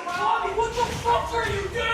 Bobby, what the fuck are you doing?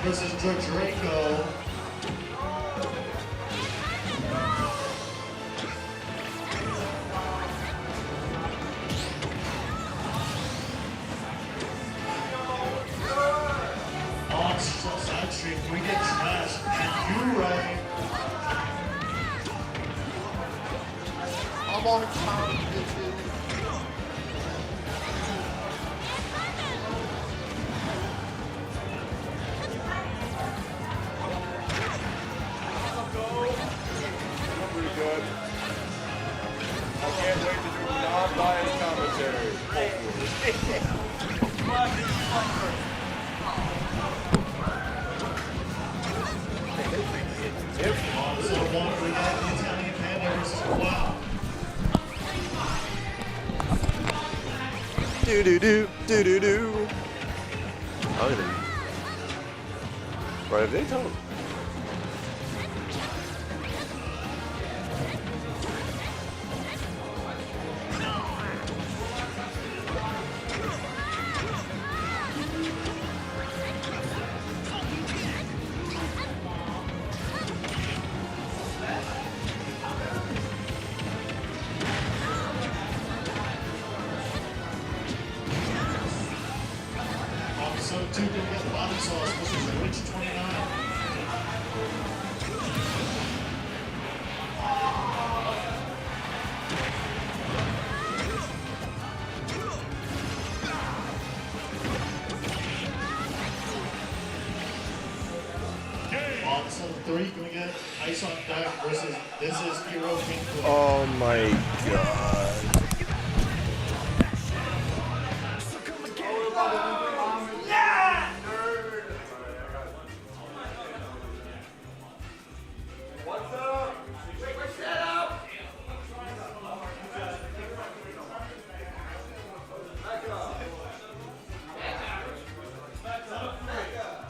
Versus Draco. On side stream, we get trashed. And you right. I'm on time, bitches. Good. I can't wait to do non-biased commentary. So one for that Italian Panda versus Wow. Do do do do do do. Oh, But if they don't. Episode 2, we got bottom sauce. This is Rich 29. Episode 3, can we get Ice on Deck versus This Is Hero King Cook. Oh my god. What's up? What's that up? Back up.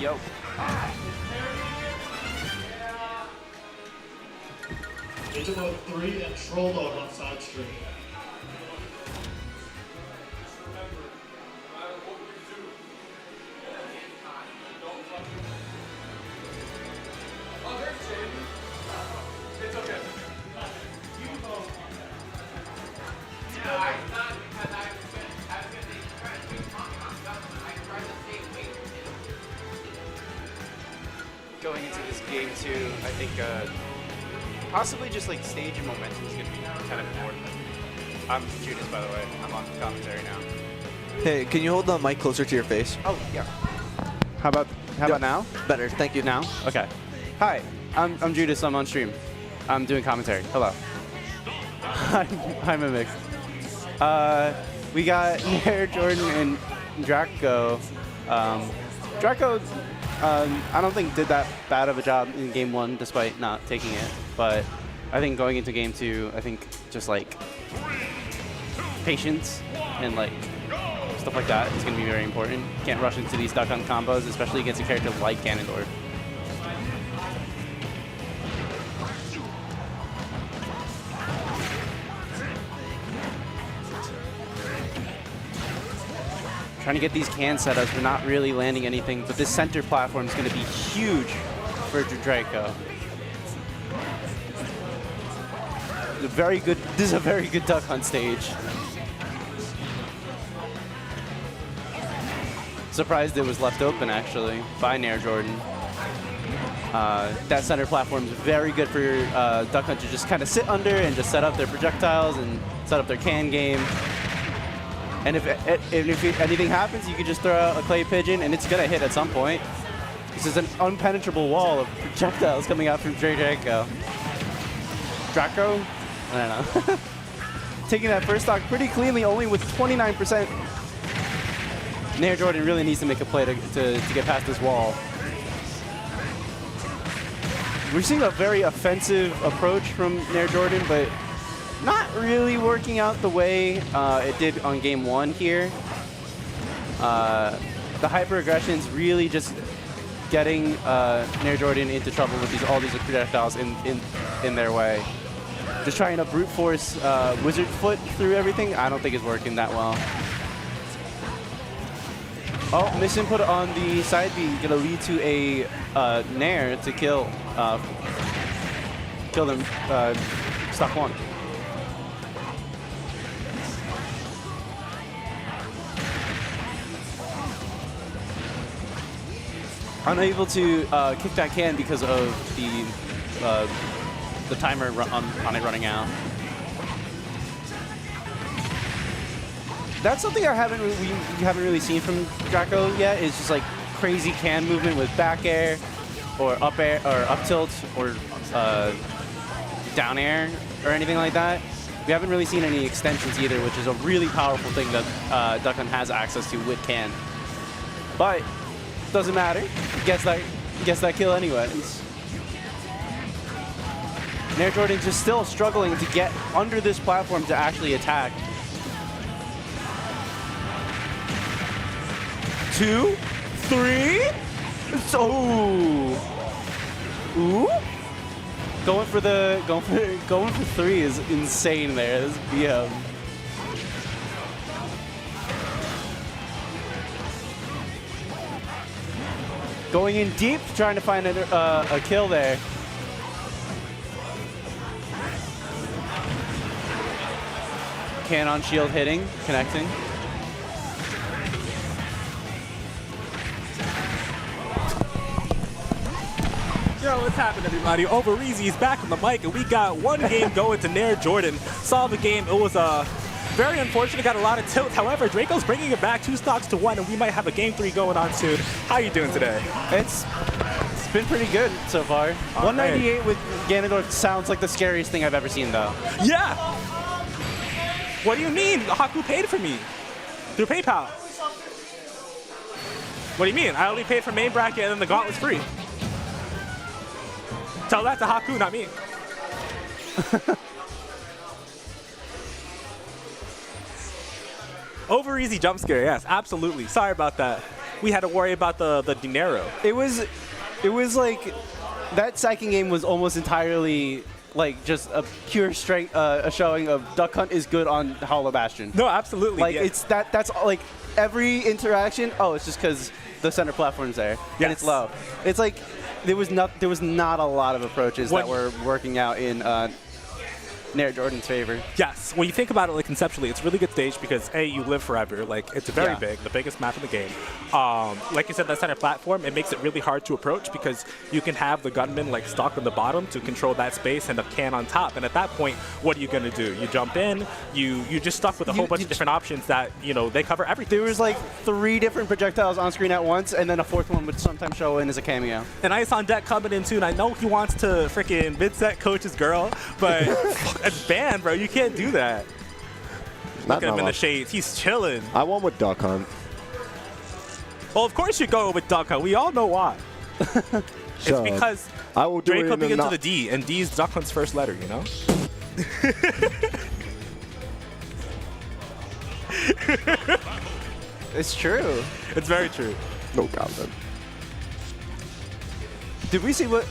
Yo. Into mode 3 and Troll Dog on side stream. Oh, there's Jamie. It's okay. No, I thought because I was going to try to keep talking on something. I tried to stay away from it. Going into this game too, I think possibly just like stage and momentum is going to be kind of important. I'm Judas, by the way. I'm on commentary now. Hey, can you hold the mic closer to your face? Oh yeah. How about now? Better, thank you. Now? Okay. Hi, I'm Judas. I'm on stream. I'm doing commentary. Hello. Hi, Mimic. We got Nair, Jordan, and Draco. Draco, I don't think did that bad of a job in game 1, despite not taking it. But I think going into game 2, I think just like patience and like stuff like that is going to be very important. Can't rush into these duck hunt combos, especially against a character like Ganondorf. Trying to get these can setups, we're not really landing anything, but this center platform is going to be huge for Draco. This is a very good duck hunt stage. Surprised it was left open actually by Nair Jordan. That center platform is very good for your duck hunt to just kind of sit under and just set up their projectiles and set up their can game. And if anything happens, you can just throw out a clay pigeon and it's gonna hit at some point. This is an unpenetrable wall of projectiles coming out from Draco. Draco? I don't know. Taking that first stock pretty cleanly, only with 29%. Nair Jordan really needs to make a play to get past this wall. We're seeing a very offensive approach from Nair Jordan, but not really working out the way it did on game 1 here. The hyper aggression is really just getting Nair Jordan into trouble with all these projectiles in their way. Just trying to brute force Wizard Foot through everything, I don't think it's working that well. Oh, misinput on the side B, gonna lead to a Nair to kill them stock 1. Unable to kick that can because of the timer on it running out. That's something we haven't really seen from Draco yet. Is just like crazy can movement with back air, or up air, or up tilt, or down air, or anything like that. We haven't really seen any extensions either, which is a really powerful thing that Duck Hunt has access to with can. But doesn't matter. Gets that kill anyways. Nair Jordan just still struggling to get under this platform to actually attack. 2, 3. So, ooh. Going for 3 is insane there. This BM. Going in deep, trying to find a kill there. Cannon shield hitting, connecting. Yo, what's happening, everybody? Overeasy's back on the mic, and we got one game going to Nair Jordan. Saw the game. It was very unfortunate. Got a lot of tilt. However, Draco's bringing it back 2 stocks to 1, and we might have a game 3 going on soon. How you doing today? It's been pretty good so far. 198 with Ganondorf sounds like the scariest thing I've ever seen, though. Yeah. What do you mean? Haku paid for me through PayPal. What do you mean? I only paid for main bracket, and then the gauntlet's free. Tell that to Haku, not me. Over easy jump scare, yes, absolutely. Sorry about that. We had to worry about the dinero. It was like that second game was almost entirely like just a pure straight a showing of Duck Hunt is good on Hollow Bastion. No, absolutely. Like yeah. it's that's like every interaction. Oh, it's just because the center platform's there and it's low. It's like there was not a lot of approaches that were working out in Nair Jordan's favor. Yes, when you think about it, like conceptually, it's a really good stage because A, you live forever. Like it's very big, the biggest map in the game. Like you said, that center platform, it makes it really hard to approach because you can have the gunman like stuck on the bottom to control that space and the can on top. And at that point, what are you gonna do? You jump in, you just stuck with a whole bunch of different options that they cover everything. There was like 3 different projectiles on screen at once, and then a 4th one would sometimes show in as a cameo. And Ice on deck coming in too, and I know he wants to freaking mid-set coach his girl, but it's banned, bro. You can't do that. Look at him in the shades. He's chilling. I won with Duck Hunt. Well, of course you go with Duck Hunt. We all know why. It's because I will do Draco it begins with a D, and D is Duck Hunt's first letter, you know? It's true. It's very true. No comment. Did we see what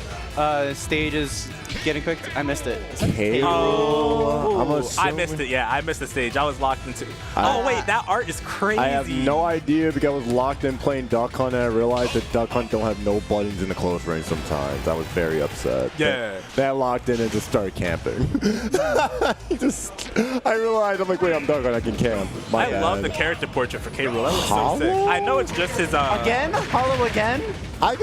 stage is getting picked? I missed it. Oh, I missed it. Yeah, I missed the stage. I was locked into. Oh wait, that art is crazy. I have no idea because I was locked in playing Duck Hunt, and I realized that Duck Hunt don't have no buttons in the close range sometimes. I was very upset. Yeah. That locked in and just started camping. I realized, I'm like, wait, I'm Duck Hunt, I can camp. I love the character portrait for K-Rool. That was so sick. I know it's just his. Again? Hollow again? I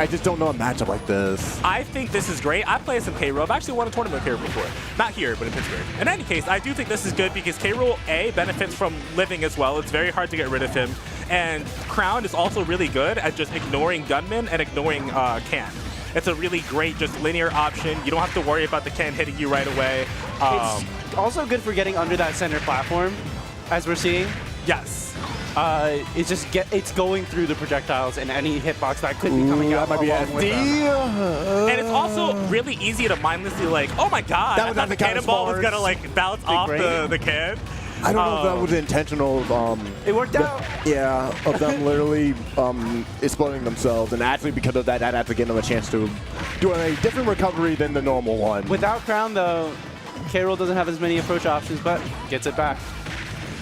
just don't know a matchup like this. I think this is great. I played some K-Rool. I've actually won a tournament with K-Rool before. Not here, but in Pittsburgh. In any case, I do think this is good because K-Rool, A, benefits from living as well. It's very hard to get rid of him. And Crown is also really good at just ignoring gunmen and ignoring Can. It's a really great, just linear option. You don't have to worry about the Can hitting you right away. It's also good for getting under that center platform, as we're seeing. Yes. It's going through the projectiles and any hitbox that could be coming out. That might be SD. And it's also really easy to mindlessly like, oh my god, I thought the cannonball was gonna like bounce off the can. I don't know if that was intentional. It worked out. Yeah, of them literally exploding themselves, and actually because of that actually gave them a chance to do a different recovery than the normal one. Without Crown, though, K-Rool doesn't have as many approach options, but gets it back.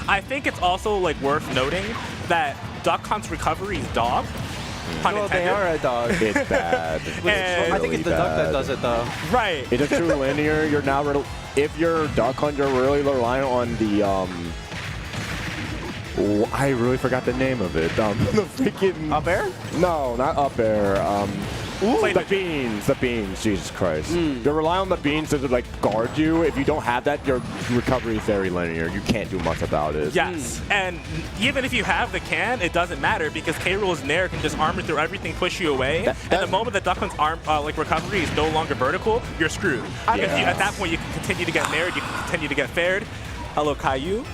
I think it's also like worth noting that Duck Hunt's recovery is dog. Well, they are a dog. It's bad. I think it's the duck that does it, though. Right. It's a true linear. You're now if you're Duck Hunt, you're really relying on the I really forgot the name of it. The freaking up air? No, not up air. The beans. The beans. Jesus Christ. You're relying on the beans to like guard you. If you don't have that, your recovery is very linear. You can't do much about it. Yes, and even if you have the can, it doesn't matter because K-Rool's Nair can just armor through everything, push you away. And the moment that Duck Hunt's recovery is no longer vertical, you're screwed. At that point, you can continue to get Naired, you can continue to get fared. Hello, Caillou.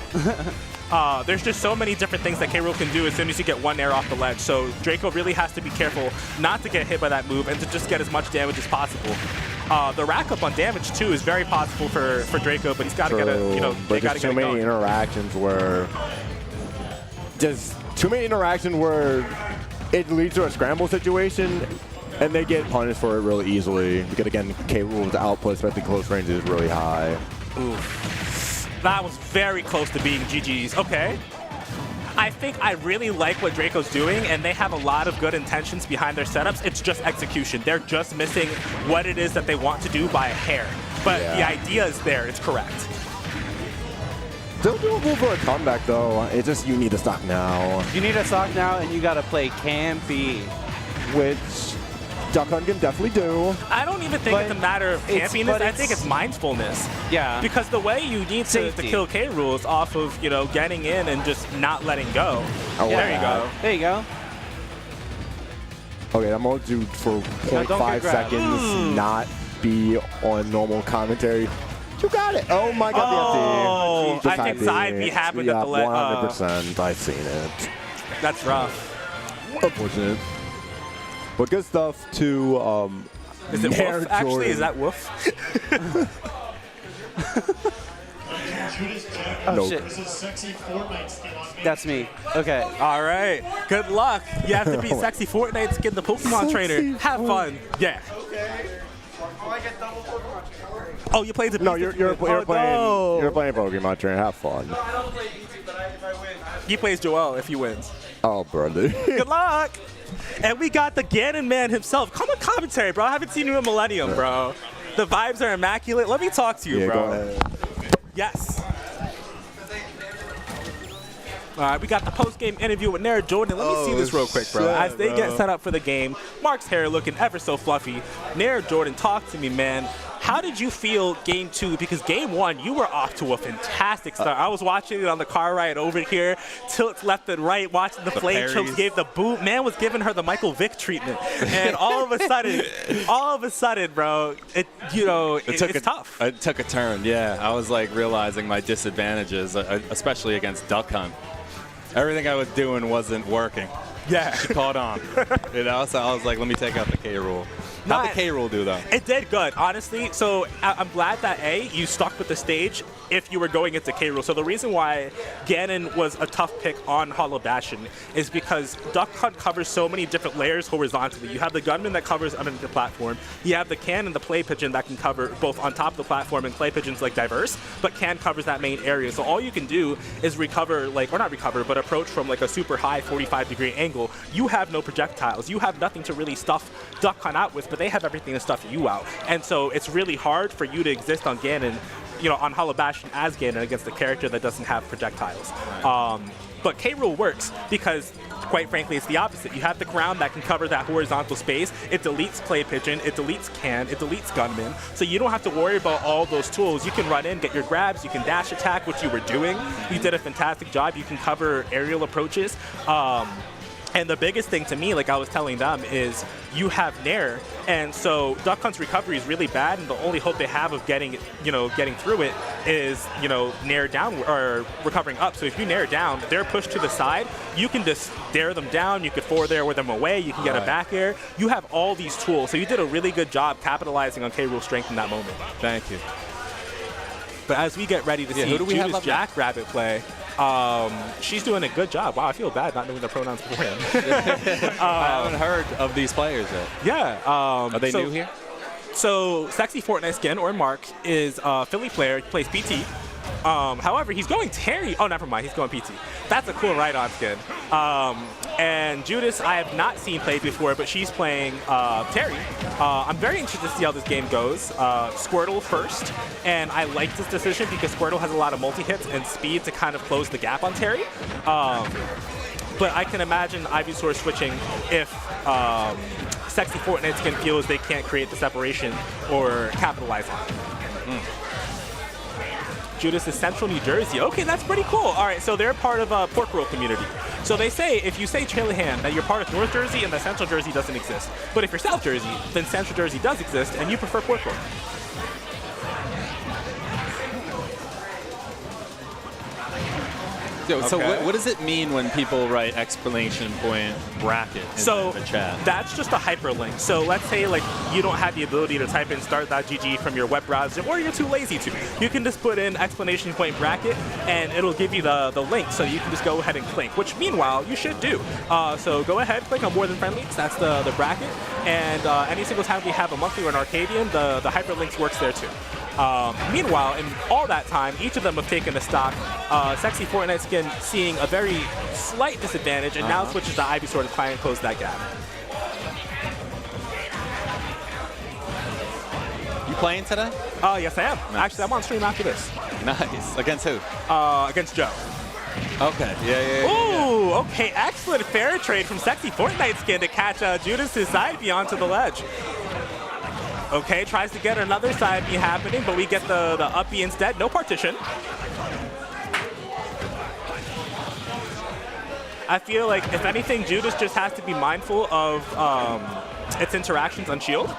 There's just so many different things that K-Rool can do as soon as you get one air off the ledge. So Draco really has to be careful not to get hit by that move and to just get as much damage as possible. The rack up on damage too is very possible for Draco, but he's got to get a, they got to get so it many going. interactions where just too many interactions where it leads to a scramble situation, and they get punished for it really easily. Because again, K. Rool's output, especially close range, is really high. Oof. That was very close to being GG's. Okay. I think I really like what Draco's doing, and they have a lot of good intentions behind their setups. It's just execution. They're just missing what it is that they want to do by a hair. But the idea is there. It's correct. Still doable for a comeback, though. It's just you need to stock now. You need a stock now, and you got to play campy. Which Duck Hunt can definitely do. I don't even think it's a matter of campiness. I think it's mindfulness. Yeah. Because the way you need to kill K. Rool is off of, you know, getting in and just not letting go. Oh, there you go. There you go. Okay, I'm going to do for 0.5 seconds not be on normal commentary. You got it. Oh my God, Oh, the I think side B happened at the 100%. I've seen it. That's rough. Unfortunate. But good stuff to Is it Nair Woof? Actually, Jordan. is that Woof? Oh, shit. This is sexy Fortnite skin on me. That's me. Okay. All right. Good luck. You have to be sexy Fortnite skin the Pokemon trainer. Have fun. Yeah. Oh, you played the No, you're playing Pokemon trainer. Have fun. He plays Joel if he wins. Oh, brother. Good luck. And we got the Ganon man himself. Come on commentary, bro. I haven't seen you in Millennium, bro. The vibes are immaculate. Let me talk to you, Yeah, bro. go ahead. Yes. All right, we got the post-game interview with Nair Jordan. Let me see this real quick, bro. shit, As they bro. get set up for the game, Mark's hair looking ever so fluffy. Nair Jordan, talk to me, man. How did you feel game 2? Because game 1, you were off to a fantastic start. I was watching it on the car ride over here, tilts left and right, watching the flame chokes, gave the boot. Man was giving her the Michael Vick treatment. And all of a sudden, bro, it's tough. It took a turn, yeah. I was like realizing my disadvantages, especially against Duck Hunt. Everything I was doing wasn't working. Yeah. She caught on. You know, so I was like, let me take out the K. Rool. How'd the K. Rool do, though? It did good, honestly. So I'm glad that, A, you stuck with the stage if you were going into K. Rool. So the reason why Ganon was a tough pick on Hollow Bastion is because Duck Hunt covers so many different layers horizontally. You have the gunman that covers underneath the platform. You have the can and the play pigeon that can cover both on top of the platform, and play pigeon's like diverse, but can covers that main area. So all you can do is recover, like, or not recover, but approach from like a super high 45-degree angle. You have no projectiles. You have nothing to really stuff Duck Hunt out with, but they have everything to stuff you out. And so it's really hard for you to exist on Ganon, you know, on Hollow Bastion as Ganon against a character that doesn't have projectiles. But K. Rool works because, quite frankly, it's the opposite. You have the crown that can cover that horizontal space. It deletes play pigeon, it deletes can, it deletes gunman. So you don't have to worry about all those tools. You can run in, get your grabs, you can dash attack, which you were doing. You did a fantastic job. You can cover aerial approaches. And the biggest thing to me, like I was telling them, is you have Nair, and so Duck Hunt's recovery is really bad, and the only hope they have of getting through it is, Nair down or recovering up. So if you Nair down, they're pushed to the side. You can just stare them down. You could forward air with them away. You can get a back air. You have all these tools. So you did a really good job capitalizing on K. Rool's strength in that moment. Thank you. But as we get ready to see who do we have Judas up next? Jackrabbit play, she's doing a good job. Wow, I feel bad not knowing the pronouns beforehand. I haven't heard of these players yet. Yeah. Are they new here? So Sexy Fortnite Skin, or Mark, is a Philly player. He plays PT. However, he's going Terry. Oh, never mind. He's going PT. That's a cool ride-on skin. And Judas, I have not seen played before, but she's playing Terry. I'm very interested to see how this game goes. Squirtle first, and I like this decision because Squirtle has a lot of multi-hits and speed to kind of close the gap on Terry. But I can imagine Ivysaur switching if Sexy Fortnite Skin feels they can't create the separation or capitalize on it. Judas is Central New Jersey. Okay, that's pretty cool. All right, so they're part of a pork roll community. So they say, if you say Trailhand, that you're part of North Jersey and that Central Jersey doesn't exist. But if you're South Jersey, then Central Jersey does exist and you prefer pork roll. So Okay. what does it mean when people write exclamation point bracket in So the chat? that's just a hyperlink. So let's say like you don't have the ability to type in start.gg from your web browser, or you're too lazy to. You can just put in exclamation point bracket, and it'll give you the link. So you can just go ahead and click, which meanwhile you should do. So go ahead, click on more than friendlies. That's the bracket. And any single time we have a monthly or an Arcadian, the hyperlinks works there too. Meanwhile, in all that time, each of them have taken a stock. Sexy Fortnite Skin seeing a very slight disadvantage, and now switches to Ivy Sword to try and close that gap. You playing today? Yes, I am. Actually, I'm on stream after this. Nice. Against who? Against Joe. Okay. Yeah. Ooh, okay, excellent fair trade from Sexy Fortnite Skin to catch Judas' side B onto the ledge. Okay, tries to get another side B happening, but we get the up B instead. No partition. I feel like, if anything, Judas just has to be mindful of its interactions on shield.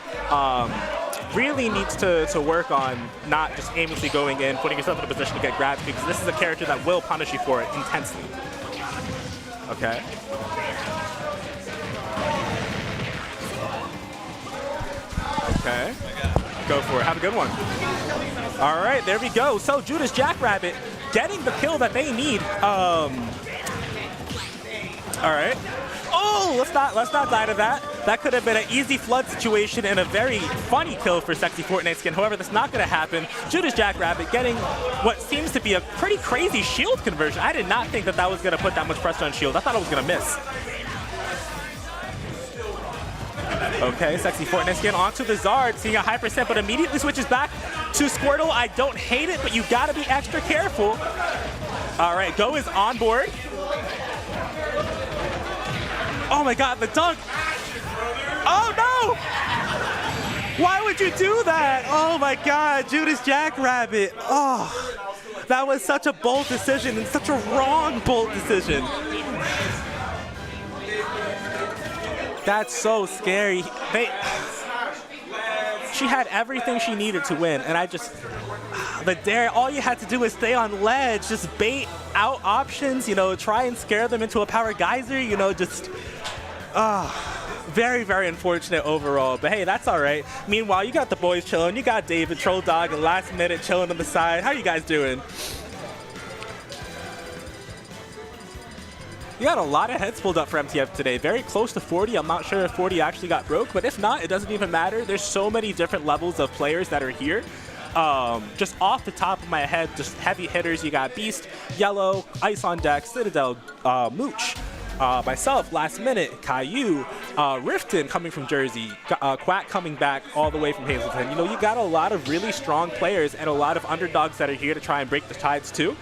Really needs to work on not just aimlessly going in, putting yourself in a position to get grabbed, because this is a character that will punish you for it intensely. Okay. Okay. Go for it. Have a good one. All right, there we go. So Judas Jackrabbit getting the kill that they need. All right. Oh, let's not die to that. That could have been an easy flood situation and a very funny kill for Sexy Fortnite Skin. However, that's not going to happen. Judas Jackrabbit getting what seems to be a pretty crazy shield conversion. I did not think that was going to put that much pressure on shield. I thought it was going to miss. Okay, Sexy Fortnite Skin onto the Zard, seeing a high percent, but immediately switches back to Squirtle. I don't hate it, but you gotta be extra careful. All right, Go is on board. Oh my God, the dunk. Oh no! Why would you do that? Oh my God, Judas Jackrabbit. Oh, that was such a bold decision and such a wrong bold decision. That's so scary. She had everything she needed to win, and the dare, all you had to do was stay on ledge, just bait out options, try and scare them into a power geyser, very, very unfortunate overall, but hey, that's all right. Meanwhile, you got the boys chilling, you got David, Troll Dog, and Last Minute chilling on the side. How you guys doing? You got a lot of heads pulled up for MTF today. Very close to 40. I'm not sure if 40 actually got broke, but if not, it doesn't even matter. There's so many different levels of players that are here. Just off the top of my head, just heavy hitters. You got Beast, Yellow, Ice on Deck, Citadel, Mooch, myself, Last Minute, Caillou, Rifton coming from Jersey, Quack coming back all the way from Hazleton. You got a lot of really strong players and a lot of underdogs that are here to try and break the tides too.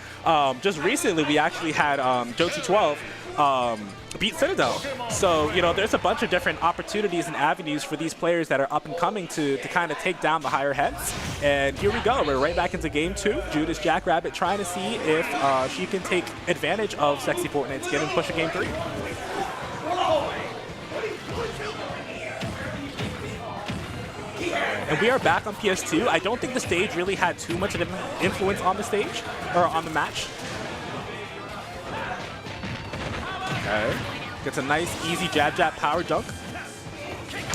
Just recently, we actually had Joty12 beat Citadel. So, there's a bunch of different opportunities and avenues for these players that are up and coming to kind of take down the higher heads. And here we go. We're right back into game 2. Judas Jackrabbit trying to see if she can take advantage of Sexy Fortnite Skin and push a game 3. And we are back on PS2. I don't think the stage really had too much of an influence on the stage, or on the match. Okay. Gets a nice, easy jab power dunk.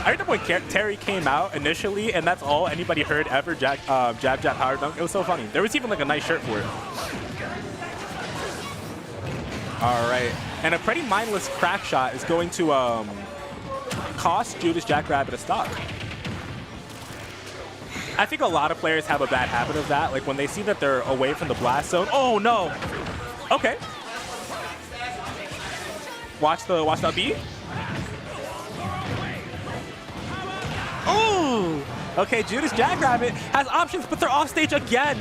I remember when Terry came out initially, and that's all anybody heard ever, jab power dunk. It was so funny. There was even like a nice shirt for it. All right. And a pretty mindless crack shot is going to cost Judas Jackrabbit a stock. I think a lot of players have a bad habit of that. Like when they see that they're away from the blast zone. Oh no. Okay. Watch the B. Oh! Okay, Judas Jackrabbit has options, but they're off stage again.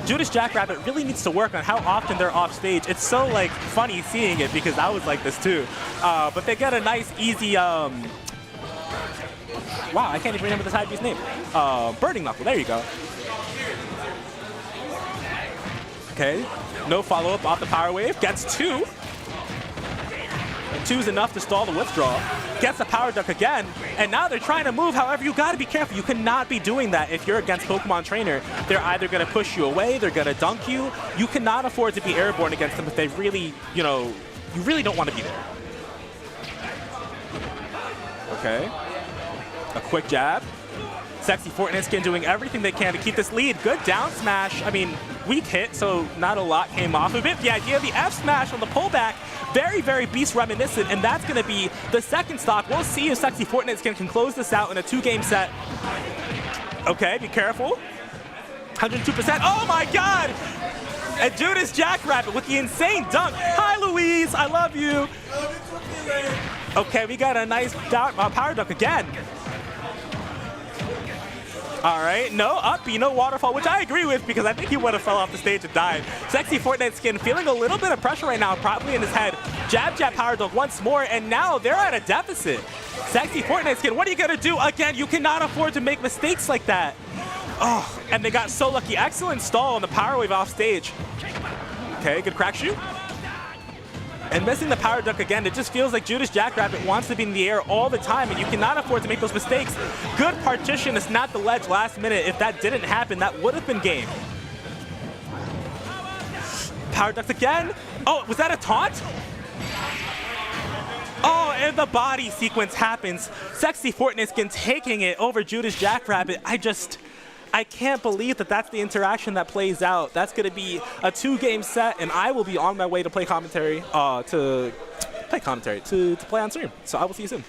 Judas Jackrabbit really needs to work on how often they're off stage. It's so like funny seeing it because I was like this too. But they get a nice, easy. Wow, I can't even remember the side B's name. Burning Knuckle. There you go. Okay, no follow-up off the power wave. Gets 2. Two's enough to stall the withdrawal. Gets the power duck again, and now they're trying to move. However, you gotta be careful. You cannot be doing that if you're against Pokemon Trainer. They're either gonna push you away, they're gonna dunk you. You cannot afford to be airborne against them if they really, you know, you really don't want to be there. Okay. A quick jab. Sexy Fortnite Skin doing everything they can to keep this lead. Good down smash. I mean, weak hit, so not a lot came off of it. The idea of the F smash on the pullback, very, very beast reminiscent, and that's going to be the second stock. We'll see if Sexy Fortnite Skin can close this out in a 2-game set. Okay, be careful. 102%. Oh my God! And Judas Jackrabbit with the insane dunk. Hi, Louise. I love you. Okay, we got a nice power dunk again. All right, no up B, no waterfall, which I agree with because I think he would have fell off the stage and died. Sexy Fortnite Skin feeling a little bit of pressure right now, probably in his head. Jab, jab, power dunk once more, and now they're at a deficit. Sexy Fortnite Skin, what are you gonna do? Again, you cannot afford to make mistakes like that. Oh, and they got so lucky. Excellent stall on the power wave off stage. Okay, good crack shoot. And missing the power duck again, it just feels like Judas Jackrabbit wants to be in the air all the time, and you cannot afford to make those mistakes. Good partition to snap the ledge last minute. If that didn't happen, that would have been game. Power ducks again. Oh, was that a taunt? Oh, and the body sequence happens. Sexy Fortnite Skin taking it over Judas Jackrabbit. I can't believe that that's the interaction that plays out. That's going to be a 2-game set, and I will be on my way to play commentary, to play on stream. So I will see you soon.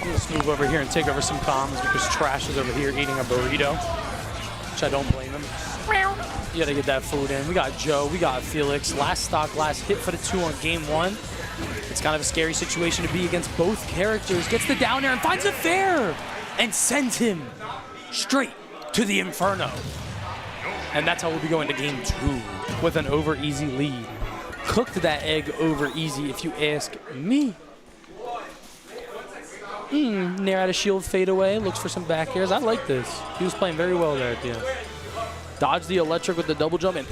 Let's move over here and take over some comms because Trash is over here eating a burrito, which I don't blame him. You gotta get that food in. We got Joe, we got Felix. Last stock, last hit for the 2 on game 1. It's kind of a scary situation to be against both characters. Gets the down air and finds a fair and sends him straight to the Inferno. And that's how we'll be going to game 2 with an over easy lead. Cooked that egg over easy if you ask me. Nair out of shield fade away, looks for some back airs. I like this. He was playing very well there at the end. Dodge the electric with the double jump and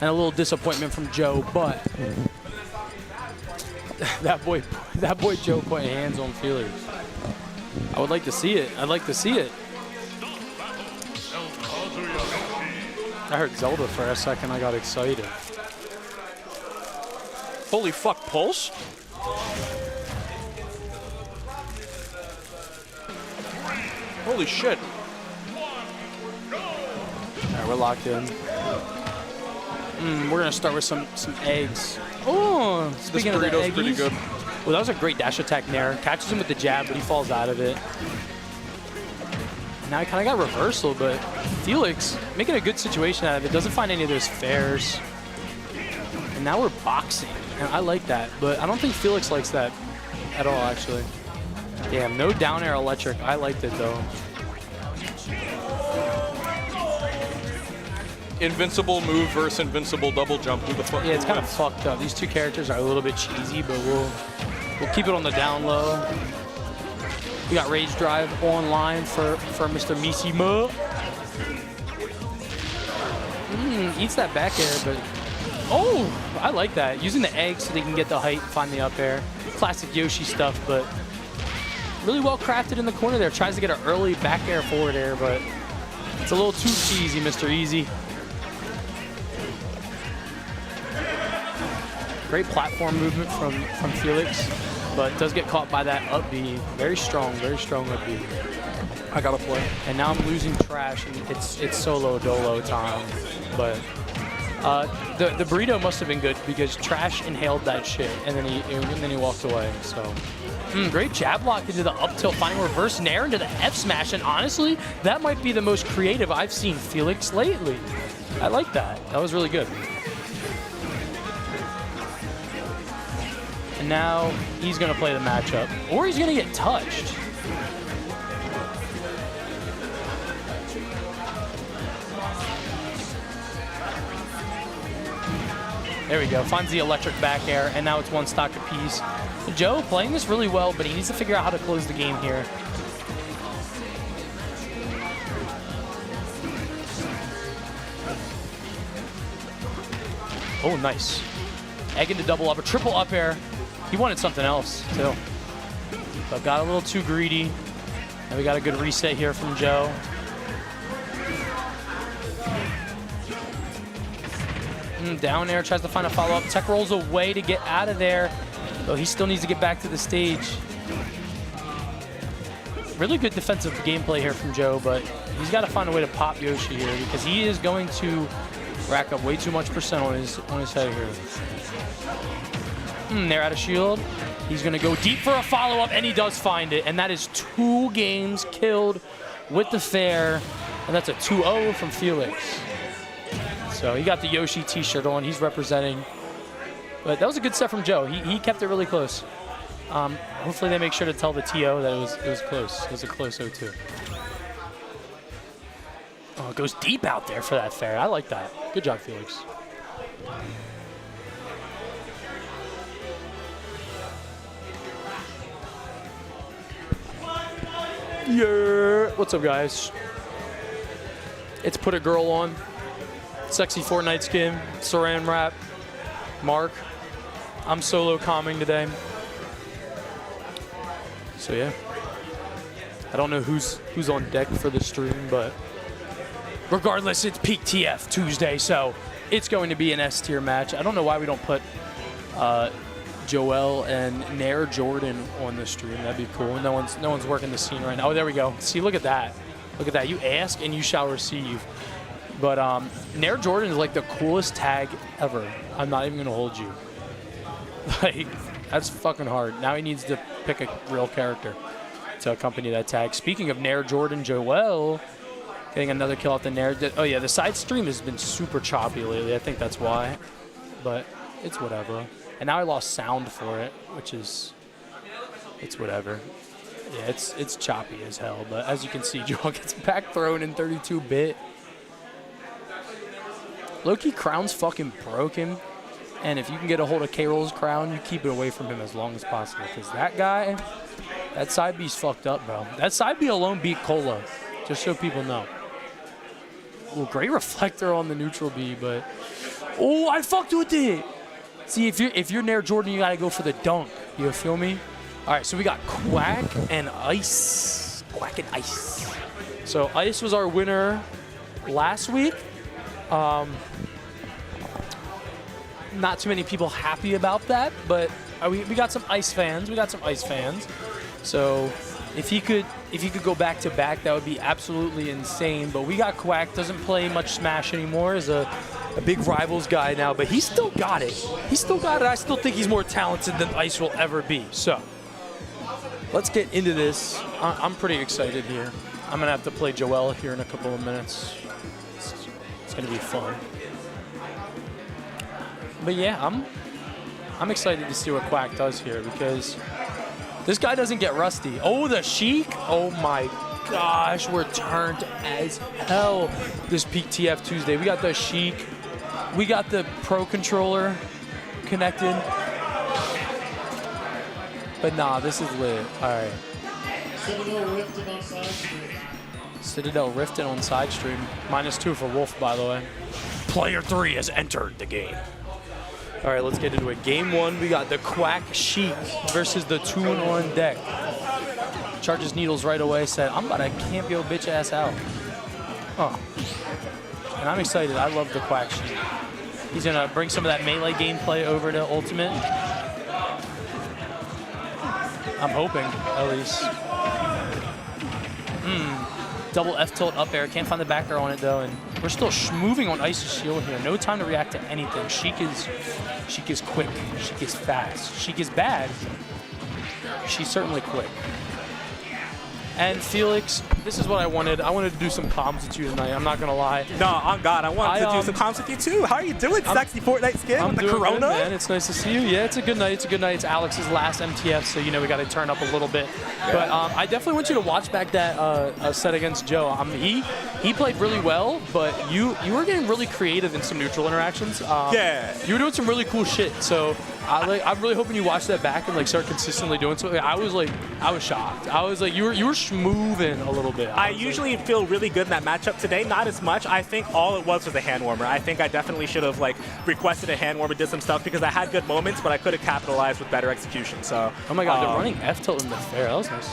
and a little disappointment from Joe, but that boy Joe putting hands on Felix. I would like to see it. I'd like to see it. I heard Zelda for a second. I got excited. Holy fuck, Pulse? Holy shit. All right, we're locked in. We're gonna start with some eggs. Oh, speaking of the burrito's pretty eggies. good. Well, that was a great dash attack Nair. Catches him with the jab, but he falls out of it. Now he kind of got reversal, but Felix making a good situation out of it. Doesn't find any of those fairs. And now we're boxing. And I like that, but I don't think Felix likes that at all, actually. Damn, no down air electric. I liked it, though. Invincible move versus invincible double jump. Who the fuck? Yeah, it's kind of fucked up. These two characters are a little bit cheesy, but we'll keep it on the down low. We got Rage Drive online for Mr. Mishima. Eats that back air, but oh, I like that. Using the egg so they can get the height and find the up air. Classic Yoshi stuff, but really well crafted in the corner there. Tries to get an early back air forward air, but it's a little too cheesy, Mr. Easy. Great platform movement from Felix, but does get caught by that up B. Very strong up B. I gotta play. And now I'm losing Trash, and it's solo dolo time. But the burrito must have been good because Trash inhaled that shit, and then he walked away. So great jab lock into the up tilt, finding reverse nair into the F smash, and honestly, that might be the most creative I've seen Felix lately. I like that. That was really good. And now he's gonna play the matchup, or he's gonna get touched. There we go, finds the electric back air, and now it's one stock apiece. Joe playing this really well, but he needs to figure out how to close the game here. Oh, nice. Egg into double up, a triple up air. He wanted something else, too. But got a little too greedy. And we got a good reset here from Joe. Down air, tries to find a follow-up. Tech rolls away to get out of there. Though he still needs to get back to the stage. Really good defensive gameplay here from Joe, but he's got to find a way to pop Yoshi here because he is going to rack up way too much percent on his head here. They're out of shield. He's going to go deep for a follow-up, and he does find it. And that is 2 games killed with the fair. And that's a 2-0 from Felix. So he got the Yoshi t-shirt on. He's representing. But that was a good set from Joe. He kept it really close. Hopefully they make sure to tell the TO that it was close. It was a close 0-2. Oh, it goes deep out there for that fair. I like that. Good job, Felix. Yeah. What's up, guys? It's Put a Girl On. Sexy Fortnite skin. Saran wrap. Mark. I'm solo calming today. So yeah. I don't know who's on deck for the stream, but regardless, it's Peak TF Tuesday, so it's going to be an S tier match. I don't know why we don't put Joel and Nair Jordan on the stream. That'd be cool. No one's working the scene right now. Oh, there we go. See, look at that. Look at that. You ask and you shall receive. But Nair Jordan is like the coolest tag ever. I'm not even gonna hold you. Like, that's fucking hard. Now he needs to pick a real character to accompany that tag. Speaking of Nair Jordan, Joel getting another kill off the Nair. Oh yeah, the side stream has been super choppy lately. I think that's why. But it's whatever. And now I lost sound for it, which is, it's whatever. Yeah, it's choppy as hell. But as you can see, Joel gets back thrown in 32-bit. Low-key, Crown's fucking broken. And if you can get a hold of K-Roll's Crown, you keep it away from him as long as possible. Because that guy, that side B's fucked up, bro. That side B alone beat Cola, just so people know. Well, great reflector on the neutral B, but... Oh, I fucked with it! See, if you're Nair Jordan, you gotta go for the dunk. You feel me? All right, so we got Quack and Ice. Quack and Ice. So Ice was our winner last week. Not too many people happy about that, but we got some Ice fans. We got some Ice fans. So if he could go back to back, that would be absolutely insane. But we got Quack. Doesn't play much Smash anymore. Is a big Rivals guy now, but he's still got it. He's still got it. I still think he's more talented than Ice will ever be. So let's get into this. I'm pretty excited here. I'm gonna have to play Joel here in a couple of minutes. It's gonna be fun. But yeah, I'm excited to see what Quack does here because this guy doesn't get rusty. Oh, the Sheik! Oh my gosh, we're turned as hell this Peak TF Tuesday. We got the Sheik. We got the Pro Controller connected. But nah, this is lit. All right. Citadel Rifted on side stream. -2 for Wolf, by the way. Player 3 has entered the game. All right, let's get into it. Game 1, we got the Quack Sheik versus the Toon on deck. Charges needles right away, said, I'm about to camp your bitch ass out. Oh. And I'm excited. I love the Quack Sheik. He's going to bring some of that melee gameplay over to Ultimate. I'm hoping, at least. Double F tilt up air. Can't find the back air on it, though. And we're still moving on Ice's shield here. No time to react to anything. Sheik is quick. Sheik is fast. Sheik is bad. She's certainly quick. And Felix, this is what I wanted. I wanted to do some comms with you tonight. I'm not gonna lie. No, on God, I wanted to do some comms with you too. How are you doing, sexy Fortnite skin with the Corona? Good, man. It's nice to see you. Yeah, it's a good night. It's a good night. It's Alex's last MTF, so you know we got to turn up a little bit. Yeah. But I definitely want you to watch back that set against Joe. He played really well, but you were getting really creative in some neutral interactions. Yeah. You were doing some really cool shit. So I'm really hoping you watch that back and like start consistently doing something. I was shocked. I was like, you were moving a little bit. I usually feel really good in that matchup today. Not as much. I think all it was a hand warmer. I think I definitely should have like requested a hand warmer, did some stuff because I had good moments, but I could have capitalized with better execution. So. Oh my God, they're running F tilt in the fair. That was nice.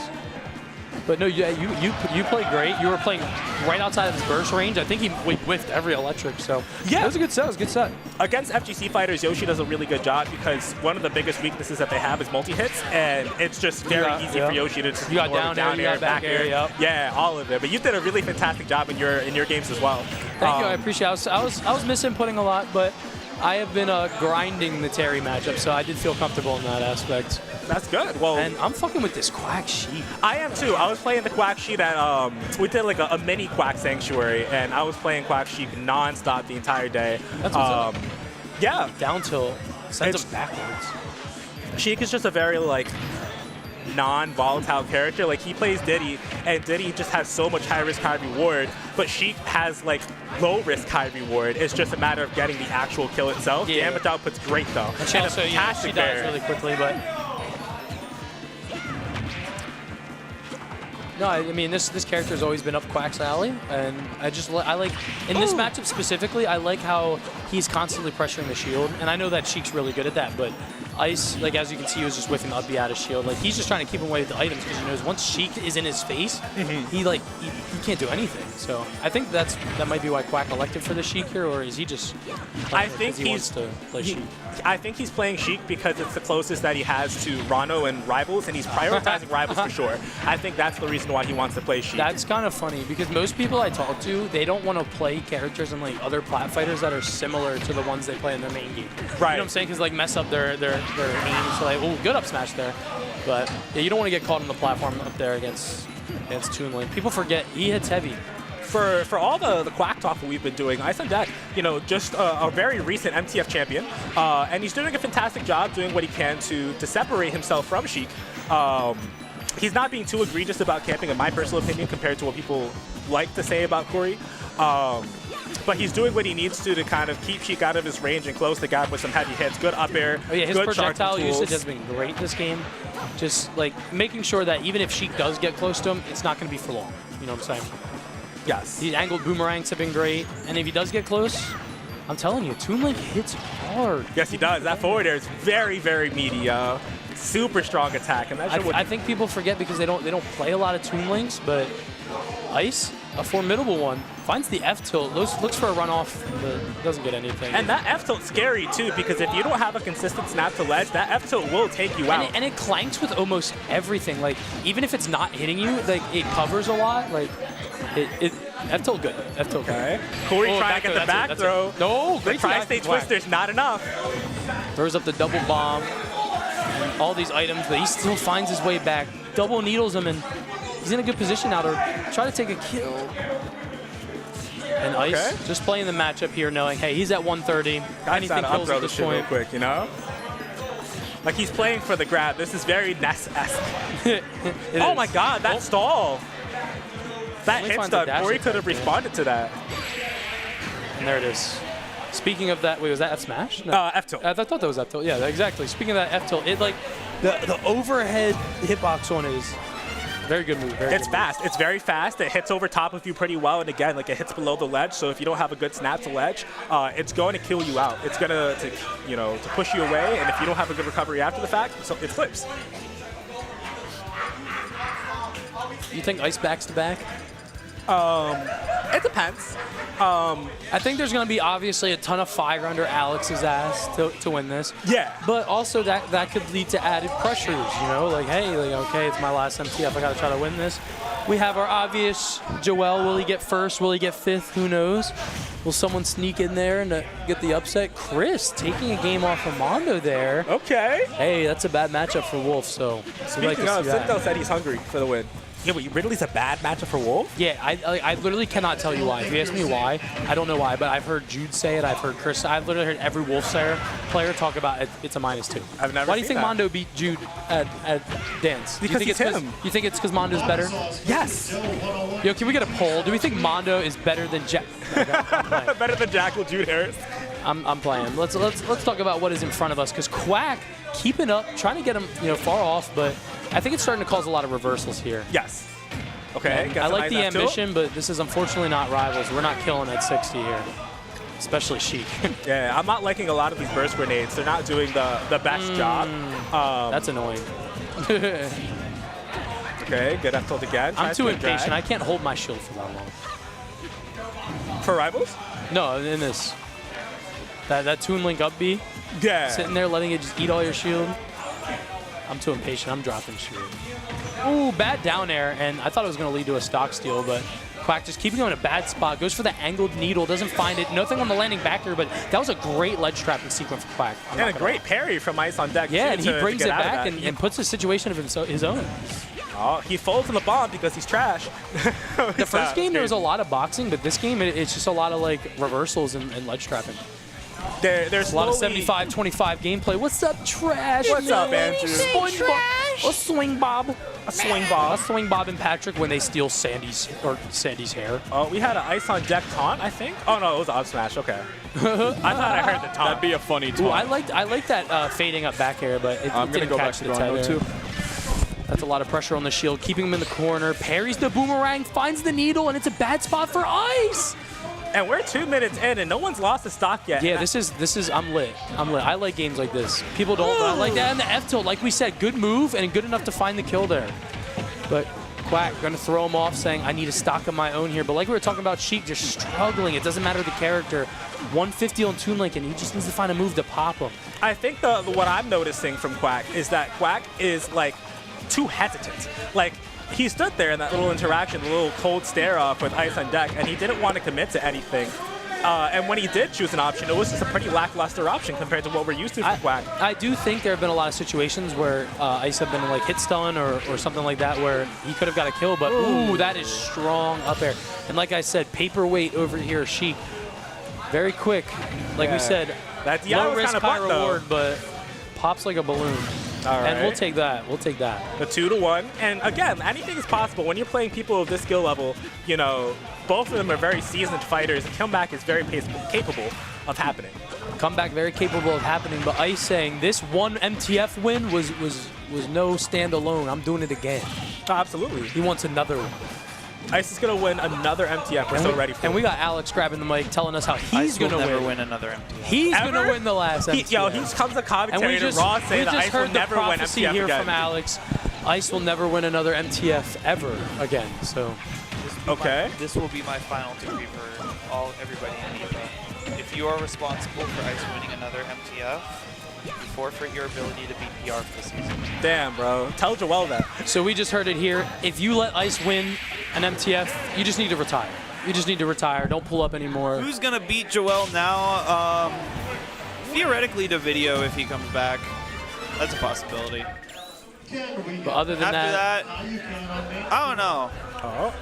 But no, yeah, you played great. You were playing right outside of his burst range. I think he whiffed every electric. So yeah, it was a good set. It was a good set. Against FGC fighters, Yoshi does a really good job because one of the biggest weaknesses that they have is multi-hits, and it's just very easy for Yoshi to just down air, back air, yeah, all of it. But you did a really fantastic job in your games as well. Thank you, I appreciate it. I was misinputting a lot, but I have been grinding the Terry matchup, so I did feel comfortable in that aspect. That's good. Well, and I'm fucking with this Quack Sheik. I am too. I was playing the Quack Sheik at we did like a mini Quack Sanctuary, and I was playing Quack Sheik non-stop the entire day. That's what's up. Yeah. Down tilt sends him backwards. Sheik is just a very like non-volatile character. Like he plays Diddy, and Diddy just has so much high risk, high reward. But Sheik has like low risk, high reward. It's just a matter of getting the actual kill itself. Yeah. Damage output's great though. And she also, she dies really quickly, but. No, I mean this character has always been up Quack's alley, and I like in this matchup specifically. I like how he's constantly pressuring the shield, and I know that Sheik's really good at that. But Ice, like as you can see, he was just whiffing up out of shield. Like he's just trying to keep him away with the items because he knows once Sheik is in his face, he can't do anything. So I think that might be why Quack elected for the Sheik here, or is he just? I think he wants to play Sheik. I think he's playing Sheik because it's the closest that he has to Rano and Rivals, and he's prioritizing Rivals for sure. I think that's the reason why he wants to play Sheik. That's kind of funny because most people I talk to, they don't want to play characters in like other plat fighters that are similar to the ones they play in their main game. Right. You know what I'm saying? Because like mess up their aim. So like, oh, good up smash there. But yeah, you don't want to get caught on the platform up there against Toon Link. People forget he hits heavy. For all the Quack talk that we've been doing, Ice on Deck, you know, just a very recent MTF champion, and he's doing a fantastic job doing what he can to separate himself from Sheik. He's not being too egregious about camping, in my personal opinion, compared to what people like to say about Corey. But he's doing what he needs to kind of keep Sheik out of his range and close the gap with some heavy hits. Good up air, oh, yeah, his good projectile charging usage tools. has been great this game. Just like making sure that even if Sheik does get close to him, it's not going to be for long. You know what I'm saying? Yes. These angled boomerangs have been great. And if he does get close, I'm telling you, Toon Link hits hard. Yes, he does. That forward air is very, very meaty. Super strong attack. And I think people forget because they don't play a lot of Toon Links, but Ice, a formidable one, finds the F tilt, looks for a runoff, but doesn't get anything. And that F tilt's scary too, because if you don't have a consistent snap to ledge, that F tilt will take you out. And it clanks with almost everything. Like even if it's not hitting you, like it covers a lot. Like F tilt good. F tilt okay. Good. Corey trying to get the back throw. No, great. The tri-state twister's not enough. Throws up the double bomb. And all these items, but he still finds his way back. Double needles him, and he's in a good position now to try to take a kill. And Ice just playing the matchup here, knowing, hey, he's at 130. Anything kills at this point. Real quick, you know? Like he's playing for the grab. This is very Ness-esque. Oh my God, that stall. That hit stun. Corey could have responded to that. And there it is. Speaking of that, wait, was that F smash? No. F tilt. I thought that was F tilt. Yeah, exactly. Speaking of that F tilt, it like the overhead hitbox on it is very good move. It's fast. It's very fast. It hits over top of you pretty well, and again, like it hits below the ledge. So if you don't have a good snap to ledge, it's going to kill you out. It's going to push you away, and if you don't have a good recovery after the fact, so it flips. You think Ice backs to back? It depends. I think there's going to be obviously a ton of fire under Alex's ass to win this. Yeah. But also that could lead to added pressures, you know? Like, hey, like, okay, it's my last MTF. I got to try to win this. We have our obvious Joel. Will he get first? Will he get fifth? Who knows? Will someone sneak in there and get the upset? Chris taking a game off of Mondo there. Okay. Hey, that's a bad matchup for Wolf, so Speaking of, Citadel said he's hungry for the win. Yeah, but Ridley's a bad matchup for Wolf? Yeah, I literally cannot tell you why. If you ask me why, I don't know why, but I've heard Jude say it. I've heard Chris. I've literally heard every Wolf player talk about it. It's a -2. I've never Why do you think that. Mondo beat Jude at Dance? Because you think he's him. You think it's because Mondo's better? Yes. Yo, can we get a poll? Do we think Mondo is better than Jack? Better than Jackal Jude Harris? I'm playing. Let's talk about what is in front of us, because Quack keeping up, trying to get him far off, but I think it's starting to cause a lot of reversals here. Yes. Okay. I like the ambition, but this is unfortunately not Rivals. We're not killing at 60 here, especially Sheik. Yeah, I'm not liking a lot of these burst grenades. They're not doing the best job. That's annoying. Okay, good up tilt again. I'm too impatient. I can't hold my shield for that long. For Rivals? No, in this. That Toon Link up B. Yeah. Sitting there letting it just eat all your shield. I'm too impatient. I'm dropping shield. Ooh, bad down air, and I thought it was going to lead to a stock steal, but Quack just keeping him in a bad spot. Goes for the angled needle, doesn't find it. Nothing on the landing back here, but that was a great ledge trapping sequence for Quack. And a great parry from Ice on Deck. Yeah, too, and he brings it back and puts a situation of his own. Oh, he folds on the bomb because he's trash. The first game, there was a lot of boxing, but this game, it's just a lot of like reversals and ledge trapping. There's a lot of 75-25 gameplay. What's up, Trash? What's up, Andrew? A swing bob. A swing bob. A swing bob and Patrick when they steal Sandy's hair. Oh, we had an Ice on Deck taunt, I think. Oh no, it was an up smash. Okay. I thought I heard the taunt. That'd be a funny taunt. Ooh, I like that fading up back air, but it I'm didn't gonna go catch back the to Rondo tether. too. That's a lot of pressure on the shield, keeping him in the corner. Parries the boomerang, finds the needle, and it's a bad spot for Ice. And we're 2 minutes in, and no one's lost a stock yet. Yeah, this is. I'm lit. I like games like this. People don't, but I like that. And the F tilt, like we said, good move and good enough to find the kill there. But Quack gonna throw him off, saying I need a stock of my own here. But like we were talking about, Sheik just struggling. It doesn't matter the character. 150 on Toon Link, and he just needs to find a move to pop him. I think what I'm noticing from Quack is that Quack is like too hesitant. Like, he stood there in that little interaction, the little cold stare off with Ice on deck, and he didn't want to commit to anything. And when he did choose an option, it was just a pretty lackluster option compared to what we're used to from Quack. I do think there have been a lot of situations where Ice have been like hit stun or something like that where he could have got a kill, but ooh, that is strong up air. And like I said, paperweight over here, Sheik. Very quick. Like we said, that low risk, high reward, but pops like a balloon. All right. And we'll take that. We'll take that. The 2-1. And again, anything is possible. When you're playing people of this skill level, you know, both of them are very seasoned fighters. And comeback is very capable of happening. Comeback very capable of happening. But Ice saying this one MTF win was no standalone. I'm doing it again. Absolutely. He wants another one. Ice is going to win another MTF. We're so ready for it. And we got Alex grabbing the mic telling us how he's going to win another MTF. He's going to win the last MTF. He comes to commentary to Raw saying that Ice will never win MTF here again. from Alex. Ice will never win another MTF ever again. So, okay. This will be my final decree for everybody in EVA. If you are responsible for Ice winning another MTF, you forfeit your ability to beat PR for the season. Damn, bro. Tell Joel that. So we just heard it here. If you let Ice win an MTF, you just need to retire. You just need to retire. Don't pull up anymore. Who's going to beat Joel now? Theoretically, the video, if he comes back. That's a possibility. But other than that, I don't know. Oh.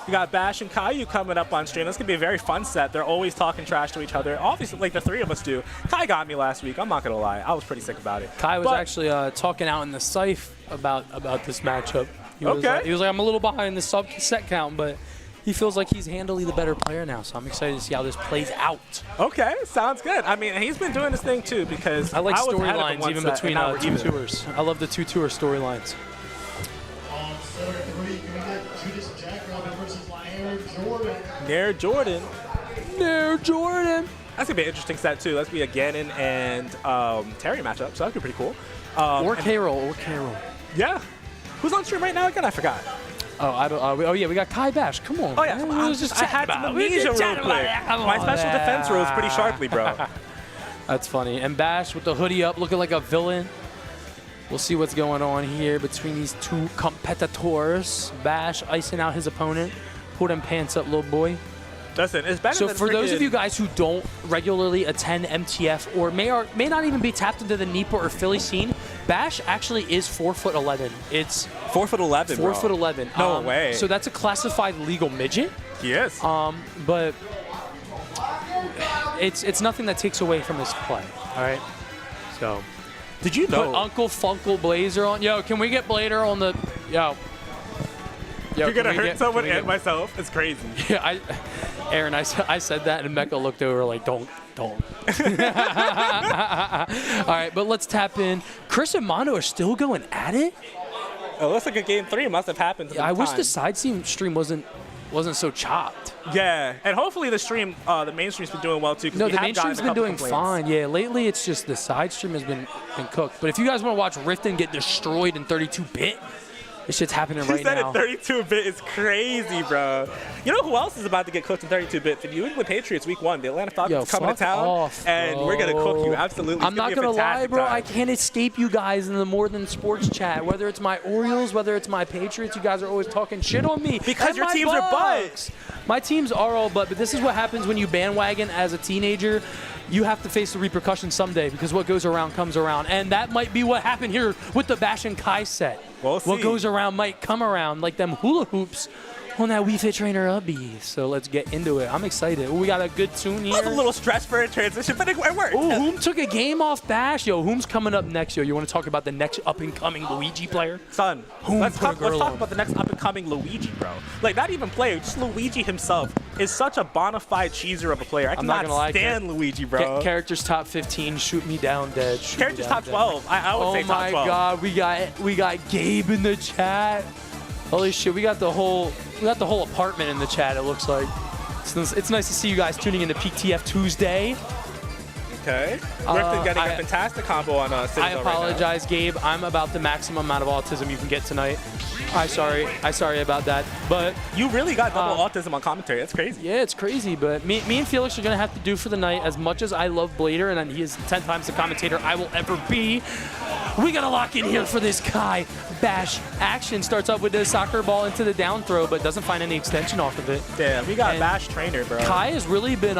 We got Bash and Caillou coming up on stream. This could be a very fun set. They're always talking trash to each other. Obviously, like the three of us do. Kai got me last week. I'm not going to lie. I was pretty sick about it. Kai was actually talking out in the Scythe about this matchup. He was like, I'm a little behind the sub set count, but he feels like he's handily the better player now. So I'm excited to see how this plays out. Okay, sounds good. I mean, he's been doing this thing too because I like storylines even between two tours. I love the two tour storylines. On set 3, can we get Judas Jackrabbit versus Nair Jordan. Nair Jordan. That's going to be an interesting set, too. That's going to be a Ganon and Terry matchup, so that could be pretty cool. Or Carol. Yeah. Who's on stream right now again? I forgot. Oh, yeah, we got Kai Bash. Come on. Oh, yeah. Come on. I had some amnesia real quick. My special defense rose pretty sharply, bro. That's funny. And Bash with the hoodie up, looking like a villain. We'll see what's going on here between these two competitors. Bash icing out his opponent. Pull them pants up, little boy. Listen, it's better so than for those of you guys who don't regularly attend MTF or may not even be tapped into the NEPA or Philly scene, Bash actually is 4'11". It's 4'11". 4'11". No way. So that's a classified legal midget. He is. But it's nothing that takes away from his play. All right. So. Did you know? Put Uncle Funkle Blazer on. Yo, can we get Blader on the? Yo. You're gonna hurt someone and myself. It's crazy. Yeah, Aaron, I said that, and Mecca looked over like, don't. All right, but let's tap in. Chris and Mondo are still going at it. It looks like a game 3 must have happened. Yeah, I wish the side stream wasn't so chopped. Yeah, and hopefully the stream, the main stream's been doing well too. No, the main stream's been doing fine. Yeah, lately it's just the side stream has been cooked. But if you guys want to watch Riften get destroyed in 32-bit. This shit's happening right now. He said 32-bit is crazy, bro. You know who else is about to get cooked in 32-bit? The New England Patriots week 1. The Atlanta Falcons coming to town, and we're going to cook you. Absolutely. I'm not going to lie, bro. I can't escape you guys in the More Than Sports chat. Whether it's my Orioles, whether it's my Patriots, you guys are always talking shit on me. Because your teams are butts. My teams are all but this is what happens when you bandwagon as a teenager. You have to face the repercussions someday because what goes around comes around. And that might be what happened here with the Bash and Kai set. We'll see. What goes around might come around like them hula hoops on that Wii Fit Trainer Ubby. So let's get into it. I'm excited. Ooh, we got a good tune here. I was a little stressed for a transition, but it worked. Ooh, Whom took a game off Bash? Yo, Whom's coming up next? Yo, you want to talk about the next up-and-coming Luigi player? Son, let's talk about the next up-and-coming Luigi, bro. Like, not even player, just Luigi himself is such a bona fide cheeser of a player. I cannot stand Luigi, bro. Characters top 15, shoot me down dead. Characters top 12. I would say top 12. Oh my God, we got Gabe in the chat. Holy shit, we got the whole apartment in the chat. It looks like it's nice to see you guys tuning into PTF Tuesday. Okay. Rifton getting a fantastic combo on Citadel. I apologize, Gabe. I'm about the maximum amount of autism you can get tonight. I'm sorry about that. But you really got double autism on commentary. That's crazy. Yeah, it's crazy. But me and Felix are gonna have to do for the night. As much as I love Blader, and he is 10 times the commentator I will ever be, we gotta lock in here for this Kai Bash action. Starts up with the soccer ball into the down throw, but doesn't find any extension off of it. Yeah, we got Bash trainer, bro. Kai has really been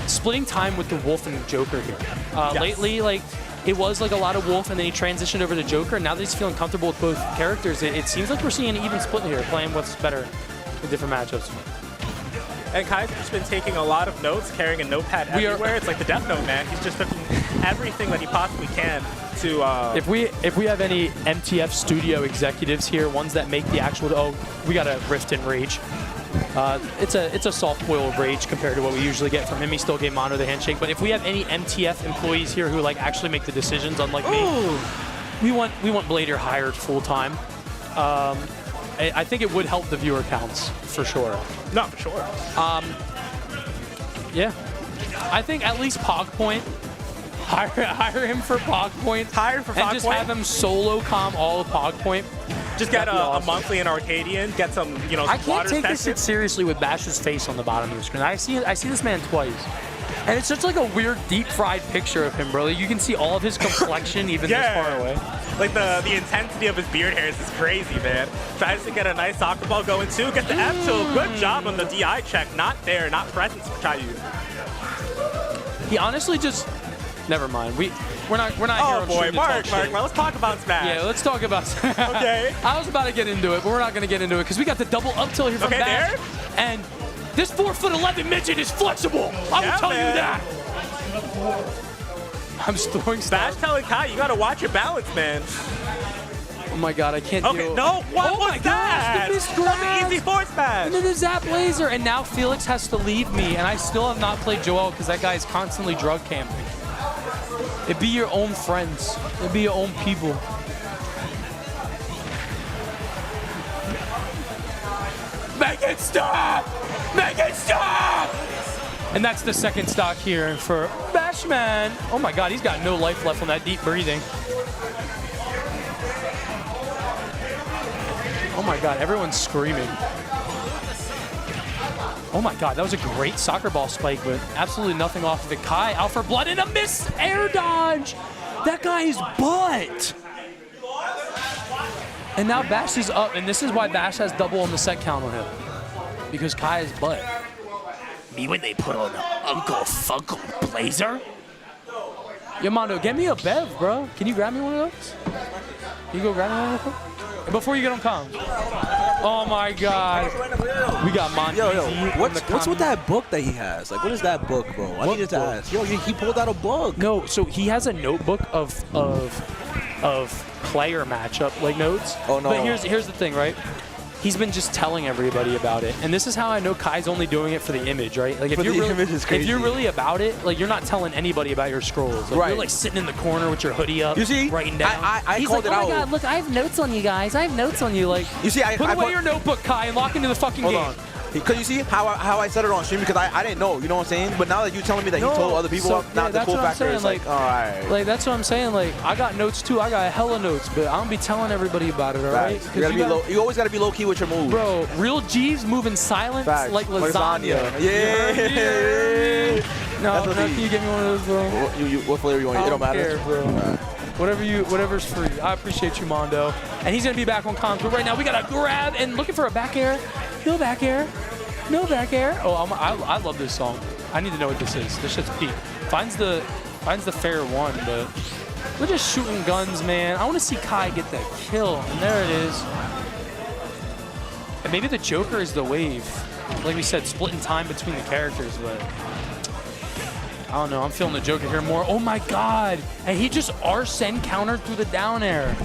splitting time with the Wolf and Joker here. Yes. Lately, like, it was like a lot of Wolf, and then he transitioned over to Joker, and now that he's feeling comfortable with both characters, it seems like we're seeing an even split here, playing what's better in different matchups. And Kai's just been taking a lot of notes, carrying a notepad everywhere. It's like the Death Note, man. He's just taking everything that he possibly can to... If we have any MTF studio executives here, ones that make the actual... Oh, we got a Rift and Rage. It's a soft boil rage compared to what we usually get from him. He still gave Mono the handshake. But if we have any MTF employees here who like actually make the decisions, unlike me, we want Blader hired full time. I think it would help the viewer counts for sure. No, for sure. Yeah, I think at least Pog Point. Hire him for Pog Point. Hire for Pog Point. And just have him solo com all of Pog Point. Just get a monthly in Arcadian, get some, I can't take this shit seriously with Bash's face on the bottom of the screen. I see this man twice. And it's just like a weird deep fried picture of him, bro. You can see all of his complexion even this far away. Like the intensity of his beard hairs is crazy, man. Tries to get a nice soccer ball going too. Get the F2. Good job on the DI check. Not there, not present for Caillou. He honestly just... Never mind. We're not here on boy, Mark, let's talk about Smash. Yeah, let's talk about Smash. Okay. I was about to get into it, but we're not going to get into it because we got the double up tilt here from Bash. There? And this 4'11" midget is flexible. I will tell you that. I'm just throwing stuff. Bash telling Kai, you got to watch your balance, man. Oh my God, I can't deal. No, what was that? Gosh, that's an easy force smash. And then the Zap Laser, and now Felix has to leave me, and I still have not played Joel because that guy is constantly drug camping. It be your own friends. It be your own people. Make it stop! Make it stop! And that's the second stock here for Bashman. Oh my God, he's got no life left on that deep breathing. Oh my God, everyone's screaming. Oh my God, that was a great soccer ball spike, but absolutely nothing off of it. Kai out for blood and a missed air dodge. That guy is butt. And now Bash is up, and this is why Bash has double on the set count on him. Because Kai is butt. Me when they put on Uncle Funkle Blazer? Yo, Mondo, get me a Bev, bro. Can you grab me one of those? Can you go grab me one of those? Before you get on comm. Oh my God. We got Monty. Yo, what's with that book that he has? Like, what is that book, bro? I needed to ask. Yo, he pulled out a book. No, so he has a notebook of player matchup like notes. Oh no. But here's the thing, right? He's been just telling everybody about it. And this is how I know Kai's only doing it for the image, right? Like if you're really about it, like you're not telling anybody about your scrolls. Like, you're like sitting in the corner with your hoodie up, you see, writing down. I called it out. Oh my God, look, I have notes on you guys. I have notes on you. Like, you see, put away your notebook, Kai, and lock into the fucking game. On. Because you see how I said it on stream, because I didn't know, you know what I'm saying? But now that you're telling me that he told other people, now the cool factor is like, all right. Like, that's what I'm saying. Like, I got notes too. I got hella notes, but I don't be telling everybody about it, all right? You always got to be low-key with your moves. Bro, real G's moving silent like lasagna. Yeah. No, can you get me one of those, bro? What flavor you want? It don't matter. Care, bro. Whatever's free. I appreciate you, Mondo. And he's gonna be back on comms. But right now we got a grab and looking for a back air. No back air. No back air. Oh, I love this song. I need to know what this is. This shit's peak. Finds the fair one, but we're just shooting guns, man. I want to see Kai get that kill, and there it is. maybe the Joker is the wave. Like we said, splitting time between the characters, but I don't know. I'm feeling the Joker here more. Oh my God! And he just Arsene countered through the down air.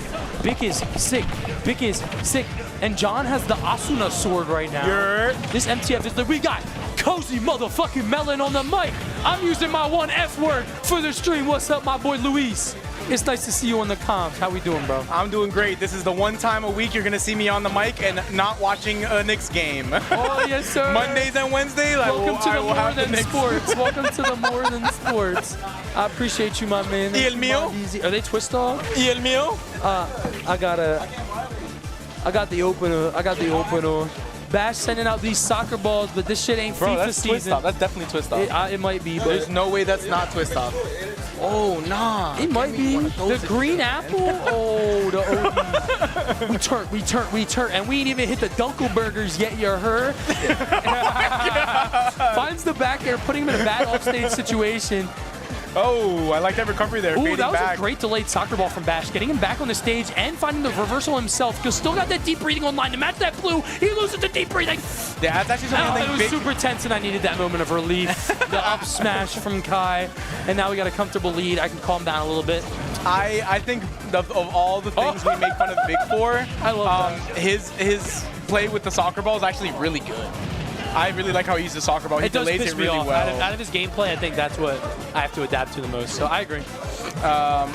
Bick is sick. Bick is sick. And John has the Asuna sword right now. This MTF is like, we got Cozy motherfucking Melon on the mic. I'm using my one F word for the stream. What's up, my boy Luis? It's nice to see you on the comms. How we doing, bro? I'm doing great. This is the one time a week you're going to see me on the mic and not watching a Knicks game. Oh, yes, sir. Mondays and Wednesdays, welcome to the More Than Sports. Welcome to the More Than Sports. I appreciate you, my man. Y el mío? Are they twist dog? Y el mío? I got the opener. Bash sending out these soccer balls, but this shit ain't FIFA that's season. Twist off. That's definitely twist off. It might be, but there's no way that's not twist off. Oh, nah. It might be. The green apple? Oh, the OD. we turn. And we ain't even hit the Dunkelburgers yet, you heard? Finds the back air, putting him in a bad offstage situation. Oh, I like that recovery there. Ooh, that was a great delayed soccer ball from Bash. Getting him back on the stage and finding the reversal himself. Because still got that deep breathing online. To match that blue, he loses the deep breathing. Yeah, that's actually something it was super tense, and I needed that moment of relief. The up smash from Kai. And now we got a comfortable lead. I can calm down a little bit. I think of all the things we make fun of Vic for, I love that. His play with the soccer ball is actually really good. I really like how he uses the soccer ball. He delays it really well. Out of his gameplay, I think that's what I have to adapt to the most. So I agree.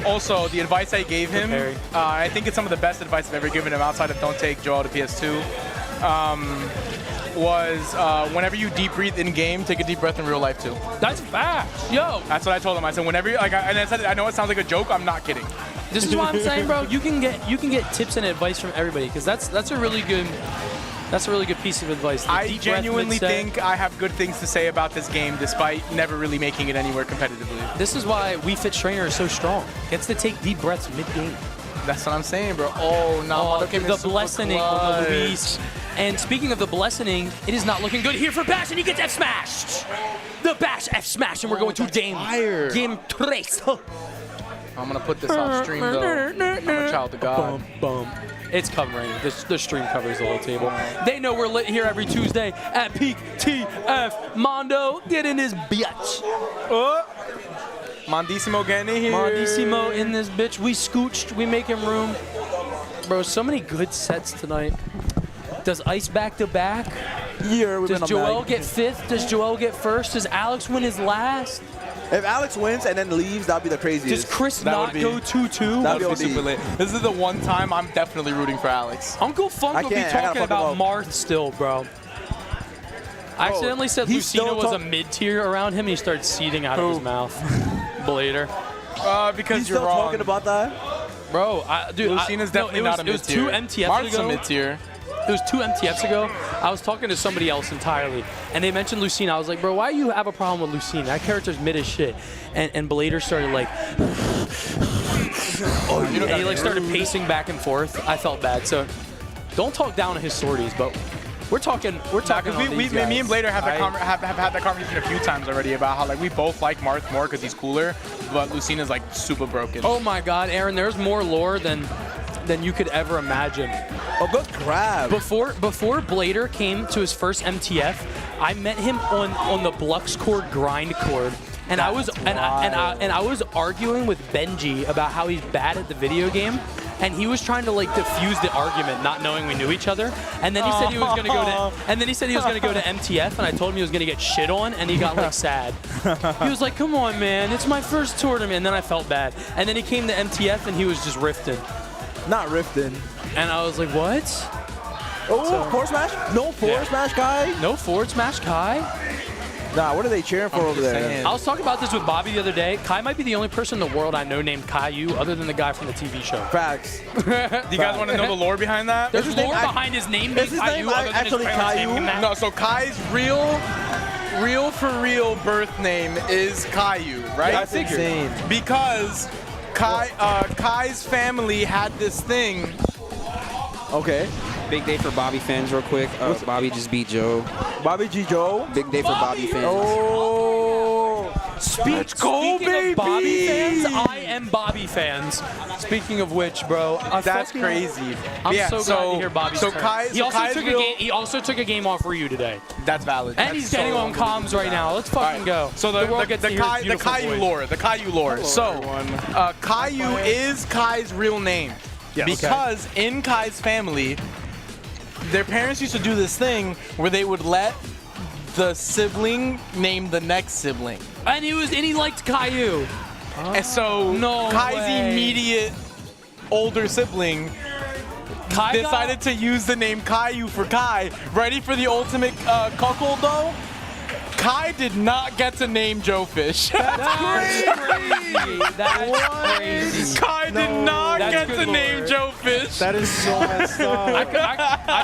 Also, the advice I gave him, I think it's some of the best advice I've ever given him outside of don't take Joel to PS2, was whenever you deep breathe in game, take a deep breath in real life too. That's facts, yo. That's what I told him. I said whenever, and I said, I know it sounds like a joke. I'm not kidding. This is what I'm saying, bro. You can get tips and advice from everybody because that's a really good. That's a really good piece of advice. I genuinely think I have good things to say about this game despite never really making it anywhere competitively. This is why Wii Fit Trainer is so strong. Gets to take deep breaths mid-game. That's what I'm saying, bro. Oh, no. The blessing of Luis. And speaking of the blessing, it is not looking good here for Bash, and he gets F smashed. The Bash F smash, and we're going to game trace. I'm going to put this off stream, though. I'm a child of God. It's covering. The stream covers the whole table. They know we're lit here every Tuesday at Peak TF. Mondo, get in this bitch. Mondissimo getting here. Mondissimo in this bitch. We scooched. We making room. Bro, so many good sets tonight. Does Ice back to back? Does Joel get fifth? Does Joel get first? Does Alex win his last? If Alex wins and then leaves, that'd be the craziest. Does Chris not go 2-2? That'd be super lit. This is the one time I'm definitely rooting for Alex. Uncle Funk will be talking about Marth still, bro. I accidentally said Lucina was a mid-tier around him, and he started seeding out of his mouth. Blader. Because He's you're still wrong. talking about that? Bro, dude, Lucina's definitely not a mid-tier. It was 2 MTFs Mark's ago. a mid-tier. It was 2 MTFs ago. I was talking to somebody else entirely, and they mentioned Lucina. I was like, bro, why do you have a problem with Lucina? That character's mid as shit. And Blader started like, and he like started pacing back and forth. I felt bad. So don't talk down on his sorties, but we're talking. Me and Blader have had that conversation a few times already about how like we both like Marth more because he's cooler, but Lucina's like super broken. Oh my God, Aaron, there's more lore than you could ever imagine. Oh, good grab. Before Blader came to his first MTF, I met him on the Blux Chord grind chord, and I was arguing with Benji about how he's bad at the video game, and he was trying to like diffuse the argument, not knowing we knew each other. And then he said he was gonna go to MTF, and I told him he was gonna get shit on, and he got like sad. He was like, "Come on, man, it's my first tournament," and then I felt bad. And then he came to MTF, and he was just rifting. Not rifting. And I was like, what? Oh, forward smash? No forward smash, Kai? No forward smash, Kai? Nah, what are they cheering for over there? I was talking about this with Bobby the other day. Kai might be the only person in the world I know named Caillou other than the guy from the TV show. Facts. Do you guys want to know the lore behind that? There's lore behind his name being Caillou other than his parents naming him that? No, so Kai's real for real birth name is Caillou, right? That's insane. Because Kai's family had this thing. Okay. Big day for Bobby fans real quick. Bobby just beat Joe. Bobby G. Joe? Big day for Bobby fans. Oh. Speaking of Bobby fans, I am Bobby fans. Speaking of which, bro, that's crazy. I'm Yeah, so glad to hear Bobby's turn. He also took a game off Ryu today. That's valid. And he's getting on comms right now. Let's fucking go. So the Caillou lore. So Caillou is Kai's real name. Yes. Because in Kai's family, their parents used to do this thing where they would let the sibling name the next sibling. And he liked Caillou. And so Kai's immediate older sibling decided to use the name Caillou for Kai. Ready for the ultimate cuckold though? Kai did not get to name Joe Fish. That's crazy. That's crazy. Kai did not get to name Joe Fish. That is so messed up. I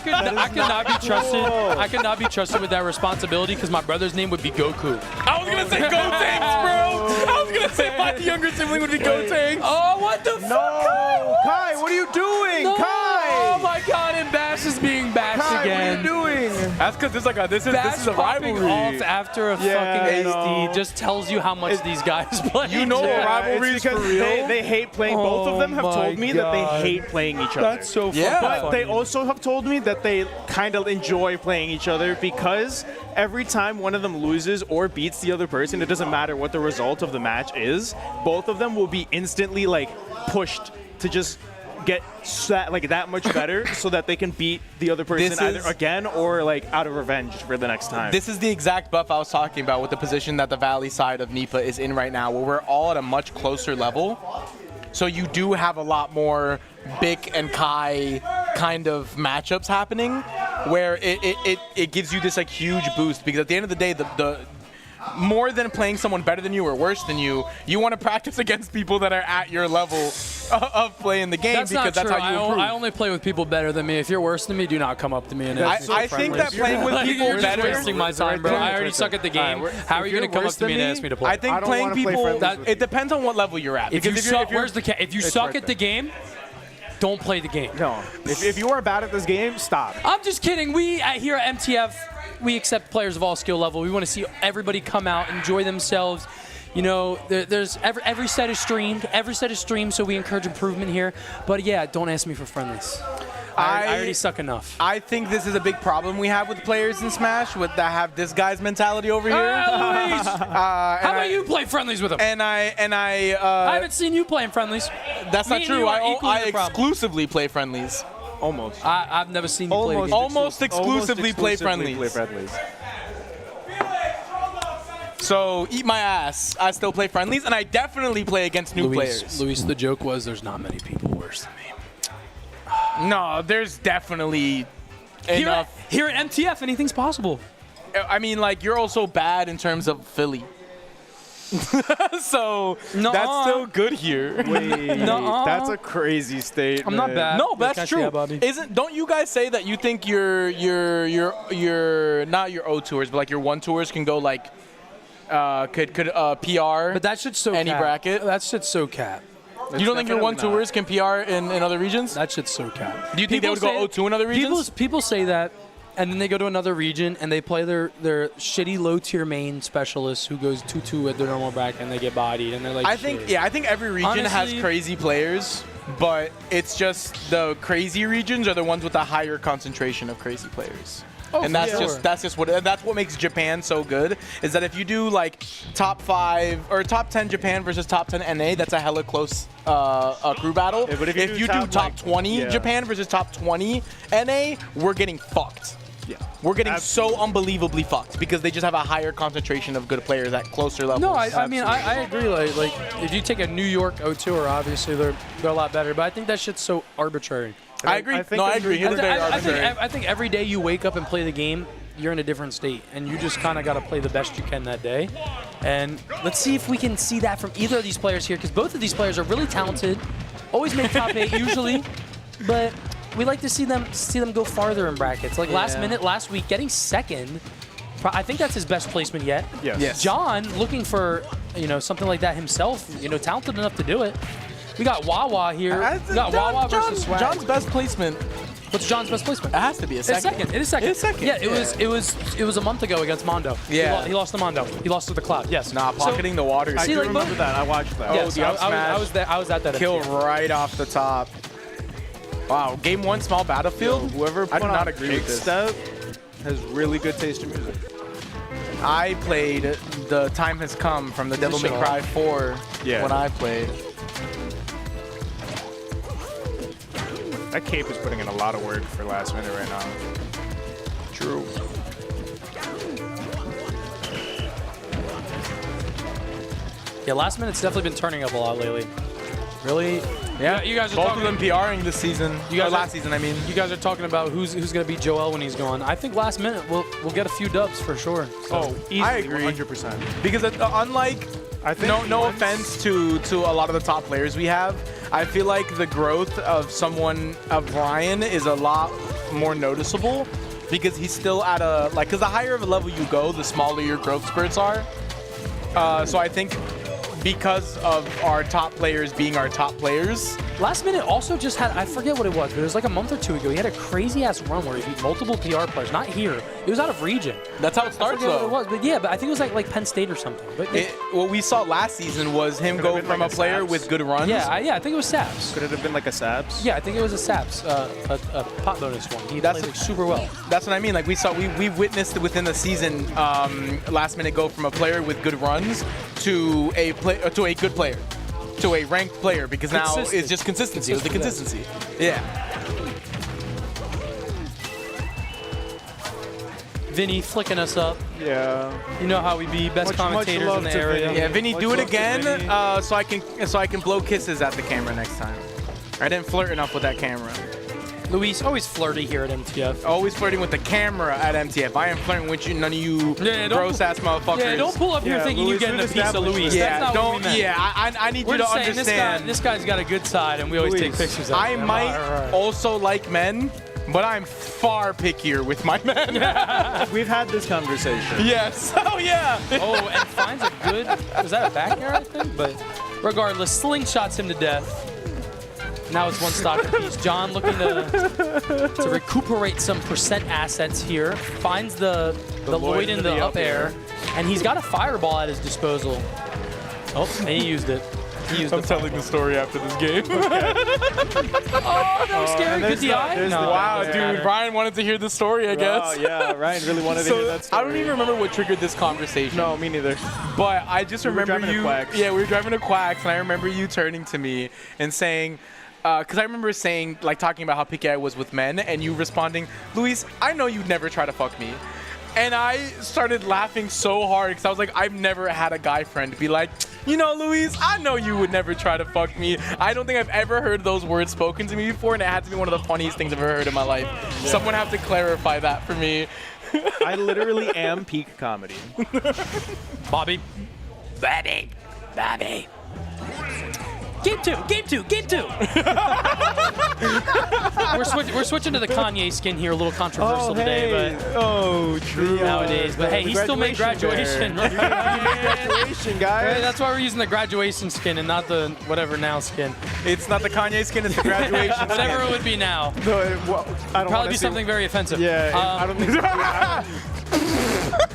could not be trusted. I could not be trusted with that responsibility because my brother's name would be Goku. I was gonna say Gotenks, bro. I was gonna say my younger sibling would be Gotenks. Oh, what the fuck? No, Kai, what are you doing? No. Kai! Oh my God! And Bash is being bashed Kai, again. what are you doing? That's because this is a popping rivalry. off after a fucking SD just tells you how much these guys play. You know what rivalry is for real? They hate playing. Both of them have told me that they hate playing each other. That's so funny. But they also have told me that they kind of enjoy playing each other because every time one of them loses or beats the other person, it doesn't matter what the result of the match is, both of them will be instantly like pushed to just get that much better so that they can beat the other person either again or like out of revenge for the next time. This is the exact buff I was talking about with the position that the Valley side of NIPA is in right now, where we're all at a much closer level. So you do have a lot more Bic and Kai kind of matchups happening, where it gives you this like huge boost, because at the end of the day, the more than playing someone better than you or worse than you want to practice against people that are at your level of playing the game, that's because not that's true. how you improve. I only play with people better than me. If you're worse than me, do not come up to me. And I think that playing with people you're better. just wasting my time, bro. I already suck at the game. How are you going to come up to me and ask me to play? I think playing people, it depends on what level you're at. If you suck at the game, don't play the game. No. If you are bad at this game, stop. I'm just kidding. We here at MTF, we accept players of all skill level. We want to see everybody come out, enjoy themselves. You know, there's every set is streamed. Every set is streamed, so we encourage improvement here. But yeah, don't ask me for friendlies. I already suck enough. I think this is a big problem we have with players in Smash that have this guy's mentality over here. Luis! How about you play friendlies with him? I haven't seen you playing friendlies. That's not true. I exclusively play friendlies. Almost. I've never seen you play the game. Almost exclusively play friendlies. So eat my ass. I still play friendlies, and I definitely play against new players. Luis, the joke was there's not many people worse than me. No, there's definitely enough. Here at MTF, anything's possible. I mean, like, you're also bad in terms of Philly. So that's still good here. Wait, that's a crazy statement. I'm not bad. No, that's true. Don't you guys say that you think your not your O tours, but like your 1 tours can go like could PR? But that should so any cap. bracket. That should so cap. You don't think your 1 tours can PR in other regions? That shit's so cap. Do you think they would go 0-2 in other regions? People say that, and then they go to another region and they play their shitty low tier main specialist who goes 2-2 at their normal bracket and they get bodied and they're like. I think every region has crazy players, but it's just the crazy regions are the ones with the higher concentration of crazy players. Oh, and that's what makes Japan so good, is that if you do like top 5 or top 10 Japan versus top 10 NA, that's a hella close crew battle. Yeah, but if you do top 20 Japan versus top 20 NA, we're getting fucked. Yeah. We're getting so unbelievably fucked because they just have a higher concentration of good players at closer levels. No, I mean, I agree. Like if you take a New York O2, obviously they're a lot better, but I think that shit's so arbitrary. I agree. I agree. I think every day you wake up and play the game, you're in a different state, and you just kind of got to play the best you can that day. And let's see if we can see that from either of these players here, because both of these players are really talented, always make top 8 usually, but we like to see them go farther in brackets. Like last week, getting second. I think that's his best placement yet. Yes. John looking for something like that himself. Talented enough to do it. We got Wawa here. We got Wawa versus Swag. John's best placement What's John's best placement? It has to be a second. It's second. It is second. It's second. Yeah, it was a month ago against Mondo. Yeah. He lost to Mondo. He lost to the Cloud. Yes. Nah, pocketing the water. I do remember that. I watched that. Yes, the up smash. I was there. I was at that. Kill MTF. right off the top. Wow, game 1 small battlefield. Whoever I put do not on agree with this. Step has really good taste in music. I played The Time Has Come from the Devil May Cry 4 when I played. That Cape is putting in a lot of work for last minute right now. True. Yeah, last minute's definitely been turning up a lot lately. Really? Yeah, you guys are both talking, of them PRing this season. You guys last season, I mean. You guys are talking about who's going to beat Joel when he's gone. I think last minute we'll get a few dubs for sure. So. Easily, I agree. 100%. Because unlike, I think no offense to a lot of the top players we have, I feel like the growth of Ryan is a lot more noticeable because he's still at a, because the higher of a level you go, the smaller your growth spurts are. So I think because of our top players being our top players. Last minute also just had, I forget what it was, but it was like a month or two ago. He had a crazy ass run where he beat multiple PR players. Not here. It was out of region. That's how it starts, though. though. What it was, but yeah, but I think it was like Penn State or something. But what we saw last season was him go from a player with good runs. Yeah, I think it was Saps. Could it have been like a Saps? Yeah, I think it was a Saps, a pot bonus one. He played like super well. That's what I mean. Like we witnessed within the season, last minute go from a player with good runs to a good player, to a ranked player, because now it's just consistency. It was the consistency. Yeah. Vinny flicking us up. Yeah. You know how we be, best commentators in the area. Yeah, Vinny, do it again, so I can blow kisses at the camera next time. I didn't flirt enough with that camera. Luis, always flirty here at MTF. Always flirting with the camera at MTF. I am flirting with you, none of you gross-ass motherfuckers. Yeah, don't pull up here thinking you're getting a piece of Luis. Yeah, That's not what we meant. Yeah, I need you to understand. This guy's got a good side, and we always take pictures of him. I might also like men, but I'm far pickier with my men. We've had this conversation. Yes. Oh, yeah. Oh, and finds a good, was that a back air, I think? But regardless, slingshots him to death. Now it's one stock apiece. John looking to recuperate some percent assets here. Finds the Lloyd in the up air. And he's got a fireball at his disposal. Oh, and he used it. I'm telling the story after this game. Oh, that was scary. Good DI? No, wow, dude. Ryan wanted to hear the story, I guess. Oh, yeah. Ryan really wanted to hear that story. I don't even remember what triggered this conversation. No, me neither. But I just remember you. Yeah, we were driving to Quacks, and I remember you turning to me and saying, because I remember saying, talking about how picky I was with men, and you responding, Luis, I know you'd never try to fuck me. And I started laughing so hard because I was like, I've never had a guy friend be like, you know, Luis, I know you would never try to fuck me. I don't think I've ever heard those words spoken to me before, and it had to be one of the funniest things I've ever heard in my life. Yeah. Someone have to clarify that for me. I literally am peak comedy. Bobby. Game two. We're switching to the Kanye skin here, a little controversial today, but true nowadays. But hey, he still made graduation. He made graduation, guys. Hey, that's why we're using the graduation skin and not the whatever now skin. It's not the Kanye skin, it's the graduation skin. Whatever it would be now. No, I don't probably be something very offensive. Yeah, I don't think.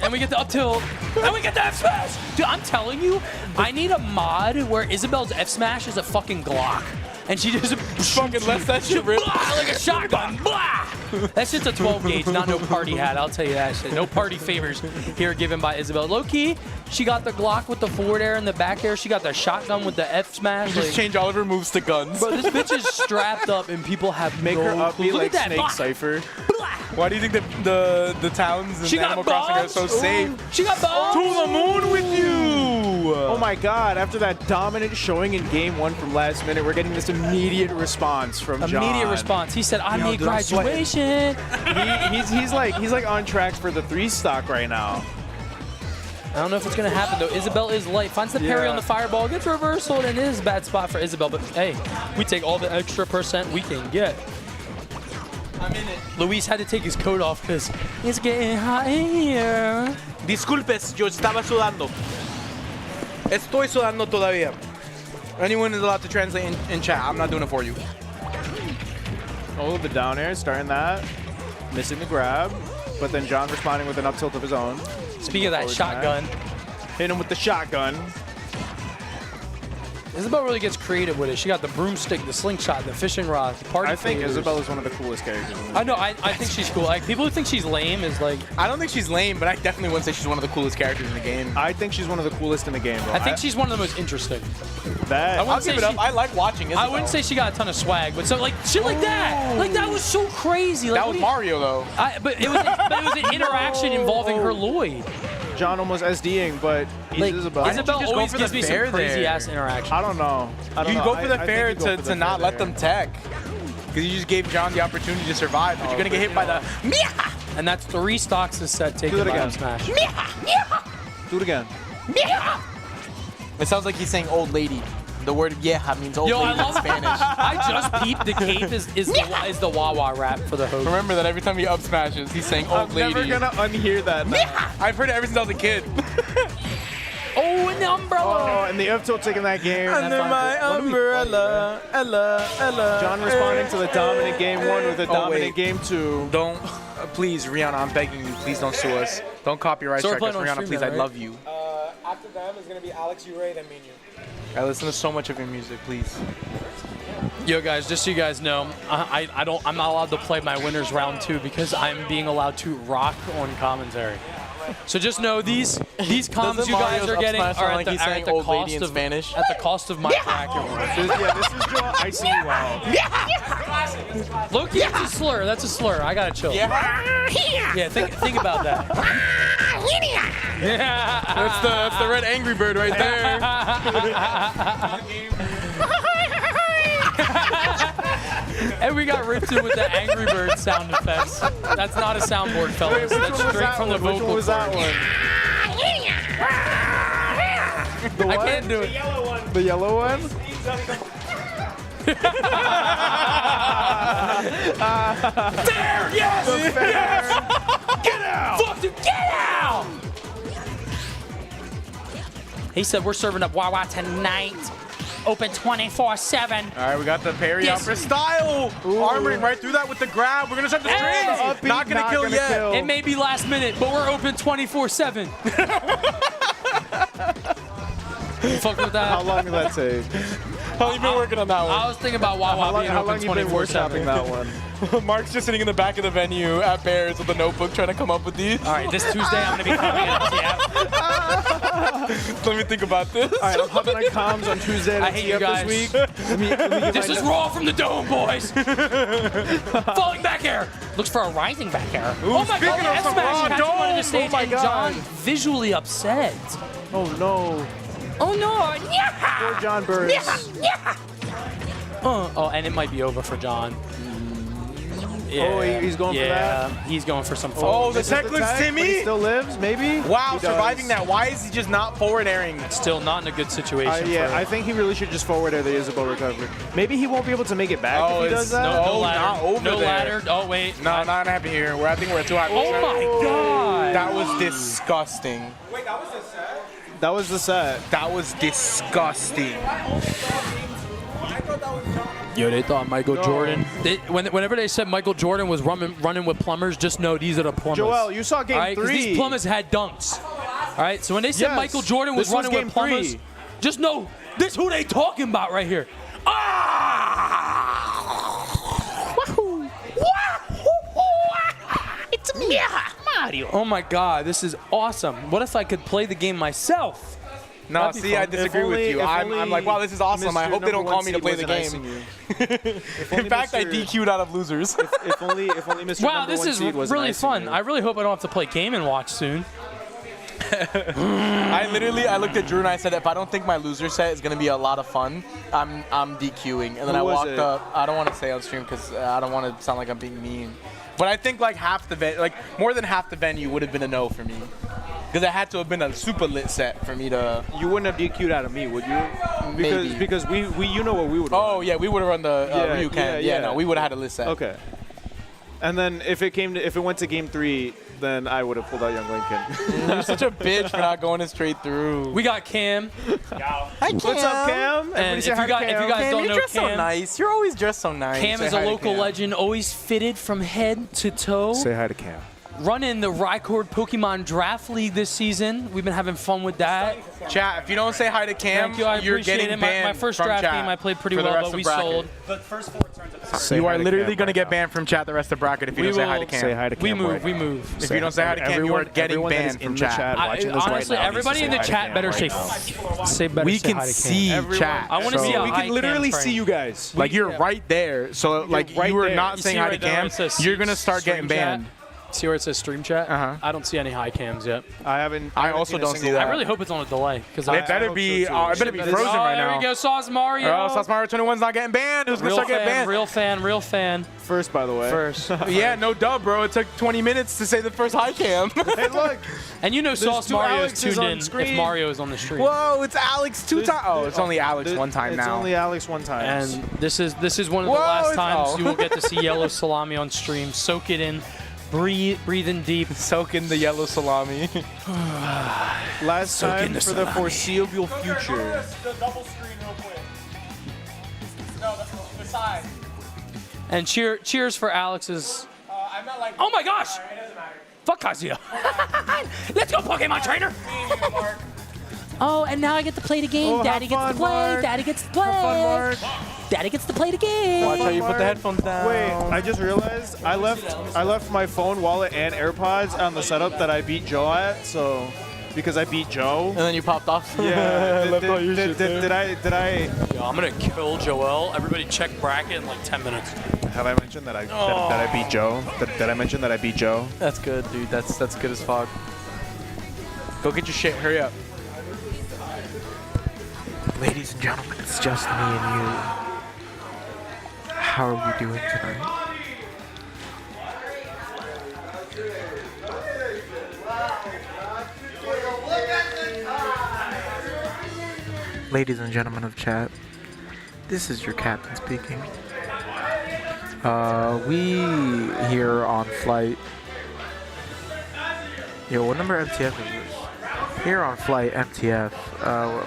And we get the up tilt, and we get the F smash. Dude, I'm telling you, I need a mod where Isabel's F smash is a fucking Glock, and she just fucking lets that shit rip like a shotgun. Blah! That shit's a 12 gauge, not no party hat. I'll tell you that shit. No party favors here given by Isabel. Low key, she got the Glock with the forward air and the back air. She got the shotgun with the F smash. Just change all of her moves to guns. Bro, this bitch is strapped up, and people have make her up be like Snake Blah! Cypher. Why do you think the towns in Animal Crossing are so safe? She got bombs. To the moon with you! Oh my god, after that dominant showing in game 1 from last minute, we're getting this immediate response from John. Immediate response. He said, I made graduation. He's like on track for the 3 stock right now. I don't know if it's going to happen, though. Isabel is light. Finds the parry on the fireball. Gets reversal, and it is a bad spot for Isabel. But, hey, we take all the extra percent we can get. I'm in it. Luis had to take his coat off because it's getting hot in here. Disculpes, yo estaba sudando. Estoy sudando todavía. Anyone is allowed to translate in chat. I'm not doing it for you. Oh, the down air, starting that. Missing the grab. But then John responding with an up tilt of his own. Speaking of that shotgun. Hit him with the shotgun. Isabel really gets creative with it. She got the broomstick, the slingshot, the fishing rod, the party I think favors. Isabel is one of the coolest characters. I know. I think she's cool. Like, people who think she's lame is like... I don't think she's lame, but I definitely wouldn't say she's one of the coolest characters in the game. I think she's one of the coolest in the game, bro. I think she's one of the most interesting. I'll give it up. I like watching Isabel. I wouldn't say she got a ton of swag, but so like shit like that. Like that was so crazy. Like, that was Mario though. But it was an interaction involving her Lloyd. John almost SDing, but he's like, Isabel. Isabel always gives me some crazy ass interaction. I don't know. You go for the fair to not let them tech. Because you just gave John the opportunity to survive, but you're going to get hit by the Mia! And that's 3 stocks a set taken by him smash. Do it again. It sounds like he's saying old lady. The word yeah means old lady in Spanish. I just peeped the cape is the Wawa rap for the host. Remember that every time he up smashes, he's saying old lady. I'm never going to unhear that now. I've heard it ever since I was a kid. Oh, and the umbrella. Oh, and the up tilt taking that game. Under my umbrella, Ella. John responding to the dominant game 1 with a dominant game 2. Don't, please, Rihanna, I'm begging you, please don't sue us. Don't copyright strike us, Rihanna, please, I love you. After them is going to be Alex Uray, then me and you. I listen to so much of your music, please. Yo guys, just so you guys know, I'm not allowed to play my winners round 2 because I'm being allowed to rock on commentary. So just know these comms you guys are getting are at the cost of my bracket. Yeah, this is Joel. I see you well. Loki, that's a slur. That's a slur. I gotta chill. Yeah, think about that. That's the red Angry Bird right there. And we got ripped in with the Angry Bird sound effects. That's not a soundboard, fellas. That's straight from the vocal Which one was that one? The I what? can't do it. The yellow one? Fair! Yes! Yes! Get out! Fuck you! Get out! He said we're serving up Wawa tonight. Open 24/7. All right, we got the parry out for style. Armoring right through that with the grab. We're going to set the strings. Not going to kill yet. It may be last minute, but we're open 24/7. You fuck with that? How long did that take? How long you been working on that one? I was thinking about Wawa being open 24/7. that one? Mark's just sitting in the back of the venue at Bears with a notebook trying to come up with these. All right, this Tuesday I'm going to be coming in MTF. Let me think about this. All right, I'm hopping on comms on Tuesday. I hate you guys. This week. Let me This is Raw from the Dome, boys. Falling back air. Looks for a rising back air. Oh my God, of some Raw F-Smash catching one in the Dome. stage, Oh my and God. John visually upset. Oh no. Oh no. Poor John Burns. Oh, and it might be over for John. Oh, he's going for that? Yeah, he's going for some fun. Oh, the This is the Techless tech, Timmy. but he still lives, maybe? Wow, He does. surviving that. Why is he just not forward airing? Still not in a good situation. Yeah, for I think he really should just forward air the Isabel recovery. Maybe he won't be able to make it back if he does that. No not ladder. over No there. ladder. Oh, wait. No, not happy here. I think we're at 2 high. Oh, my God. That was disgusting. Wait, that was the set? That was the set. That was disgusting. Yo, they thought Michael Jordan. Whenever they said Michael Jordan was running with plumbers, just know these are the plumbers. Joel, you saw game All right, 'cause 3. these plumbers had dunks. All right, so when they said Yes, Michael Jordan was this was running game with plumbers, 3. just know this who they talking about right here. Wahoo! It's me, Mario. Oh my God, this is awesome. What if I could play the game myself? No, That'd be see, I fun. disagree with you. I'm like, wow, this is awesome. I hope they don't call me to play the game. In fact, I DQ'd out of losers. If only Mr. Wow, Number this One is Seed was really nice to fun. you. I really hope I don't have to play Game & Watch soon. I looked at Drew and I said, if I don't think my loser set is gonna be a lot of fun, I'm DQing. And then Who I was walked it? up. I don't want to say on stream because I don't want to sound like I'm being mean. But I think like more than half the venue would have been a no for me. Because it had to have been a super lit set for me to. You wouldn't have DQ'd out of me, would you? Maybe. Because we you know what we would. Oh yeah, we would have run the Ryu Ken. Yeah, no, we would have had a lit set. Okay. And then if it went to game 3, then I would have pulled out Young Lincoln. You're such a bitch for not going it straight through. We got Cam. Hi, Cam. What's up, Cam? And if you guys Cam, don't you're know dressed so Cam, nice. You're always dressed so nice. Cam Say is a hi to local Cam. legend, always fitted from head to toe. Say hi to Cam. Running the Rycord Pokemon Draft League this season. We've been having fun with that. Chat, if you don't say hi to Cam, Thank you, I you're appreciate getting it. banned My first from draft chat game I played pretty for the well, rest but of we bracket. sold. The first 4 turns of the Say You hi are to literally Cam going to right get now. banned from chat the rest of bracket if you We don't say hi will to Cam. Say hi to Cam. We move, right we now. move. If you don't say hi to Cam, you are getting everyone that banned is from in the chat. watching this Honestly, right now everybody in the needs to say hi to chat Cam better right say now. better We say can hi to see Cam. chat. I want to so- see a We high can literally Cam see you guys. Like you're right there. So like right you are there. not You saying see hi to right there where Cam. it says You're gonna start stream getting chat? banned. See where it says stream chat? Uh-huh. I don't see any high cams yet. I haven't. I also don't see that. I really hope it's on a delay because It better be. It better be frozen right There now. we go, Sauce Mario. Oh, Sauce Mario 21's not getting banned. Who's gonna Real start getting fan, banned? real fan. First, by the way. First. Yeah, no dub, bro. It took 20 minutes to say the first high cam. Hey, look. And you know Sauce two Mario is Alexes tuned on in if screen. Mario is on the stream. Whoa, it's Alex two times. Oh, it's only Alex one time It's now. only Alex one time. And this is one of Whoa, the last it's- times oh. you will get to see Yellow Salami on stream. Soak it in. Breathe in deep. Soak in the yellow salami. last Soak in time the for the salami. foreseeable future. The double screen real quick. No, the side. And cheers for Alex's. I'm not like. Oh my gosh! It doesn't matter. Fuck Kazuya. Let's go, Pokemon trainer. Oh, and now I get to play the game. Oh, Daddy have gets to fun, play. Mark. Daddy gets to play. Have fun, Mark. Daddy gets to play the game. Watch how you put the headphones down. Wait, I just realized I left my phone, wallet, and AirPods on the setup that I beat Joe at. So, because I beat Joe. And then you popped off. Yeah. Left all your shit there. Did I? Yo, I'm gonna kill Joel. Everybody check bracket in like 10 minutes. Have I mentioned that I beat Joe? Did I mention that I beat Joe? That's good, dude. That's good as fuck. Go get your shit. Hurry up. Ladies and gentlemen, it's just me and you. How are we doing tonight? Ladies and gentlemen of chat, this is your captain speaking. We here on flight. Yo, what number MTF is this? Here on flight MTF,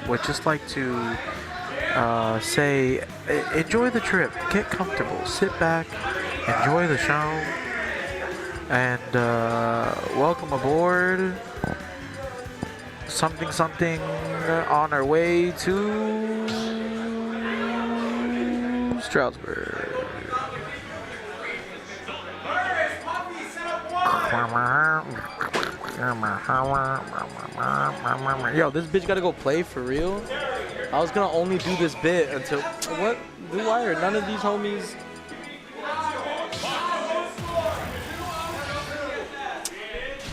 would just like to say, enjoy the trip, get comfortable, sit back, enjoy the show, and welcome aboard. Something on our way to Stroudsburg. Yo, this bitch gotta go play for real? I was gonna only do this bit until... What? Blue Wire? None of these homies...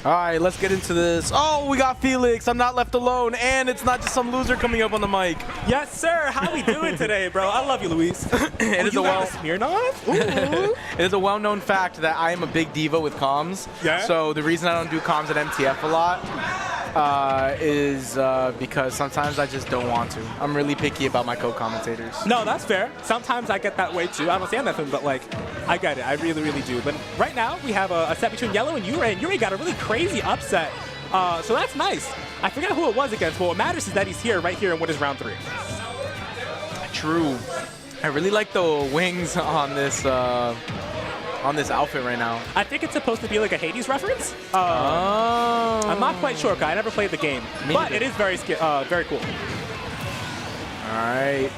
Alright, let's get into this. Oh, we got Felix. I'm not left alone. And it's not just some loser coming up on the mic. Yes, sir. How we doing today, bro? I love you, Luis. It is a well... Smirnoff? It is a well-known fact that I am a big diva with comms. Yeah? So the reason I don't do comms at MTF a lot is because sometimes I just don't want to. I'm really picky about my co-commentators. No, that's fair. Sometimes I get that way too. I don't stand that thing, but like, I get it. I really, really do. But right now, we have a set between Yellow and Yurei, and Yurei got a really crazy upset. So that's nice. I forget who it was against, but what matters is that he's here, right here, and what is round 3. True. I really like the wings on this outfit right now. I think it's supposed to be like a Hades reference. I'm not quite sure, because I never played the game. But it is very cool. All right.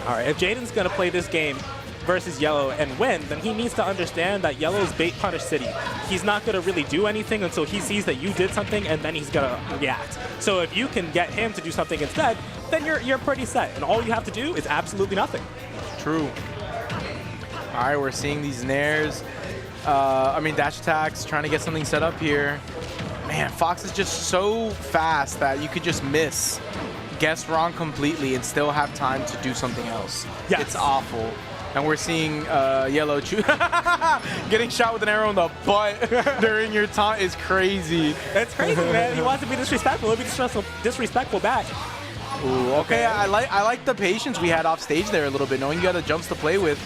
All right, if Jaden's going to play this game versus Yellow and win, then he needs to understand that Yellow's bait punish city. He's not going to really do anything until he sees that you did something, and then he's going to react. So if you can get him to do something instead, then you're pretty set. And all you have to do is absolutely nothing. True. All right, we're seeing these nairs. Dash attacks, trying to get something set up here. Man, Fox is just so fast that you could just miss, guess wrong completely, and still have time to do something else. Yes. It's awful. And we're seeing Yellow getting shot with an arrow in the butt during your taunt is crazy. It's crazy, man. He wants to be disrespectful. He'll be disrespectful back. Ooh, okay, I like the patience we had off stage there a little bit, knowing you got the jumps to play with.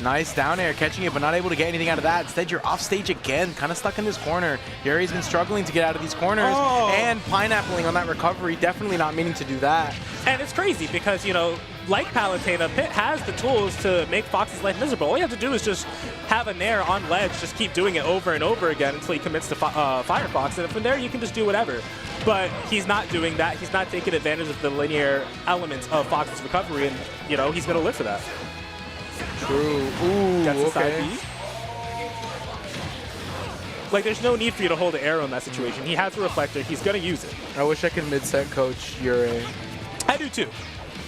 Nice down air, catching it, but not able to get anything out of that. Instead, you're off stage again, kind of stuck in this corner. Yuri's been struggling to get out of these corners, and pineappling on that recovery, definitely not meaning to do that. And it's crazy because, you know, like Palutena, Pit has the tools to make Fox's life miserable. All you have to do is just have a nair on ledge, just keep doing it over and over again until he commits to Firefox, and from there you can just do whatever. But he's not doing that. He's not taking advantage of the linear elements of Fox's recovery, and, you know, he's going to live for that. True. Ooh, Gets the side okay. B. Like, there's no need for you to hold an arrow in that situation. He has a reflector. He's going to use it. I wish I could mid-set coach Yuri. I do too.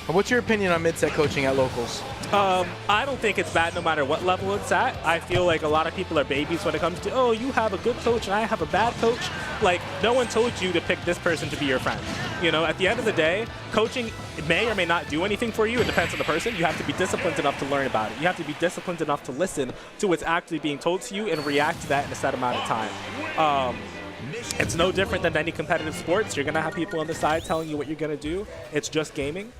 What's your opinion on mid-set coaching at locals? I don't think it's bad no matter what level it's at. I feel like a lot of people are babies when it comes to, oh, you have a good coach and I have a bad coach. Like, no one told you to pick this person to be your friend. You know, at the end of the day, coaching may or may not do anything for you. It depends on the person. You have to be disciplined enough to learn about it. You have to be disciplined enough to listen to what's actually being told to you and react to that in a set amount of time. It's no different than any competitive sports. You're going to have people on the side telling you what you're going to do. It's just gaming.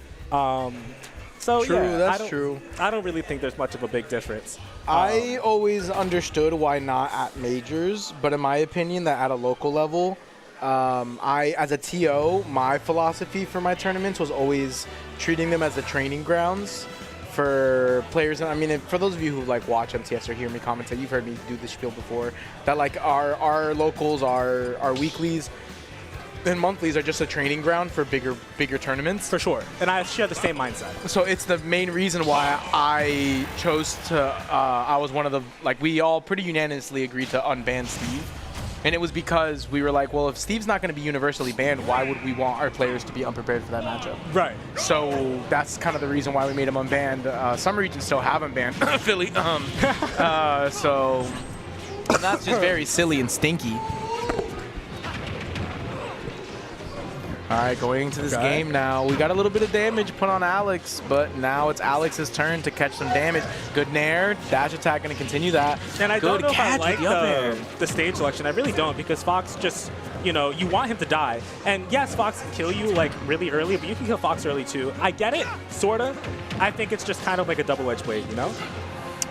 So True, yeah, that's true. I don't really think there's much of a big difference. I always understood why not at majors, but in my opinion, that at a local level, as a TO, my philosophy for my tournaments was always treating them as the training grounds for players. I mean, for those of you who like watch MTS or hear me commentate, you've heard me do this spiel before. That like our locals, our weeklies, and monthlies are just a training ground for bigger tournaments. For sure. And I share the same mindset. So it's the main reason why I chose to, I was one of the, like, we all pretty unanimously agreed to unban Steve. And it was because we were like, well, if Steve's not going to be universally banned, why would we want our players to be unprepared for that matchup? Right. So that's kind of the reason why we made him unbanned. Some regions still have him banned. Philly. So and that's just very silly and stinky. All right, going into this game now. We got a little bit of damage put on Alex, but now it's Alex's turn to catch some damage. Good nair, dash attack, going to continue that. And I don't know if I like the the stage selection. I really don't, because Fox just, you know, you want him to die. And yes, Fox can kill you like really early, but you can kill Fox early too. I get it, sort of. I think it's just kind of like a double-edged blade, you know?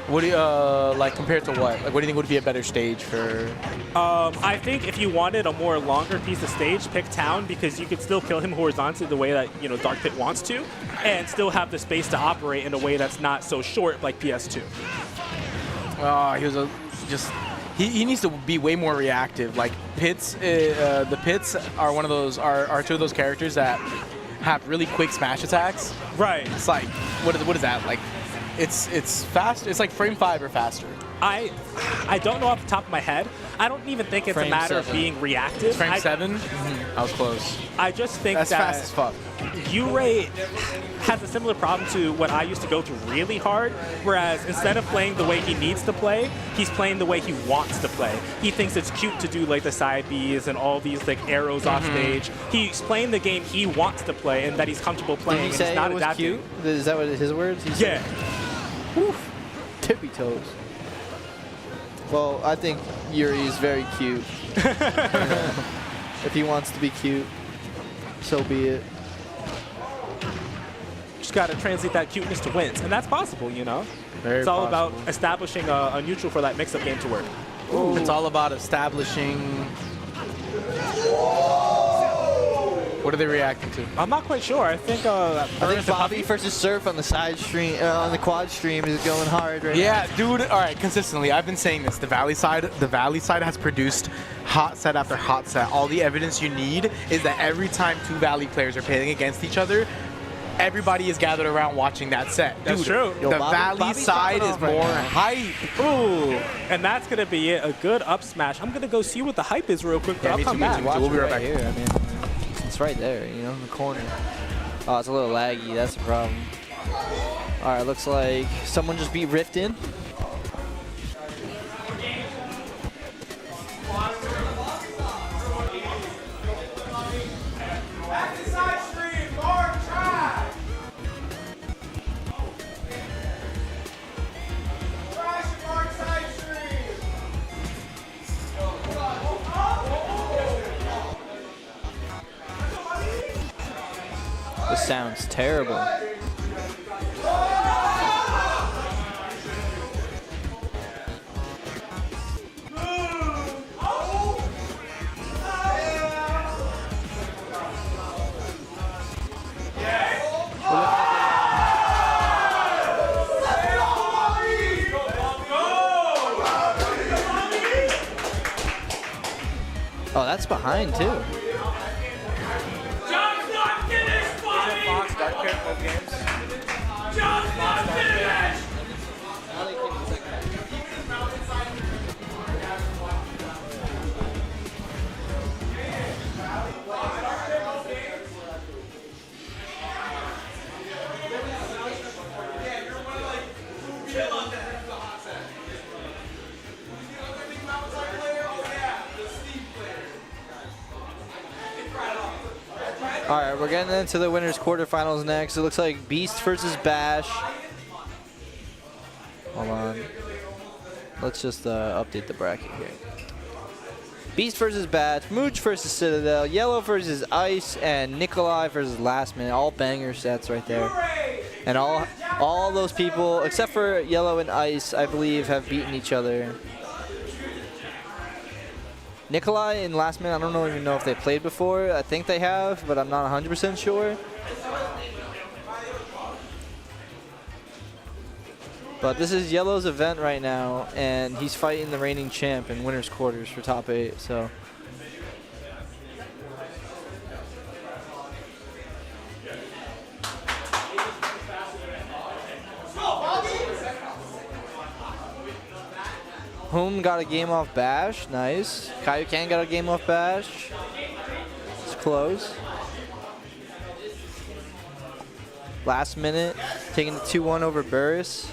What do you, like, compared to what? Like, what do you think would be a better stage for? I think if you wanted a more longer piece of stage, pick Town, because you could still kill him horizontally the way that, you know, Dark Pit wants to, and still have the space to operate in a way that's not so short like PS2. He was he needs to be way more reactive. Like, Pits, the Pits are one of those, are two of those characters that have really quick smash attacks. Right. It's like, what is that? Like, it's fast. It's like frame 5 or faster. I don't know off the top of my head. I don't even think it's Frame a matter 7. of being reactive. Frame 7? I was close. I just think That's that fast as fuck. U-Ray has a similar problem to what I used to go through really hard, whereas instead of playing the way he needs to play, he's playing the way he wants to play. He thinks it's cute to do like the side Bs and all these like arrows off stage. He's playing the game he wants to play and that he's comfortable playing. Did he and say he's not it was adapting. cute? Is that what his words? He Yeah. Whew. Tippy toes. Well, I think Yuri is very cute. If he wants to be cute, so be it. Just got to translate that cuteness to wins, and that's possible, you know? It's all about establishing a neutral for that mix-up game to work. Ooh. It's all about establishing. What are they reacting to? I'm not quite sure. I think I think Bobby versus Surf on the side stream, on the quad stream is going hard right now. Yeah, dude. All right, consistently. I've been saying this. The Valley side has produced hot set after hot set. All the evidence you need is that every time two Valley players are playing against each other, everybody is gathered around watching that set. That's Dude, true. The Valley side is more hype. Ooh, and that's going to be it. A good up smash. I'm going to go see what the hype is real quick, but I'll come back. We'll be right back. Here. I mean, it's right there, you know, in the corner. Oh, it's a little laggy. That's the problem. All right, looks like someone just beat Rift in. This sounds terrible. Oh, that's behind too. John's not finished, Bobby! Fox dark pair both games. John's not finished! All right, we're getting into the winners quarterfinals next. It looks like Beast versus Bash. Hold on. Let's just update the bracket here. Beast versus Bash, Mooch versus Citadel, Yellow versus Ice, and Nikolai versus Last Minute. All banger sets right there. And all those people, except for Yellow and Ice, I believe, have beaten each other. Nikolai and Last Minute, I don't even know if they played before. I think they have, but I'm not 100% sure. But this is Yellow's event right now, and he's fighting the reigning champ in winners quarters for top 8. So. Hoom got a game off Bash, nice. Kaioken got a game off Bash. It's close. Last Minute taking a 2-1 over Burris.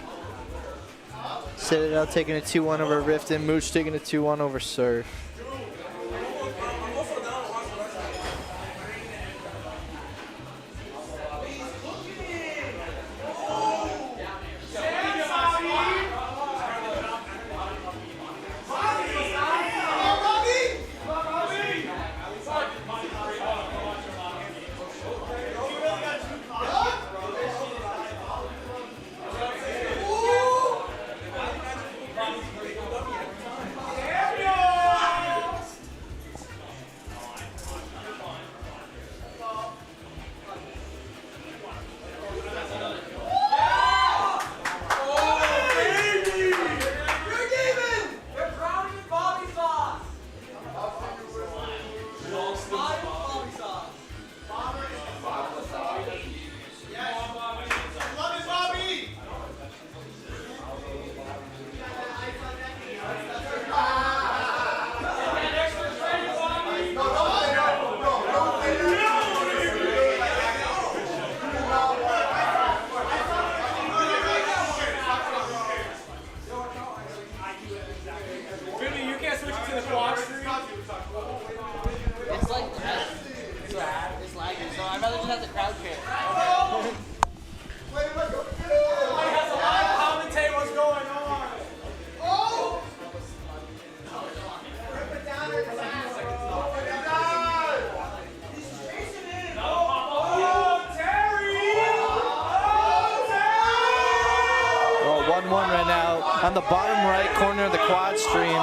Citadel taking a 2-1 over Riften. Mooch taking a 2-1 over Surf. On the bottom right corner of the quad stream.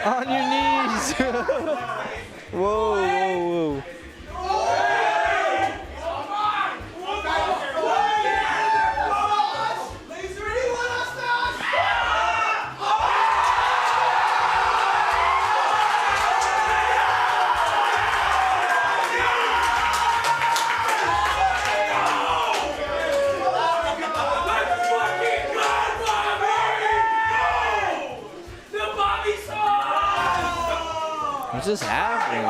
On your knees. Whoa, whoa, whoa. What's just happening?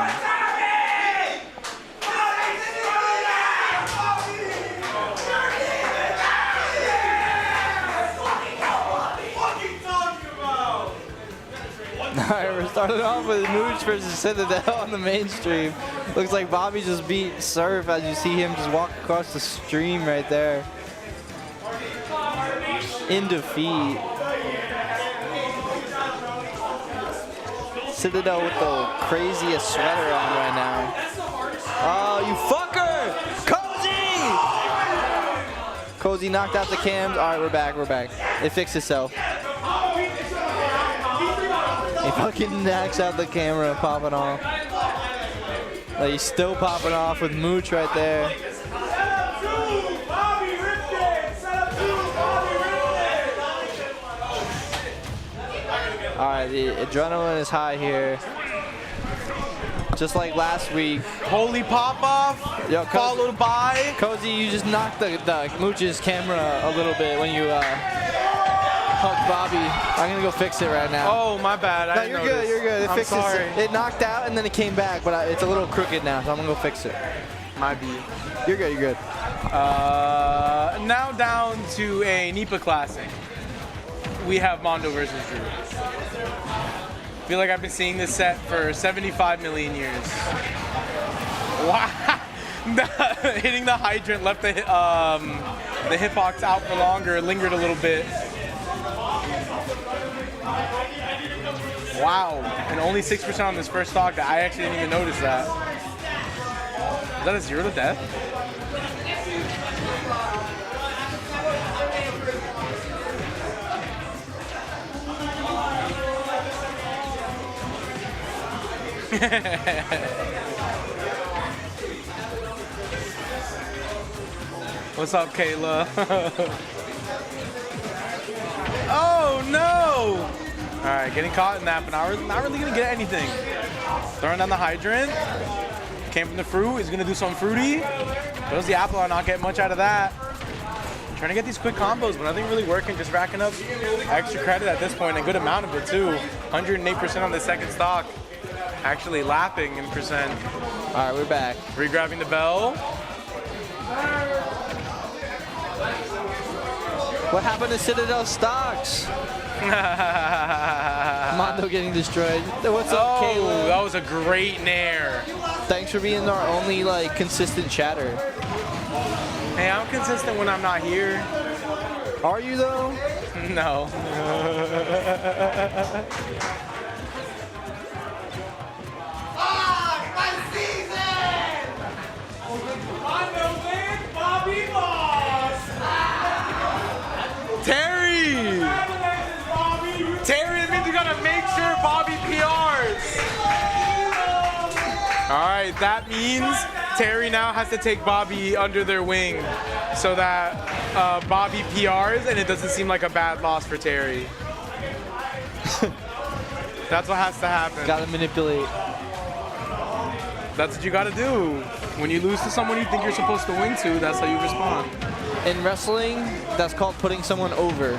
Alright, we're starting off with Mooch versus Citadel on the main stream. Looks like Bobby just beat Surf as you see him just walk across the stream right there. In defeat. Citadel with the craziest sweater on right now. Oh, you fucker! Cozy! Cozy knocked out the cams. All right, we're back. It fixed itself. He He fucking knocks out the camera, popping off. Like, he's still popping off with Mooch right there. All right, the adrenaline is high here. Just like last week. Holy pop-off, followed by... Cozy, you just knocked the Mooch's camera a little bit when you hugged Bobby. I'm going to go fix it right now. Oh, my bad. No, you're good, you're good. It I'm fixes sorry. It knocked out and then it came back, but it's a little crooked now, so I'm going to go fix it. My B. You're good, you're good. Now down to a NEPA Classic. We have Mondo versus Drew. I feel like I've been seeing this set for 75 million years. Wow. Hitting the hydrant left the hitbox out for longer, lingered a little bit. Wow. And only 6% on this first stock. I actually didn't even notice that. Is that a 0 to death? What's up, Kayla? Oh no! All right, getting caught in that, but not really gonna get anything. Throwing down the hydrant. Came from the fruit. He's gonna do something fruity. Goes the apple. I'll not get much out of that. Trying to get these quick combos, but nothing really working. Just racking up extra credit at this point, a good amount of it too. 108% on the second stock. Actually lapping in percent. All right, we're back. Re-grabbing the bell. What happened to Citadel stocks? Mondo getting destroyed. What's up, Caleb? That was a great nair. Thanks for being our only like consistent chatter. Hey, I'm consistent when I'm not here. Are you though? No. Terry! Terry, that means you gotta make sure Bobby PRs. All right, that means Terry now has to take Bobby under their wing so that Bobby PRs and it doesn't seem like a bad loss for Terry. That's what has to happen. Gotta manipulate. That's what you gotta do. When you lose to someone you think you're supposed to win to, that's how you respond. In wrestling, that's called putting someone over.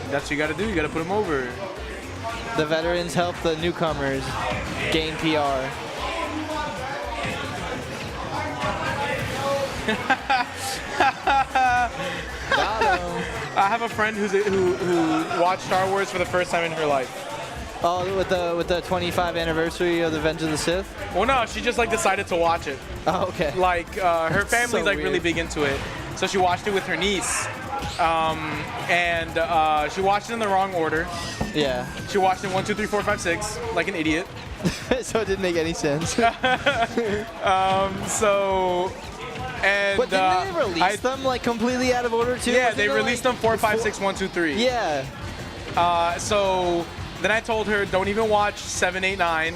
That's what you gotta do. You gotta put them over. The veterans help the newcomers gain PR. Got him. I have a friend who watched Star Wars for the first time in her life. Oh, with the 25th anniversary of the Revenge of the Sith? Well, no, she just like decided to watch it. Oh, okay. Like her family's so like really weird. big into it, so she watched it with her niece, and she watched it in the wrong order. Yeah. She watched it 1, 2, 3, 4, 5, 6 like an idiot. So it didn't make any sense. So. And, but didn't they release them like completely out of order too? Yeah, they released them 4, 5, 6, 1, 2, 3. Yeah. So then I told her, don't even watch 7, 8, 9.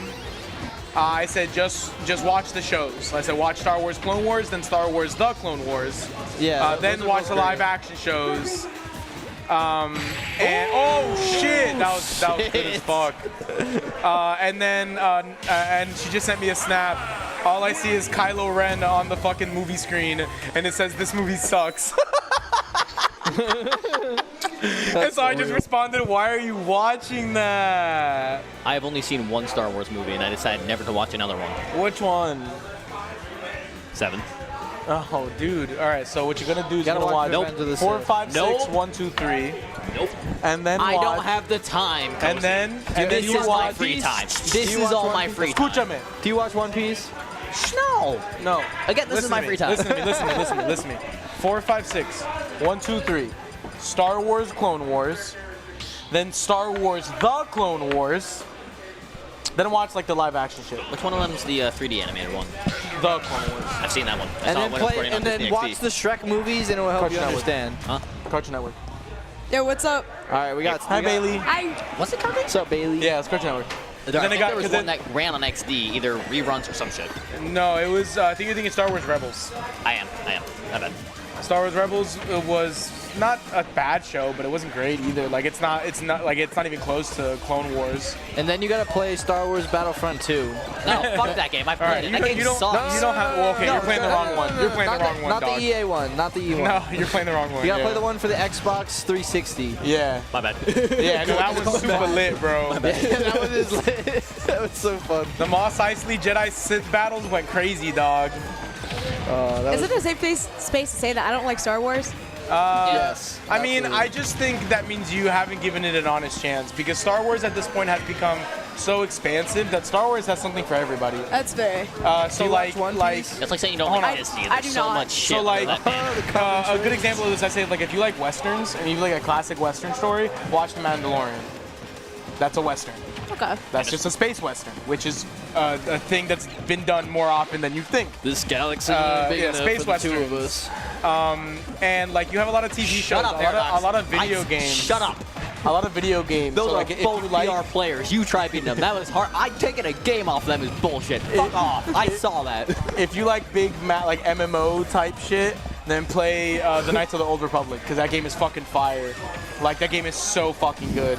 I said, just watch the shows. I said, watch Star Wars Clone Wars, then Star Wars The Clone Wars. Yeah. Then watch the live action shows. And oh shit, that was good as fuck. And she just sent me a snap. All I see is Kylo Ren on the fucking movie screen, and it says this movie sucks. And so I just responded, why are you watching that? I have only seen one Star Wars movie, and I decided never to watch another one. Which one? 7. Oh, dude. All right, so what you're going to do is you're Gotta going to watch watch 4, 5, 6, Nope. 1, 2, 3. Nope. And then I watch. don't have the time, Cozy. And then This you is watch my free time. Do This you is watch all One my Piece? free time. Escúchame. Do you watch One Piece? No. No. Again, this is my free time. Listen to me, listen to me. 4, 5, 6. 1, 2, 3. Star Wars Clone Wars. Then Star Wars The Clone Wars. Then watch like the live action shit. Which one of them is the 3D animated one? The Clone Wars. I've seen that one. I And saw then it when it was play, porting on and then Disney watch XD. the Shrek movies, and it will help Cartoon you Network. understand. Huh? Cartoon Network. Yo, what's up? All right, we got. Hi, Bailey. Hi. What's it called? What's up, Bailey? Yeah, it's Cartoon Network. I Then think it got- there was 'cause one then- that ran on XD, either reruns or some shit. No, it was. I think you're thinking Star Wars Rebels. I am. I bet. Star Wars Rebels was not a bad show, but it wasn't great either. Like it's not even close to Clone Wars. And then you gotta play Star Wars Battlefront 2. No, fuck that game. I've All right, played it. That game you don't sucks. have. Well, okay, you're playing the wrong one. You're playing the wrong one, Not dog. the EA one. Not the EA one. No, you're playing the wrong one. You gotta yeah. play the one for the Xbox 360. Yeah. My bad. Yeah, no, that was super lit, bro. That one is lit. That was so fun. The Mos Eisley Jedi Sith battles went crazy, dog. Is it a safe space to say that I don't like Star Wars? Yes. I mean, I just think that means you haven't given it an honest chance because Star Wars at this point has become so expansive that Star Wars has something for everybody. That's fair. So like, It's like saying you don't Hold like on. Disney. I There's do so not. much shit. So like, with that man. a good example of this, I say like if you like westerns and you like a classic western story, watch The Mandalorian. That's a western. Okay. That's just a space western, which is a thing that's been done more often than you think. This galaxy big yeah, enough space for the two of westerns. us. And like you have a lot of TV shows, Shut up, a Paradox. lot of video games. Shut up. A lot of video games. Those so are like, if both you like, VR players. You try beating them. That was hard. I taking a game off them is bullshit. Fuck off. I saw that. if you like big like MMO type shit, then play the Knights of the Old Republic because that game is fucking fire. Like that game is so fucking good.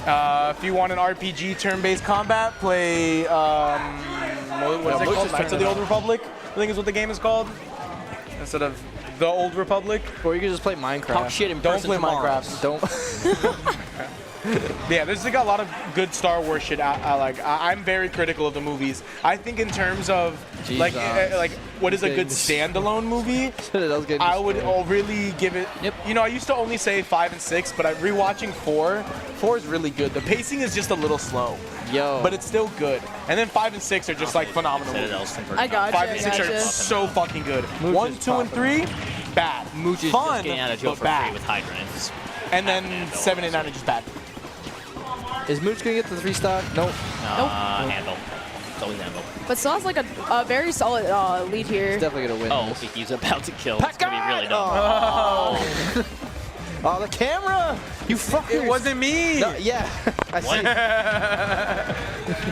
If you want an RPG turn-based combat, play what is it called? Knights of the Old Republic. I think is what the game is called. Instead of the Old Republic. Or you can just play Minecraft. Talk shit in Don't person play tomorrow. Minecraft. Don't. Yeah, there's like a lot of good Star Wars shit. I'm very critical of the movies. I think in terms of like what is a good standalone movie, I would really give it. Yep. You know, I used to only say 5 and 6, but I'm rewatching 4. 4 is really good. The pacing is just a little slow. Yo. But it's still good. And then 5 and 6 are just like phenomenal. I gotcha. 5 and 6 are so fucking good. 1, 2, and 3, bad. Mooch is Fun, just getting out of jail but for bad. free with hydrants. And then 7 and 9 are just bad. Is Mooch gonna get the 3-stock? Nope. Handle. It's always handle. But still has like a very solid lead here. He's definitely gonna win. Oh, this. he's about to kill. It's gonna be really dumb. Oh. Oh, the camera! You fuckers! It wasn't me! No, yeah, I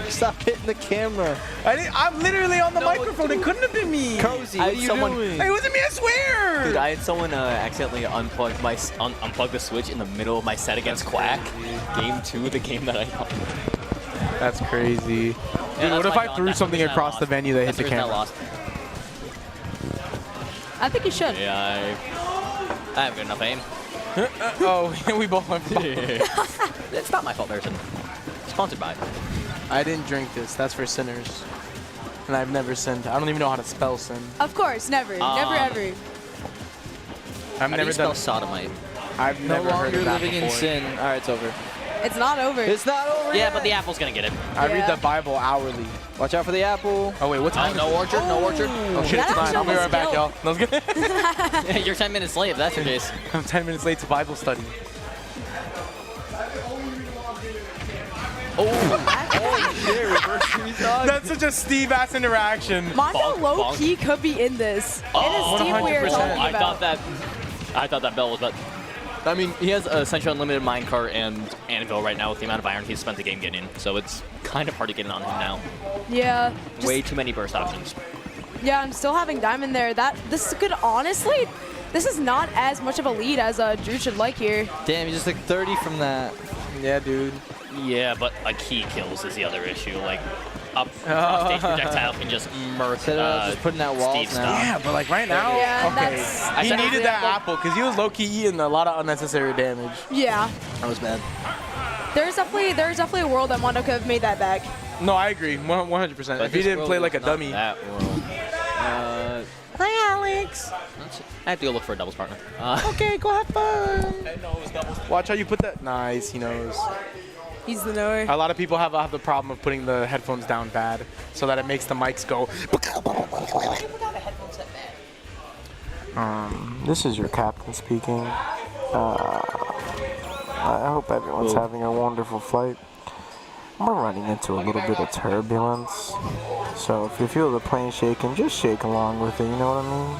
see. Stop hitting the camera. I'm literally on the microphone. It couldn't have been me. Cozy, what are you doing? It wasn't me, I swear! Dude, I had someone accidentally unplug the switch in the middle of my set against Quack. Game 2, the game that I got. That's crazy. Yeah, Dude, what if my I God. threw That's something the reason I across the lost. venue that hit That's the reason camera? I lost. I think you should. Yeah, I have good enough aim. Oh, we both went. It's not my fault, Harrison. Sponsored by. I didn't drink this. That's for sinners. And I've never sinned. I don't even know how to spell sin. Of course, never. Never ever. I've How do never you spell done. sodomite? I've No never heard longer of that living in before. sin. All right, it's over. It's not over. It's not over Yeah, yet. but the Apple's gonna get it. I read Yeah. the Bible hourly. Watch out for the apple. Oh wait, what time? No orchard, no orchard. Oh shit, it's That 9. I'll be actually right back, was y'all. No, I was good. You're 10 minutes late if that's your case. I'm 10 minutes late to Bible study. That's such a Steve-ass interaction. Mondo Bonk, low bonk. key could be in this. It is Steve we are 100%. talking I about. thought that Bell was about. I mean, he has essentially unlimited minecart and anvil right now with the amount of iron he's spent the game getting, so it's kind of hard to get in on him now. Yeah. Just, Way too many burst options. yeah, I'm still having Diamond there. This could honestly, this is not as much of a lead as Drew should like here. Damn, you just took 30 from that. Yeah, dude. Yeah, but a key kills is the other issue. Like, stage projectile can just murk Instead of just putting out walls Steve now. stuff. Yeah, but like right now, Yeah, okay. that's- He needed that apple because he was low-key eating a lot of unnecessary damage. Yeah. That was bad. There's definitely a world that Mondo could have made that back. No, I agree, 100%. But If he this didn't world play is like a not dummy. That world. Hi, Alex. I have to go look for a doubles partner. Okay, go have fun. Watch how you put that. Nice, he knows. He's the knower. A lot of people have the problem of putting the headphones down bad, so that it makes the mics go. This is your captain speaking. I hope everyone's having a wonderful flight. We're running into a little bit of turbulence, so if you feel the plane shaking, just shake along with it. You know what I mean?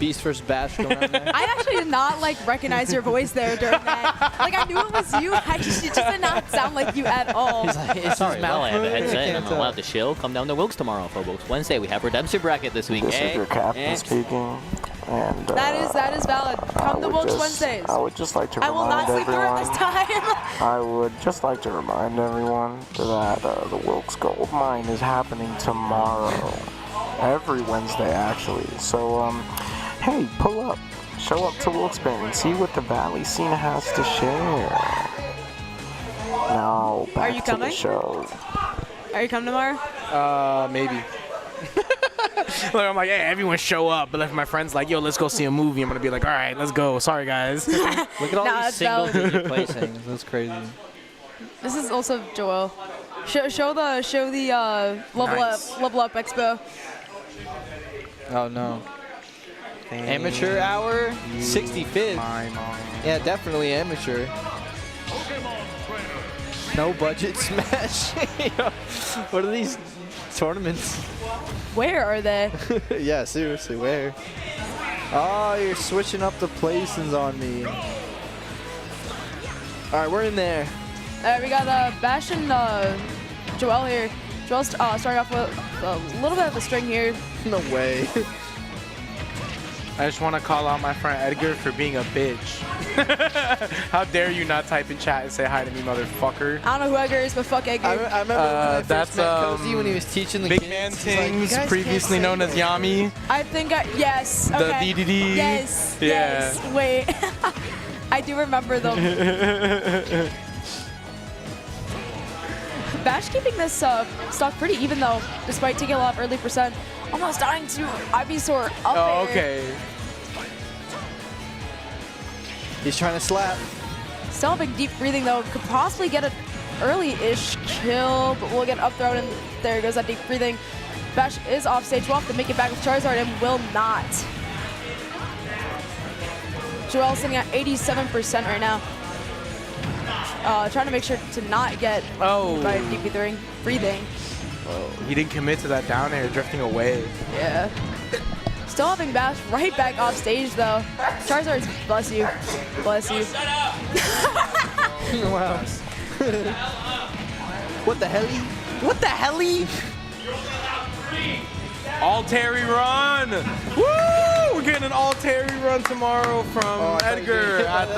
Beast versus Bash going on there. I actually did not like recognize your voice there during that. Like I knew it was you. It just did not sound like you at all. Sorry, well, I have a headset and I'm allowed to chill. Come down to Wilkes tomorrow, folks. Wednesday, we have Redemption Bracket this week. This is your captain speaking. And, that is valid. Come to Wilkes Wednesdays. I would just like to I will not remind sleep through it this everyone. time. I would just like to remind everyone that the Wilkes Gold Mine is happening tomorrow. Every Wednesday, actually. So, hey, pull up. Show up to Wilkes-Barre and see what the Valley scene has to share. Now, back Are you to coming? the show. Are you coming tomorrow? Maybe. Like, I'm like, hey, everyone show up. But if my friend's like, yo, let's go see a movie, I'm going to be like, all right, let's go. Sorry, guys. Look at all these single-digit placings. That's crazy. This is also Joel. Show the level up expo. Oh no. Amateur hour, 65th. Yeah, definitely amateur. No budget smash. What are these tournaments? Where are they? Yeah, seriously, where? Oh, you're switching up the placings on me. All right, we're in there. All right, we got Bash and Joel here. Joel's starting off with a little bit of a string here. No way. I just want to call out my friend Edgar for being a bitch. How dare you not type in chat and say hi to me, motherfucker. I don't know who Edgar is, but fuck Edgar. I remember when I first met Cozy when he was teaching the Big kids. Man He's like, "You Tings, guys previously can't known as say Yami. I think yes. The Okay. DDD. Yes. Yeah. Yes. Wait. I do remember them. Bash keeping this stock pretty even though, despite taking a lot of early percent. Almost dying to Ivysaur up Oh, there. okay. He's trying to slap. Still having deep breathing though. Could possibly get an early-ish kill, but we'll get up thrown and there goes that deep breathing. Bash is off stage. We'll have to make it back with Charizard and will not. Joel sitting at 87% right now. Trying to make sure to not get by deep breathing. Oh, he didn't commit to that down air, drifting away. Yeah. Still having Bash right back off stage though. Charizard, bless you. Bless you. Wow. What the hell? What the hell? All Terry run! Woo! We're getting an all Terry run tomorrow from Edgar at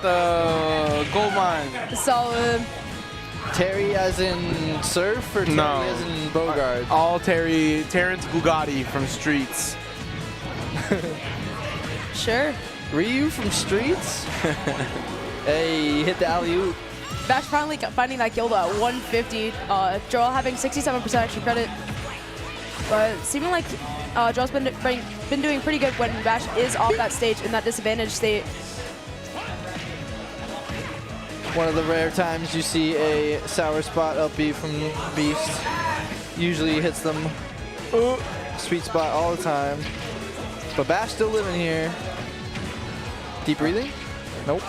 the gold mine. Solid. Terry as in Surf or Terry as in Bogard? All Terry, Terrence Bugatti from Streets. Sure. Ryu from Streets? Hey, hit the alley-oop. Bash finally finding that guild at 150. Joel having 67% extra credit. But seeming like Joel's been doing pretty good when Bash is off that stage in that disadvantaged state. One of the rare times you see a sour spot up B from Beast. Usually hits them sweet spot all the time. But Bash still living here. Deep breathing? Nope.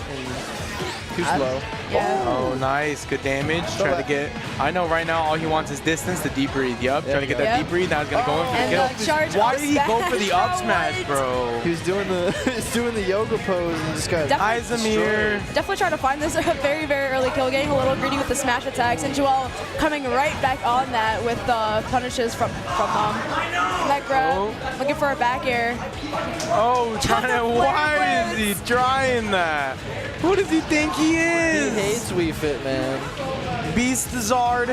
Too slow. Yeah. Oh, nice. Good damage. Try to get... I know right now all he wants is distance to deep breathe. Yup. Trying to get that deep breathe. Now he's going to go in for the kill. Why did he go for the up smash, bro? He was doing the yoga pose and just got Izamir. Definitely trying to find this a very, very early kill. Getting a little greedy with the smash attacks. And Joel coming right back on that with punishes from that grab. Looking for a back air. Oh, why is he trying that? Who does he think he is? He hates Wii Fit, man. Beast Zard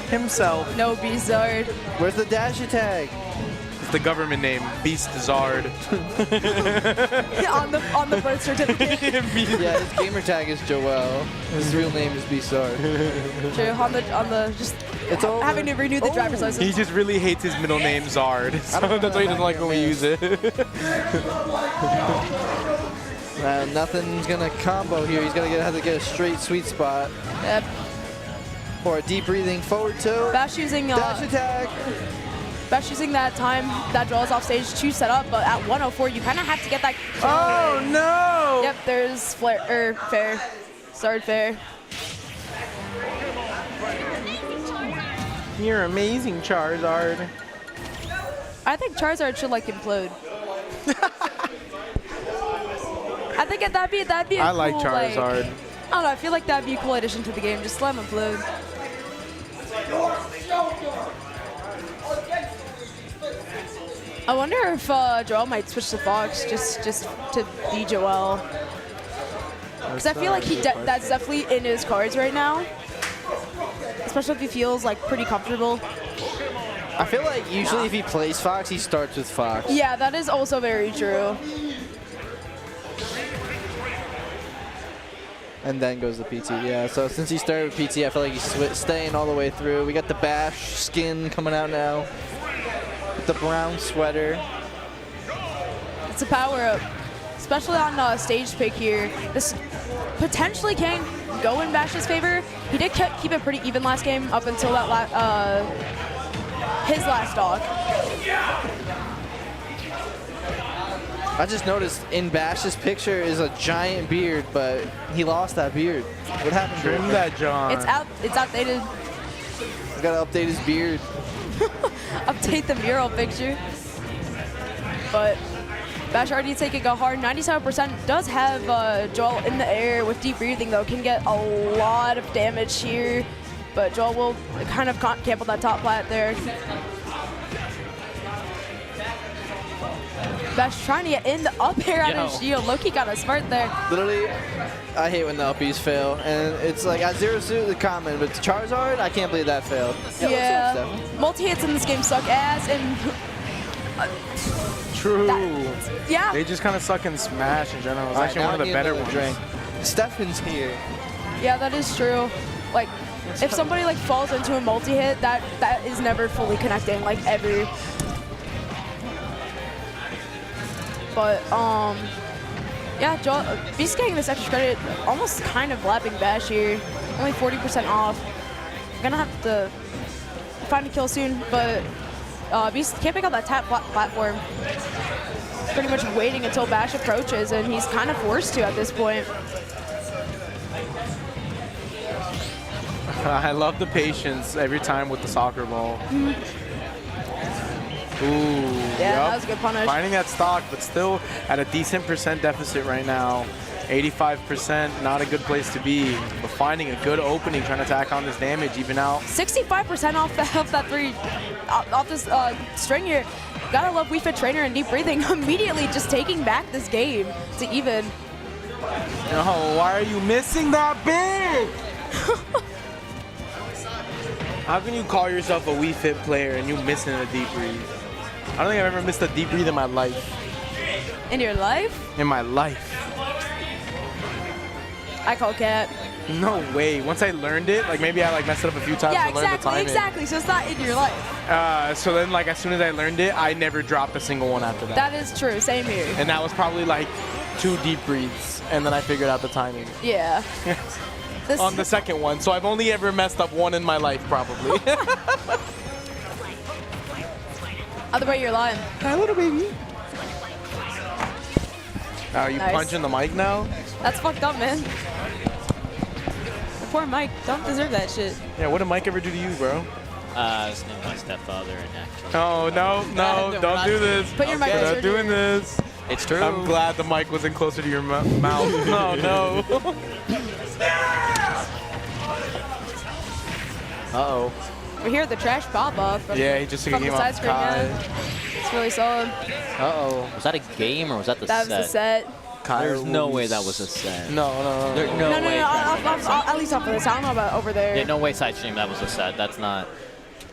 himself. No Beast Zard. Where's the dash attack? It's the government name, Beast Zard. on the birth certificate. Yeah, his gamer tag is Joel. His real name is Beastard. True. On the just having to renew the driver's license. He just really hates his middle name, Zard. So that's why he doesn't like when we use it. Nothing's gonna combo here. He's gonna have to get a straight sweet spot. Yep. Or a deep breathing forward tilt. Bash using dash attack. Bash using that time that draws off stage to set up, but at 104 you kind of have to get that. Oh no! Yep, there's fair. Zard fair. You're amazing, Charizard. I think Charizard should like implode. I think that'd be a I like cool, Charizard. I don't know. I feel like that'd be a cool addition to the game. Just let him upload. I wonder if Joel might switch to Fox just to be Joel. Because I feel like that's definitely in his cards right now. Especially if he feels like pretty comfortable. I feel like usually if he plays Fox, he starts with Fox. Yeah, that is also very true. And then goes the PT. Yeah, so since he started with PT, I feel like he's staying all the way through. We got the Bash skin coming out now. The brown sweater. It's a power-up. Especially on stage pick here. This potentially can go in Bash's favor. He did keep it pretty even last game up until that his last stock. I just noticed in Bash's picture is a giant beard, but he lost that beard. What happened to him? Trim that, John. It's outdated. He's got to update his beard. Update the mural picture. But Bash already taking a hard 97%. Does have Joel in the air with deep breathing though. Can get a lot of damage here. But Joel will kind of camp on that top plat there. Bash trying to get in the up air out of his shield. Loki got a smart there. Literally, I hate when the uppies fail. And it's like, at Zero Suit, the common. But Charizard, I can't believe that failed. Yeah. Multi-hits in this game suck ass. And True. Yeah. They just kind of suck in Smash in general. It's actually one of the better ones. Drink. Stefan's here. Yeah, that is true. Like, if somebody like falls into a multi-hit, that is never fully connecting, like ever. But yeah, Joel, Beast getting this extra credit, almost kind of lapping Bash here. Only 40% off. Gonna have to find a kill soon, but Beast can't pick up that tap platform. Pretty much waiting until Bash approaches, and he's kind of forced to at this point. I love the patience every time with the soccer ball. Ooh, yeah, that was a good punish. Finding that stock, but still at a decent percent deficit right now. 85%, not a good place to be. But finding a good opening, trying to tack on this damage, even out. 65% off that off this string here. Gotta love Wii Fit Trainer and deep breathing. Immediately just taking back this game to even. Oh, why are you missing that big? How can you call yourself a Wii Fit player and you missing a deep breathe? I don't think I've ever missed a deep breathe in my life. In your life? In my life. I call cat. No way. Once I learned it, like maybe I like messed it up a few times Yeah, to learn the timing. exactly. So it's not in your life. So then like as soon as I learned it, I never dropped a single one after that. That is true. Same here. And that was probably like 2 deep breathes, and then I figured out the timing. Yeah. On the second one. So I've only ever messed up one in my life, probably. Other way, you're lying. Hi, little baby. Are you Nice. punching the mic now? That's fucked up, man. The poor Mike. Don't deserve that shit. Yeah, what did Mike ever do to you, bro? I was named my stepfather and actually. Oh, no, don't do this. Put your mic We're closer not to doing this. It's true. I'm glad the mic wasn't closer to your mouth. Oh, no. Uh-oh. We hear the trash pop off. Yeah, he just took a from game the off side screen. Yeah. It's really solid. Uh-oh. Was that a game or was that the That set? was the set. There's no way that was a set. No. There's No, way. at least off of this. I don't know about over there. Yeah, no way side stream that was a set. That's not.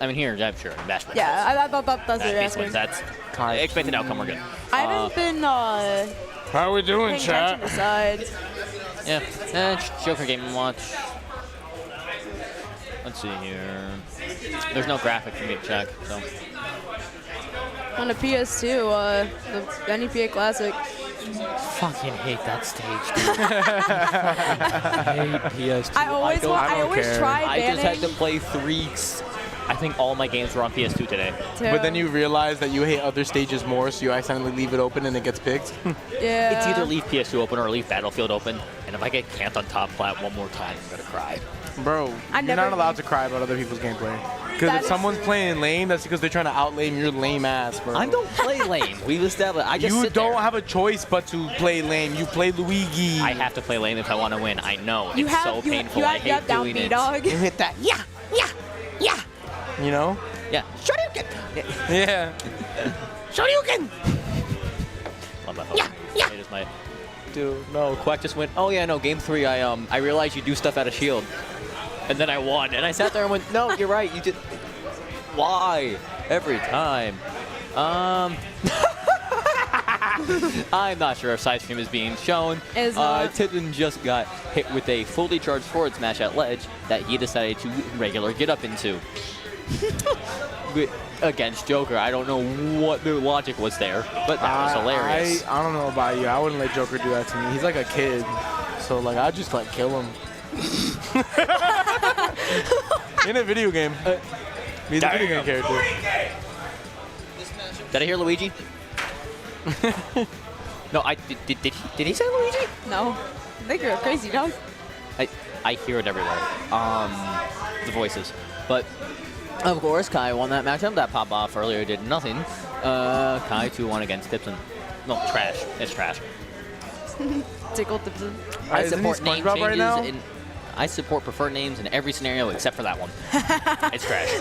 I mean, here, yeah, sure. Bash wins. Yeah, I thought that's what you're Beast wins. asking. That's expected outcome. We're good. I haven't been How we doing, paying chat? attention to sides. Yeah. Joker Game & Watch. Let's see here. There's no graphic for me to check, so. On the PS2, the NEPA Classic. Fucking hate that stage, dude. I hate PS2. I always try I just had to banning. play 3. I think all my games were on PS2 today. But then you realize that you hate other stages more, so you accidentally leave it open and it gets picked. Yeah. It's either leave PS2 open or leave Battlefield open. And if I get camped on top plat one more time, I'm gonna cry. Bro, I you're never- not allowed to cry about other people's gameplay. Because if someone's playing lame, that's because they're trying to outlame your lame ass, bro. I don't play lame. We've established. I just You sit don't there. have a choice but to play lame. You play Luigi. I have to play lame if I want to win. I know. You It's have, so painful. You I have, hate down doing B, it. dog. You hit that. Yeah. You know? Yeah. Shoryuken. Yeah. Shoryuken. Love that. Yeah. It is my. Dude, no. Quack just went. Oh yeah, no. Game 3. I realized you do stuff out of shield, and then I won. And I sat there and went, no, you're right. You did. Why? Every time. I'm not sure if side stream is being shown. Is not. Tipton just got hit with a fully charged forward smash at ledge that he decided to regular get up into. Against Joker. I don't know what the logic was there, but that was hilarious. I don't know about you. I wouldn't let Joker do that to me. He's like a kid. So, like, I'd just, like, kill him. In a video game. He's a video game character. Did I hear Luigi? No, did he say Luigi? No. I think you're crazy, dog. I hear it everywhere. The voices. But, of course, Kai won that matchup. That pop off earlier did nothing. Kai 2-1 against Tipton. No, trash. It's trash. Tickle Tipton. I Isn't he support name SpongeBob changes right now? I support preferred names in every scenario except for that one. It's trash.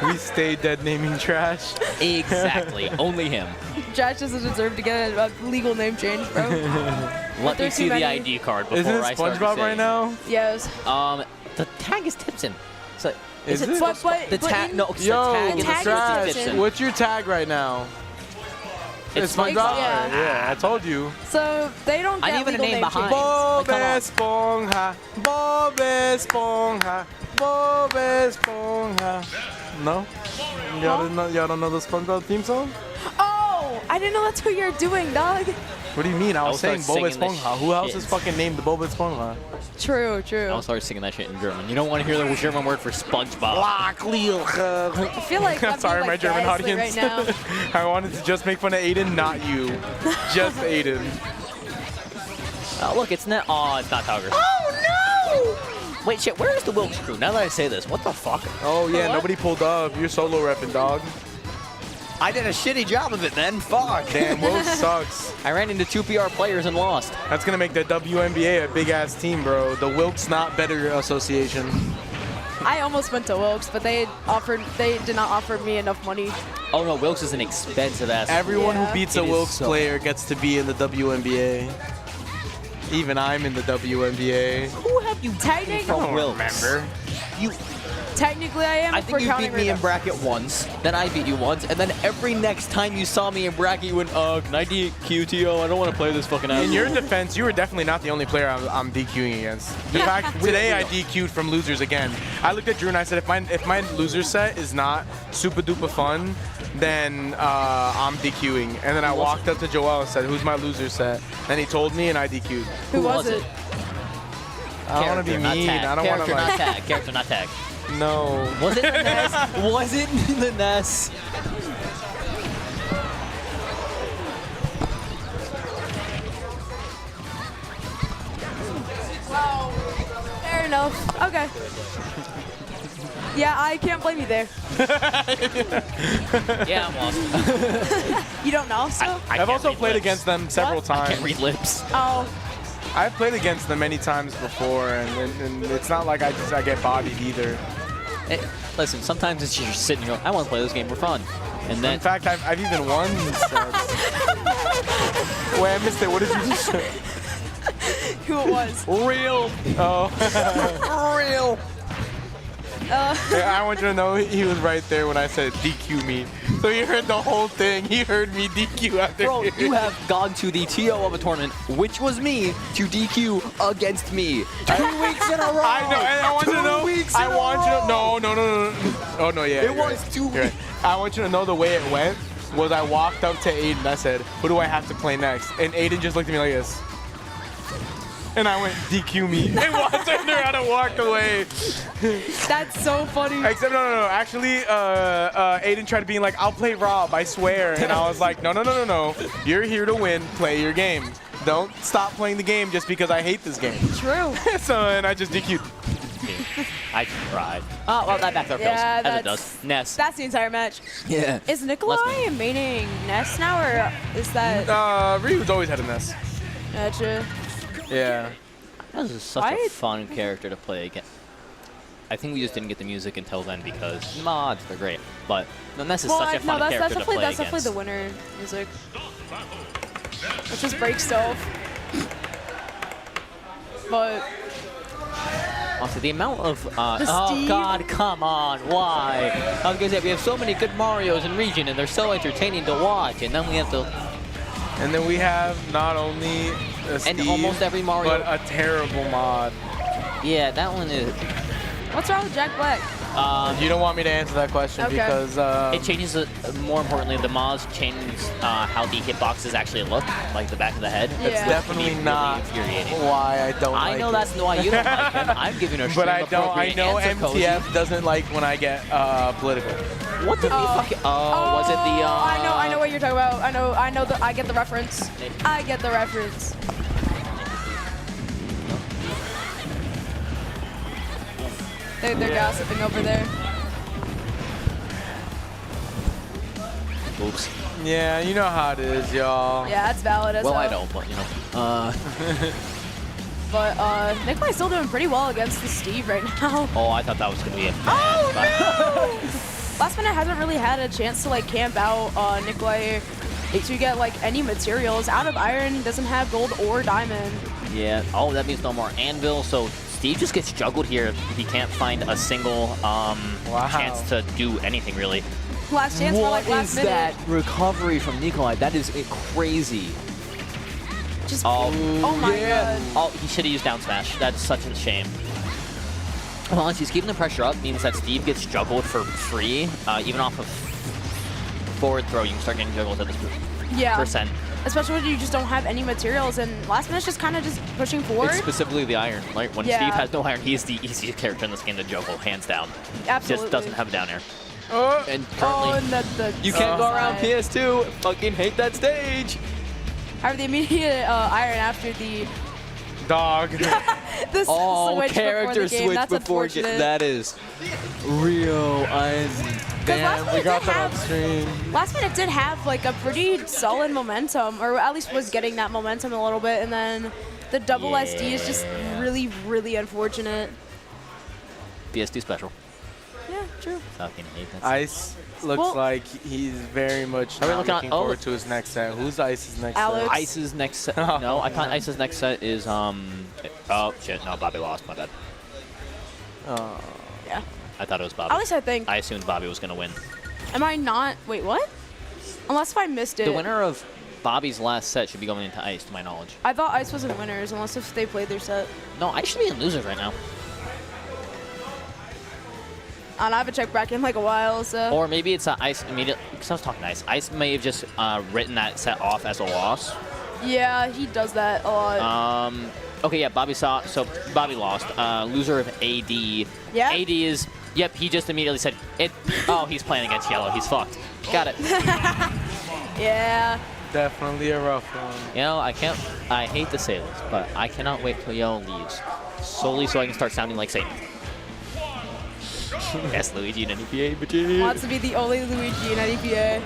We stay dead naming trash. Exactly. Only him. Josh doesn't deserve to get a legal name change, bro. Let me There's see too the many. ID card before Isn't it I start SpongeBob saying. right now? Yes. The tag is Tipton. So, Is it? The tag? No, Yo, the tag is trash. Tipton. What's your tag right now? It's SpongeBob? Yeah. Yeah, I told you. So they don't get I need even a legal name name behind. changes. Bob Like, come on. Esponja. Bob Esponja. Bob Esponja. No? Y'all don't know the SpongeBob theme song? Oh, I didn't know that's what you're doing, dog. What do you mean? I was saying Bob singing this Esponja. Who else shit. is fucking named the Bob Esponja? True, true. I'll start singing that shit in German. You don't want to hear the German word for SpongeBob. I feel like I'm Sorry, being, my like, German gaslit audience. right now. I wanted to just make fun of Aiden, not you. Just Aiden. Look, it's not. Oh, it's not Tauger. Oh no! Wait, shit. Where is the Wilkes crew? Now that I say this, what the fuck? Oh yeah, What? nobody pulled up. You're solo repping, dog. I did a shitty job of it then. Fuck. Damn, Wilkes sucks. I ran into 2 PR players and lost. That's gonna make the WNBA a big ass team, bro. The Wilkes Not Better Association. I almost went to Wilkes, but they did not offer me enough money. Oh no, Wilkes is an expensive ass. Everyone Yeah. who beats It a is Wilkes so- player gets to be in the WNBA. Even I'm in the WNBA. Who have you Technically, from Wilkes? Remember? technically I am. I if think we're you counting beat me in rhythm. bracket once, then I beat you once, and then every next time you saw me in bracket, you went, can I DQ I don't want to play this fucking ass. In your defense, you were definitely not the only player I'm DQing against. In fact, today I DQ'd from losers again. I looked at Drew and I said, if my loser set is not super duper fun, then I'm DQing. And then I walked up to Joel and said, who's my loser set? Then he told me and I DQ'd. Who was it? I don't want to be mean. I don't want to Character, not like. tag. Character, not tag. No. Was it the Ness? Was it the Ness? Fair enough. Okay. Yeah, I can't blame you there. Yeah, I'm lost. You don't know, so? I've also played against them several What? times. I can't read lips. Oh. I've played against them many times before, and it's not like I get bodied either. Listen, sometimes it's just sitting here. I want to play this game for fun, and then. In fact, I've even won sets. Wait, I missed it. What did you just say? Who it was? Real. Oh. Real. Yeah, I want you to know he was right there when I said DQ me. So he heard the whole thing. He heard me DQ after. Bro, you have gone to the TO of a tournament, which was me, to DQ against me. 2 weeks in a row. I know, and I want you to know. I want you to no. Oh no, yeah. It you're was right. 2 You're weeks. right. I want you to know the way it went was I walked up to Aiden. I said, "Who do I have to play next?" And Aiden just looked at me like this. And I went, DQ me. And turned around and walked away. That's so funny. Except, no. Actually, Aiden tried to be like, I'll play Rob, I swear. And I was like, no. You're here to win. Play your game. Don't stop playing the game just because I hate this game. True. And I just DQ'd. too. I tried. Oh, well, that back throw kills, Yeah, as it does. Ness. That's the entire match. Yeah. Is Nikolai maining Ness now, or is that? Ryu's always had a Ness. Gotcha. Yeah. This is such a fun character to play again. I think we just didn't get the music until then because mods, they're great. But no, Ness is such a fun character to play that's definitely the winner music. It's just break stuff. But also, the amount of oh god, come on, why? I was gonna say we have so many good Marios in region and they're so entertaining to watch, and then we have to. And then we have not only a Steve, and almost every Mario, but a terrible mod. Yeah, that one is. What's wrong with Jack Black? You don't want me to answer that question because it changes. More importantly, the mods change how the hitboxes actually look, like the back of the head. It's definitely not why I don't. I know that's why you don't like him. I'm giving a but I don't. I appropriate know answer, MTF Koji. doesn't like when I get political. What did he fucking? Oh, was it the? I know what you're talking about. I know I get the reference. I get the reference. They're gossiping over there. Oops. Yeah, you know how it is, y'all. Yeah, that's valid as well. well. I don't, but you know. But Nikolai's still doing pretty well against the Steve right now. Oh, I thought that was gonna be it. Oh no! Last minute hasn't really had a chance to like camp out Nikolai to get like any materials. Out of iron, he doesn't have gold or diamond. Yeah. Oh, that means no more anvil. So Steve just gets juggled here. He can't find a single chance to do anything really. Last chance for like last minute. What is that recovery from Nikolai? That is crazy. Just oh my god. Oh, he should have used down smash. That's such a shame. Well, he's keeping the pressure up, means that Steve gets juggled for free. Even off of forward throw, you can start getting juggled at this percent. Especially when you just don't have any materials, and last minute's just kind of just pushing forward. It's specifically the iron. Like when Steve has no iron, he's the easiest character in this game to juggle, hands down. Absolutely. Just doesn't have a down air. And currently, and you can't go around PS2. Fucking hate that stage. However, the immediate iron after the dog. This switch character before the game. switch That's before unfortunate. that is real. Damn, we got that on stream. Last minute did have like a pretty solid momentum, or at least was getting that momentum a little bit, and then the double SD is just really, really unfortunate. PS2 special. Yeah, true. Fucking hate that. Ice looks like he's very much looking forward to his next set. Who's Ice's next set? Ice's next set. No, I can't. Ice's next set is oh shit, no, Bobby lost. My bad. Yeah. I thought it was Bobby. At least I think. I assumed Bobby was gonna win. Am I not? Wait, what? Unless if I missed it. The winner of Bobby's last set should be going into Ice, to my knowledge. I thought Ice was in winners, unless if they played their set. No, Ice should be in losers right now. And I haven't checked back in like a while, so. Or maybe it's Ice immediately, because I was talking to Ice. Ice may have just written that set off as a loss. Yeah, he does that a lot. Okay, yeah, Bobby saw, so Bobby lost. Loser of AD. Yeah. AD is, yep, he just immediately said, oh, he's playing against yellow. He's fucked. Got it. Yeah. Definitely a rough one. You know, I hate to say this, but I cannot wait till yellow leaves. Solely so I can start sounding like Satan. Yes, Luigi in NEPA, bitches. Wants to be the only Luigi in NEPA.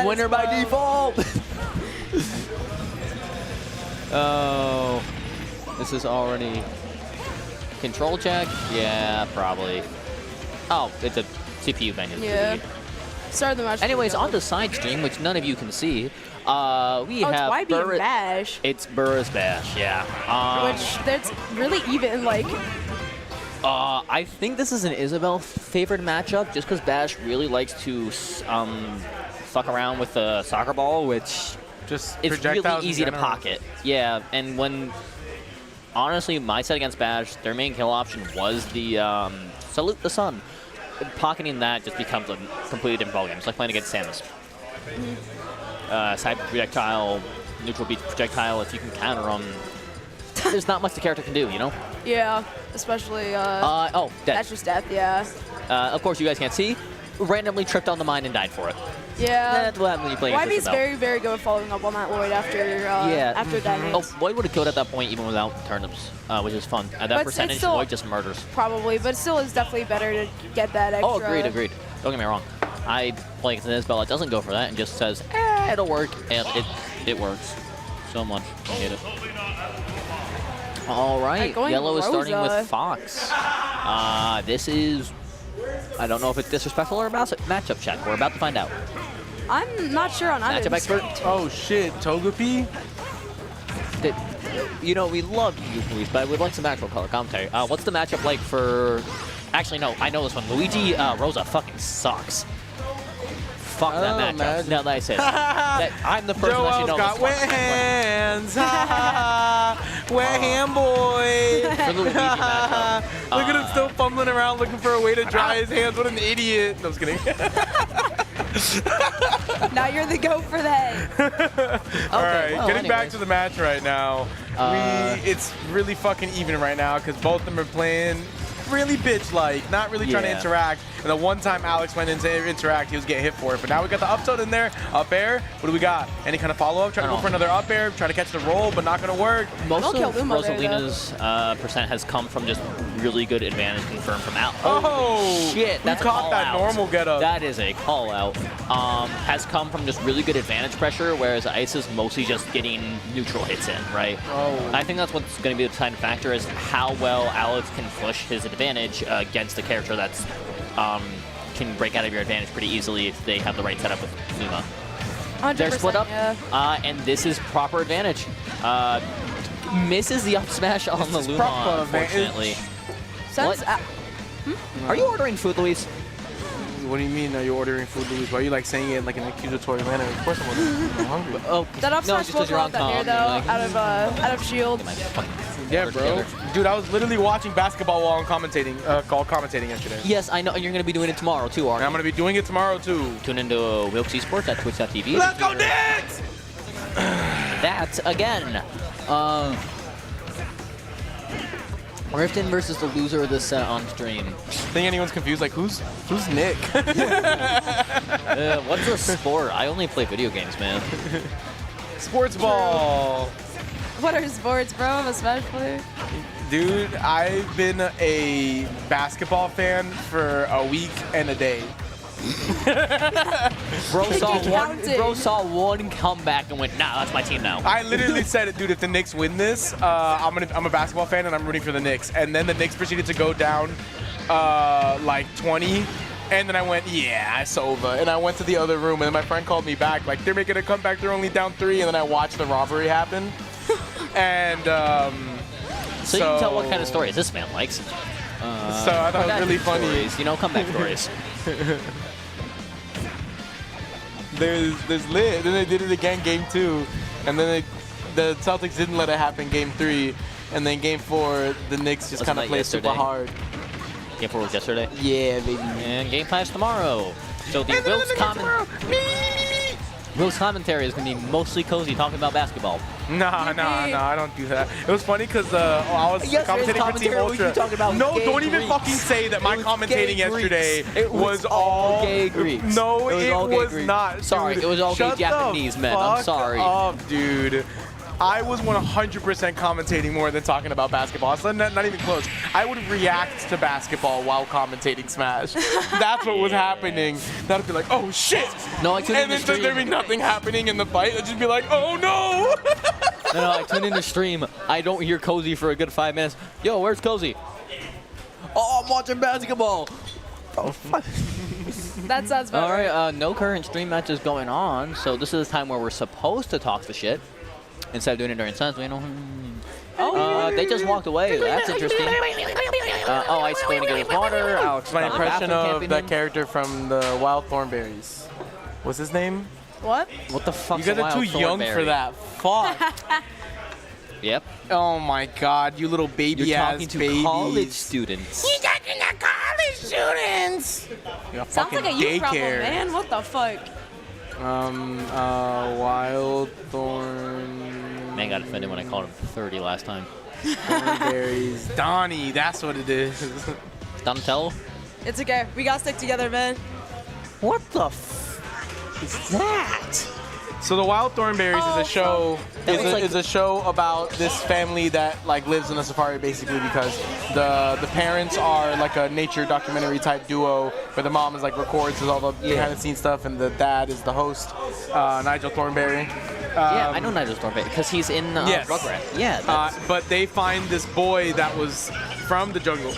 Winner by default. Oh, this is already control check. Yeah, probably. Oh, it's a CPU bang. Yeah. Start the match. Anyways, on the side stream, which none of you can see, we have it's YB and Bash. It's Burris Bash, yeah. Which that's really even, like. I think this is an Isabel favored matchup just because Bash really likes to fuck around with the soccer ball, which just it's really easy to pocket. Yeah, and when honestly my set against Bash, their main kill option was the Salute the Sun. Pocketing that just becomes a completely different ballgame. It's like playing against Samus. Side projectile, neutral beat projectile. If you can counter them, there's not much the character can do, you know? Yeah, especially. Death. That's just death, yeah. Of course, you guys can't see. randomly tripped on the mine and died for it. Yeah. That's what happens when you play against YB's Isabel. very, very good with following up on that Lloyd after after that. Oh, Lloyd would have killed at that point even without turnips, which is fun. At that But percentage, still- Lloyd just murders. Probably, but still is definitely better to get that extra. Oh, agreed. Don't get me wrong. I play against an Isabel that doesn't go for that and just says, it'll work, and it works so much. I hate it. All right, going Yellow is starting Rosa. with Fox. This is, I don't know if it's disrespectful or a matchup check. We're about to find out. I'm not sure on either. Matchup expert? Oh shit, Togepi? You know, we love you, Luis, but we'd like some actual color commentary. What's the matchup like for... Actually, no, I know this one. Luigi Rosa fucking sucks. Fuck that matchup. Imagine. Now that I say that, I'm the person that should know got this wet one. hands. Wet hand boy. For the Luigi matchup. Look at him still fumbling around looking for a way to dry his hands. What an idiot. No, I was kidding. Now you're the go for that. All right, well, getting back anyways. to the match right now. It's really fucking even right now because both of them are playing really bitch-like, not really trying to Yeah. interact. And the one time Alex went in to interact, he was getting hit for it. But now we got the up tilt in there, up air. What do we got? Any kind of follow-up? Trying to go for another up air, trying to catch the roll, but not going to work. Most kill of Lumo there, Rosalina's percent has come from just really good advantage confirmed from out. Oh, shit, who that's a caught call that out. normal getup? That is a call out. Has come from just really good advantage pressure, whereas Ice is mostly just getting neutral hits in, right? Oh. I think that's what's going to be the deciding factor is how well Alex can push his advantage against a character that's can break out of your advantage pretty easily if they have the right setup with Luma. 100%, They're split up, yeah. and this is proper advantage. Misses the up smash on the Luma, proper advantage. unfortunately. Since, Are you ordering food, Luis? What do you mean? Are you ordering food, Luis? Why are you like saying it like in an accusatory manner? Of course I'm ordering. I'm hungry. Oh, that up no, smash just will 'cause you're go on out that near comm, though, you're like, out of shield. Yeah, bro. Dude, I was literally watching basketball while I'm commentating yesterday. Yes, I know, and you're going to be doing it tomorrow too, aren't And you? I'm going to be doing it tomorrow too. Tune into Wilkes Esports at twitch.tv. Let's go, Knicks! That again. Riften versus the loser of this set on stream. Think anyone's confused? Like, who's Nick? What's a sport? I only play video games, man. Sports ball. What are sports, bro? I'm a Smash player. Dude, I've been a basketball fan for a week and a day. Bro saw one comeback and went, nah, that's my team now. I literally said it, dude. If the Knicks win this, I'm a basketball fan and I'm rooting for the Knicks. And then the Knicks proceeded to go down like 20. And then I went, yeah, it's over. And I went to the other room, and then my friend called me back, like, they're making a comeback, they're only down 3. And then I watched the robbery happen. And so you can tell what kind of stories this man likes. So I thought it was really funny. Stories, you know, comeback stories. There's lit. Then they did it again, game 2. And then the Celtics didn't let it happen, game 3. And then game 4, the Knicks just kind of played super hard. Game 4 was yesterday? Yeah, baby. And game 5's tomorrow. So the Will's commentary is going to be mostly cozy, talking about basketball. No, I don't do that. It was funny because I was commentating for Team Ultra. No, don't even fucking say that my commentating yesterday was all gay Greeks. No, it was not. Sorry, dude. it was all gay Shut Japanese the men. I'm sorry. Fuck up, dude. I was 100% commentating more than talking about basketball. It's not even close. I would react to basketball while commentating Smash. That's what was happening. That'd be like, oh shit! No, I couldn't. And then there'd be nothing happening in the fight. I'd just be like, oh no! No, I tune in to stream. I don't hear Cozy for a good 5 minutes. Yo, where's Cozy? Oh, I'm watching basketball. Oh, fuck. That sounds about All right, no current stream matches going on, so this is the time where we're supposed to talk the shit. Instead of doing it during sets, we know. They just walked away. That's interesting. Ice going to get his water. Alex, my impression of that character from the Wild Thornberries. What's his name? What? What the fuck? You guys are too young for that. Fuck. Yep. Oh my god, you little baby You're ass talking to babies. college students. You're talking to college students. You're Sounds like a youth problem, daycare. man. What the fuck? Wild Thorn. Man got offended when I called him 30 last time. Thornberries. Donnie, that's what it is. Donatello? It's okay. We gotta stick together, man. What the f is that? So the Wild Thornberries is a show. Is a show about this family that like lives in a safari basically because the parents are like a nature documentary type duo where the mom is like records all the behind the scenes stuff and the dad is the host, Nigel Thornberry. Yeah, I know Nigel Thornberry because he's in yes. Rugrats. Yeah. But they find this boy that was from the jungle.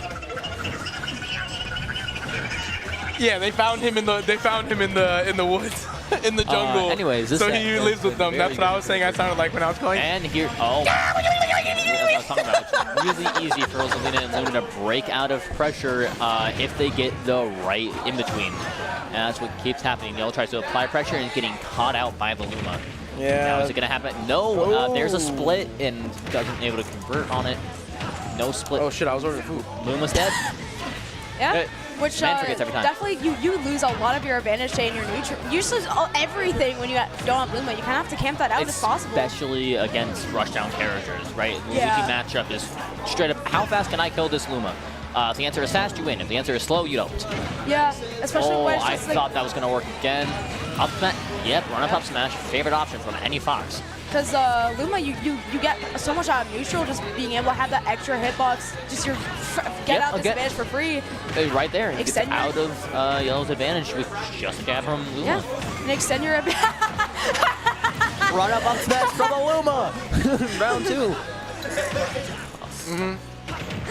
Yeah, they found him in the woods. In the jungle. Anyways, so he lives with them. That's what I was saying I sounded like when I was going. And here, that's what I was talking about. It's really easy for Rosalina and Luna to break out of pressure if they get the right in-between. And that's what keeps happening. Yellow tries to apply pressure and is getting caught out by the Luma. Yeah. Now is it going to happen? No, there's a split and doesn't able to convert on it. No split. Oh shit, I was ordering food. Luma's dead. Yeah. Which Man forgets every time. definitely you lose a lot of your advantage to in your neutral. You just lose everything when you don't have Luma. You kind of have to camp that out if possible. Especially against rushdown characters, right? Yeah. The easy matchup is straight up, how fast can I kill this Luma? If the answer is fast, you win. If the answer is slow, you don't. Yeah, especially when it's I just like... thought that was going to work again. Up smash. Yep, run up smash. Favorite option from any Fox. Because Luma, you get so much out of neutral, just being able to have that extra hitbox, just get out this advantage for free. Right there. Extend your out of Yellow's advantage with just a jab from Luma. Yeah, and extend your Run up smash from a Luma. Round 2.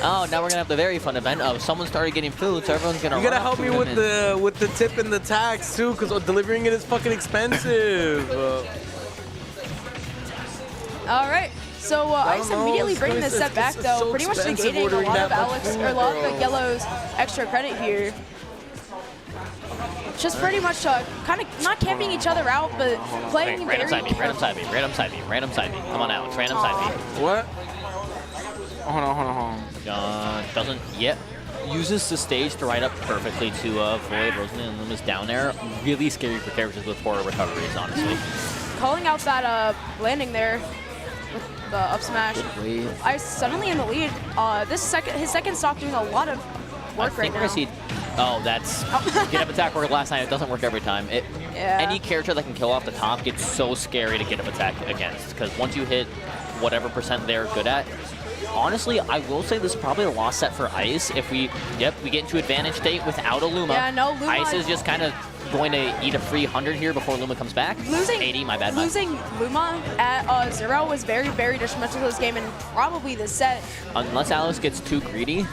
Oh, now we're gonna have the very fun event of someone started getting food, so everyone's gonna. You gotta help me with the tip and the tax too, because delivering it is fucking expensive. All right. So Ice immediately bringing this set back, though, so pretty much negating a lot of a lot of the Yellow's extra credit here. Just pretty much kind of not camping each other out, but playing random very random side B, random side B, random side B. Come on out, it's random side B. What? Hold on. Doesn't yet. Uses the stage to ride up perfectly to avoid Rosalina and Luma's down there. Really scary for characters with poor recoveries, honestly. Calling out that landing there with the up smash. Ice suddenly in the lead. His second stock doing a lot of work right now. We're gonna see. Oh, that's get up attack worked last time. It doesn't work every time. Any character that can kill off the top gets so scary to get up attack against because once you hit whatever % they're good at. Honestly, I will say this is probably a lost set for Ice. If we get into advantage state without a Luma. Yeah, no Luma. Ice is just kind of going to eat a free 100 here before Luma comes back. Losing 80, my bad. Losing Luma at 0 was very, very detrimental to this game and probably the set. Unless Alex gets too greedy.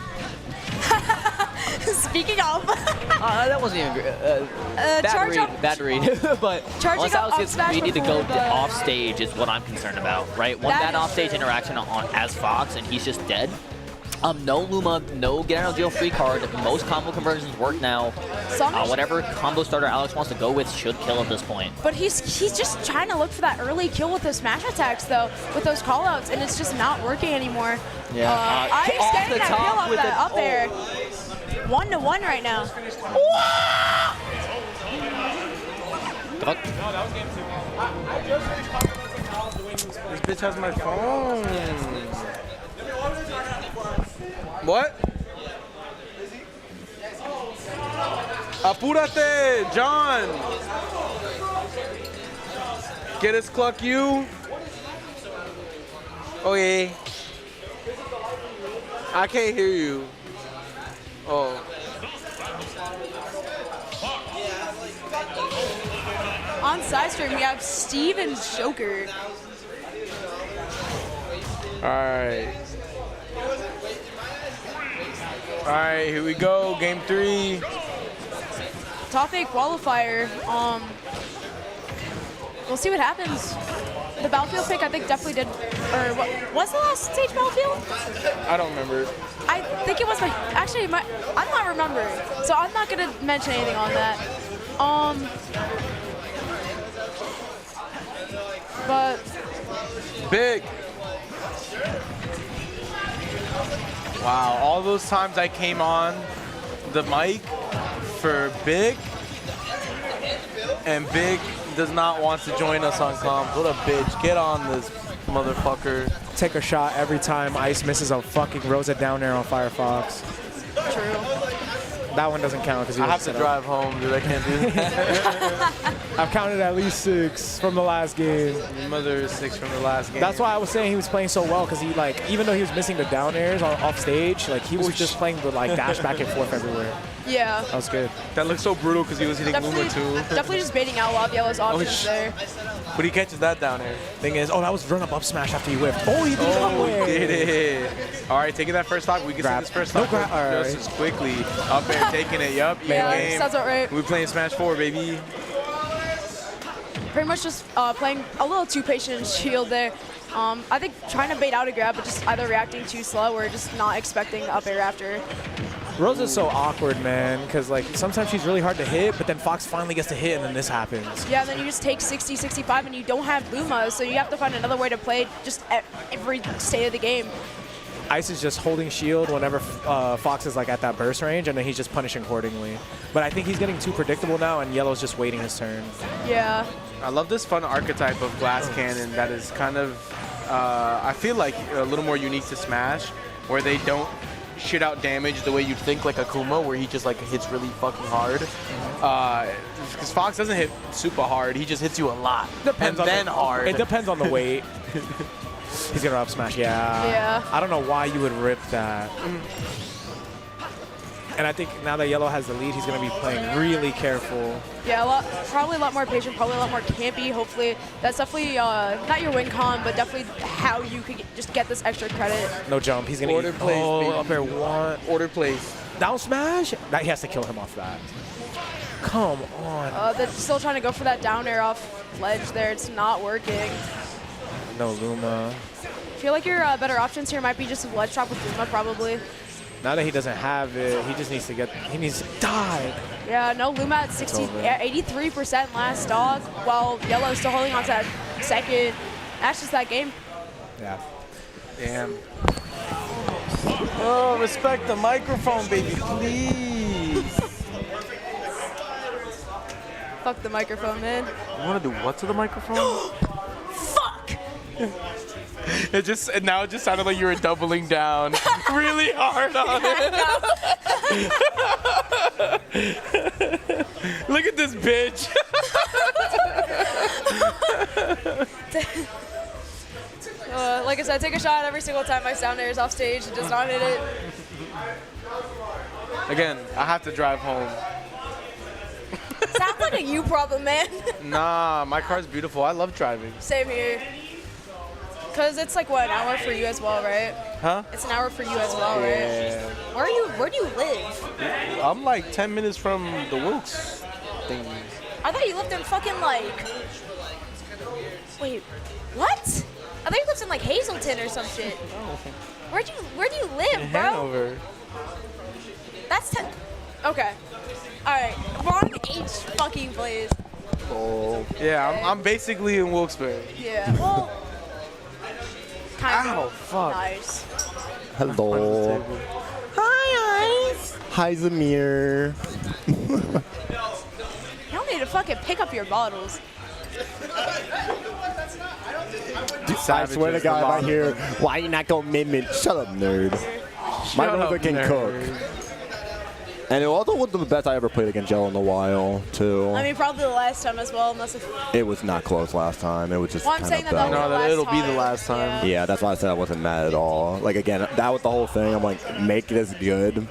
Speaking of. That wasn't even bad read. But unless Alex gets greedy to go off stage is what I'm concerned about, right? One bad off stage interaction as Fox and he's just dead. No Luma, no get out of jail free card. Most combo conversions work now. Whatever combo starter Alex wants to go with should kill at this point. But he's just trying to look for that early kill with those smash attacks though, with those callouts, and it's just not working anymore. Yeah. Ice getting that kill up there. 1-1 right now. This bitch has my phone. What? Apúrate, John. Get us cluck you. Okay. I can't hear you. Oh. On side stream, we have Steve and Joker. Alright, here we go. Game 3. Top 8 qualifier. We'll see what happens. The Battlefield pick, I think, definitely did. Or what was the last stage Battlefield? I don't remember. I think it was my. Actually, I'm not remembering, so I'm not gonna mention anything on that. But Big. Wow, all those times I came on the mic for Big, and Big does not want to join us on comms. What a bitch. Get on this motherfucker. Take a shot every time Ice misses a fucking Rosa down air on Firefox. True. That one doesn't count because I have to drive home, dude. I can't do that. I've counted at least 6 from the last game. Your mother is 6 from the last game. That's why I was saying he was playing so well because he like even though he was missing the down airs off stage, like he was just playing the like dash back and forth everywhere. Yeah. That was good. That looks so brutal because he was hitting Luma too. Definitely just baiting out a lot of Yellow's options there. But he catches that down air. Thing is, oh, that was run up smash after he whipped. Oh, he did Oh, he did it. All right, taking that first stock. We can see this first stock all right. just as quickly. Up and taking it. Yup. Yeah, game. sounds about right. We're playing Smash 4, baby. Pretty much just playing a little too patient in shield there. I think trying to bait out a grab, but just either reacting too slow or just not expecting the up air after. Rose is so awkward, man, because like sometimes she's really hard to hit, but then Fox finally gets to hit, and then this happens. Yeah, and then you just take 60, 65, and you don't have Luma, so you have to find another way to play just at every state of the game. Ice is just holding shield whenever Fox is like at that burst range, and then he's just punishing accordingly. But I think he's getting too predictable now, and Yellow's just waiting his turn. Yeah. I love this fun archetype of glass cannon that is kind of, I feel like a little more unique to Smash, where they don't shit out damage the way you'd think like Akuma, where he just like hits really fucking hard. Because Fox doesn't hit super hard, he just hits you a lot. Depends and on then hard. It depends on the weight. He's gonna up smash, yeah. I don't know why you would rip that. And I think now that Yellow has the lead, he's gonna be playing really careful. Yeah, probably a lot more patient, probably a lot more campy. Hopefully, that's definitely not your win con, but definitely how you could just get this extra credit. No jump, he's gonna Order plays, baby. up air one. Order plays. Down smash? That he has to kill him off that. Come on. They're still trying to go for that down air off ledge there. It's not working. No Luma. I feel like your better options here might be just a ledge drop with Luma, probably. Now that he doesn't have it, he just needs to he needs to die. Yeah, no, Luma at 83% last stock, while Yellow's still holding on to that second. That's just that game. Yeah. Damn. Oh, respect the microphone, baby, please. Fuck the microphone, man. You want to do what to the microphone? Fuck! It now it just sounded like you were doubling down really hard on it. Look at this bitch. Like I said, take a shot every single time my sound air is off stage. It does not hit it. Again, I have to drive home. Sounds like a you problem, man. Nah, my car's beautiful. I love driving. Same here. Because it's like, what, an hour for you as well, right? Huh? It's an hour for you as well, Yeah. right? Where do you live? I'm like 10 minutes from the Wilkes thing. I thought you lived in fucking like... Wait, what? I thought you lived in like Hazleton or some shit. Where do you live, bro? Hanover. That's okay. All right, wrong H fucking place. Oh. Yeah, I'm basically in Wilkes-Barre. Yeah. Well. Kind Ow, of fuck. nice. Hello. Hi, Ice. Hi, Zamir. You don't need to fucking pick up your bottles. I swear to God, if I hear, why you not gonna mimic? Shut up, nerd. My brother can cook. And it also wasn't the best I ever played against Jello in a while, too. I mean, probably the last time as well, unless if... It was not close last time. It was just Well, I'm kind saying of that bad. was the last it'll be the last time. Yeah, that's why I said I wasn't mad at all. Like, again, that was the whole thing. I'm like, make this good.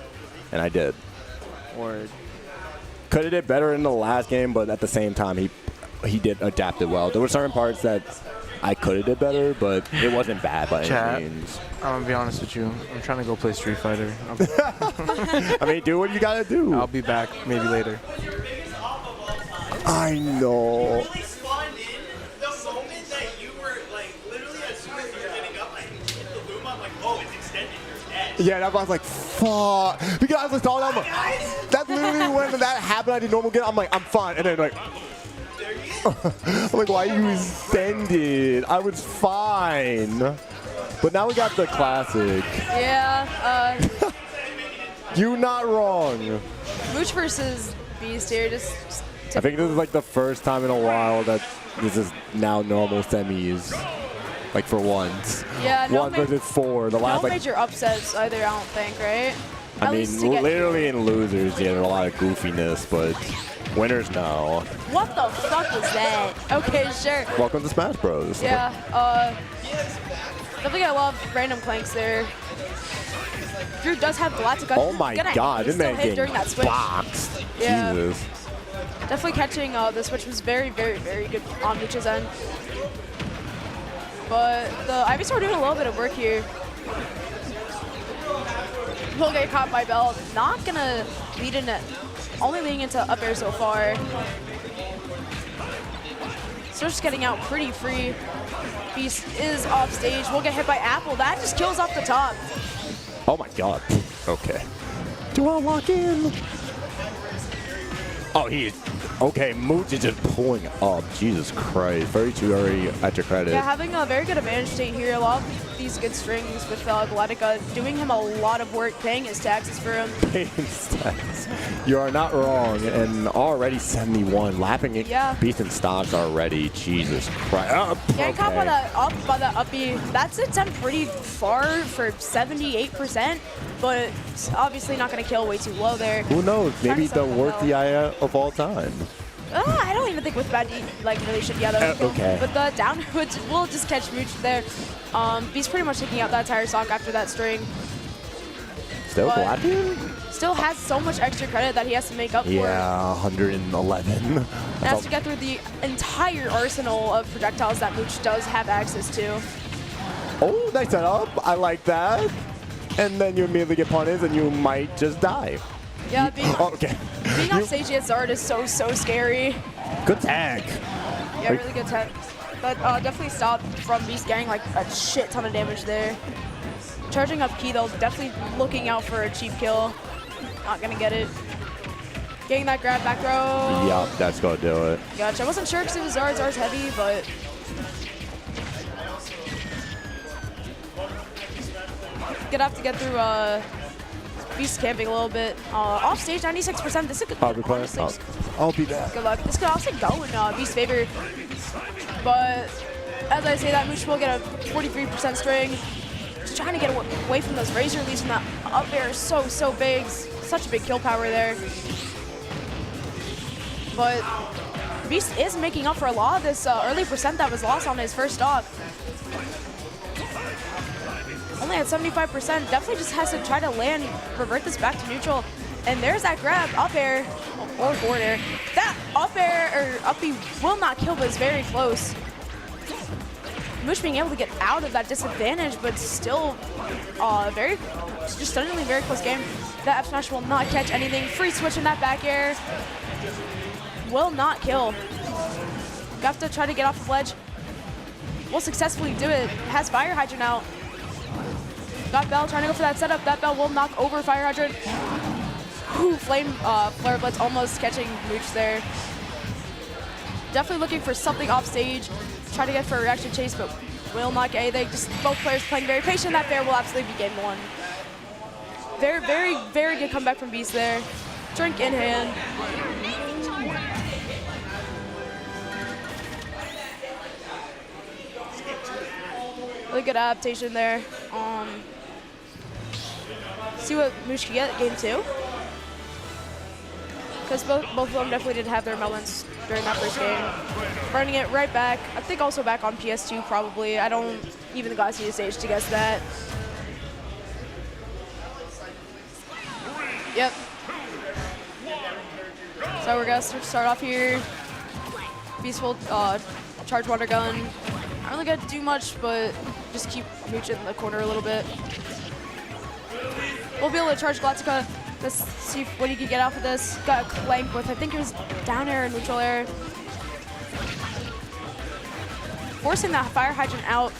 And I did. Word. Could have did better in the last game, but at the same time, he did adapt it well. There were certain parts that I could have did better, but it wasn't bad by any means. I'm gonna be honest with you. I'm trying to go play Street Fighter. I mean, do what you gotta do. I'll be back maybe later. I know. Yeah, that's why I was like, fuck. Because I was talking about, that's literally when that happened. I did normal get. I'm like, I'm fine. And then like, I'm like, why you extended? I was fine. But now we got the classic. Yeah. You're not wrong. Mooch versus Beast here. Just I think this is like the first time in a while that this is now normal semis. Like for once. Yeah, no 1 versus 4. The last no like major upsets either, I don't think, right? I mean, literally in losers, yeah, there's a lot of goofiness, but winners, no. What the fuck was that? Okay, sure. Welcome to Smash Bros. Yeah, definitely got a lot of random clanks there. Drew does have Galactica. Oh my god, this man hit during that getting switch. boxed. Yeah. Jesus. Definitely catching the switch was very, very, very good on Lucha's end. But the Ivysaur doing a little bit of work here. Will get caught by Bell. Not gonna lead in it. Only leading into up air so far. So just getting out pretty free. Beast is off stage. We'll get hit by Apple. That just kills off the top. Oh my god. Okay. Do I walk in? Oh, he's okay. Mooch is just pulling up. Jesus Christ. Very too early at your credit. Yeah, having a very good advantage state here. A lot of these good strings with Galactica, doing him a lot of work, paying his taxes for him. Paying his taxes. You are not wrong. And already 71. Lapping it. Yeah. Beast and stocks already. Jesus Christ. Getting caught by that up B. That sits down pretty far for 78%, but it's obviously not going to kill way too low there. Who knows? Maybe the worst DI of all time. I don't even think with bad D, like, really should that would kill. Okay. But the down will just catch Mooch there. Beast pretty much taking out that entire stock after that string. Still Galactic? Still has so much extra credit that he has to make up for. Yeah, 111. And has to get through the entire arsenal of projectiles that Mooch does have access to. Oh, nice setup. I like that. And then you immediately get punished and you might just die. Yeah, being you, off stage against Zard is so scary. Good tag. Yeah, really good tag. But definitely stopped from Beast getting like a shit ton of damage there. Charging up key though, definitely looking out for a cheap kill. Not gonna get it. Getting that grab back throw. Yup, that's gonna do it. Gotcha. I wasn't sure because it was Zard. Zard's heavy, but gonna have to get through Beast camping a little bit. Off stage, 96%. This is a good. I'll be back. Good luck. This could also go in Beast's favor. But as I say that, Mooch will get a 43% string. Just trying to get away from those razor leads from that up air is so big. Such a big kill power there. But Beast is making up for a lot of this early percent that was lost on his first stock. Only at 75%. Definitely just has to try to land, revert this back to neutral. And there's that grab, up air, or forward air. That up air, or up B will not kill, but it's very close. Mooch being able to get out of that disadvantage, but still just stunningly very close game. That F smash will not catch anything. Free switch in that back air. Will not kill. Got to try to get off the ledge. Will successfully do it. Has Fire Hydrant out. Got Bell trying to go for that setup. That Bell will knock over Fire Hydrant. Ooh, Flame Flare Blitz almost catching Mooch there. Definitely looking for something off stage. Try to get for a reaction chase, but will not get anything. Just both players playing very patient. That fair will absolutely be game one. Very good comeback from Beast there. Drink in hand. Really good adaptation there. See what Mooch can get game two. Because both of them definitely did have their moments during that first game. Running it right back. I think also back on PS2 probably. I don't even think I see a stage to guess that. Yep. So we're gonna start off here. Beast will charge Water Gun. Not really gonna do much, but just keep Mooch in the corner a little bit. We'll be able to charge Galactica. Let's see what he can get off of this. Got a clank with, I think it was down air and neutral air. Forcing that Fire Hydrant out.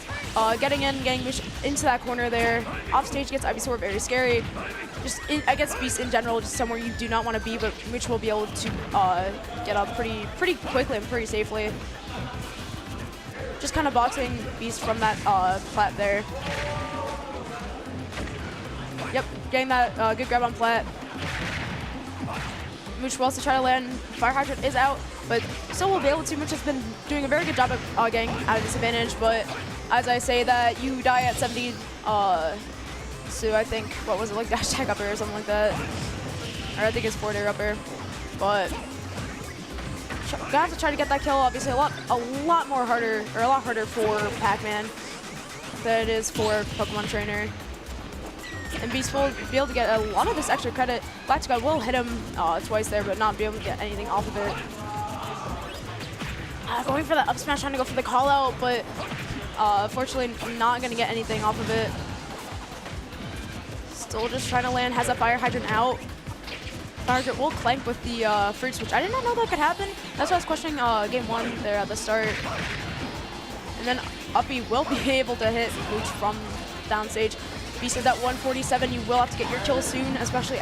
Getting Mooch into that corner there. Off stage gets Ivysaur very scary. Just against Beast in general, just somewhere you do not want to be, but Mooch will be able to get up pretty quickly and pretty safely. Just kind of boxing Beast from that plat there. Yep, getting that good grab on plat. Mooch will also try to land. Fire Hydrant is out, but still will be able to. Mooch has been doing a very good job of getting out of disadvantage, but as I say that, you die at 70, So I think, what was it, like dash tag upper or something like that. Or I think it's forward air upper. But gonna have to try to get that kill. Obviously, a lot harder for Pac-Man than it is for Pokemon Trainer. And Beast will be able to get a lot of this extra credit. Black God will hit him twice there, but not be able to get anything off of it. Going for the up smash, trying to go for the call out, but unfortunately not going to get anything off of it. Still just trying to land, has a Fire Hydrant out. Fire Hydrant will clank with the fruits, which I did not know that could happen. That's why I was questioning game 1 there at the start. And then Uppy will be able to hit Mooch from downstage. Beast is at 147, you will have to get your kill soon, especially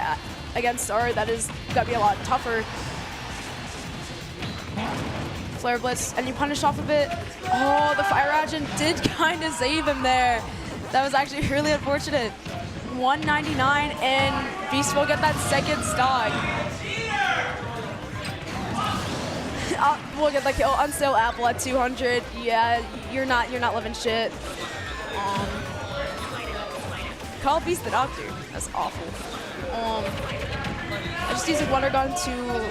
against Star. That is going to be a lot tougher. Flare Blitz, and you punish off of it. Oh, the Fire Hydrant did kind of save him there. That was actually really unfortunate. 199, and Beast will get that second stock. We'll get the kill. Unstale Apple at 200. Yeah, you're not living shit. Call Beast the Doctor. That's awful. I just used a Wonder Gun to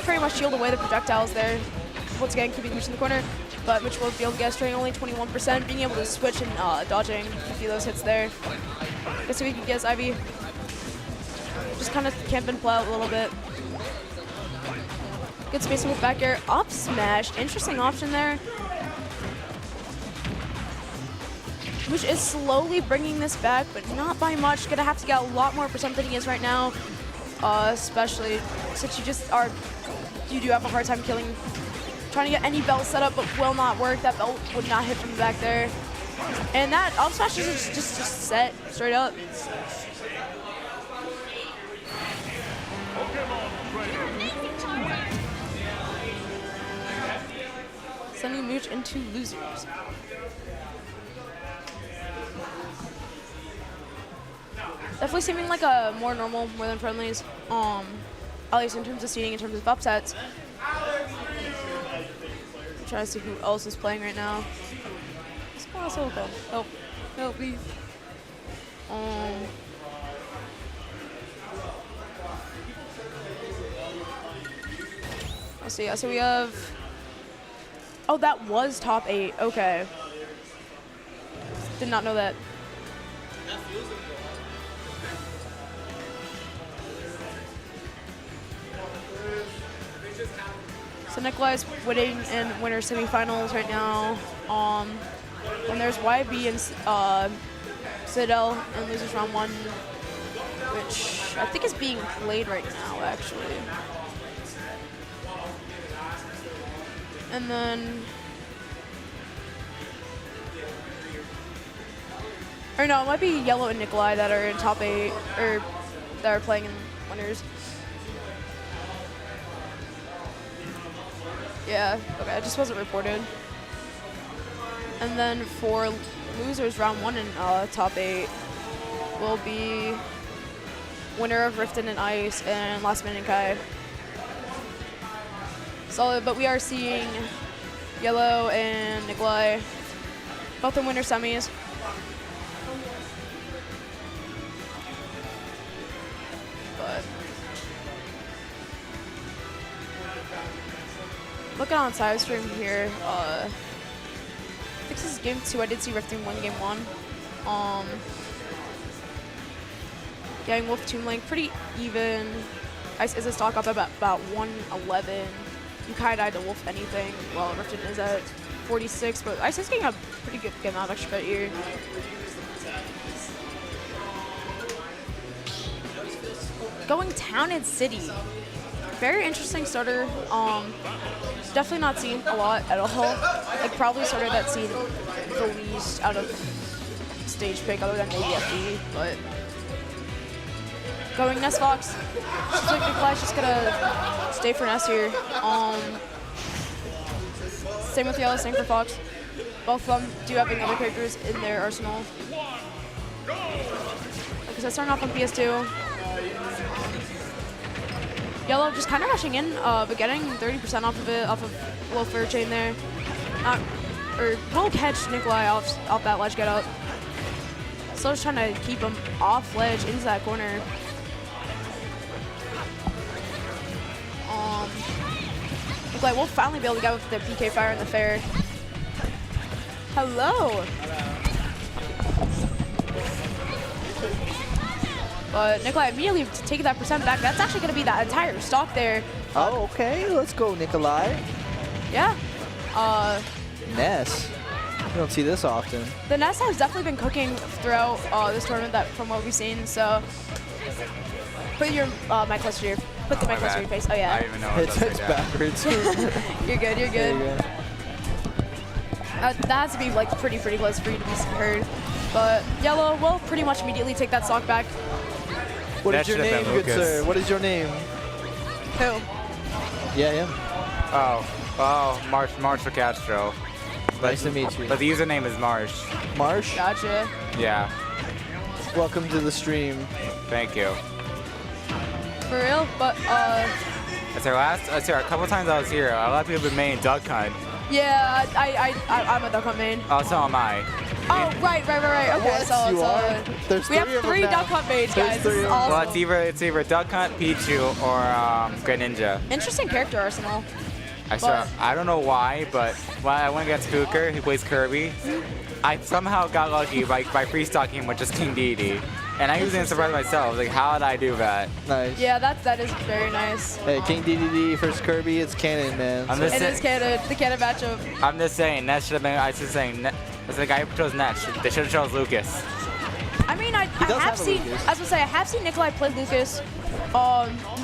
pretty much shield away the projectiles there. Once again, keeping Mooch in the corner, but Mooch will be able to get straight only 21%, being able to switch and dodging a few of those hits there. Let's see if we can get Ivy. Just kind of camp and play out a little bit. Good spacing with back air. Up smash. Interesting option there. Mooch is slowly bringing this back, but not by much. Gonna have to get a lot more percent than he is right now, especially since you do have a hard time trying to get any belt set up, but will not work. That belt would not hit from the back there. And that up smash is just set straight up. Sending Mooch into losers. Definitely seeming like a more normal, more than friendlies. At least in terms of seeding, in terms of upsets. I'm trying to see who else is playing right now. Help me. Let's see. So we have. Oh, that was top 8. Okay. Did not know that. So Nikolai's winning in winner semifinals right now. And there's YB and Citadel in losers round 1, which I think is being played right now, actually. And then, or no, it might be Yellow and Nikolai that are in top 8, or that are playing in winners. Yeah, okay, it just wasn't reported. And then for losers, round 1 in top 8 will be winner of Riften and Ice and Last Minute and Kai. Solid, but we are seeing Yellow and Nikolai both in winner semis. But looking on side stream here, I think this is game 2. I did see Riften win game 1. Getting Wolf Tomb Link pretty even. Ice is a stock up about 111. You kind of died to Wolf anything. Well, Riften is at 46, but Ice is getting a pretty good amount of extra credit here. Going Town and City. Very interesting starter. Definitely not seen a lot at all. Like probably starter that's seen the least out of stage pick other than maybe FD, but going Nest Fox. She's like Nikolai's just gonna stay for Nest here. Same with Yellow, same for Fox. Both of them do having other characters in their arsenal. Because I starting off on PS2. Yellow just kind of rushing in, but getting 30% off of it, off of low flare chain there. Or will catch Nikolai off that ledge get up. still just trying to keep him off ledge into that corner. Looks like we'll finally be able to get with the PK fire in the fair. Hello. But Nikolai immediately taking that percent back. That's actually going to be that entire stock there. Oh, okay. Let's go, Nikolai. Yeah. Ness. You don't see this often. The Ness has definitely been cooking throughout this tournament that from what we've seen. So put your mic closer to your, put the mic closer to your face. Oh yeah. I didn't even know it was It's backwards. You're good. You're good. That has to be like pretty close for you to be heard. But Yellow will pretty much immediately take that stock back. What is your name, good sir? What is your name? Who? Yeah, him. Oh, Marshall Castro. Nice to meet you. But the username is Marsh. Marsh? Gotcha. Yeah. Welcome to the stream. Thank you. For real? But It's a couple times I was here. A lot of people have been main Duck Hunt. yeah, I'm a Duck Hunt main. Oh, so am I. Oh, right. Okay, Yes, so you are. There's we have three of them three now. Duck Hunt mains, guys. This is awesome. Well, it's either Duck Hunt, Pichu, or Greninja. Interesting character arsenal. I don't know why, but when I went against Hooker, who plays Kirby, I somehow got lucky by free stocking him with just King Dedede. And I was even surprised myself. Like, how did I do that? Nice. Yeah, that is very nice. Hey, King Dedede versus Kirby, it's canon, man. It is canon, the canon matchup. I'm just saying, Ness should have been. I was just saying, it's the guy who chose Ness. They should have chose Lucas. I mean, I have seen, as I say, I have seen Nikolai play Lucas.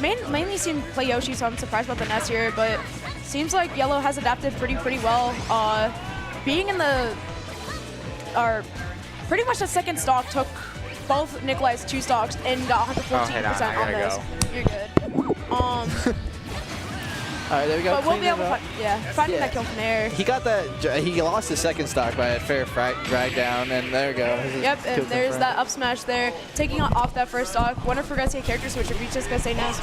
Mainly seen him play Yoshi, so I'm surprised about the Ness here. But seems like Yellow has adapted pretty well. Being in the, pretty much the second stock took both Nikolai's 2 stocks and got 114% on this. You're good. All right, there we go. But we'll be able to find that kill from there. He got that. He lost his second stock by a fair drag down, and there we go. Yep, and there's that up smash there, taking off that first stock. Wonder if we're gonna see a character switch if he's just gonna say Ness.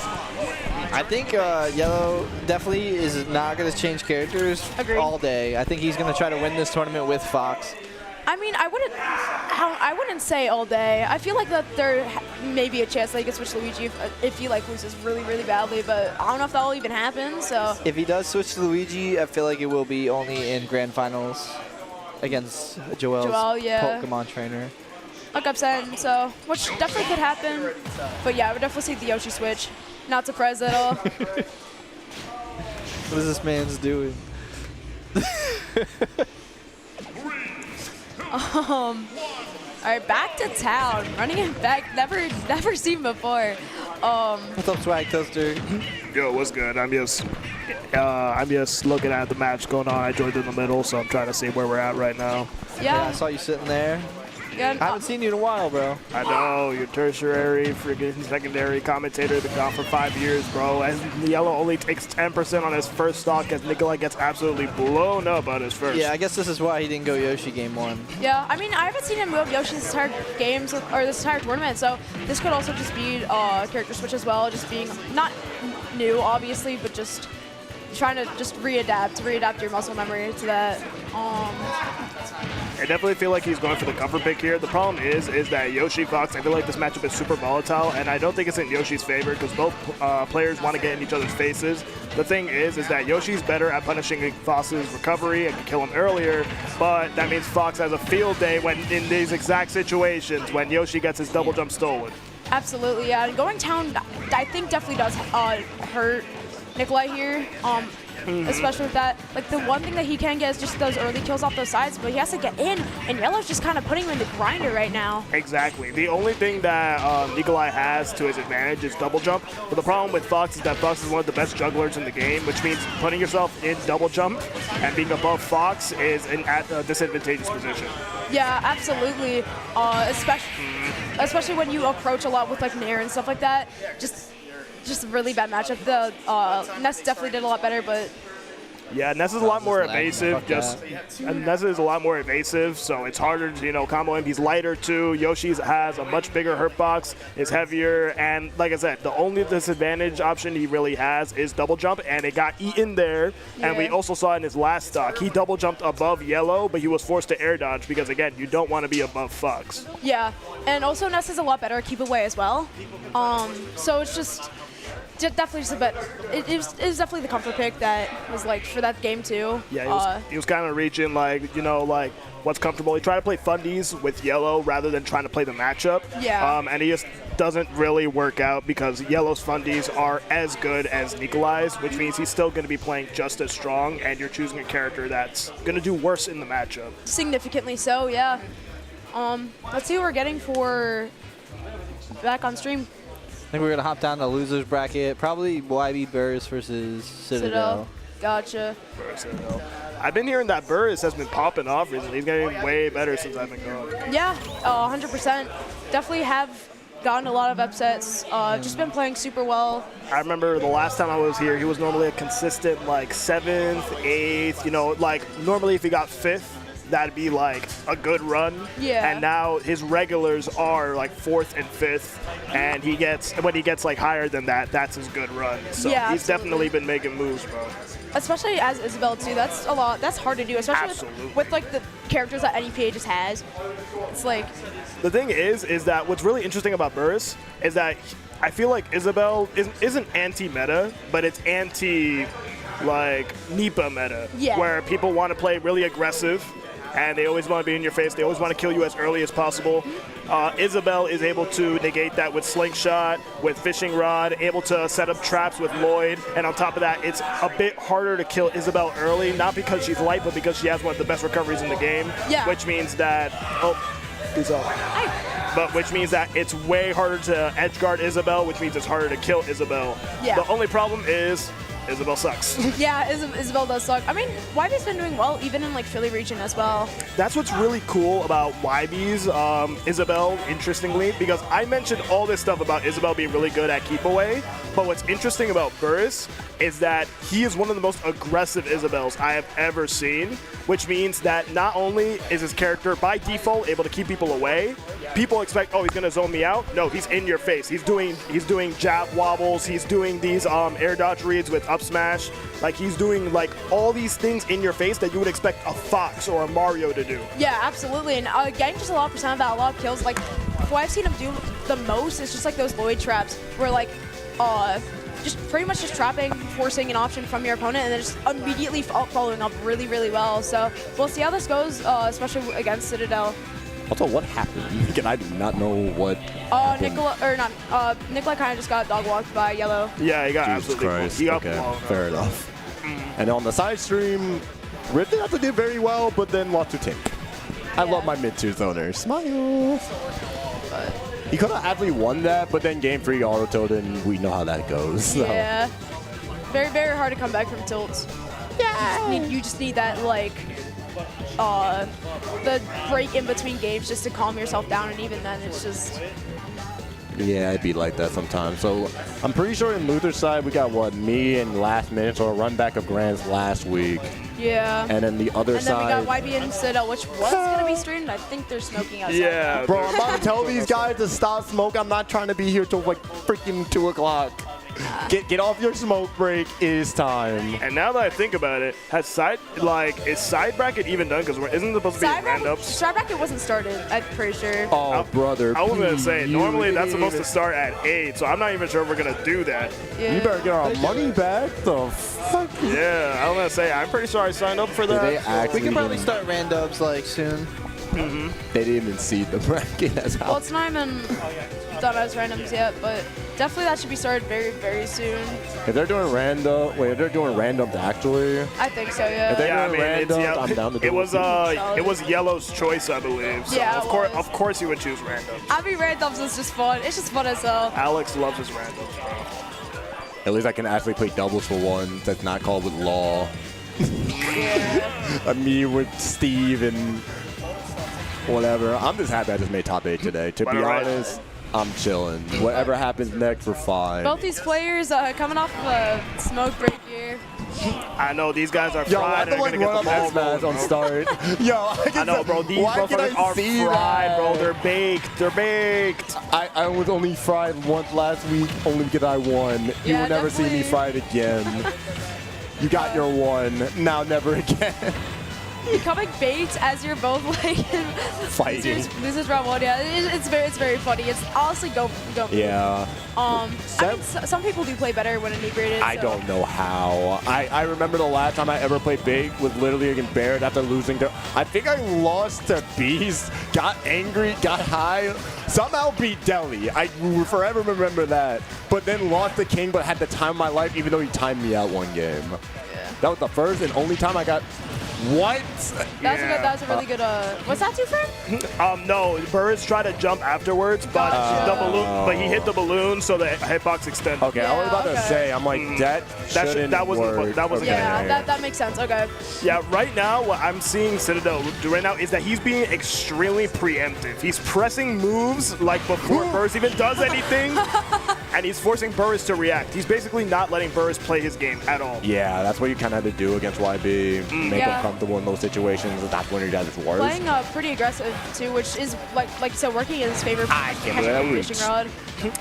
I think Yellow definitely is not gonna change characters all day. I think he's gonna try to win this tournament with Fox. I mean, I wouldn't say all day. I feel like that there may be a chance that he can switch Luigi if he like loses really badly, but I don't know if that'll even happen. So if he does switch to Luigi, I feel like it will be only in grand finals against Joel's Pokemon trainer. Like I'm saying, so which definitely could happen. But yeah, I would definitely see the Yoshi switch. Not surprised at all. What is this man's doing? All right, back to town. Running it back, never seen before. What's up, Swag Toaster? Yo, what's good? I'm just looking at the match going on. I joined in the middle, so I'm trying to see where we're at right now. Yeah. I saw you sitting there. Yeah, I haven't seen you in a while, bro. I know, you're tertiary, freaking secondary commentator been gone for 5 years, bro. And Yellow only takes 10% on his first stock as Nikolai gets absolutely blown up on his first. Yeah, I guess this is why he didn't go Yoshi game 1. Yeah, I mean, I haven't seen him move Yoshi this entire games or this entire tournament, so this could also just be character switch as well, just being not new, obviously, but just trying to just readapt your muscle memory to that. I definitely feel like he's going for the comfort pick here. The problem is that Yoshi Fox, I feel like this matchup is super volatile, and I don't think it's in Yoshi's favor because both players want to get in each other's faces. The thing is that Yoshi's better at punishing Fox's recovery and can kill him earlier, but that means Fox has a field day when in these exact situations when Yoshi gets his double jump stolen. Absolutely, yeah. Going down, I think definitely does hurt Nikolai here. Especially with that, like the one thing that he can get is just those early kills off those sides, but he has to get in, and Yellow's just kind of putting him in the grinder right now. Exactly. The only thing that Nikolai has to his advantage is double jump, but the problem with Fox is that Fox is one of the best jugglers in the game, which means putting yourself in double jump and being above Fox is at a disadvantageous position. Yeah, absolutely. Especially when you approach a lot with like Nair and stuff like that. Just a really bad matchup. The Ness definitely did a lot better, but Yeah, Ness is a lot more evasive. Fuck And Ness is a lot more evasive, so it's harder to combo him. He's lighter too. Yoshi's has a much bigger hurt box, is heavier, and like I said, the only disadvantage option he really has is double jump, and it got eaten there. And we Yeah. also saw in his last stock, he double jumped above yellow, but he was forced to air dodge because again, you don't want to be above Fox. Yeah, and also Ness is a lot better at keep away as well. So it's just definitely just a bit. It is definitely the comfort pick that was like for that game too. Yeah, he was kind of reaching like what's comfortable. He tried to play fundies with yellow rather than trying to play the matchup. Yeah. And he just doesn't really work out because yellow's fundies are as good as Nikolai's, which means he's still going to be playing just as strong, and you're choosing a character that's going to do worse in the matchup. Significantly so, yeah. Let's see what we're getting for back on stream. I think we're going to hop down to losers bracket. Probably YB Burrs versus Citadel. Gotcha. I've been hearing that Burris has been popping off recently. He's getting way better since I've been going. Yeah, 100%. Definitely have gotten a lot of upsets. Just been playing super well. I remember the last time I was here, he was normally a consistent like 7th, 8th, like normally if he got 5th, that'd be like a good run. Yeah. And now his regulars are like 4th and 5th, and when he gets like higher than that, that's his good run. So Yeah, he's absolutely. definitely been making moves, bro. Especially as Isabel too. That's a lot. That's hard to do, especially with like the characters that NEPA just has. It's like The thing is that what's really interesting about Burris is that I feel like Isabel isn't anti-meta, but it's like NEPA meta, Yeah. where people want to play really aggressive, and they always want to be in your face. They always want to kill you as early as possible. Isabel is able to negate that with Slingshot, with Fishing Rod, able to set up traps with Lloyd, and on top of that, it's a bit harder to kill Isabel early, not because she's light, but because she has one of the best recoveries in the game, Yeah. which means that, which means that it's way harder to edge guard Isabel, which means it's harder to kill Isabel. Yeah. The only problem is Isabel sucks. yeah, Isabel does suck. I mean, YB's been doing well even in like Philly region as well. That's what's really cool about YB's Isabel, interestingly, because I mentioned all this stuff about Isabel being really good at keep away, but what's interesting about Burris is that he is one of the most aggressive Isabels I have ever seen, which means that not only is his character by default able to keep people away, people expect, oh, he's gonna zone me out. No, he's in your face. He's doing jab wobbles. He's doing these air dodge reads with up smash. Like he's doing like all these things in your face that you would expect a Fox or a Mario to do. Yeah, absolutely. And getting just a lot of percent of that, a lot of kills. Like what I've seen him do the most is just like those Lloyd traps, where like just pretty much just trapping, forcing an option from your opponent, and then just immediately following up really, really well. So we'll see how this goes, especially against Citadel. Also, what happened? I do not know what. Nikolai kind of just got dog walked by Yellow. Yeah, he got Jesus absolutely. Christ. He got Okay, blown up. fair enough. And on the side stream, Rip did have to do very well, but then lost to Tink. I love my mid-tier zoner. Smile. He could have actually won that, but then game 3 auto-tilt, and we know how that goes. So. Yeah. Very, very hard to come back from tilts. Yeah. You just need that, like, the break in between games just to calm yourself down, and even then it's just... Yeah, it'd be like that sometimes. So I'm pretty sure in Luther's side, we got, what, me and last minute, so a run back of Grands last week. Yeah. And then the other side... And then we got YB and Citadel, which was going to be streamed. I think they're smoking outside. Yeah. Bro, I'm about to tell these guys to stop smoke. I'm not trying to be here till like freaking 2 o'clock. Get off your smoke break. It is time. And now that I think about it, is side bracket even done? Because isn't it supposed to be random? Side bracket wasn't started, I'm pretty sure. Oh, brother. I was going to say, normally that's supposed to start at 8, so I'm not even sure if we're going to do that. Yeah. You better get our money back. The fuck? Yeah, I was going to say, I'm pretty sure I signed up for that. We can probably start randubs like soon. They didn't even see the bracket as well. Well, it's not even done as randoms yet, but definitely that should be started very, very soon. If they're doing randoms actually. I think so, yeah. If they're doing randoms, I'm down to do it was Yellow's choice, I believe. So Yeah, of course you would choose random. I mean, randoms is just fun. It's just fun as hell. Alex loves his randoms, bro. At least I can actually play doubles for one that's not called with Law. Yeah. Me with Steve and whatever. I'm just happy I just made top 8 today. To be honest, I'm chilling. Whatever happens next, we're fine. Both these players coming off of a smoke break here. I know these guys are Yo, I fried. have to They're like gonna run get up the ball S-Mash on rolling, bro. start. Yo, I know, bro. These motherfuckers are fried, bro. They're baked. They're baked. I was only fried once last week, only because I won. You Yeah, will never see me definitely. fried again. You got your one. Now never again. Becoming baked as you're both like Fighting. losers round one. Yeah, it's very funny. It's honestly go. Yeah. I mean, some people do play better when inebriated. I so. don't know how. I remember the last time I ever played big was literally against Barrett after losing to. I think I lost to Beast, got angry, got high, somehow beat Deli. I will forever remember that. But then lost to King, but had the time of my life, even though he timed me out one game. Yeah. That was the first and only time I got. What? That was a really good. What's that, 2-frame? No, Burris tried to jump afterwards, but the balloon, but he hit the balloon, so the hitbox extended. Okay, I was about to say, I'm like, that shouldn't work. That wasn't Yeah, that makes sense. Okay. Yeah, right now, what I'm seeing Citadel do right now is that he's being extremely preemptive. He's pressing moves like before Burris even does anything, and he's forcing Burris to react. He's basically not letting Burris play his game at all. Yeah, that's what you kind of had to do against YB. Make Yeah. him comfortable in those situations. That's when he does his worst. Playing pretty aggressive too, which is like you said, working in his favor. Catching the fishing rod.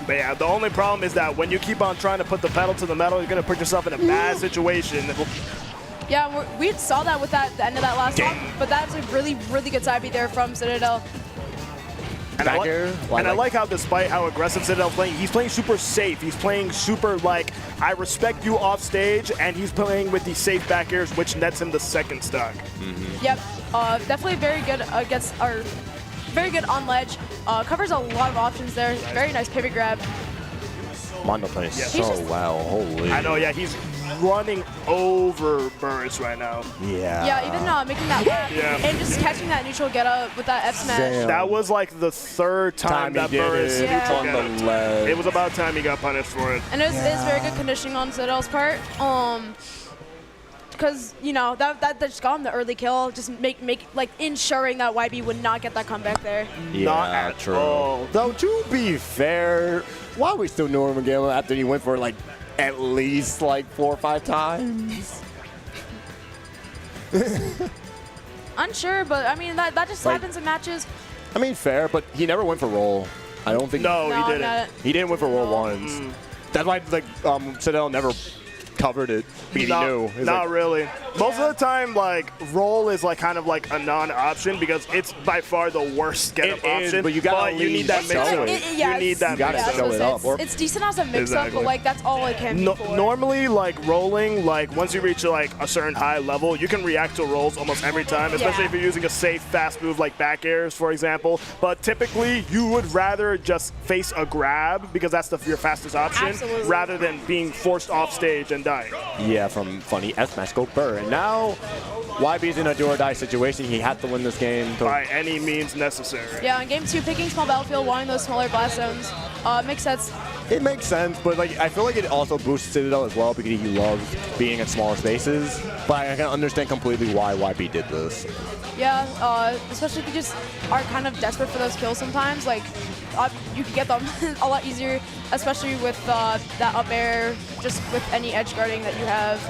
But yeah, the only problem is that when you keep on trying to put the pedal to the metal, you're going to put yourself in a bad situation. Yeah, we saw that with the end of that last round, but that's a really good side beat there from Citadel. And I like how, despite how aggressive Citadel's playing, he's playing super safe. He's playing super, like, I respect you off stage, and he's playing with these safe back airs, which nets him the second stock. Yep, definitely very good against, or very good on ledge. Covers a lot of options there. Very nice pivot grab. Mondo plays Yeah. so well. Holy. I know, yeah, he's running over Burris right now. Yeah. Yeah, even making that lap and just catching that neutral get up with that F smash. That was like the third time that he did Burris it neutral on get the up. ledge. It was about time he got punished for it. And it was very good conditioning on Citadel's part. Because you know that just got him the early kill, just like ensuring that YB would not get that comeback there. Yeah, true. Though to be fair, why we still know him again after he went for like at least like 4 or 5 times? Unsure, but I mean that just Like- happens in matches. I mean, fair, but he never went for roll. I don't think. No, No, he didn't. not- He didn't win for roll once. That's why like Citadel never covered it because he knew. It's Not like, really. Most of the time, like, roll is like kind of like a non-option because it's by far the worst get-up It is, option. but you gotta you need that show mix-up. it. You need that gotta mix-up. show it up. Or It's decent as a mix-up, Exactly. but like that's all it can be for. Normally, like rolling, like once you reach like a certain high level, you can react to rolls almost every time, especially Yeah. if you're using a safe, fast move like back airs, for example. But typically, you would rather just face a grab because that's your fastest option, Absolutely. rather than being forced off stage and dying. yeah, from funny S-Mash go Burr. And now YB's in a do or die situation. He had to win this game. By any means necessary. Yeah, in game 2, picking small battlefield, wanting those smaller blast zones, makes sense. It makes sense, but like I feel like it also boosts Citadel as well because he loves being in smaller spaces. But I can understand completely why YB did this. Yeah, especially if you just are kind of desperate for those kills sometimes. Like, you can get them a lot easier, especially with that up air, just with any edge guarding that you have.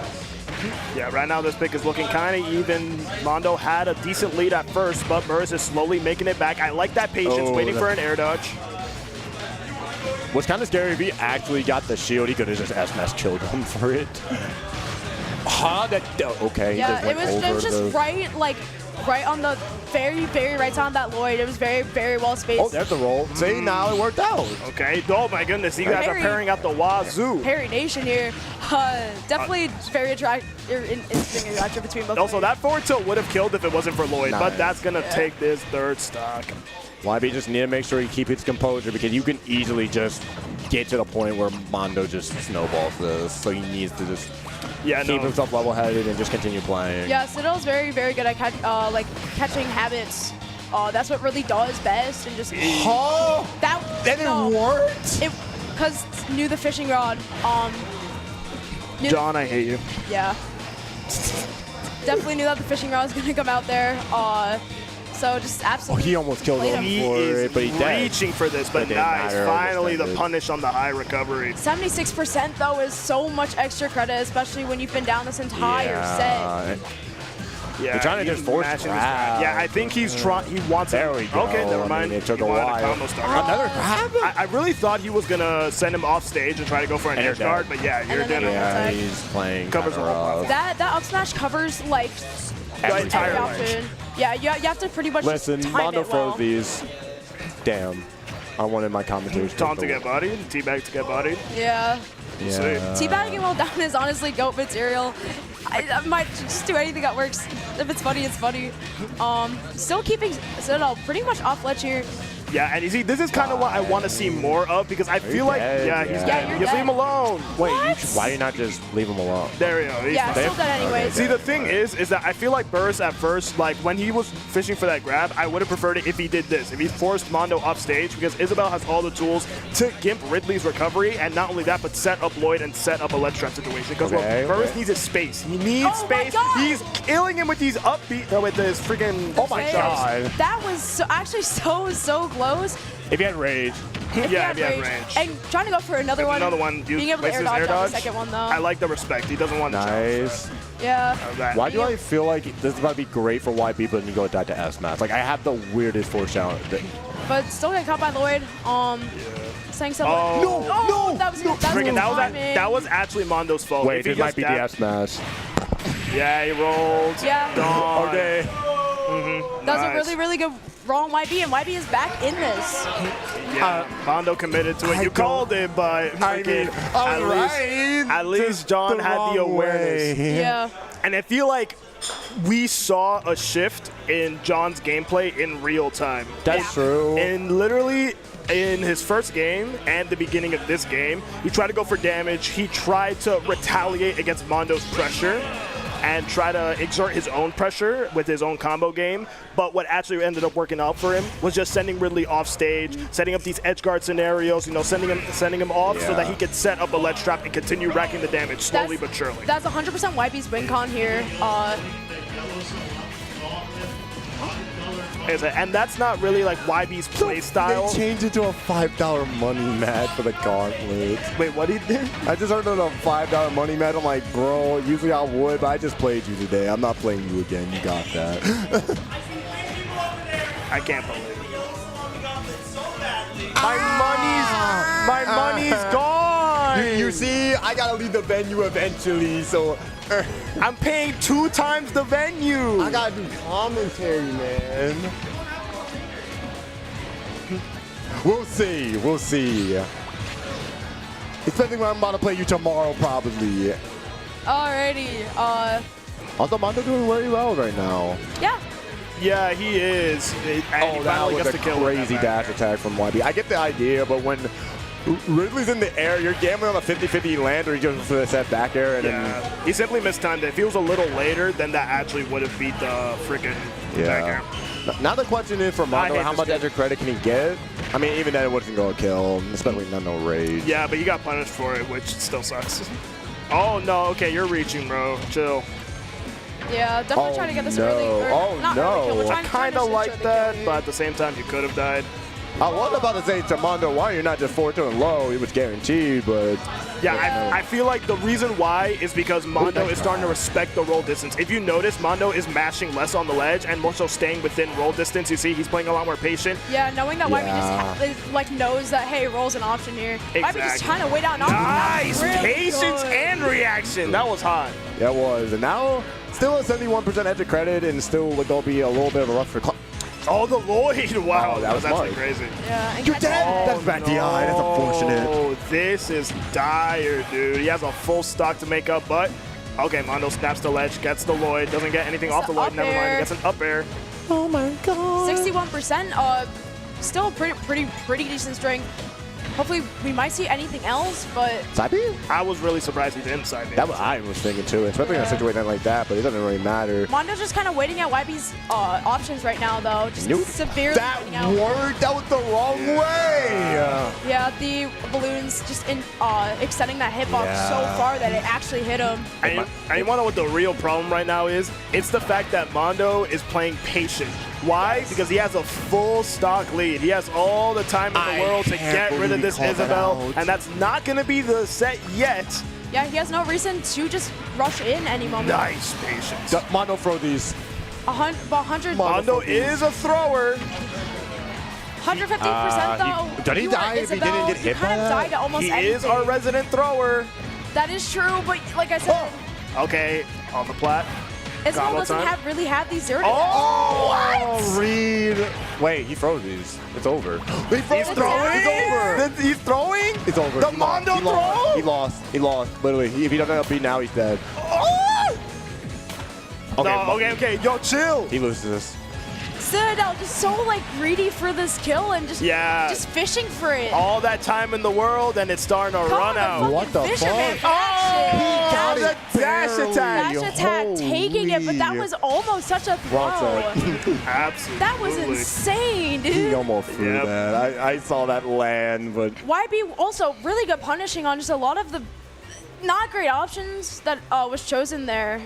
Yeah, right now this pick is looking kind of even. Mondo had a decent lead at first, but Burris is slowly making it back. I like that patience, waiting for an air dodge. What's kind of scary, if he actually got the shield, he could have just S-Mash killed him for it. Okay, he Yeah, just went it was over just right on the very right side of that Lloyd. It was very well spaced. Oh, there's the roll. See, now it worked out. Okay, oh my goodness, you guys are Harry- pairing out the wazoo. Harry Nation here, definitely very interesting interaction between both. Also, that forward tilt would have killed if it wasn't for Lloyd, but Nice. that's going to take this third stock. YB just need to make sure he keeps his composure because you can easily just get to the point where Mondo just snowballs this. So he needs to just keep himself level-headed and just continue playing. Yeah, Citadel's very good at catching habits. That's what really does best, and just that worked. Because knew the fishing rod. John, I hate you. Yeah. Definitely knew that the fishing rod was gonna come out there. So just Oh, absolutely. he almost killed played him He for is it, but he did. reaching for this, but It didn't nice. matter. Finally, the Extended. punish on the high recovery. 76% though is so much extra credit, especially when you've been down this entire set. Yeah, They're trying to he's just force mashing his grab. grab. Yeah, I think he's trying. He wants it. There we go. Okay, never mind. I mean, it took He a wanted while. combo start. Another grab? I really thought he was gonna send him off stage and try to go for an And edge you're guard, dead. but yeah, you're then dead. Yeah, he's playing Covers kinda the whole rough. That up smash covers like The entire every range. option. Yeah, you have to pretty much Listen, just time Mondo it well. froze these. Damn. I wanted my commentators. Taunt to get bodied, teabag to get bodied. Yeah. Yeah. Teabagging while down is honestly GOAT material. I might just do anything that works. If it's funny, it's funny. Still keeping Citadel pretty much off ledge here. Yeah, and you see, this is kind of what I want to see more of because I feel like, yeah, he's dead. you're Just leave dead. him alone. Wait, why do you not just leave him alone? There we go. He's Yeah, fine. still dead anyways. See, the thing is that I feel like Burris at first, like when he was fishing for that grab, I would have preferred it if he did this, if he forced Mondo off stage, because Isabel has all the tools to gimp Ridley's recovery, and not only that, but set up Lloyd and set up a ledge trap situation. Because Okay, what Burris okay. needs is space. He needs space. He's killing him with these upbeat, with this freaking. Oh my Hey, god. That was actually so close. If he had rage. If he had range. And trying to go for another one. Another one. Being able to places air dodge on the dodge. second one though. I like the respect. He doesn't want to Nice. Yeah. Why do I feel like this is about to be great for YB, but then you go die to S-Mass? Like, I have the weirdest force challenge. But still get caught by Lloyd. Saying something. Oh. That was Freaking, timing. that was actually Mondo's fault. Wait, If he this might just be the dabbed- S-Mass. Yeah, he rolled. Yeah. Dawn. Okay. That was a really good wrong YB, and YB is back in this. Yeah, Mondo committed to it. You called it, but freaking, at least John had the awareness. Yeah. And I feel like we saw a shift in John's gameplay in real time. That's true. And literally in his first game and the beginning of this game, he tried to go for damage. He tried to retaliate against Mondo's pressure and try to exert his own pressure with his own combo game. But what actually ended up working out for him was just sending Ridley off stage, setting up these edge guard scenarios, sending him off so that he could set up a ledge trap and continue racking the damage slowly but surely. That's 100% YB's win con here. And that's not really like YB's play style. They changed it to a $5 money match for the gauntlet. Wait, what he did? I just heard of a $5 money match. I'm like, bro, usually I would, but I just played you today. I'm not playing you again. You got that. I can't believe it. My money's gone. You see, I gotta leave the venue eventually, so I'm paying 2 times the venue. I gotta do commentary, man. We'll see. We'll see. Especially when I'm about to play you tomorrow, probably. Alrighty. Although Mondo doing very well right now. Yeah. Yeah, he is. And he That finally was gets a the kill with crazy that back dash attack from YB. I get the idea, but when Ridley's in the air, you're gambling on a 50-50 land, or he goes for the set back air, and Yeah, he simply mistimed it. If he was a little later, then that actually would have beat the freaking back air. Now the question is for Mondo, how much extra credit can he get? I mean, even then it wasn't going to kill, especially not no rage. Yeah, but he got punished for it, which still sucks. Oh no, okay, you're reaching, bro. Chill. Yeah, definitely trying to get this early. Or not early kill, but I kind of like that, but at the same time, you could have died. I was about to say to Mondo, why you're not just 4-2 and low? It was guaranteed, but yeah, I feel like the reason why is because Mondo is starting to respect the roll distance. If you notice, Mondo is mashing less on the ledge and more so staying within roll distance. You see, he's playing a lot more patient. Yeah, knowing that YB just like knows that hey, roll's an option here. YB just trying to wait out. Nice really patience good. and reaction. That was hot. Yeah, it was. And now still a 71% extra credit, and still going to be a little bit of a rough for. Oh, the Lloyd! Wow, Oh, that was actually smart. crazy. Yeah, and You're dead! That's back the eye. That's unfortunate. Oh, this is dire, dude. He has a full stock to make up, but okay, Mondo snaps the ledge, gets the Lloyd, doesn't get anything off the Lloyd. Never mind, he gets an up air. Oh my god. 61%. Still pretty decent strength. Hopefully we might see anything else, but Side B? I was really surprised he didn't side B. That was I was thinking too, especially in a situation like that, but it doesn't really matter. Mondo's just kind of waiting at YB's options right now, though. Just severely waiting out. That was the wrong way. Yeah, the balloons just extending that hitbox so far that it actually hit him. And you want to know what the real problem right now is? It's the fact that Mondo is playing patient. Why? Because he has a full stock lead. He has all the time in the world to get rid of this Isabel, and that's not going to be the set yet. Yeah, he has no reason to just rush in any moment. Nice patience. Mondo throw these. 100. Mondo is a thrower. 150% though. Did he die if he didn't get hit by kind of died that? to almost He anything. is our resident thrower. That is true, but like I said, Okay, on the plat. Isabel Combo doesn't time. really have these zero. Oh, what? Reed. Wait, he throws these. It's over. He He's throwing. It's over. He's throwing. It's over. The He Mondo lost. throw. He lost. He lost. Literally. If he doesn't beat now, he's dead. Oh! Okay, okay. Yo, chill. He loses this. Citadel just so like greedy for this kill and just Yeah. just fishing for it. All that time in the world, and it's starting to run out. What the Fisherman fuck? action. He got it dash attack. Dash attack, taking it, but that was almost such a throw. Absolutely. That was insane, He dude. almost threw that. I saw that land, but YB also really good punishing on just a lot of the not great options that was chosen there.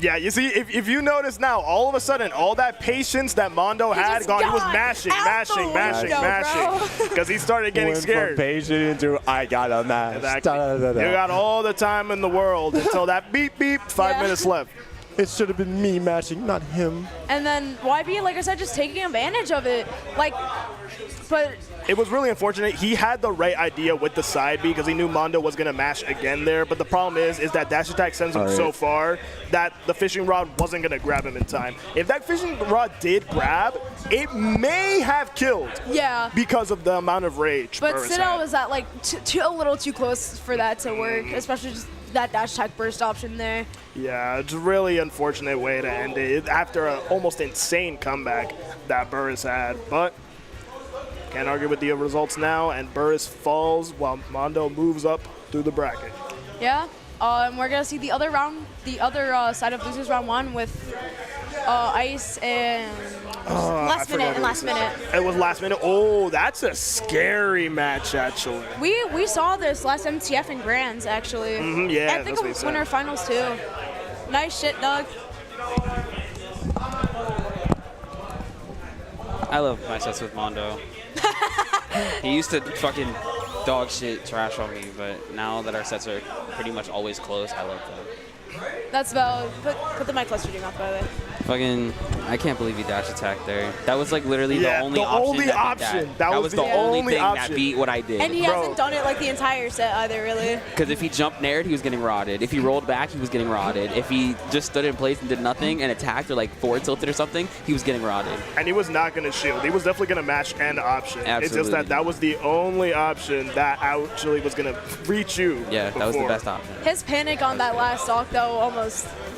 Yeah, you see, if you notice now, all of a sudden, all that patience that Mondo had just gone, he was got mashing, out the window, because he started getting went scared. from patient into I got a match. Exactly. You got all the time in the world until that beep beep, 5 minutes left. It should have been me matching, not him. And then YB, like I said, just taking advantage of it. Like, but It was really unfortunate. He had the right idea with the side B because he knew Mondo was going to mash again there. But the problem is that dash attack sends him so far that the fishing rod wasn't going to grab him in time. If that fishing rod did grab, it may have killed. Yeah. Because of the amount of rage. But Burris Citadel had. was at like a little too close for that to work, especially just that dash attack burst option there. Yeah, it's a really unfortunate way to end it after an almost insane comeback that Burris had. But can't argue with the results now, and Burris falls while Mondo moves up through the bracket. Yeah. And we're gonna see the other round, the other side of losers round one with Ice and last minute. It was last minute. Oh, that's a scary match, actually. We saw this last MTF in Grands actually. Yeah, I think that's what he it was said. winner finals too. Nice shit, Doug. I love my sets with Mondo. He used to fucking dog shit trash on me, but now that our sets are pretty much always close, I love that. That's valid. Put the mic closer to your mouth, by the way. Fucking, I can't believe he dash attacked there. That was like literally the Yeah, only the option only that beat option. that was the only only thing option. that beat what I did. And he hasn't done it like the entire set either, really. Because if he jumped nared, he was getting rotted. If he rolled back, he was getting rotted. If he just stood in place and did nothing and attacked or like forward tilted or something, he was getting rotted. And he was not going to shield. He was definitely going to match and option. It's just Absolutely. that was the only option that actually was going to reach you. Yeah, that was the before. best option. His panic on that last stock, though,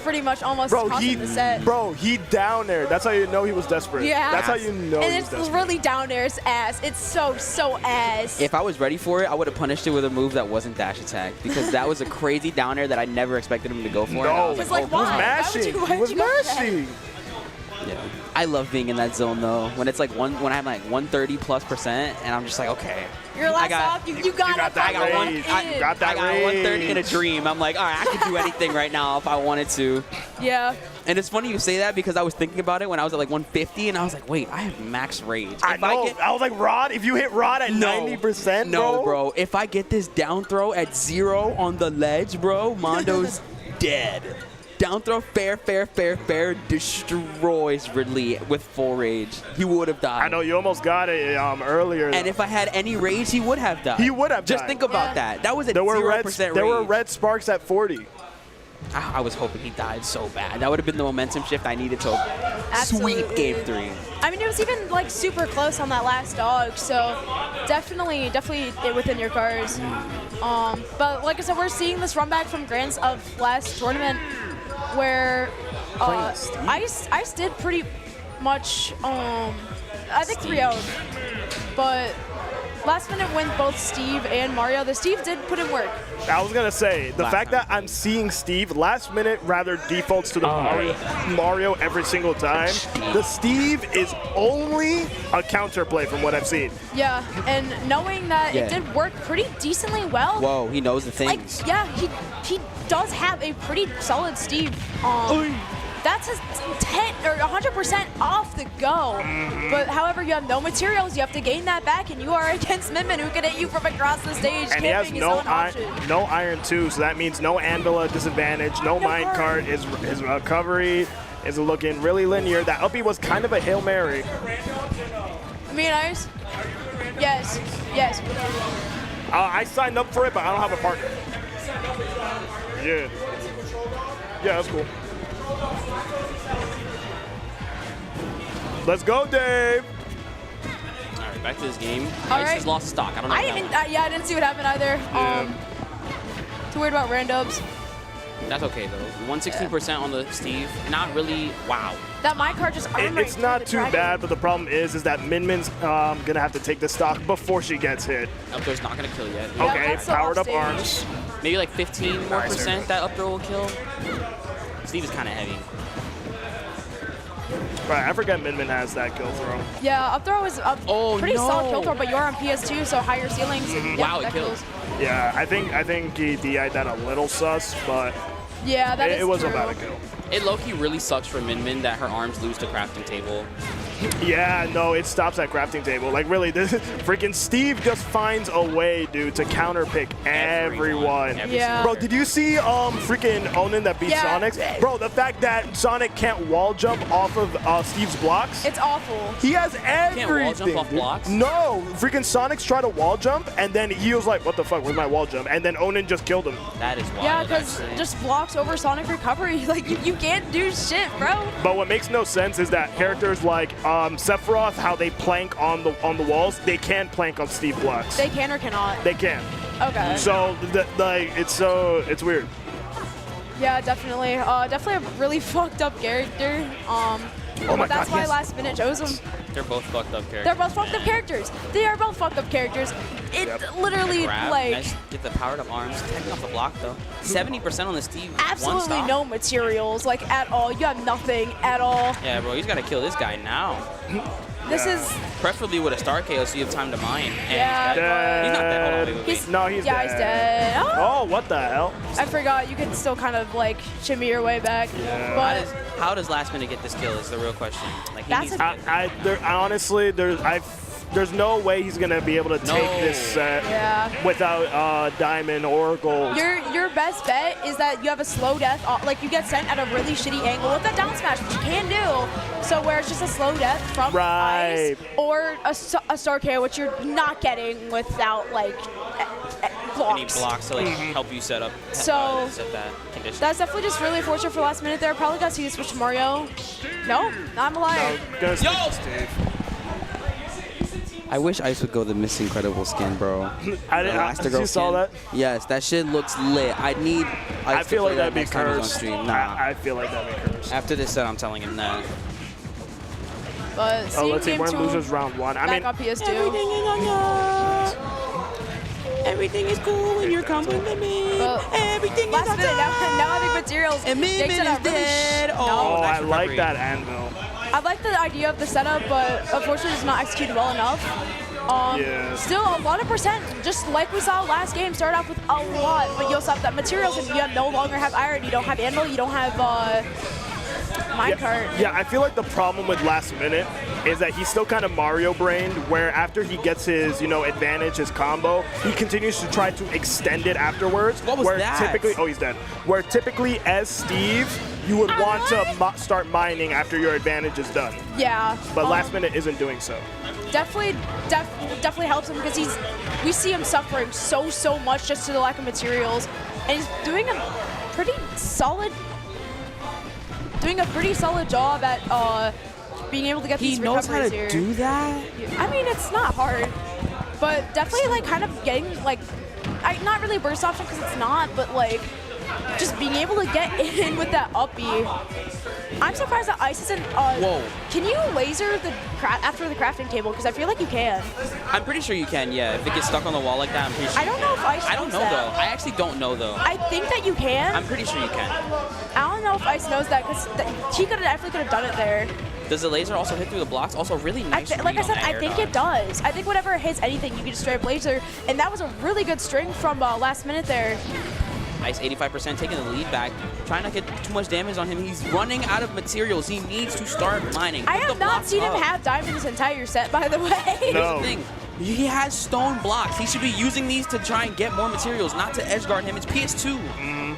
pretty much almost cost him the set. Bro, he down there. That's how you know he was desperate. Yeah. That's how you know and he was it's desperate. really down there. It's ass. It's so ass. If I was ready for it, I would have punished it with a move that wasn't dash attack because that was a crazy down air that I never expected him to go for. and I No, was It's like, like, oh, why? God. mashing. Why He was would you go for that? mashing. Yeah. I love being in that zone though. When it's like when I have like 130+%, and I'm just like, okay. Your last I got- stock, you got got that it. rage. I got that I got rage. 130 in a dream. I'm like, all right, I could do anything right now if I wanted to. Yeah. And it's funny you say that because I was thinking about it when I was at like 150, and I was like, wait, I have max rage. I know. I was like, Rod, if you hit Rod at 90%, No, bro. If I get this down throw at 0 on the ledge, bro, Mondo's dead. Down throw, fair, destroys Ridley with full rage. He would have died. I know you almost got it earlier. And if I had any rage, he would have died. He would have Just died. think about that. That was a there were 0% red, rage. There were red sparks at 40. I was hoping he died so bad. That would have been the momentum shift I needed to Absolutely. sweep game 3. I mean, it was even like super close on that last dog, so definitely within your cards. But like I said, we're seeing this run back from Grands of last tournament where Ice did pretty much, I think 3-0, but last minute win both Steve and Mario. The Steve did put in work. I was going to say, the fact that I'm seeing Steve last minute rather defaults to the Mario every single time. The Steve is only a counterplay from what I've seen. Yeah, and knowing that Yeah. it did work pretty decently well. Whoa, he knows the Like, things. yeah, he does have a pretty solid Steve. that's a 10 or 100% off the go. But however, you have no materials. You have to gain that back, and you are against Min Min, who can hit you from across the stage. And he has camping no his own option. no iron too, so that means no anvil disadvantage, no mine cart. His recovery is looking really linear. That uppie was kind of a Hail Mary. Me and Ice? Yes. Yes. I signed up for it, but I don't have a partner. Yeah. Yeah, that's cool. Let's go, Dave. All right, back to this game. All Ice right. has lost stock. I don't know. I didn't see what happened either. Too worried about randoms. That's okay though. 116% on the Steve. Not really. Wow. That minecart just armor. It's not too bad, but the problem is that Min Min's gonna have to take the stock before she gets hit. Up throw's not gonna kill yet. Okay, powered up arms. Maybe like 15 more Nice. percent that up throw will kill. Steve is kind of heavy. Right, I forget Min Min has that kill throw. Yeah, up throw is a pretty solid kill throw, but you're on PS2, so higher ceilings. Mhm. Yeah, Wow, it that kills. Yeah, I think he DI'd that a little sus, but Yeah, that is it was true. about a kill. It low-key really sucks for Min Min that her arms lose to crafting table. Yeah, no, it stops at crafting table. Like, really, this freaking Steve just finds a way, dude, to counterpick everyone. Yeah. Bro, did you see freaking Onin that beat Yeah. Sonic? Bro, the fact that Sonic can't wall jump off of Steve's blocks. It's awful. He has everything. Can't wall jump off dude. blocks? No, freaking Sonic's tried to wall jump, and then he was like, what the fuck, where's my wall jump? And then Onin just killed him. That is wild. Yeah, because just blocks over Sonic recovery. Like, you can't do shit, bro. But what makes no sense is that characters like Sephiroth, how they plank on the walls, they can plank on Steve blocks. They can or cannot. They can. Okay. So it's weird. Yeah, definitely. Definitely a really fucked up character. Oh But my that's God, why yes. Last Minute chose him. They're both fucked up characters. They're both fucked up characters. They are both fucked up characters. It literally, Grab, like, nice, get the powered up arms, taking off the block though. 70% on the Steve. One absolutely stock. no materials, like, at all. You have nothing at all. Yeah, bro, he's got to kill this guy now. This is... Preferably with a star KO so you have time to mine. And Yeah, he's not dead. Hold on, wait. He's yeah, dead. he's dead. Oh, what the hell? I forgot you can still kind of, like, shimmy your way back. But How does Last Minute get this kill is the real question. Like, he needs to Honestly, there's no way he's gonna be able to take this set without Diamond Oracle. your best bet is that you have a slow death, like you get sent at a really shitty angle with that down smash, which you can do. So where it's just a slow death from ice or a star KO, which you're not getting without like blocks. Any blocks to like help you set up. So set that condition. that's definitely just really fortunate for Last Minute there. Probably got to see the switch to Mario. No, I'm a liar. Steve. I wish Ice would go the Miss Incredible skin, bro. You saw that? Yes, that shit looks lit. I need Ice I feel to like play that'd that be next time he's on cursed. stream. Nah. I feel like that'd be cursed. After this set, I'm telling him that. But Oh, let's see. We're in losers round one. I mean, on PS2. Everything is on yours. Everything is cool when you're complimenting. Everything is Last on Minute, now having materials. And Min makes Min it a is dead. No. oh, I like that anvil. I like the idea of the setup, but unfortunately it's not executed well enough. Yeah. Still, a lot of percent, just like we saw last game, start off with a lot, but you also have that materials, and you no longer have iron, you don't have anvil, you don't have minecart. Yeah, I feel like the problem with Last Minute is that he's still kind of Mario brained, where after he gets his, advantage, his combo, he continues to try to extend it afterwards. What was where that? Typically, oh, he's dead. Where typically, as Steve, you would want to start mining after your advantage is done. Yeah. But Last Minute isn't doing so. Definitely helps him because we see him suffering so much just to the lack of materials, and he's doing a pretty solid job at being able to get these recoveries here. He knows how to do that? I mean, it's not hard, but definitely like kind of getting like, not really burst option because it's not, but like just being able to get in with that uppie. I'm surprised that Ice isn't. Whoa. Can you laser after the crafting table? Because I feel like you can. I'm pretty sure you can, yeah. If it gets stuck on the wall like that, I'm pretty sure. I don't know if Ice I don't knows know that. though. I actually don't know though. I think that you can. I'm pretty sure you can. I don't know if Ice knows that because he definitely could have done it there. Does the laser also hit through the blocks? Also, really nice. Like I said, I think it it does. I think whenever it hits anything, you can just straight up laser, and that was a really good string from Last Minute there. Ice 85% taking the lead back, trying not to get too much damage on him. He's running out of materials. He needs to start mining. I Put have the not blocks seen him up. have diamond his entire set, by the way. Here's the thing. He has stone blocks. He should be using these to try and get more materials, not to edge guard him. It's PS2.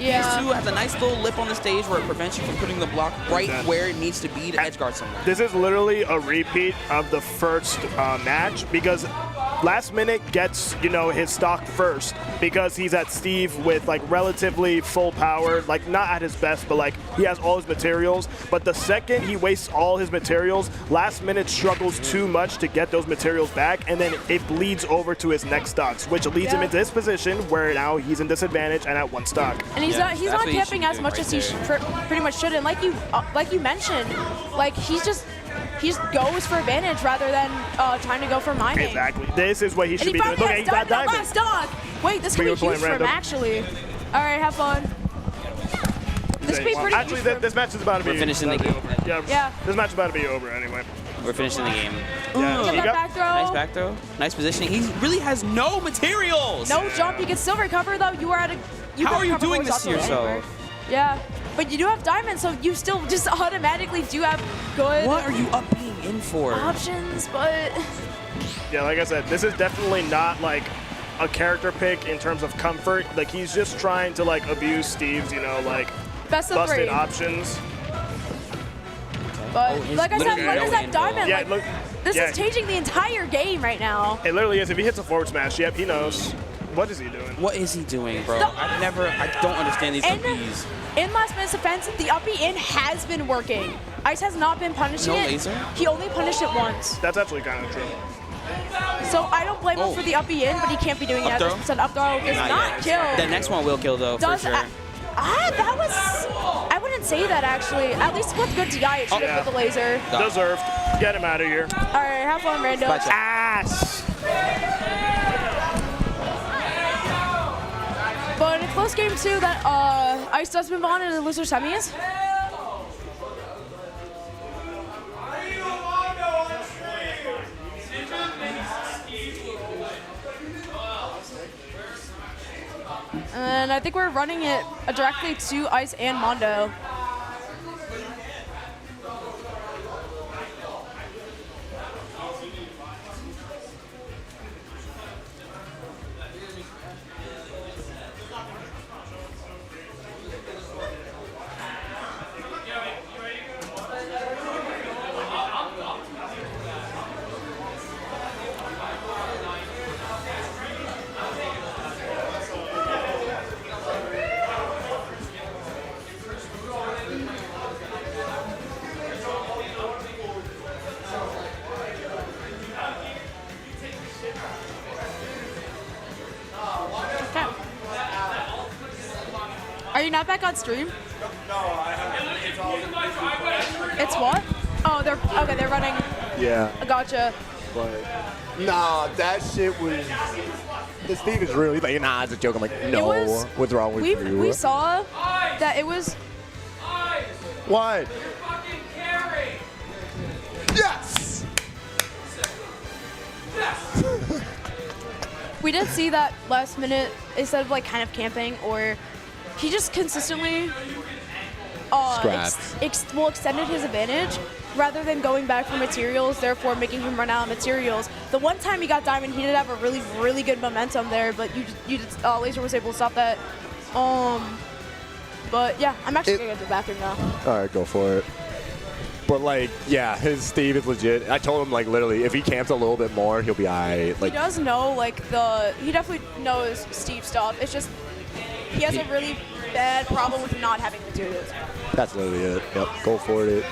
Yeah. PS2 has a nice little lip on the stage where it prevents you from putting the block right where it needs to be to edge guard someone. This is literally a repeat of the first match because last minute gets, you know, his stock first because he's at Steve with like relatively full power, like not at his best, but like he has all his materials. But the second he wastes all his materials, last minute struggles too much to get those materials back, and then it bleeds over to his next stocks, which leads him into this position where now he's in disadvantage and at one stock. And he's not camping as much as he pretty much should. And like you mentioned, like he just goes for advantage rather than trying to go for mining. Exactly. This is what he should be doing. Look, He got diamond. last dog. Wait, this could be huge for him actually. All right, have fun. This could be pretty. Actually, this match is about to be. We're finishing the game. Yeah. This match is about to be over anyway. We're finishing the game. Yeah. Get that back throw. Nice back throw. Nice positioning. He really has no materials. No jump. You can still recover though. You are at a. How are you doing this to yourself? Yeah, but you do have diamond, so you still just automatically do have good. What are you up being in for? Options, but. Yeah, like I said, this is definitely not like a character pick in terms of comfort. Like he's just trying to like abuse Steve's, you know, like Best of busted three. options. But like I said, what is that diamond? Yeah, like, look, this is changing the entire game right now. It literally is. If he hits a forward smash, yep, he knows. What is he doing? What is he doing, bro? I don't understand these UPs. In last minute's defense, the uppy in has been working. Ice has not been punishing No it. laser? He only punished it once. That's actually kind of true. So I don't blame him for the uppy in, but he can't be doing Up that. throw? 100% up throw does not kill. The next one will kill though, for sure. That was. I wouldn't say that actually. At least with good DI, it should have with the laser. Deserved. Get him out of here. All right, have fun, Rando. Ass. But in a close game too, that Ice does move on into the loser semis. And I think we're running it directly to Ice and Mondo. Are you not back on stream? No, I haven't. It's what? Oh, they're running. Yeah. I gotcha. But nah, that shit was. The Steve is really like, nah, it's a joke. I'm like, no, what's wrong with you? We saw that it was. What? Yes. We did see that last minute instead of like kind of camping, or he just consistently extended his advantage rather than going back for materials, therefore making him run out of materials. The one time he got diamond, he did have a really, really good momentum there, but Laser was able to stop that. But yeah, I'm actually gonna go to the bathroom now. All right, go for it. But like, yeah, his Steve is legit. I told him like literally, if he camps a little bit more, he'll be alright. Like, He does know he definitely knows Steve stuff. It's just he has a really bad problem with not having materials. that's literally it. Yep, go for it.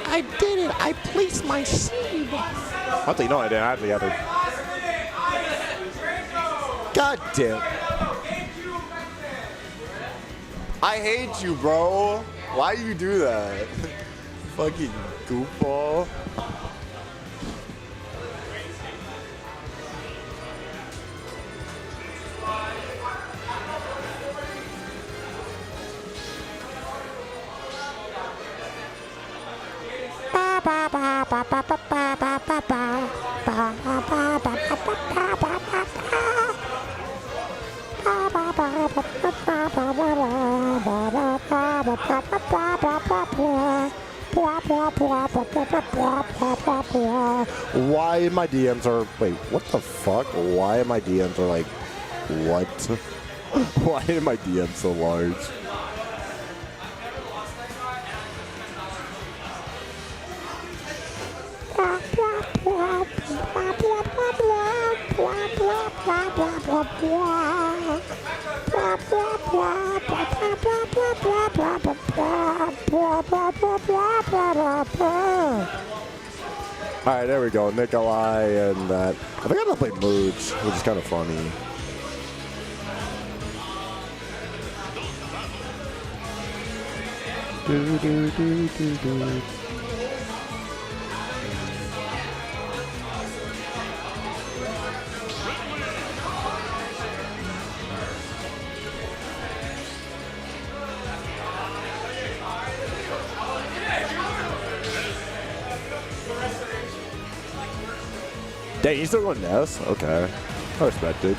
I did it. I placed my seed. I'll tell you, no, I didn't. I actually had to. God damn. I hate you, bro. Why you do that? Fucking goofball. Ba ba ba ba ba ba ba ba ba ba ba ba ba ba ba ba ba ba. Why my DMs are, wait, what the fuck? Why my DMs are like, what? Why are my DMs so large? Alright, there we go. Nikolai and that. I think I'm gonna play Mooch, which is kind of funny. Dang, he's still going Ness? Okay. I respect it.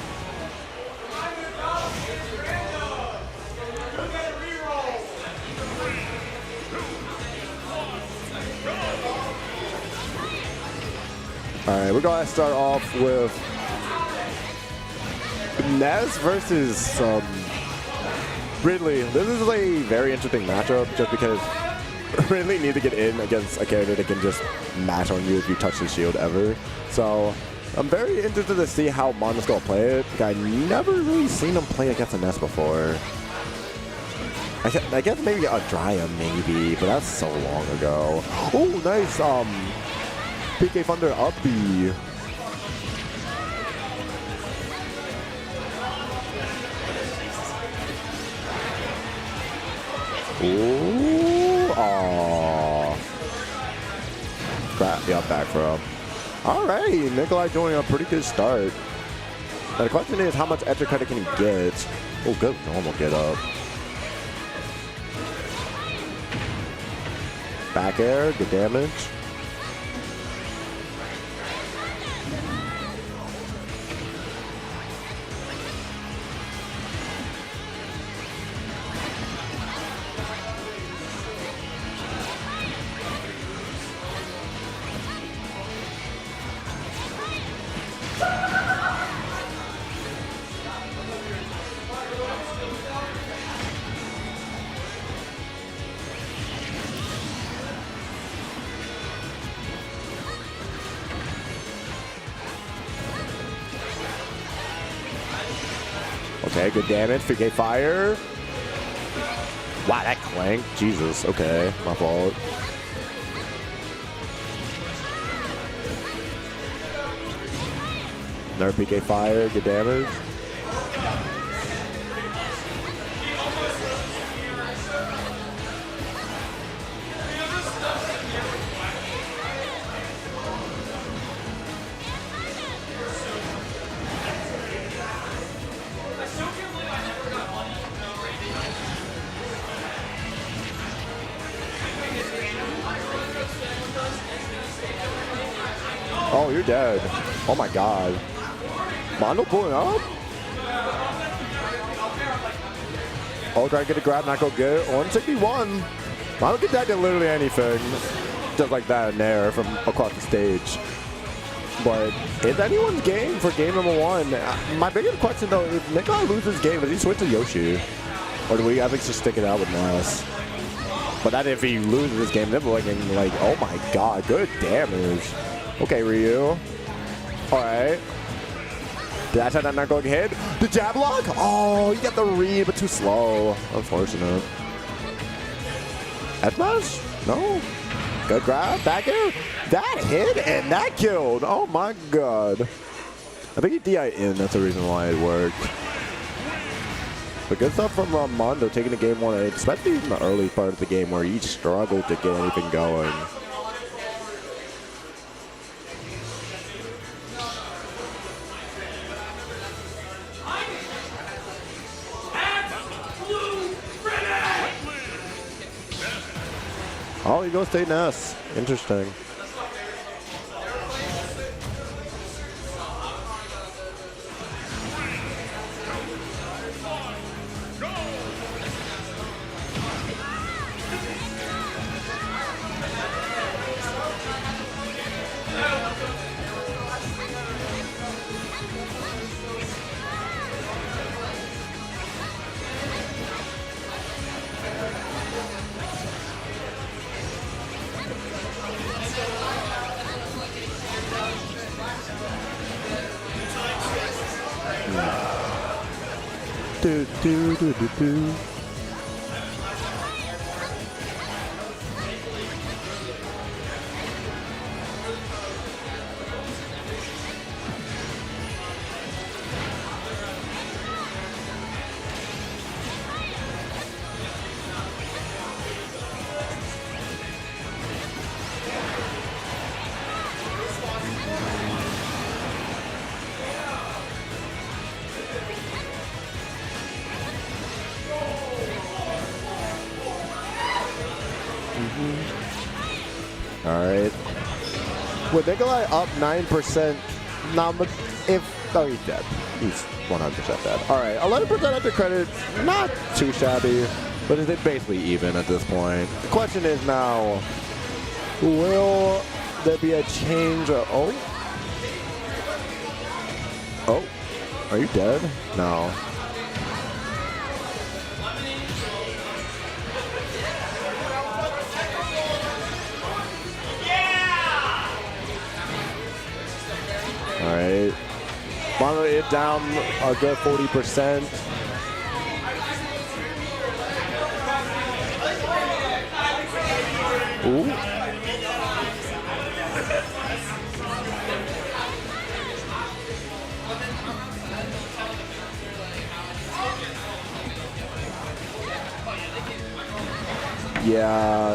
Alright, we're going to start off with Ness versus Ridley. This is a very interesting matchup just because Ridley need to get in against a character that can just mash on you if you touch the shield ever. So I'm very interested to see how Mondo's going to play it. I never really seen him play against a Ness before. I guess maybe a Drya maybe, but that's so long ago. Oh, nice PK Thunder up B. Ooh, aww. Yeah, back from. Alright, Nikolai doing a pretty good start. Now the question is, how much extra credit can he get? Oh, good normal get up. Back air, good damage. Okay, good damage. PK fire. Wow, that clank. Jesus. Okay, my fault. Another PK fire. Good damage. Oh, you're dead. Oh my god. Mondo pulling up? Oh, try to get a grab, not go get it. 161. Mondo can tag to literally anything. Just like that in there from across the stage. But it's anyone's game for game number one. My biggest question though, if Nikolai loses game, does he switch to Yoshi? Or do we I think just stick it out with Ness? But that if he loses this game, they're looking like, oh my god, good damage. Okay, Ryu. Alright. Did that not go ahead? The jab lock? Oh, you got the read, but too slow. Unfortunate. F-smash? No. Good grab. Back air. That hit and that killed. Oh my god. I think he DI in. That's the reason why it worked. But good stuff from Mondo taking the game one, especially in the early part of the game where he struggled to get anything going. Oh, he goes to Ness. Interesting. do, do, do, do, do. All right. With Nikolai up 9%, now oh, he's dead. He's 100% dead. All right, 11% after credit, not too shabby, but it's basically even at this point. The question is now, will there be a change? Oh, are you dead? No. All right. Mono it down a good 40%. Ooh. Yeah,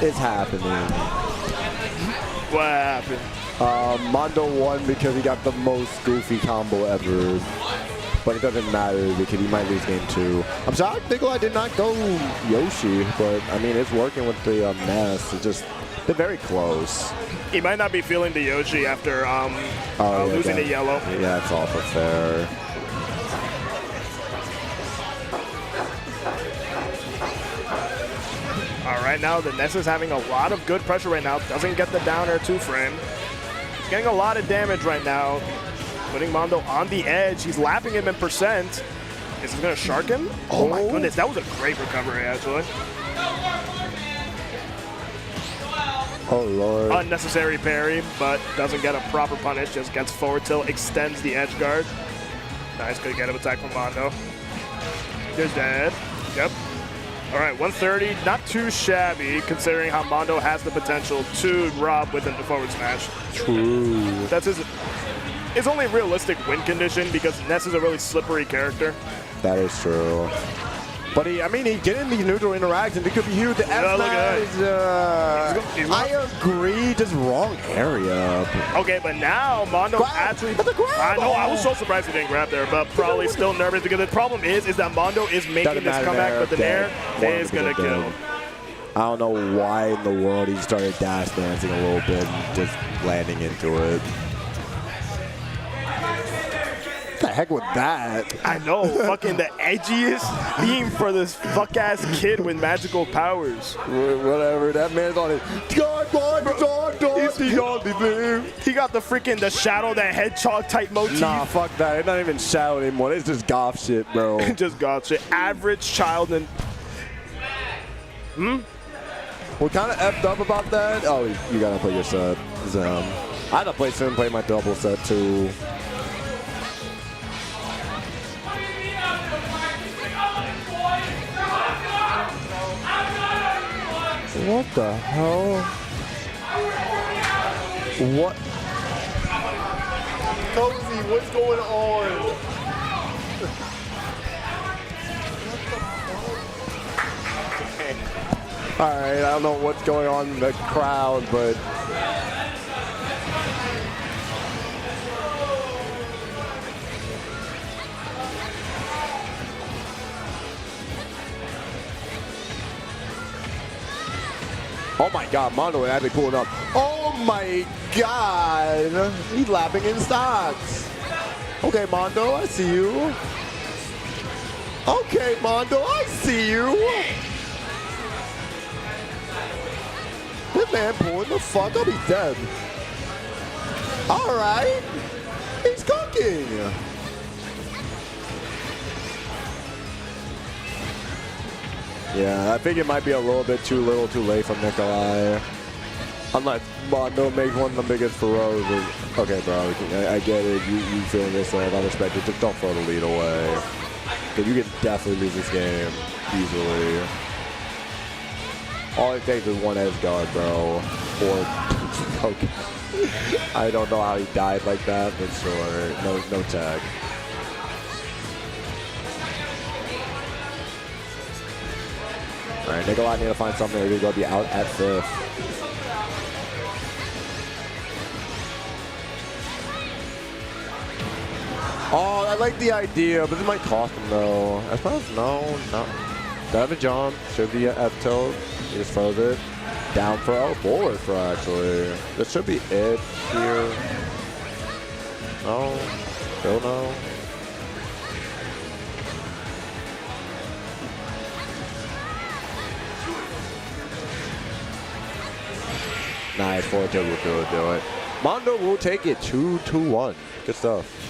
it's happening. What happened? Mondo won because he got the most goofy combo ever. But it doesn't matter because he might lose game 2. I'm shocked Nikolai did not go Yoshi, but I mean, it's working with the Ness. It's just, they're very close. He might not be feeling the Yoshi after Yeah, losing the yellow. Yeah, it's also fair. All right, now the Ness is having a lot of good pressure right now. Doesn't get the down air 2-frame. He's getting a lot of damage right now. Putting Mondo on the edge. He's lapping him in percent. Is he going to shark him? Oh my goodness, that was a great recovery, actually. Oh, Lord. Unnecessary parry, but doesn't get a proper punish. Just gets forward tilt, extends the edge guard. Nice, good get up attack from Mondo. There's dead. Yep. All right, 130, not too shabby considering how Mondo has the potential to rob within the forward smash. True. That's his only realistic win condition because Ness is a really slippery character. That is true. But he getting these neutral interactions. It could be huge. The F smash, I agree, just wrong area. Okay, but now Mondo actually. I know, I was so surprised he didn't grab there, but probably still nervous because the problem is that Mondo is making this comeback, but the Nair is gonna kill. I don't know why in the world he started dash dancing a little bit and just landing into it. What the heck with that? I know, fucking the edgiest theme for this fuck-ass kid with magical powers. Whatever, that man's on it. He got the Shadow the Hedgehog type motif. Nah, fuck that. It's not even Shadow anymore. It's just goth shit, bro. Just goth shit. Average child and... What kind of effed up about that? Oh, you gotta play your set. I had to play soon, play my double set too. What the hell? What? Cozy, what's going on? Alright, I don't know what's going on in the crowd, but... Oh my god, Mondo actually pulling up. Oh my god! He's lapping in stocks. Okay, Mondo, I see you. Okay, Mondo, I see you. This man pulling the fuck up, he's dead. Alright. He's cooking. Yeah, I think it might be a little bit too little too late from Nikolai. Unless Mondo makes one of the biggest throws. Okay, bro, I get it. You feeling yourself. I respect it. Just don't throw the lead away. Because you can definitely lose this game easily. All it takes is one edge guard, bro. Or okay. I don't know how he died like that, but sure. No tag. Alright, Nikolai need to find something. They're going to be out at 5th. Oh, I like the idea, but this might cost him though. I suppose no. They have a jump. Should be an F tilt. He just throws it. Down for forward for actually. This should be it here. No. Still no. Nice, forward tilt will do it. Mondo will take it 2-1. Good stuff.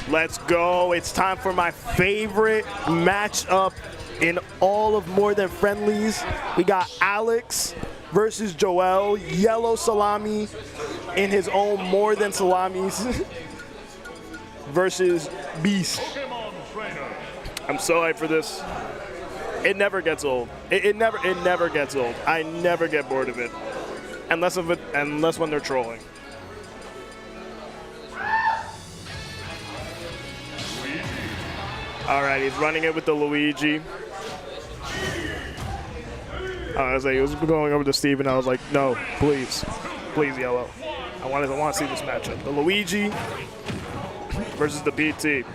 Let's go. It's time for my favorite matchup in all of More Than Friendlies. We got Alex versus Joel. Yellow Salami in his own More Than Salamis versus Beast. I'm so hyped for this. It never gets old. It never gets old. I never get bored of it. Unless when they're trolling. All right, he's running it with the Luigi. I was like, he was going over to Steve, and I was like, no, please, please, Yellow. I want to see this matchup. The Luigi versus the PT.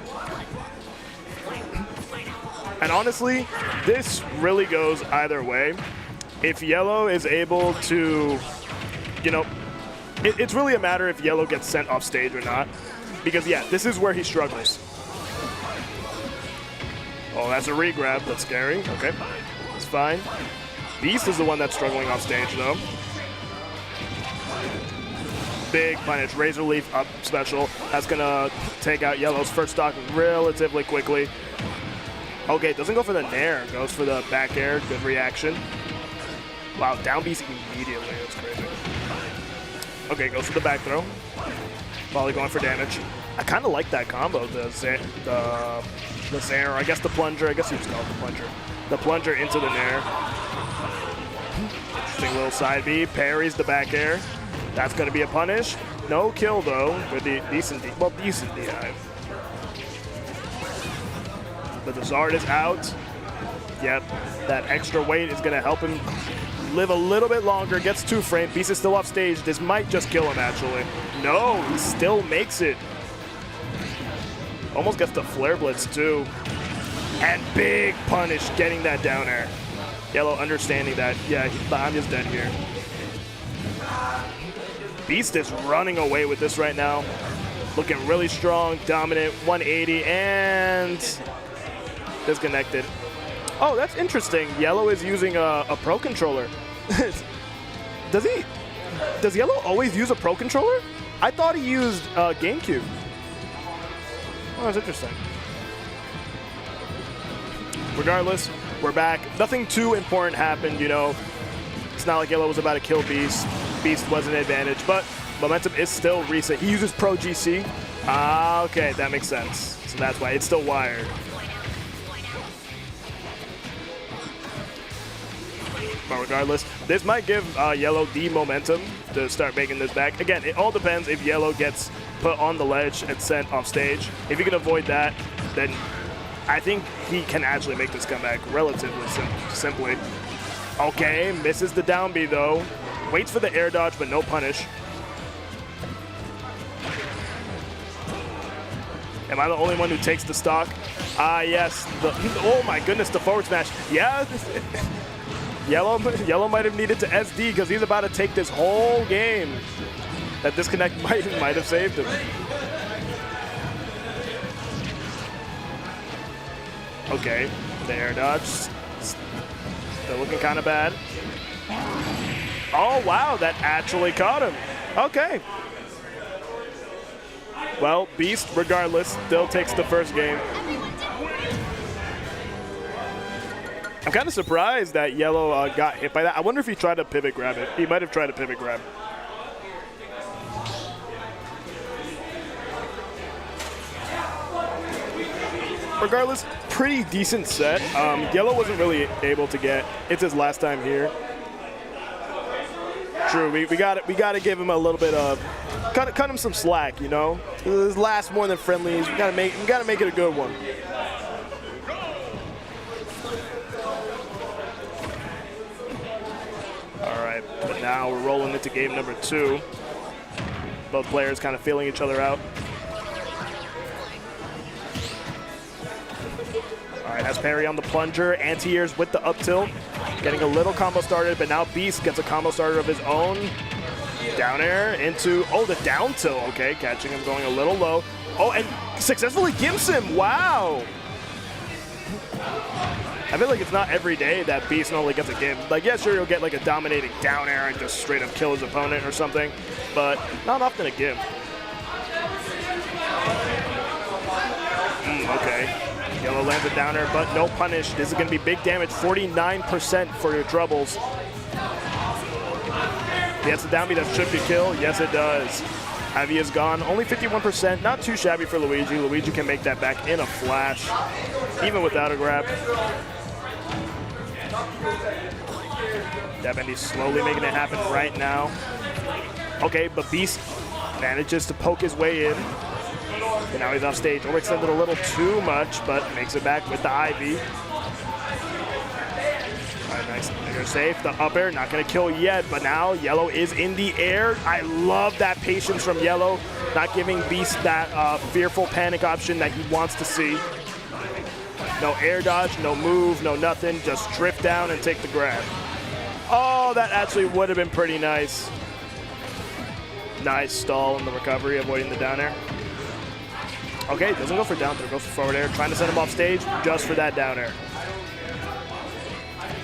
And honestly, this really goes either way. If Yellow is able to, you know, it's really a matter if Yellow gets sent off stage or not. Because, yeah, this is where he struggles. Oh, that's a re-grab. That's scary. Okay, it's fine. Beast is the one that's struggling off stage, though. Big punish. Razor Leaf up special. That's going to take out Yellow's first stock relatively quickly. Okay, doesn't go for the nair. Goes for the back air. Good reaction. Wow, down Beast immediately. That's crazy. Okay, goes for the back throw. Volley going for damage. I kind of like that combo. The Zair, I guess the plunger. I guess you just call it the plunger. The plunger into the nair. Interesting little side B. Parries the back air. That's going to be a punish. No kill, though. Good, decent DI. But the Zard is out. Yep, that extra weight is going to help him live a little bit longer. Gets 2 frame. Beast is still off stage. This might just kill him, actually. No, he still makes it. Almost gets the Flare Blitz, too. And big punish getting that down air. Yellow understanding that, yeah, I'm just dead here. Beast is running away with this right now. Looking really strong, dominant, 180, and disconnected. Oh, that's interesting. Yellow is using a Pro Controller. Does Yellow always use a Pro Controller? I thought he used GameCube. Oh, that's interesting. Regardless, we're back. Nothing too important happened, you know. It's not like Yellow was about to kill Beast. Beast was an advantage, but momentum is still recent. He uses Pro GC. Ah, okay, that makes sense. So that's why it's still wired. But regardless, this might give Yellow the momentum to start making this back. Again, it all depends if Yellow gets put on the ledge and sent off stage. If he can avoid that, then I think he can actually make this comeback relatively simply. Okay, misses the down B though. Waits for the air dodge, but no punish. Am I the only one who takes the stock? Ah, yes. Oh my goodness, the forward smash. Yeah. Yellow might have needed to SD because he's about to take this whole game. That disconnect might have saved him. Okay, the air dodge. Still looking kind of bad. Oh, wow, that actually caught him. Okay. Well, Beast, regardless, still takes the first game. I'm kind of surprised that Yellow got hit by that. I wonder if he tried to pivot grab it. He might have tried to pivot grab. Regardless, pretty decent set. Yellow wasn't really able to get. It's his last time here. True, we got to give him a little bit of cut him some slack, you know. His last More Than Friendlies. We gotta make it a good one. All right, but now we're rolling into game number 2. Both players kind of feeling each other out. All right, has parry on the plunger. Anti-airs with the up tilt. Getting a little combo started, but now Beast gets a combo starter of his own. Down air into, oh, the down tilt. Okay, catching him going a little low. Oh, and successfully gives him. Wow. I feel like it's not every day that Beast only gets a game. Like, yeah, sure, you'll get like a dominating down air and just straight up kill his opponent or something, but not often a give. Okay. Yellow lands a down air, but no punish. This is going to be big damage. 49% for your troubles. Gets the down B, that should be kill. Yes, it does. Ivy is gone. Only 51%. Not too shabby for Luigi. Luigi can make that back in a flash, even without a grab. Devendy slowly making it happen right now. Okay, but Beast manages to poke his way in. And now he's off stage. Overextended a little too much, but makes it back with the Ivy. All right, nice. They're safe. The up air, not going to kill yet, but now Yellow is in the air. I love that patience from Yellow, not giving Beast that fearful panic option that he wants to see. No air dodge, no move, no nothing. Just drift down and take the grab. Oh, that actually would have been pretty nice. Nice stall in the recovery, avoiding the down air. Okay, doesn't go for down throw, goes for forward air, trying to send him off stage just for that down air.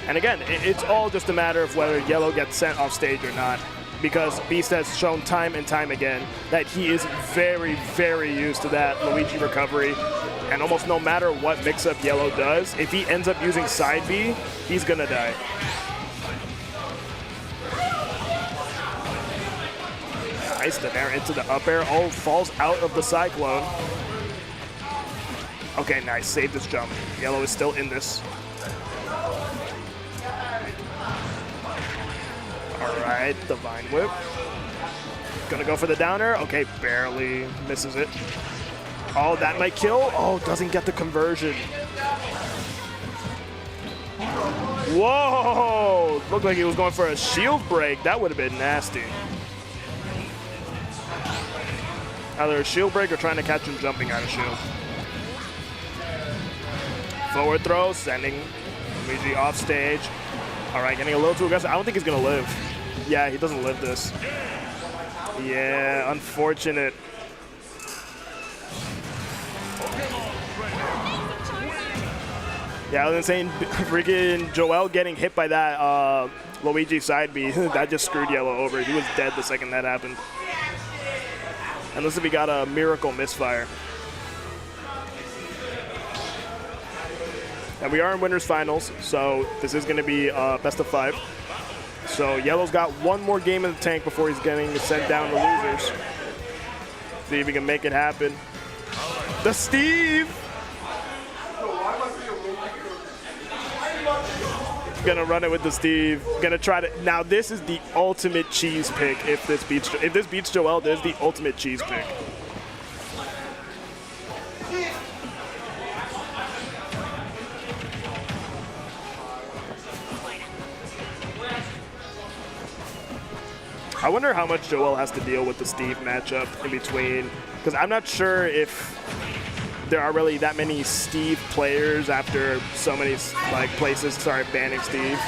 And again, it's all just a matter of whether Yellow gets sent off stage or not, because Beast has shown time and time again that he is very, very used to that Luigi recovery. And almost no matter what mix-up Yellow does, if he ends up using side B, he's gonna die. Nice, the air into the up air. Oh, falls out of the cyclone. Okay, nice, saved this jump. Yellow is still in this. All right, the Vine Whip. Gonna go for the downer. Okay, barely misses it. Oh, that might kill. Oh, doesn't get the conversion. Whoa! Looked like he was going for a shield break. That would have been nasty. Either a shield break or trying to catch him jumping out of shield. Forward throw, sending Luigi off stage. All right, getting a little too aggressive. I don't think he's gonna live. Yeah, he doesn't live this. Yeah, unfortunate. Yeah, I was saying, freaking Joel getting hit by that Luigi side B, that just screwed Yellow over. He was dead the second that happened. Unless if he got a miracle misfire. And we are in winners finals, so this is going to be best of 5. So Yellow's got one more game in the tank before he's getting sent down to losers. See if he can make it happen. The Steve! Gonna run it with the Steve. Gonna try to. Now this is the ultimate cheese pick. If this beats Joel, this is the ultimate cheese pick. I wonder how much Joel has to deal with the Steve matchup in between, because I'm not sure if there are really that many Steve players after so many like places started banning Steve.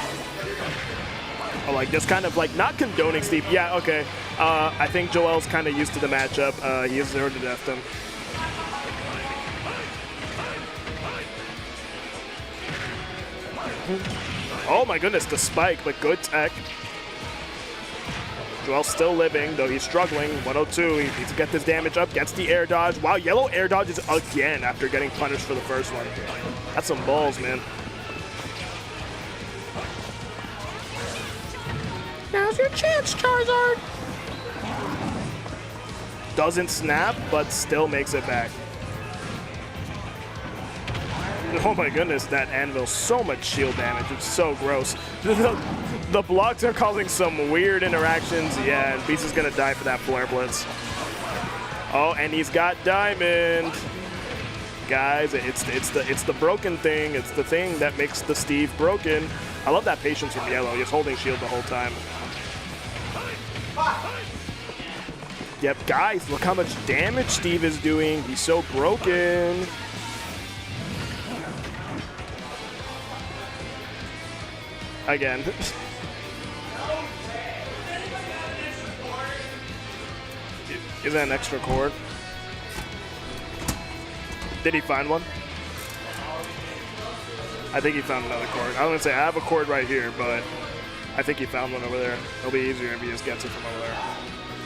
Or like just kind of like not condoning Steve. Yeah, okay. I think Joel's kind of used to the matchup. He has 0 to death him. Oh my goodness, the spike, but good tech. Joel's still living, though he's struggling. 102, he needs to get this damage up, gets the air dodge. Wow, Yellow air dodges again after getting punished for the first one. That's some balls, man. Now's your chance, Charizard. Doesn't snap, but still makes it back. Oh my goodness, that anvil, so much shield damage. It's so gross. The blocks are causing some weird interactions. Yeah, and Beast is gonna die for that flare blitz. Oh, and he's got Diamond. Guys, it's the broken thing. It's the thing that makes the Steve broken. I love that patience from Yellow. He's holding shield the whole time. Yep, guys, look how much damage Steve is doing. He's so broken. again. Is that an extra cord? Did he find one? I think he found another cord. I was gonna say I have a cord right here, but I think he found one over there. It'll be easier if he just gets it from over there.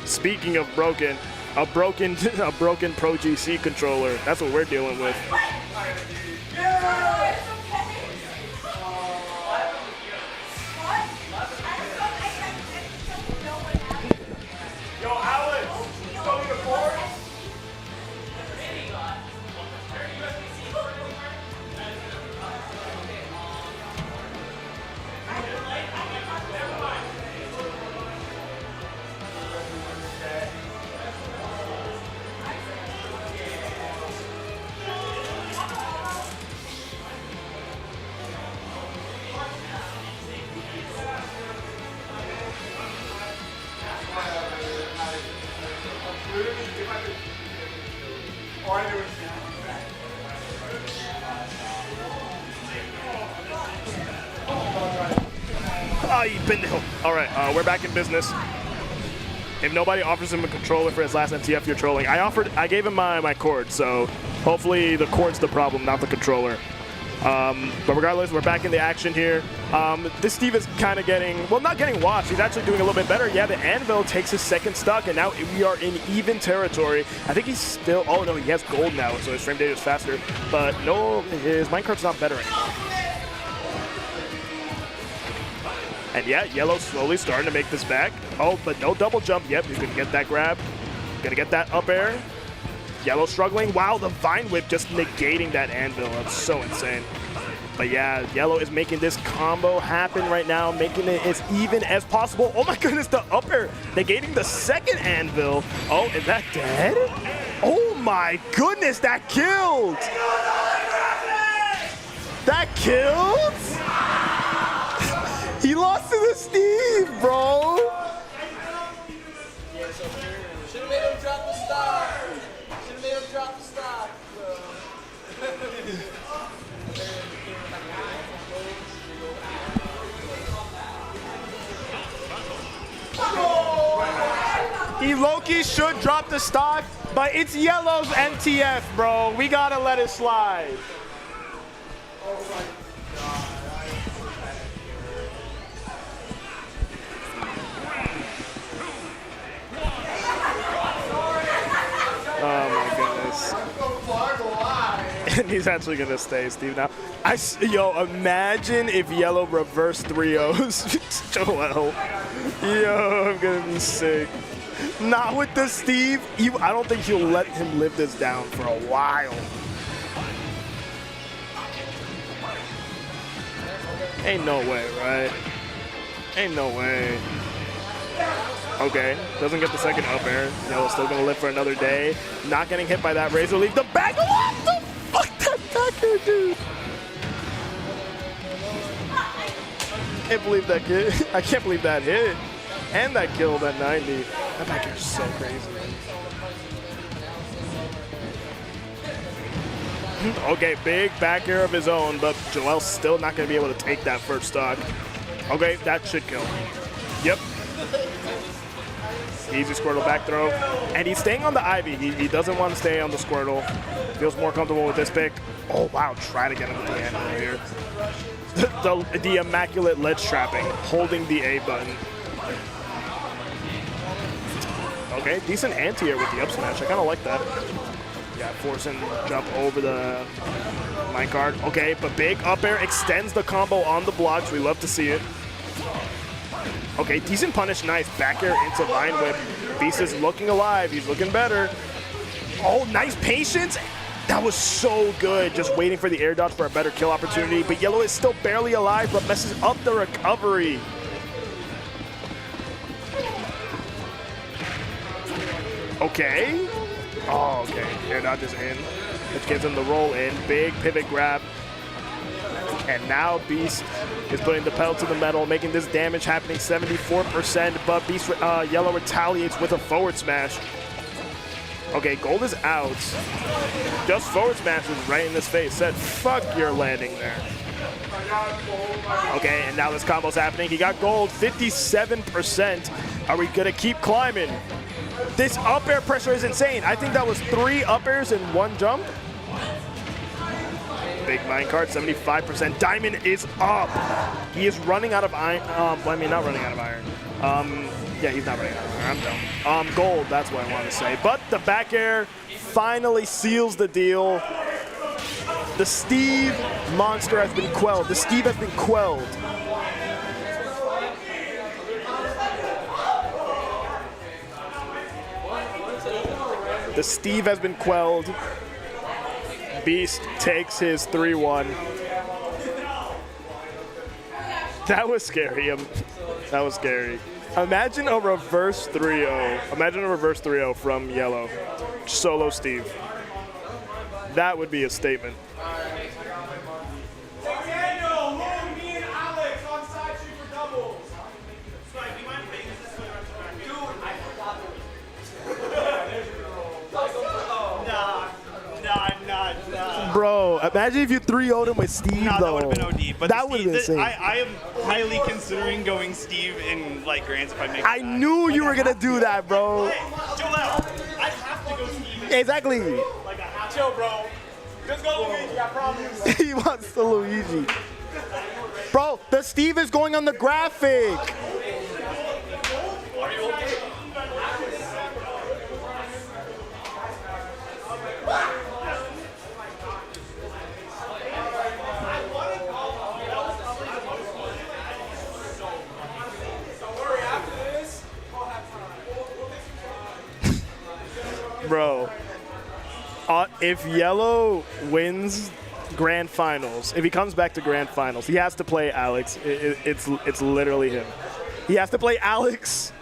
Speaking of broken, a broken Pro GC controller. That's what we're dealing with. Yo, Alex, you still need a cord? Oh, you pendejo. All right, we're back in business. If nobody offers him a controller for his last MTF, you're trolling. I gave him my cord, so hopefully the cord's the problem, not the controller. But regardless, we're back in the action here. This Steve is kind of getting, well, not getting washed. He's actually doing a little bit better. Yeah, the anvil takes his second stock, and now we are in even territory. I think he's still, oh no, he has gold now, so his frame data is faster. But no, his minecart's not better anymore. And yeah, Yellow slowly starting to make this back. Oh, but no double jump. Yep, he's gonna get that grab. Gonna get that up air. Yellow struggling. Wow, the Vine Whip just negating that anvil. That's so insane. But yeah, Yellow is making this combo happen right now, making it as even as possible. Oh my goodness, the up air negating the second anvil. Oh, is that dead? Oh my goodness, that killed! That killed? He lost to the Steve, bro! Should've made him drop the stock. Should've made him drop the stock, bro. He low-key should drop the stock, but it's Yellow's MTF, bro. We gotta let it slide. Oh my goodness. And he's actually gonna stay, Steve, now. Yo, imagine if Yellow reverse 3-0s Joel. Yo, I'm gonna be sick. Not with the Steve. I don't think he'll let him live this down for a while. Ain't no way, right? Ain't no way. Okay, doesn't get the second up air. Yellow's still gonna live for another day. Not getting hit by that Razor Leaf. The back, what the fuck, that back air, dude? Can't believe that kid. I can't believe that hit. And that killed at 90. That back air is so crazy. Okay, big back air of his own, but Joel's still not gonna be able to take that first stock. Okay, that should kill. Yep. Easy Squirtle back throw. And he's staying on the Ivy. He doesn't want to stay on the Squirtle. Feels more comfortable with this pick. Oh, wow. Try to get him with the anvil here. The immaculate ledge trapping, holding the A button. Okay, decent anti-air with the up smash. I kind of like that. Yeah, forcing jump over the minecart. Okay, but big up air extends the combo on the blocks. We love to see it. Okay, decent punish, nice. Back air into Vine Whip. Beast is looking alive, he's looking better. Oh, nice patience. That was so good, just waiting for the air dodge for a better kill opportunity. But Yellow is still barely alive, but messes up the recovery. Okay. Oh, okay, air dodge is in, which gives him the roll in. Big pivot grab. And now Beast is putting the pedal to the metal, making this damage happening 74%, but Beast Yellow retaliates with a forward smash. Okay, gold is out. Just forward smashes right in his face. Said, fuck your landing there. Okay, and now this combo's happening. He got gold, 57%. Are we gonna keep climbing? This up air pressure is insane. I think that was 3 up airs in 1 jump. Big minecart, 75%. Diamond is up. He is running out of iron. I mean, not running out of iron. Yeah, he's not running out of iron. I'm dumb. Gold, that's what I want to say. But the back air finally seals the deal. The Steve monster has been quelled. The Steve has been quelled. The Steve has been quelled. Beast takes his 3-1. That was scary. That was scary. Imagine a reverse 3-0. Imagine a reverse 3-0 from Yellow. Solo Steve. That would be a statement. Bro, imagine if you 3-0'd him with Steve, No, though. that would have been OD. But that would have been insane. I am highly considering going Steve in like grands if I make it I knew you were going to do that, bro. Joel, I have to go Steve. Exactly. Like, chill, bro. Just go Luigi, I promise. He wants the Luigi. Bro, the Steve is going on the graphic. Bro, if Yellow wins Grand Finals, if he comes back to Grand Finals, he has to play Alex. It's literally him. He has to play Alex.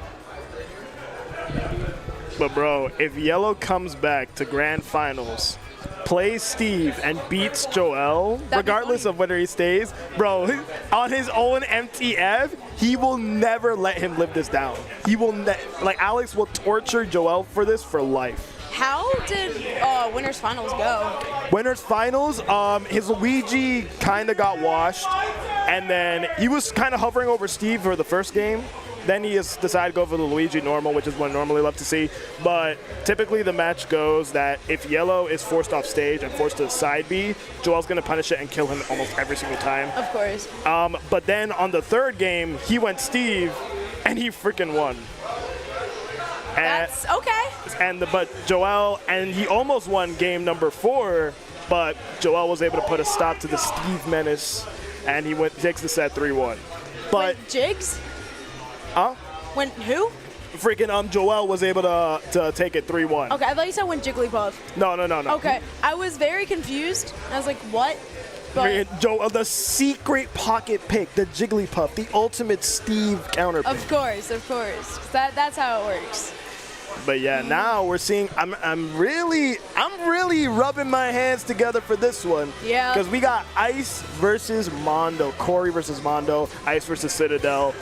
But bro, if Yellow comes back to Grand Finals, plays Steve and beats Joel, regardless of whether he stays, bro, on his own MTF, he will never let him live this down. He will like Alex will torture Joel for this for life. How did Winners Finals go? Winners Finals, his Luigi kind of got washed, and then he was kind of hovering over Steve for the first game. Then he has decided to go for the Luigi normal, which is what I normally love to see. But typically the match goes that if Yellow is forced off stage and forced to side B, Joel's going to punish it and kill him almost every single time. Of course. But then on the third game, he went Steve, and he freaking won. That's okay. But Joel, and he almost won game number 4, but Joel was able to put a stop to the Steve menace, and he takes the set 3-1. But Wait, Jigs? Huh? When who? Freaking Joel was able to take it 3-1. Okay, I thought you said when Jigglypuff. No. Okay, I was very confused. I was like, what? But The secret pocket pick, the Jigglypuff, the ultimate Steve counter pick. of course. That's how it works. But yeah, now we're seeing. I'm really rubbing my hands together for this one. Yeah. Because we got Ice versus Mondo, Corey versus Mondo, Ice versus Citadel.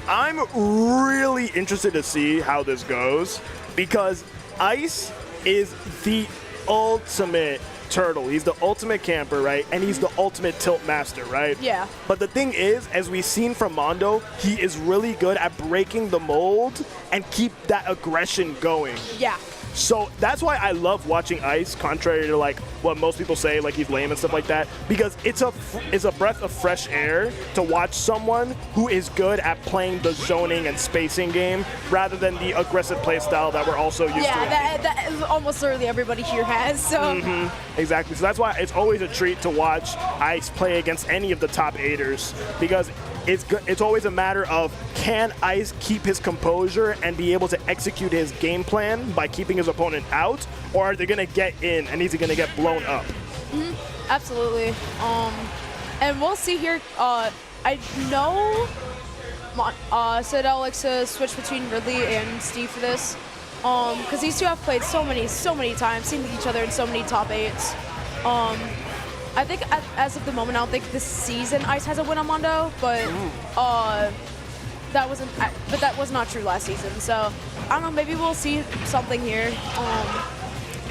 I'm really interested to see how this goes because Ice is the ultimate turtle. He's the ultimate camper, right? And he's the ultimate tilt master, right? Yeah. But the thing is, as we've seen from Mondo, he is really good at breaking the mold and keep that aggression going. Yeah. So that's why I love watching Ice, contrary to like what most people say, like he's lame and stuff like that, because it's a breath of fresh air to watch someone who is good at playing the zoning and spacing game rather than the aggressive play style that we're also used to. Yeah, that is almost certainly everybody here has. So. Exactly. So that's why it's always a treat to watch Ice play against any of the top 8ers because it's always a matter of can Ice keep his composure and be able to execute his game plan by keeping his opponent out, or are they going to get in and is he going to get blown up? Absolutely. And we'll see here. I know Citadel likes to switch between Ridley and Steve for this, because these two have played so many times, seen each other in so many top 8s. I think as of the moment, I don't think this season Ice has a win on Mondo, but that was not true last season. So I don't know, maybe we'll see something here.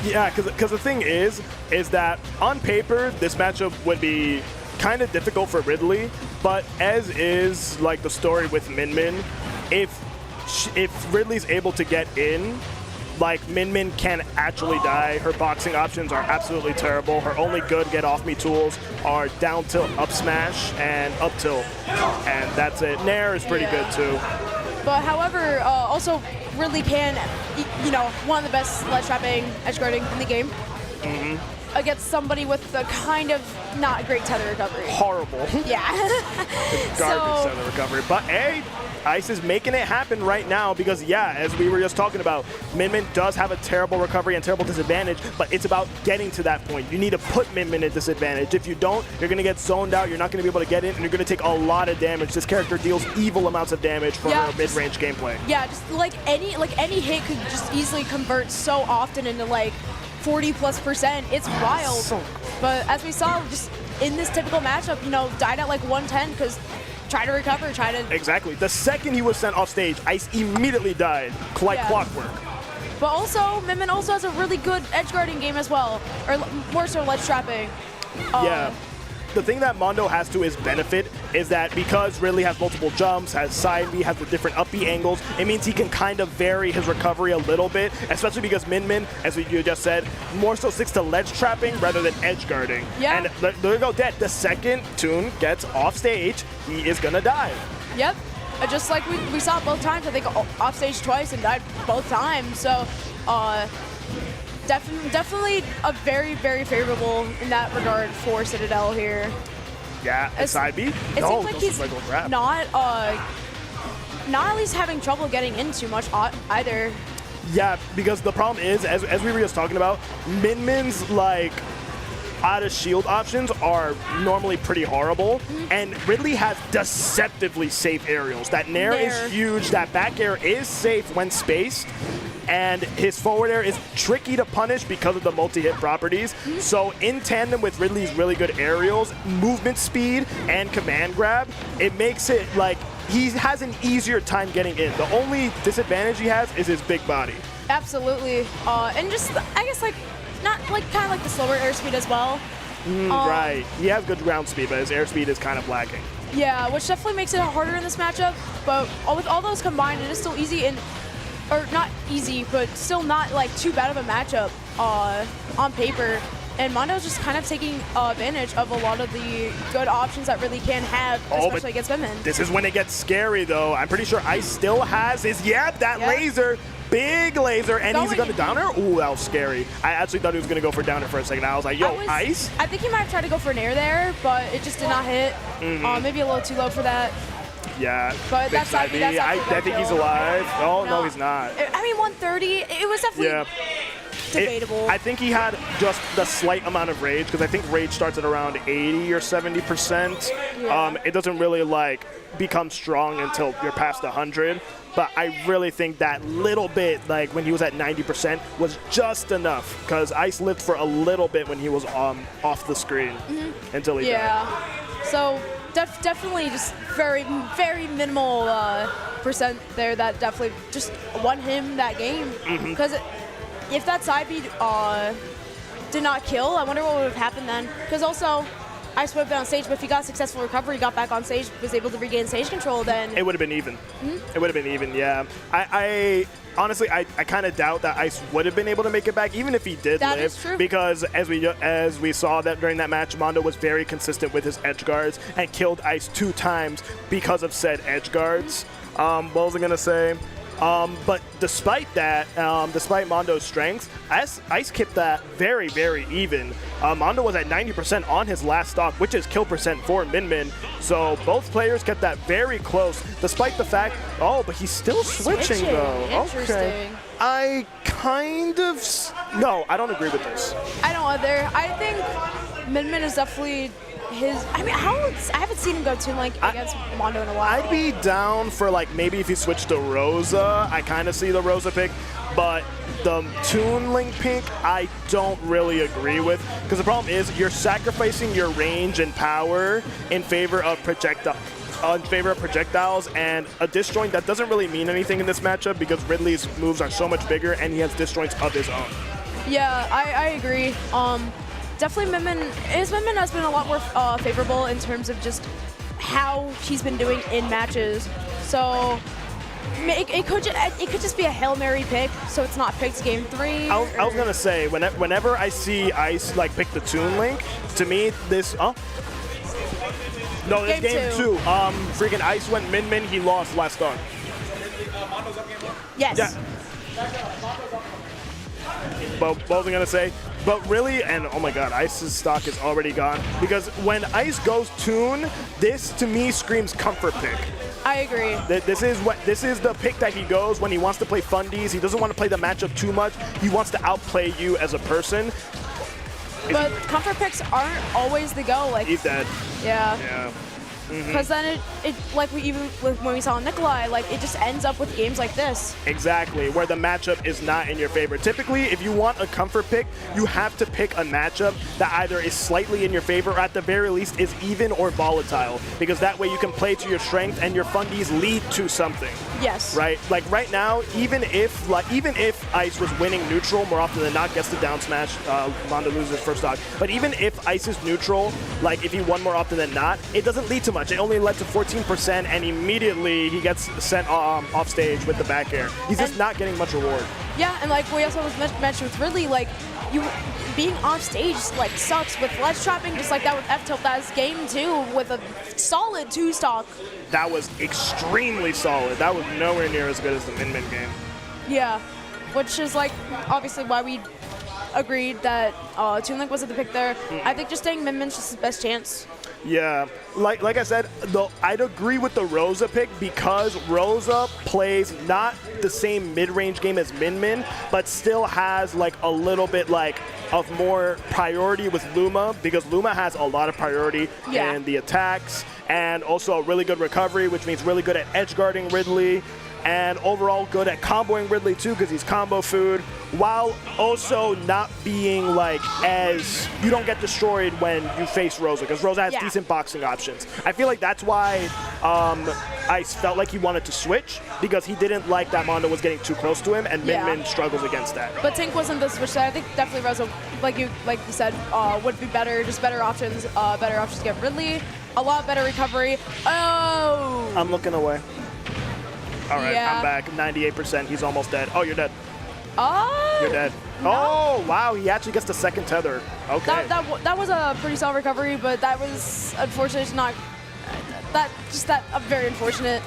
Yeah, because the thing is that on paper this matchup would be kind of difficult for Ridley, but as is like the story with Min Min, if Ridley's able to get in, like Min Min can actually die. Her boxing options are absolutely terrible. Her only good get off me tools are down tilt, up smash, and up tilt, and that's it. Nair is pretty good too. But however, also Ridley can, you know, one of the best ledge trapping edge guarding in the game. Against somebody with a kind of not great tether recovery. Horrible. Yeah. Garbage tether recovery. But hey, Ice is making it happen right now because, yeah, as we were just talking about, Min Min does have a terrible recovery and terrible disadvantage, but it's about getting to that point. You need to put Min Min at disadvantage. If you don't, you're going to get zoned out, you're not going to be able to get in, and you're going to take a lot of damage. This character deals evil amounts of damage from her mid-range gameplay. Yeah, just like any hit could just easily convert so often into like 40+%. It's wild. But as we saw, just in this typical matchup, you know, died at like 110 because try to recover, try to... Exactly. The second he was sent off stage, Ice immediately died, like clockwork. But also, Min Min also has a really good edge guarding game as well, or more so ledge trapping. Yeah. The thing that Mondo has to his benefit is that because Ridley has multiple jumps, has side B, has the different up B angles, it means he can kind of vary his recovery a little bit, especially because Min Min, as you just said, more so sticks to ledge trapping rather than edge guarding. Yeah. And there you go, dead. The second Toon gets off stage, he is gonna die. Yep. Just like we saw both times, I think off stage twice and died both times. So definitely a very, very favorable in that regard for Citadel here. Yeah, side B? It seems like he's not at least having trouble getting in too much either. Yeah, because the problem is, as we were just talking about, Min Min's like out of shield options are normally pretty horrible, and Ridley has deceptively safe aerials. That Nair is huge, that back air is safe when spaced, and his forward air is tricky to punish because of the multi-hit properties. So in tandem with Ridley's really good aerials, movement speed, and command grab, it makes it like he has an easier time getting in. The only disadvantage he has is his big body. Absolutely. And just, I guess, like, not like kind of like the slower airspeed as well. Right. He has good ground speed, but his airspeed is kind of lacking. Yeah, which definitely makes it harder in this matchup. But with all those combined, it is still easy or not easy, but still not like too bad of a matchup on paper. And Mondo's just kind of taking advantage of a lot of the good options that really can have, especially against Min Min. This is when it gets scary, though. I'm pretty sure Ice still has his, that laser. Big laser, and he's going to downer? Ooh, that was scary. I actually thought he was going to go for downer for a second. I was like, yo, Ice? I think he might have tried to go for an air there, but it just did not hit. Maybe a little too low for that. Yeah. But that's I think he's alive. Oh, no, he's not. I mean, 130, it was definitely debatable. I think he had just the slight amount of rage, because I think rage starts at around 80 or 70%. Yeah. It doesn't really, like, become strong until you're past 100. But I really think that little bit, like when he was at 90%, was just enough, because Ice lived for a little bit when he was off the screen until he died. So definitely just very, very minimal percent there that definitely just won him that game. Because if that side beat did not kill, I wonder what would have happened then. Because also, Ice would have been on stage, but if he got successful recovery, got back on stage, was able to regain stage control, then... It would have been even. It would have been even, yeah. Honestly, I kind of doubt that Ice would have been able to make it back, even if he did live. That is true. Because as we saw that during that match, Mondo was very consistent with his edge guards and killed Ice 2 times because of said edge guards. What was I going to say? But despite that, despite Mondo's strengths, Ice kept that very, very even. Mondo was at 90% on his last stock, which is kill percent for Min Min. So both players kept that very close, despite the fact, but he's still switching though. Okay. I kind of, no, I don't agree with this. I don't either. I think Min Min is definitely I haven't seen him go Toon Link against Mondo in a while. I'd be down for like maybe if he switched to Rosa. I kind of see the Rosa pick, but the Toon Link pick I don't really agree with, because the problem is you're sacrificing your range and power in favor of projectiles, and a disjoint that doesn't really mean anything in this matchup because Ridley's moves are so much bigger and he has disjoints of his own. Yeah, I agree. definitely Min has been a lot more favorable in terms of just how she's been doing in matches. So it could just be a Hail Mary pick, so it's not picked game 3. I was gonna say, whenever I see Ice like pick the Toon Link, to me this no, this game 2. Freaking Ice went Min, he lost last stock. Yes. Yeah. But what was I gonna say? But really, and oh my god, Ice's stock is already gone. Because when Ice goes Toon, this to me screams comfort pick. I agree. This is the pick that he goes when he wants to play fundies. He doesn't want to play the matchup too much. He wants to outplay you as a person. But comfort picks aren't always the go. Like he's dead. Yeah. Yeah. Because then it like when we saw Nikolai, like it just ends up with games like this. Exactly, where the matchup is not in your favor. Typically, if you want a comfort pick, you have to pick a matchup that either is slightly in your favor or at the very least is even or volatile, because that way you can play to your strength and your fundies lead to something. Yes. Right? Like right now, even if Ice was winning neutral, more often than not gets the down smash, Mondo loses first stock. But even if Ice is neutral, like if he won more often than not, it doesn't lead to much. It only led to 14%, and immediately he gets sent off stage with the back air. He's just not getting much reward. Yeah, and like we also mentioned with Ridley, like you being off stage like sucks with ledge trapping, just like that with F-tilt. That's game 2 with a solid 2 stock. That was extremely solid. That was nowhere near as good as the Min game. Yeah, which is like obviously why we agreed that Toon Link wasn't the pick there. I think just staying Min-Min's just his best chance. Yeah, like I said, though, I'd agree with the Rosa pick because Rosa plays not the same mid-range game as Min, but still has like a little bit like of more priority with Luma, because Luma has a lot of priority in the attacks and also a really good recovery, which means really good at edge guarding Ridley. And overall good at comboing Ridley too, because he's combo food, while also not being like as you don't get destroyed when you face Rosa, because Rosa has decent boxing options. I feel like that's why Ice felt like he wanted to switch, because he didn't like that Mondo was getting too close to him, and Min struggles against that. But Tink wasn't the switch side. I think definitely Rosa, like you said, would be better, just better options to get Ridley, a lot better recovery. Oh! I'm looking away. All right, Yeah. I'm back. 98%. He's almost dead. Oh, you're dead. Oh! You're dead. No. Oh, wow. He actually gets the second tether. Okay. That was a pretty solid recovery, but that was unfortunate. Not very unfortunate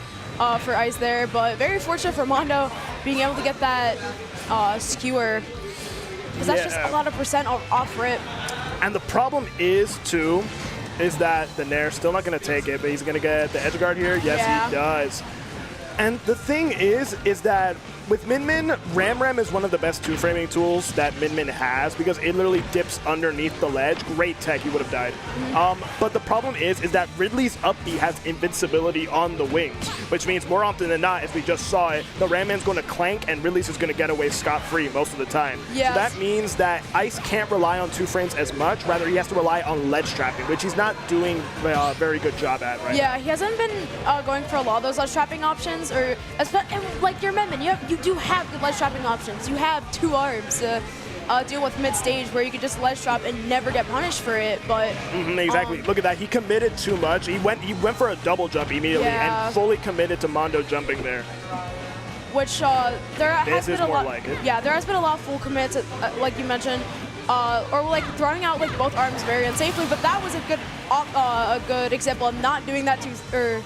for Ice there, but very fortunate for Mondo being able to get that skewer, because that's just a lot of percent off rip. And the problem is, too, is that the Nair's still not going to take it, but he's going to get the edge guard here. Yes, he does. And the thing is that with Min, Ram is one of the best two-framing tools that Min has, because it literally dips underneath the ledge. Great tech, he would have died. But the problem is that Ridley's up B has invincibility on the wings, which means more often than not, as we just saw it, the Ramman's going to clank and Ridley's is going to get away scot-free most of the time. Yes. So that means that Ice can't rely on two frames as much, rather he has to rely on ledge trapping, which he's not doing a very good job at right now. Yeah, he hasn't been going for a lot of those ledge trapping options, or like your Min, you do have good ledge trapping options. You have 2 arms to deal with mid-stage where you could just ledge trap and never get punished for it, but... Exactly. Look at that. He committed too much. He went for a double jump immediately and fully committed to Mondo jumping there. Which there has been a lot... like it. Yeah, there has been a lot of full commits, like you mentioned, or like throwing out like both arms very unsafely, but that was a good example of not doing that or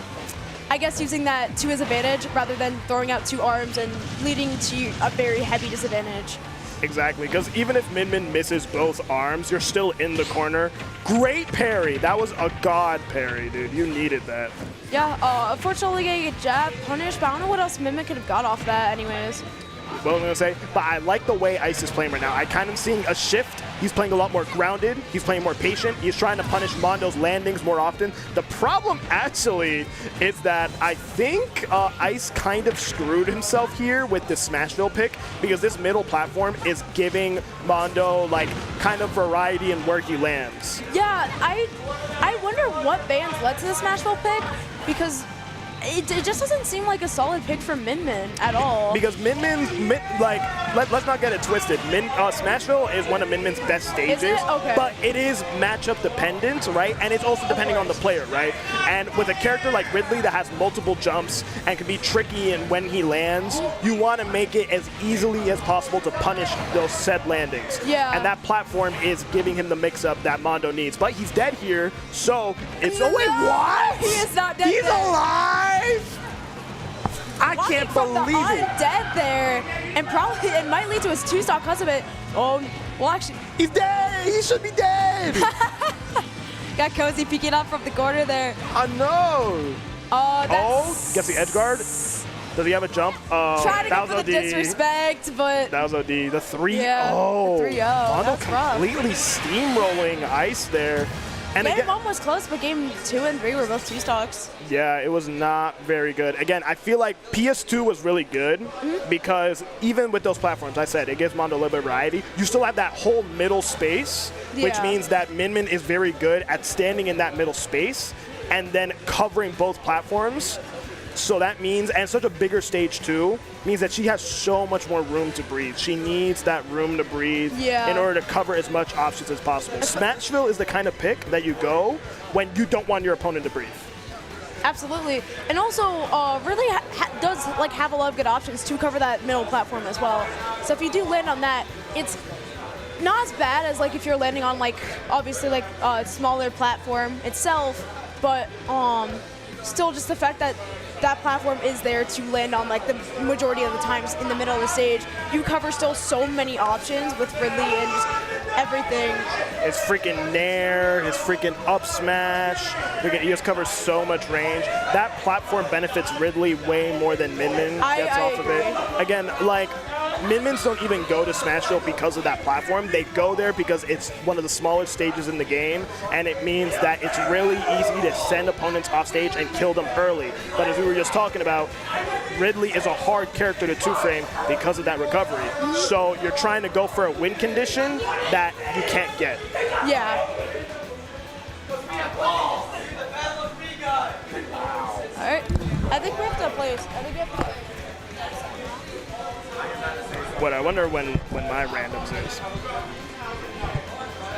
I guess using that to his advantage rather than throwing out 2 arms and leading to a very heavy disadvantage. Exactly, because even if Min misses both arms, you're still in the corner. Great parry. That was a god parry, dude. You needed that. Yeah, unfortunately getting a jab punish, but I don't know what else Min could have got off that anyways. What I'm going to say, but I like the way Ice is playing right now. I kind of seeing a shift. He's playing a lot more grounded. He's playing more patient. He's trying to punish Mondo's landings more often. The problem actually is that I think Ice kind of screwed himself here with the Smashville pick, because this middle platform is giving Mondo like kind of variety in where he lands. Yeah, I wonder what bands led to the Smashville pick, because it just doesn't seem like a solid pick for Min Min at all. Because let's not get it twisted. Smashville is one of Min Min's best stages. Is it? Okay. But it is matchup dependent, right? And it's also depending on the player, right? And with a character like Ridley that has multiple jumps and can be tricky and when he lands, you want to make it as easily as possible to punish those said landings. Yeah. And that platform is giving him the mix-up that Mondo needs. But he's dead here, so it's... Oh, wait, what? He is not dead. He's there. alive? I can't believe it. Dead there, and probably it might lead to his 2-stock because of it. Oh, well, actually, he's dead. He should be dead. Got Cozy peeking up from the corner there. I know. Gets the edge guard. Does he have a jump? Trying to go for the disrespect, but that was OD. The 3-0. Yeah, the 3-0. Mondo That's rough. completely steamrolling Ice there. And game again, 1 was close, but game 2 and 3 were both 2-stocks. yeah, it was not very good. Again, I feel like PS2 was really good because even with those platforms, I said, it gives Mondo a little bit of variety. You still have that whole middle space, which Yeah. means that Min Min is very good at standing in that middle space and then covering both platforms. So that means, and such a bigger stage too, means that she has so much more room to breathe. She needs that room to breathe in order to cover as much options as possible. Smashville is the kind of pick that you go when you don't want your opponent to breathe. Absolutely, and also really does like have a lot of good options to cover that middle platform as well. So if you do land on that, it's not as bad as like if you're landing on like obviously like a smaller platform itself, but still just the fact that that platform is there to land on like the majority of the times in the middle of the stage. You cover still so many options with Ridley and just everything. His freaking nair, his freaking up smash. He just covers so much range. That platform benefits Ridley way more than Min Min gets off of it. Again, like, Min Mins don't even go to Smashville because of that platform. They go there because it's one of the smallest stages in the game, and it means that it's really easy to send opponents off stage and kill them early. But as we were just talking about, Ridley is a hard character to two-frame because of that recovery. So you're trying to go for a win condition that you can't get. Yeah. All right. I think we have to play. What I wonder when my randoms is.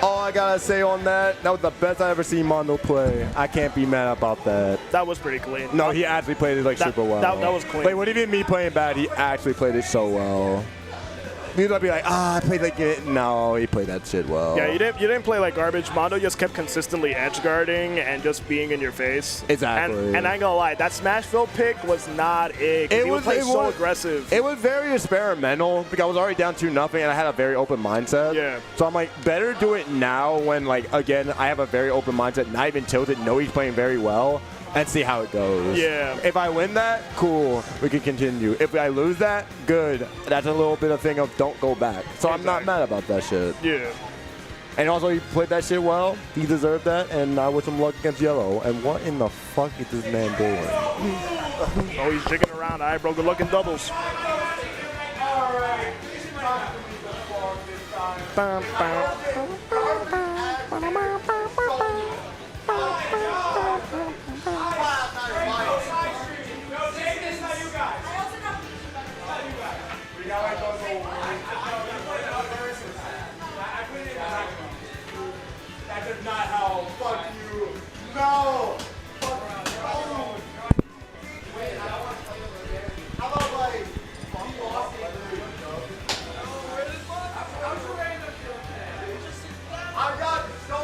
All I gotta say on that was the best I ever seen Mondo play. I can't be mad about that. That was pretty clean. No, he actually played it like super well. That was clean. Like, what even me playing bad, he actually played it so well. You'd be like, I played like it. No, he played that shit well. Yeah, you didn't play like garbage. Mondo just kept consistently edge guarding and just being in your face. Exactly. And I ain't gonna lie, that Smashville pick was not it. He was playing so aggressive. It was very experimental because I was already down 2-0 and I had a very open mindset. Yeah. So I'm like, better do it now when, like, again, I have a very open mindset, not even tilted, know he's playing very well, and see how it goes. Yeah. If I win that, cool, we can continue. If I lose that, good. That's a little bit of thing of don't go back. So I'm not mad about that shit. Yeah. And also, he played that shit well. He deserved that, and I wish him luck against Yellow. And what in the fuck is this man doing? Oh, he's jigging around. All right, bro, good luck in doubles. Bum, That is not how. Fuck you. No. How about like? I got so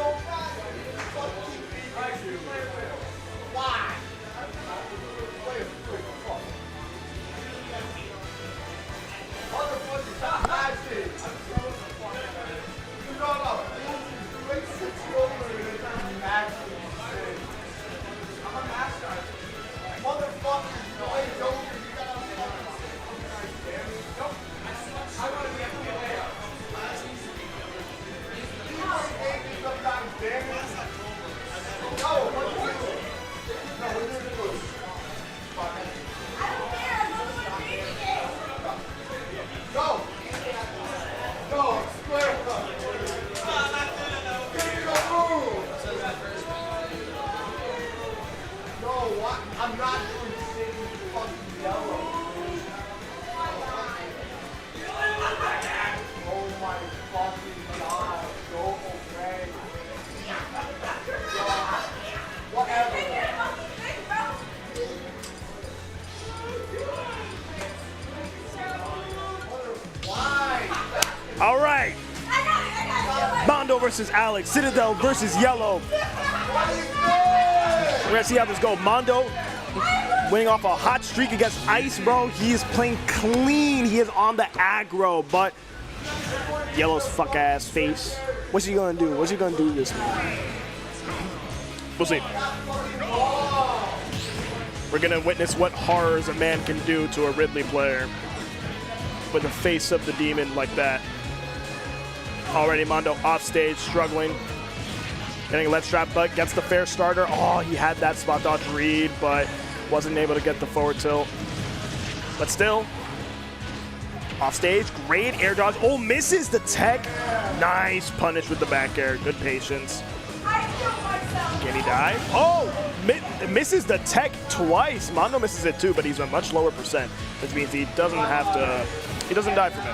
why? I'm not doing shit. versus Alex. Citadel versus Yellow. We're gonna see how this goes. Mondo winning off a hot streak against Ice, bro. He is playing clean. He is on the aggro, but Yellow's fuck ass face. What's he gonna do? What's he gonna do this man? We'll see. We're gonna witness what horrors a man can do to a Ridley player with the face of the demon like that. Already Mondo off stage, struggling. Getting a left strap, but gets the fair starter. Oh, he had that spot dodge read, but wasn't able to get the forward tilt. But still, off stage, great air dodge. Oh, misses the tech. Nice punish with the back air. Good patience. Can he dive? Oh, misses the tech twice. Mondo misses it too, but he's a much lower percent, which means he doesn't have to, he doesn't die from it.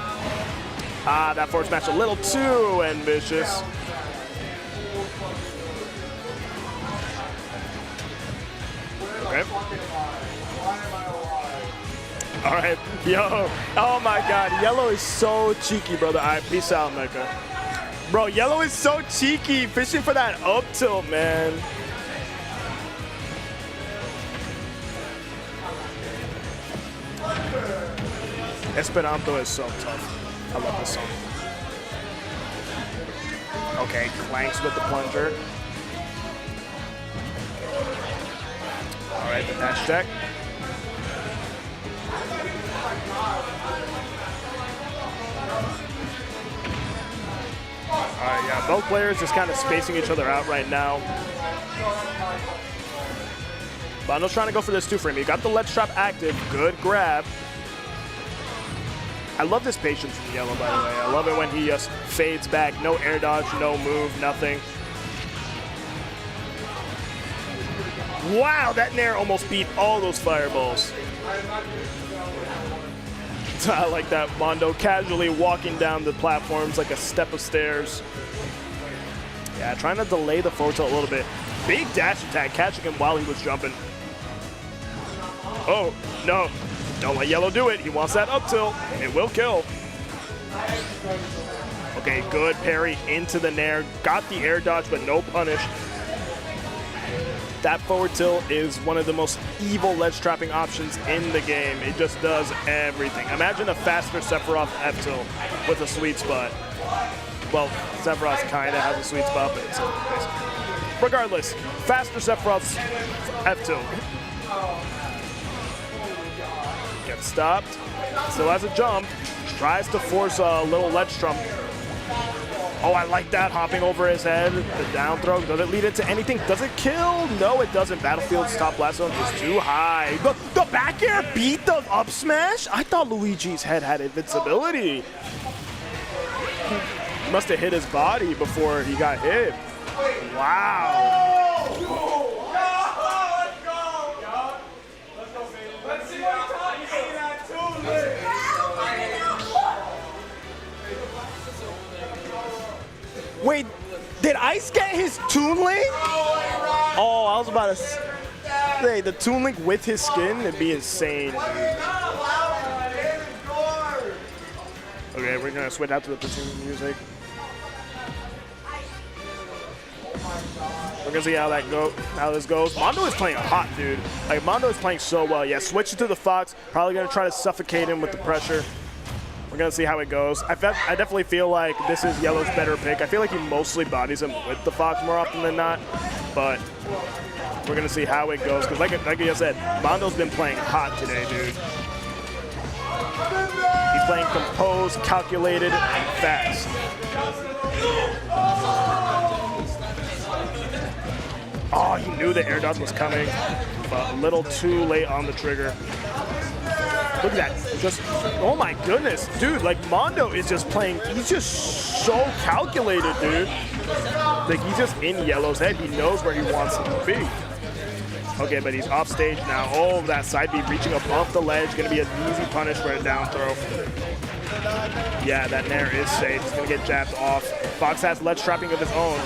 Ah, that forward smash a little too ambitious. Okay. All right, yo, oh my God, Yellow is so cheeky, brother. All right, peace out, Mecca. Bro, Yellow is so cheeky, fishing for that up tilt, man. Esperanto is so tough. I love this song. Okay, clanks with the plunger. All right, the dash deck. All right, yeah, both players just kind of spacing each other out right now. Bondo's trying to go for this 2-frame. He got the ledge trap active. Good grab. I love this patience from Yellow, by the way. I love it when he just fades back. No air dodge, no move, nothing. Wow, that Nair almost beat all those fireballs. I like that. Mondo casually walking down the platforms like a step of stairs. Yeah, trying to delay the forward tilt a little bit. Big dash attack, catching him while he was jumping. Oh, no. Don't let Yellow do it. He wants that up tilt. It will kill. Okay, good parry into the Nair. Got the air dodge, but no punish. That forward tilt is one of the most evil ledge trapping options in the game. It just does everything. Imagine a faster Sephiroth F tilt with a sweet spot. Well, Sephiroth kind of has a sweet spot, but it's basically. Regardless, faster Sephiroth's F tilt. Gets stopped. Still has a jump. Tries to force a little ledge trump. Oh, I like that, hopping over his head. The down throw, does it lead into anything? Does it kill? No, it doesn't. Battlefield's top blast zone is too high. The back air beat the up smash? I thought Luigi's head had invincibility. He must have hit his body before he got hit. Wow. Let's see what Todd is saying that too. Wait, did Ice get his Toon Link? Oh, I was about to say, the Toon Link with his skin would be insane. Okay, we're gonna switch out to the platoon music. We're gonna see how this goes. Mondo is playing hot, dude. Like, Mondo is playing so well. Yeah, switch it to the Fox. Probably gonna try to suffocate him with the pressure. We're gonna see how it goes. I definitely feel like this is Yellow's better pick. I feel like he mostly bodies him with the Fox more often than not, but we're gonna see how it goes. Because like I said, Mondo's been playing hot today, dude. He's playing composed, calculated, and fast. Oh, he knew the air dodge was coming, but a little too late on the trigger. Look at that. Just, oh my goodness. Dude, like, Mondo is just playing, he's just so calculated, dude. Like, he's just in Yellow's head. He knows where he wants him to be. Okay, but he's off stage now. Oh, that side beat reaching above the ledge. Gonna be an easy punish for a down throw. Yeah, that Nair is safe. He's gonna get jabbed off. Fox has ledge trapping of his own.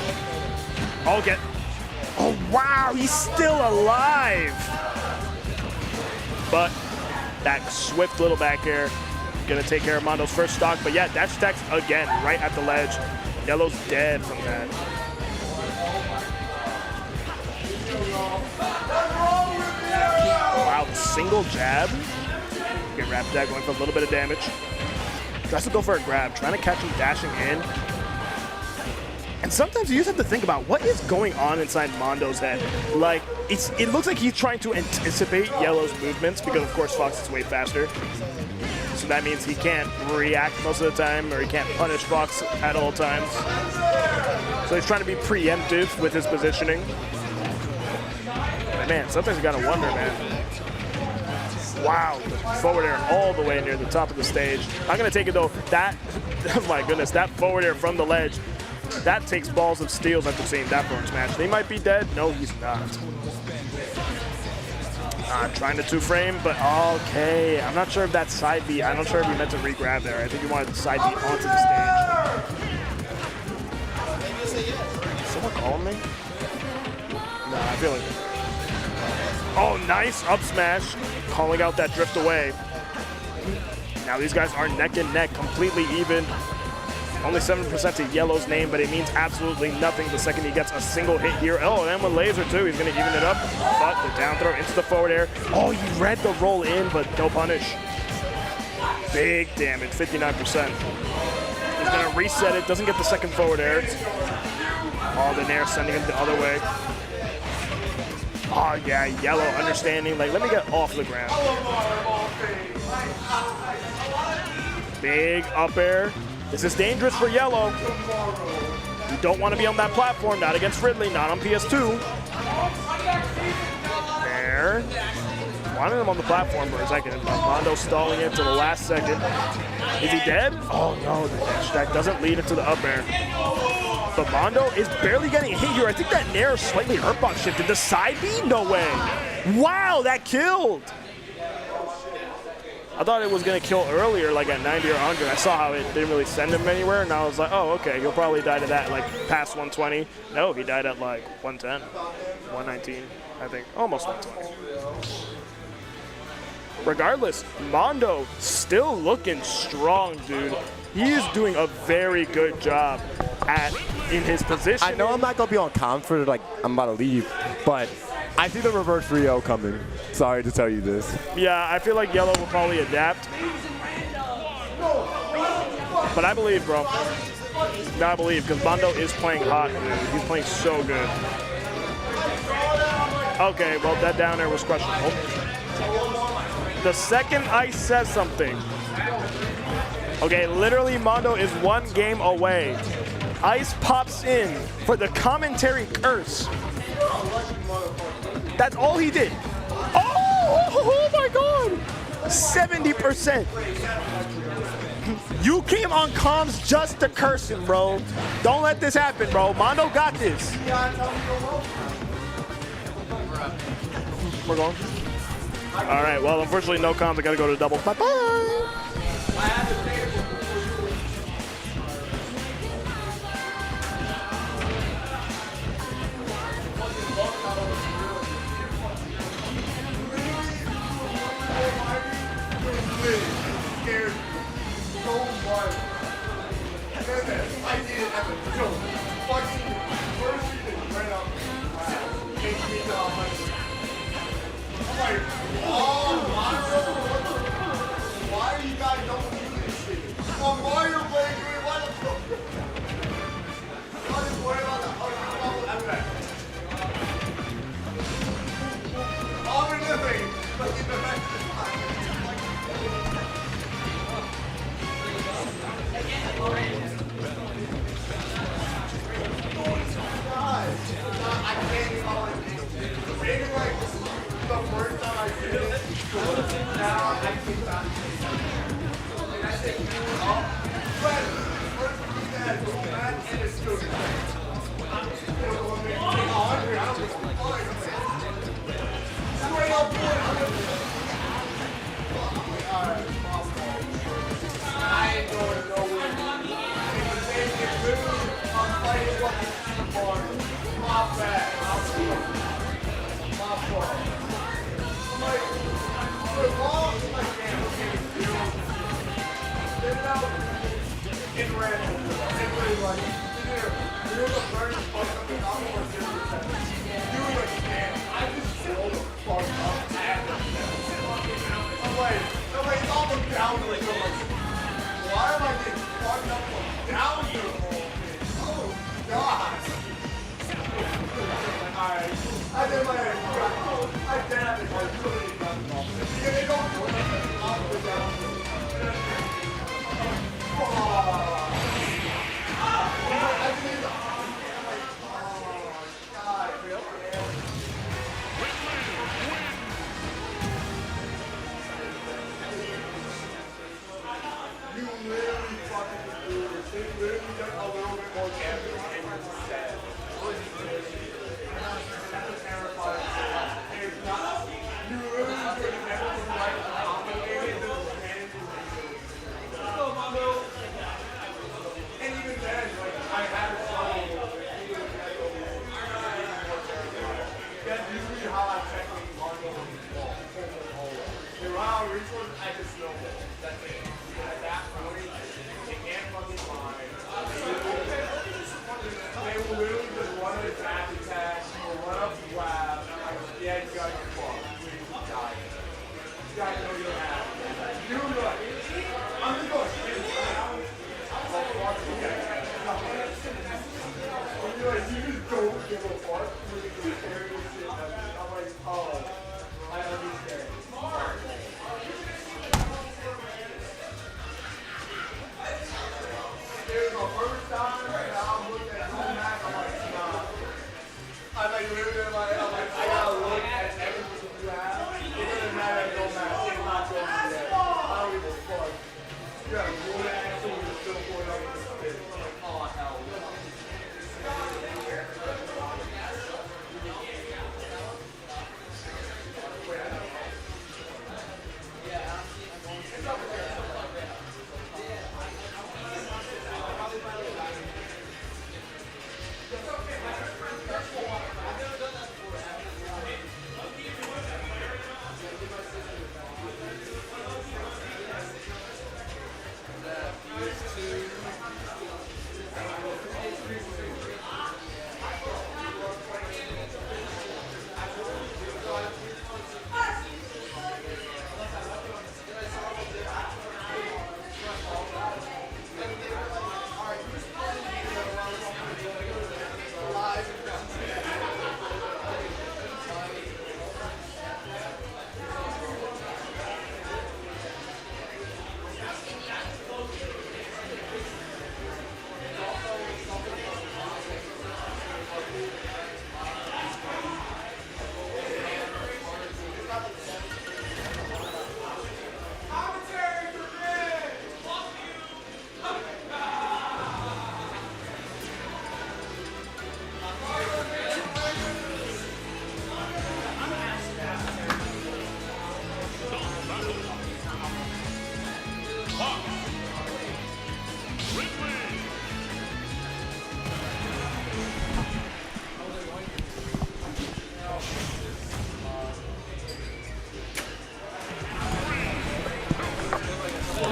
Oh, wow, he's still alive. But that swift little back air gonna take care of Mondo's first stock. But yeah, dash attacks again right at the ledge. Yellow's dead from that. Wow, single jab. Okay, Rapid Jack going for a little bit of damage. Tries to go for a grab, trying to catch him dashing in. And sometimes you just have to think about what is going on inside Mondo's head. Like, it looks like he's trying to anticipate Yellow's movements because, of course, Fox is way faster. So that means he can't react most of the time, or he can't punish Fox at all times. So he's trying to be preemptive with his positioning. But man, sometimes you gotta wonder, man. Wow, forward air all the way near the top of the stage. I'm gonna take it though. That, oh my goodness, that forward air from the ledge, that takes balls of steels after seeing that forward smash. He might be dead. No, he's not. Trying to two-frame, but okay. I'm not sure if that's side B. I'm not sure if he meant to re-grab there. I think he wanted the side B onto the stage. Is someone calling me? No, I feel like... Oh, nice up smash. Calling out that drift away. Now these guys are neck and neck, completely even. Only 7% to Yellow's name, but it means absolutely nothing the second he gets a single hit here. Oh, and with laser too, he's gonna even it up. But the down throw into the forward air. Oh, he read the roll in, but no punish. Big damage, 59%. He's gonna reset it, doesn't get the second forward air. Oh, the nair sending him the other way. Oh yeah, Yellow understanding, like, let me get off the ground. Big up air. This is dangerous for Yellow. You don't want to be on that platform, not against Ridley, not on PS2. There. Wanted him on the platform for a second, but Mondo stalling it to the last second. Is he dead? Oh no, the dash attack doesn't lead into the up air. But Mondo is barely getting hit here. I think that nair slightly hurtbox shifted. The side B? No way. Wow, that killed. I thought it was going to kill earlier, like at 90 or 100. I saw how it didn't really send him anywhere, and I was like, oh, okay, he'll probably die to that, like, past 120. No, he died at, like, 110, 119, I think. Almost 120. Regardless, Mondo still looking strong, dude. He is doing a very good job in his position. I know I'm not going to be on comms for, like, I'm about to leave, but I see the reverse 3-0 coming. Sorry to tell you this. Yeah, I feel like Yellow will probably adapt. But I believe, bro. No, I believe, because Mondo is playing hot, dude. He's playing so good. Okay, well, that down air was questionable. The second Ice says something. Okay, literally, Mondo is one game away. Ice pops in for the commentary curse. That's all he did. Oh my God! 70%. You came on comms just to curse him, bro. Don't let this happen, bro. Mondo got this. We're going. All right, well, unfortunately, no comms. I got to go to double. Bye-bye. Scared so much. I did it at the fucking first season right up. I'm like, oh, why are you guys don't do this shit? Well, why are you playing doing what? I'm just worried about the I'm in the thing. Like in the back of the time. Like Why am I getting fucked up from down here? Oh, God. Alright. I did my head. I did have to go. They don't do it. I'll put down.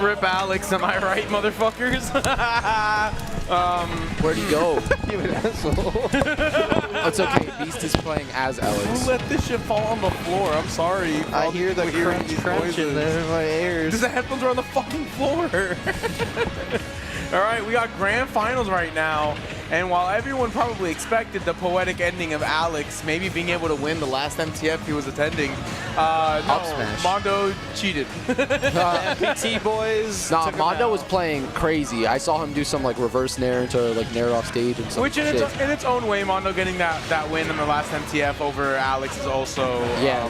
Rip Alex, am I right, motherfuckers? Where'd he go? You an asshole. It's okay. Beast is playing as Alex. Who let this shit fall on the floor? I'm sorry. I hear the crunch in my ears. Because the headphones are on the fucking floor. All right, we got grand finals right now. And while everyone probably expected the poetic ending of Alex maybe being able to win the last MTF he was attending, no, Mondo cheated. MPT boys. Nah, Mondo was playing crazy. I saw him do some like reverse nair into like nair off stage and some Which in its own way, Mondo getting that win in the last MTF over Alex is also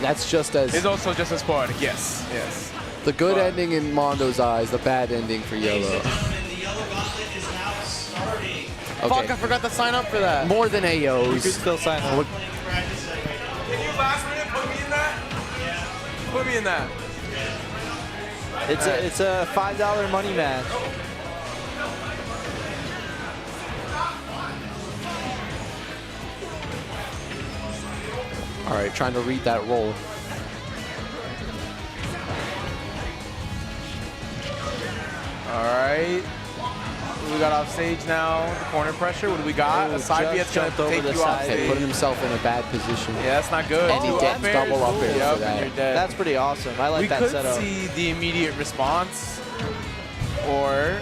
that's just as is also just as poetic. Yes, yes. The good ending in Mondo's eyes, the bad ending for Yellow. Okay. Fuck, I forgot to sign up for that. More than AOs. You could still sign up. Can you last minute put me in that? Put me in that. It's a $5 money match. All right, trying to read that roll. All right. we got off stage now? The corner pressure. What do we got? Oh, A side B just that's going to take you off Okay, stage. putting himself in a bad position. Yeah, that's not good. And he gets double up air Yep, for that. and you're dead. That's pretty awesome. I like we that could setup. see the immediate response, or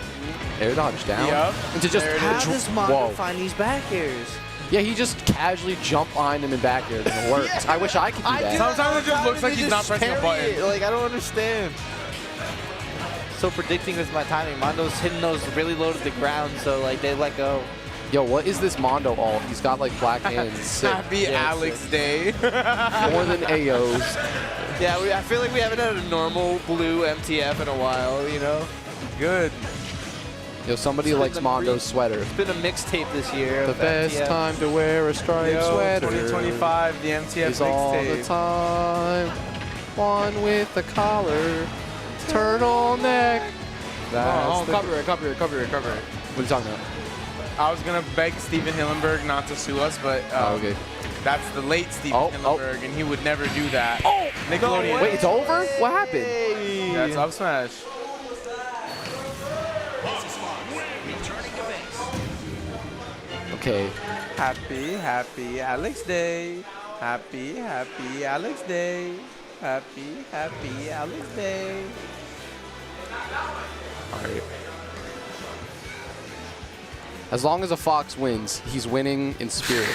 air dodge down. Yep. And to just How does Mondo whoa. find these back airs? Yeah, he just casually jumped behind him in back air and it works. I wish I could do that. Sometimes it just looks like he's not pressing a button. Like, I don't understand. So predicting with my timing. Mondo's hitting those really low to the ground, so like they let go. Yo, what is this Mondo ult? He's got like black hands. Sick. Happy Alex Day. More than AOs. Yeah, I feel like we haven't had a normal blue MTF in a while, you know? Good. Yo, somebody likes Mondo's sweater. It's been a mixtape this year. The of best MTF. time to wear a striped sweater 2025, the MTF is all the mixtape. time. One with the collar, turtleneck. Oh, cover it. What are you talking about? I was going to beg Steven Hillenberg not to sue us, but okay. That's the late Steven Hillenberg, and he would never do that. Oh! Nickelodeon. Wait, it's over? What happened? That's up smash. Okay. Happy Alex Day. Happy Alex Day. Happy Alex Day. All right. As long as a fox wins, he's winning in spirit.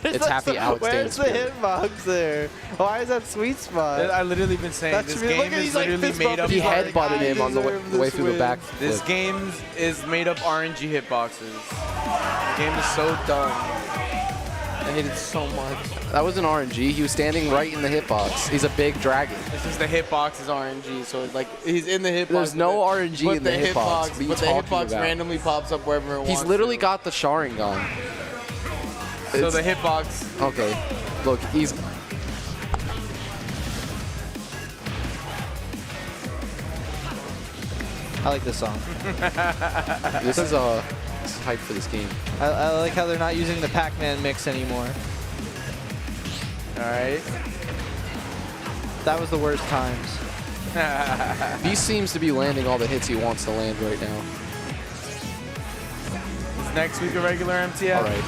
It's happy Alex Day in Where's the spirit. hitbox there? Why is that sweet spot? I literally been saying this game is literally made up. He headbutted him on the way through the back. This game is made up RNG hitboxes. The game is so dumb. I hate it so much. That wasn't RNG. He was standing right in the hitbox. He's a big dragon. It's just the hitbox is RNG, so it's like he's in the hitbox. There's no RNG in the hitbox. What are you But the talking hitbox about? randomly pops up wherever it wants. He's literally got the Sharingan. So the hitbox. Okay. Look, he's. I like this song. This is hype for this game. I like how they're not using the Pac-Man mix anymore. All right. That was the worst times. He seems to be landing all the hits he wants to land right now. Is next week a regular MTF? All right.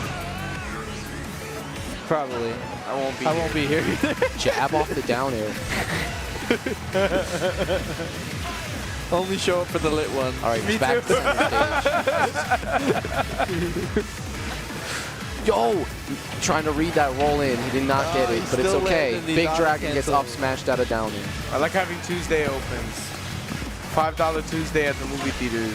Probably. I won't be. I won't be here either. Jab off the down air. Only show up for the lit one. All right, Me back too. to center stage. Yo, trying to read that roll in. He did not get it, but it's okay. Big Dragon gets up smashed out of down air. I like having Tuesday opens. $5 Tuesday at the movie theaters.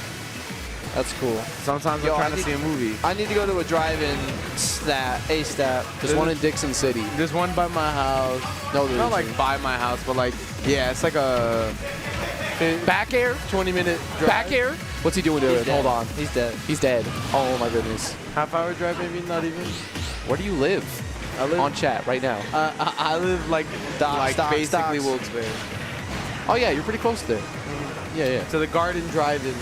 That's cool. Sometimes I'm trying to see a movie. I need to go to a drive-in ASAP. There's one in Dixon City. There's one by my house. No, there Not isn't. like by my house, but like, yeah, it's like a Back air? 20-minute drive. Back air? What's he doing to He's it? dead. Hold on. He's dead. He's dead. Oh my goodness. Half-hour drive, maybe, not even. Where do you live? I live On chat right now. I live like basically Wilkes-Barre. Oh yeah, you're pretty close there. Yeah, yeah. To the Garden Drive-In.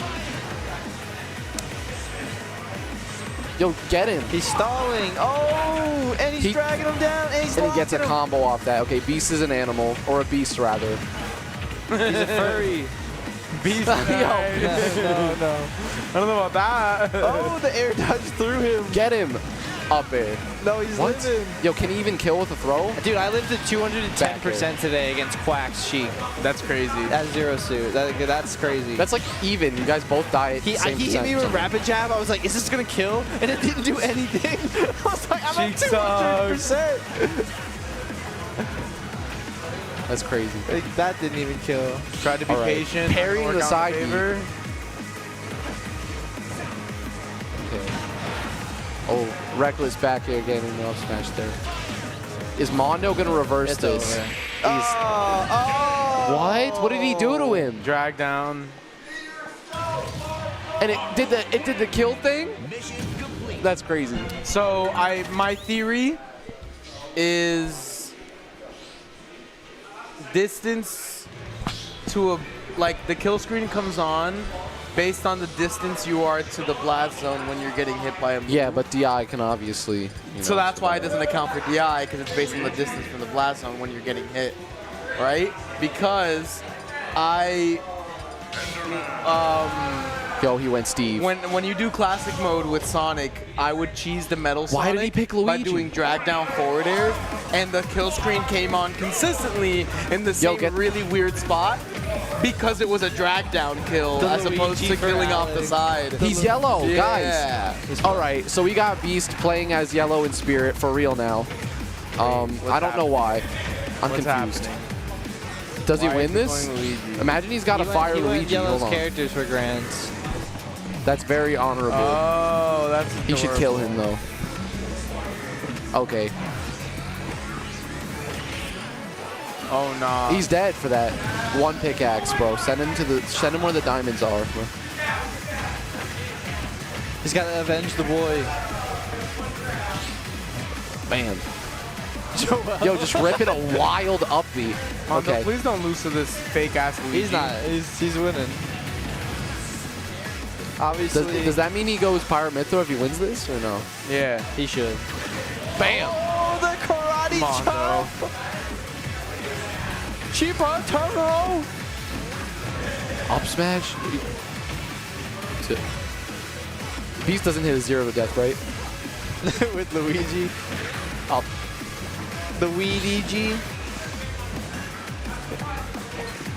Yo, get him. He's stalling. Oh, and he's dragging him down. And, he's And he gets a locking him. combo off that. Okay, Beast is an animal, or a beast rather. He's a furry. Beast. No. No. I don't know about that. Oh, the air dodge through him. Get him. Up air. No, he's What? living. Yo, can he even kill with a throw? Dude, I lived at 210% today against Quack's Sheik. That's crazy. That's zero suit. That's crazy. That's like even. You guys both die at the same He hit me with percentage. rapid jab. I was like, is this going to kill? And it didn't do anything. I was like, I'm Sheik at 200%. That's crazy. Like, that didn't even kill. Tried to be All right. patient. Parrying work the out side favor. Okay. Oh, reckless back air getting the up smash there. Is Mondo gonna reverse It's this? over. He's- What? What did he do to him? Drag down. And it did the kill thing? That's crazy. So my theory is distance to a the kill screen comes on based on the distance you are to the blast zone when you're getting hit by a move. Yeah, but DI can obviously. So that's why it doesn't account for DI, because it's based on the distance from the blast zone when you're getting hit, right? Because Yo, he went Steve. When you do classic mode with Sonic, I would cheese the metal Why Sonic did he pick by Luigi? doing drag down forward air, and the kill screen came on consistently in the same really weird spot because it was a drag down kill as opposed to killing off the side. He's yellow, Yeah. guys. All right, so we got Beast playing as yellow in Spirit for real now. I don't know why. I'm confused. Does he win this? Imagine he's got a fire Luigi. Yellow's Hold on. characters for grands. That's very honorable. Oh, that's He should kill him though. Okay. Oh no. He's dead for that one pickaxe, bro. Send him where the diamonds are. Bro. He's got to avenge the boy. Bam. Yo, just rip it a wild upbeat. Mondo, Okay. please don't lose to this fake ass Luigi. He's not. He's winning. Obviously. Does that mean he goes Pirate Mythra if he wins this or no? Yeah. He should. Bam. Oh, the karate chop. Cheaper turbo. Up smash. Beast doesn't hit a 0 to death, right? With Luigi. Up. The Weedy G.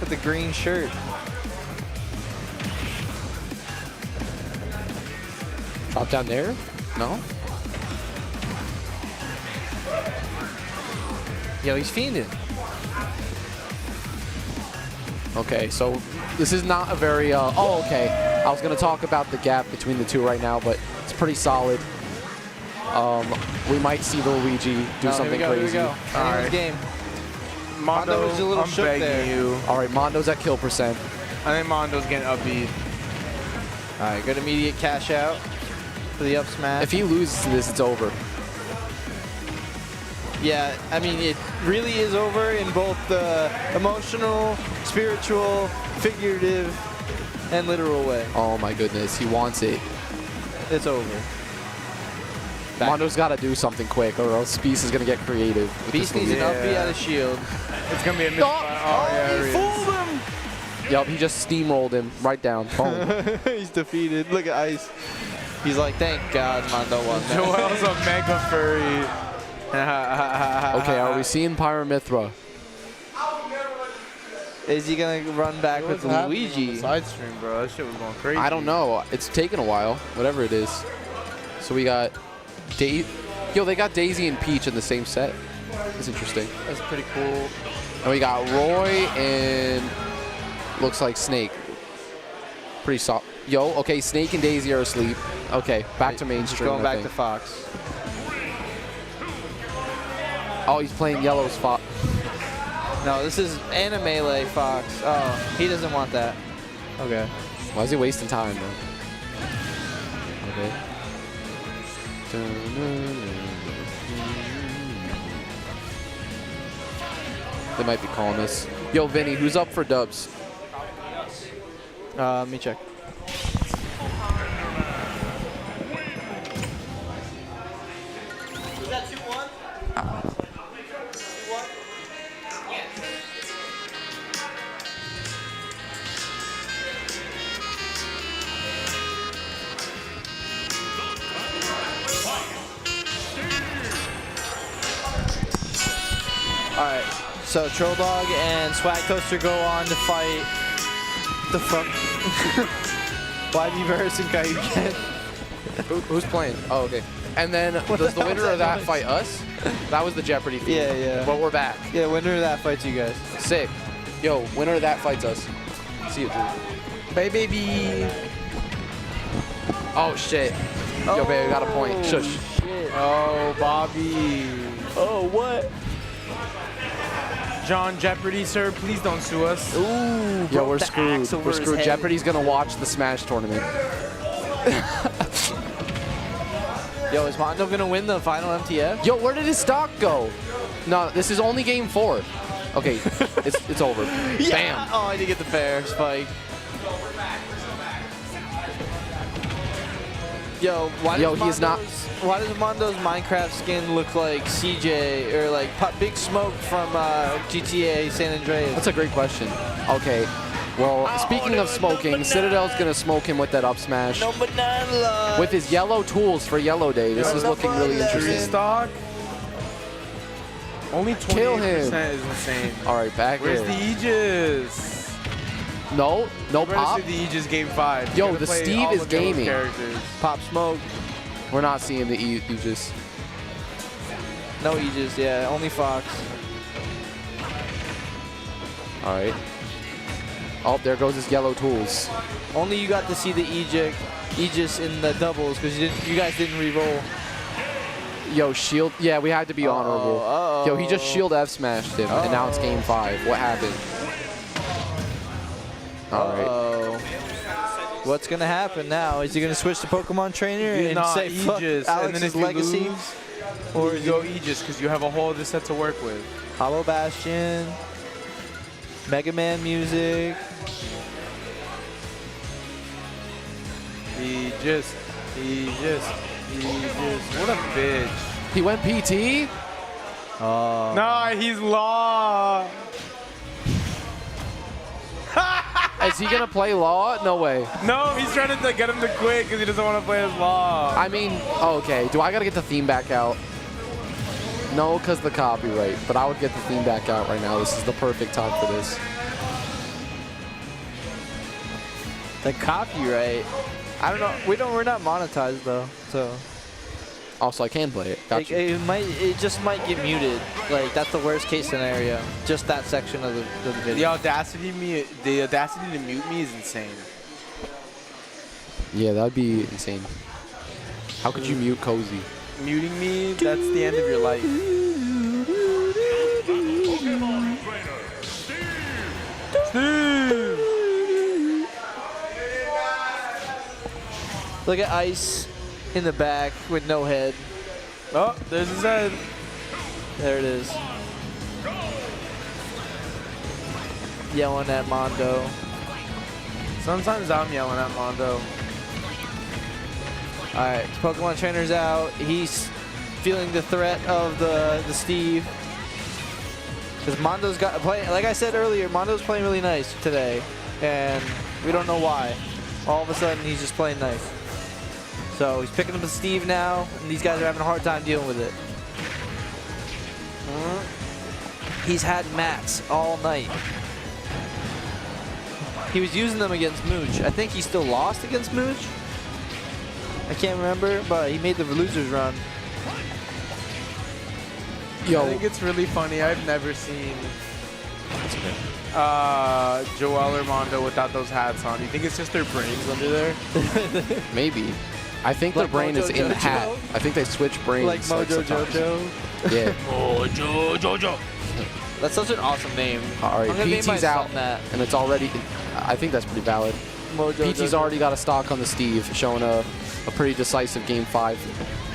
With the green shirt. Drop down there? No? Yo, he's fiending. Okay, so this is not a very, oh, okay. I was going to talk about the gap between the two right now, but it's pretty solid. We might see the Luigi do something crazy. Here we go. All right. Game. Mondo, was a little I'm shook begging there. you. All right, Mondo's at kill percent. I think Mondo's getting upbeat. All right, good immediate cash out for the up smash. If he loses to this, it's over. Yeah, I mean, it really is over in both the emotional, spiritual, figurative, and literal way. Oh my goodness, he wants it. It's over. Mondo's got to do something quick, or else Beast is going to get creative. with Beast this needs an Luigi. upbeat out of shield. It's going to be a miss. He fooled him! Yup, he just steamrolled him right down. Boom. He's defeated. Look at Ice. He's like, thank God Mondo won that. Joel's a mega furry. Okay, are we seeing Pyra Mythra? Is he going to run back with Luigi? Side stream, bro. That shit was going crazy. I don't know. It's taken a while, whatever it is. So we got Yo, they got Daisy and Peach in the same set. That's interesting. That's pretty cool. And we got Roy and looks like Snake. Pretty soft. Yo, okay, Snake and Daisy are asleep. Okay, back to mainstream. Going I back to think. Fox. Oh, he's playing Yellow's Fox. No, this is Melee Fox. Oh, he doesn't want that. Okay. Why is he wasting time, bro? Okay. They might be calling us. Yo, Vinny, who's up for dubs? Let me check. Was that 2-1? Alright, so Troll Dog and Swag Toaster go on to fight. The fuck? YB versus Kaiju. Who's playing? Oh, okay. And then does the winner of that fight us? That was the Jeopardy feud. Yeah, yeah. But we're back. Yeah, winner of that fights you guys. Sick. Yo, winner of that fights us. See you, Drew. Bye, baby. Oh, shit. Yo, babe, I got a point. Shush. Shit. Oh, Bobby. Oh, what? John Jeopardy, sir, please don't sue us. Ooh, Yo, we're screwed. We're screwed. Jeopardy's gonna watch the Smash tournament. Yo, is Mondo gonna win the final MTF? Yo, where did his stock go? No, this is only game 4. Okay, it's over. Yeah. Bam. Oh, I didn't get the fair spike. Yo, why does Mondo's Minecraft skin look like CJ or like Big Smoke from GTA San Andreas? That's a great question. Okay, Well, speaking of smoking, Citadel's going to smoke him with that up smash. No banana line. With his yellow tools for Yellow Day. This is looking really interesting. Stock. Only 28% Kill him. is insane. All right, back Where's here. the Aegis? No We're pop. gonna see the Aegis game 5. Yo, We're gonna the play Steve all is of Yellow's gaming. characters. Pop smoke. We're not seeing the Aegis. No Aegis, yeah. Only Fox. All right. Oh, there goes his yellow tools. Only you got to see the Aegis in the doubles because you guys didn't re-roll. Yo, shield. Yeah, we had to be honorable. Yo, he just shield F smashed him, and now it's game 5. What happened? All right. What's gonna happen now? Is he gonna switch to Pokemon Trainer and Nah, say fuck Aegis, Alex's and then if you legacy? lose, or you go Aegis because you have a whole other set to work with. Hollow Bastion, Mega Man music. Aegis. What a bitch. He went PT? Oh. Nah, he's law. Is he going to play Law? No way. No, he's trying to get him to quit because he doesn't want to play as law. I mean, okay. Do I got to get the theme back out? No, because the copyright. But I would get the theme back out right now. This is the perfect time for this. The copyright. I don't know. We're not monetized though, so. Also, I can play it. Gotcha. It just might get muted. Like that's the worst case scenario. Just that section of the video. The audacity to mute me is insane. Yeah, that'd be insane. How could you mute Cozy? Muting me, that's the end of your life. Steve! Look at Ice in the back with no head. Oh, there's his head. There it is. Yelling at Mondo. Sometimes I'm yelling at Mondo. Alright, Pokemon Trainer's out. He's feeling the threat of the Steve. Because Mondo's got play. Like I said earlier, Mondo's playing really nice today. And we don't know why. All of a sudden, he's just playing nice. So he's picking up the Steve now, and these guys are having a hard time dealing with it. He's had mats all night. He was using them against Mooch. I think he still lost against Mooch. I can't remember, but he made the losers run. Yo. I think it's really funny. I've never seen Joel or Mondo without those hats on. You think it's just their brains under there? Maybe. I think Like their brain is Mojo in the Jojo? hat. I think they switch brains. Like Mojo sometimes. Jojo? Yeah. Mojo Jojo. That's such an awesome name. All right, I'm gonna name my PT's son out, that. and it's already. I think that's pretty valid. Mojo PT's Jojo. already got a stock on the Steve, showing a pretty decisive game 5.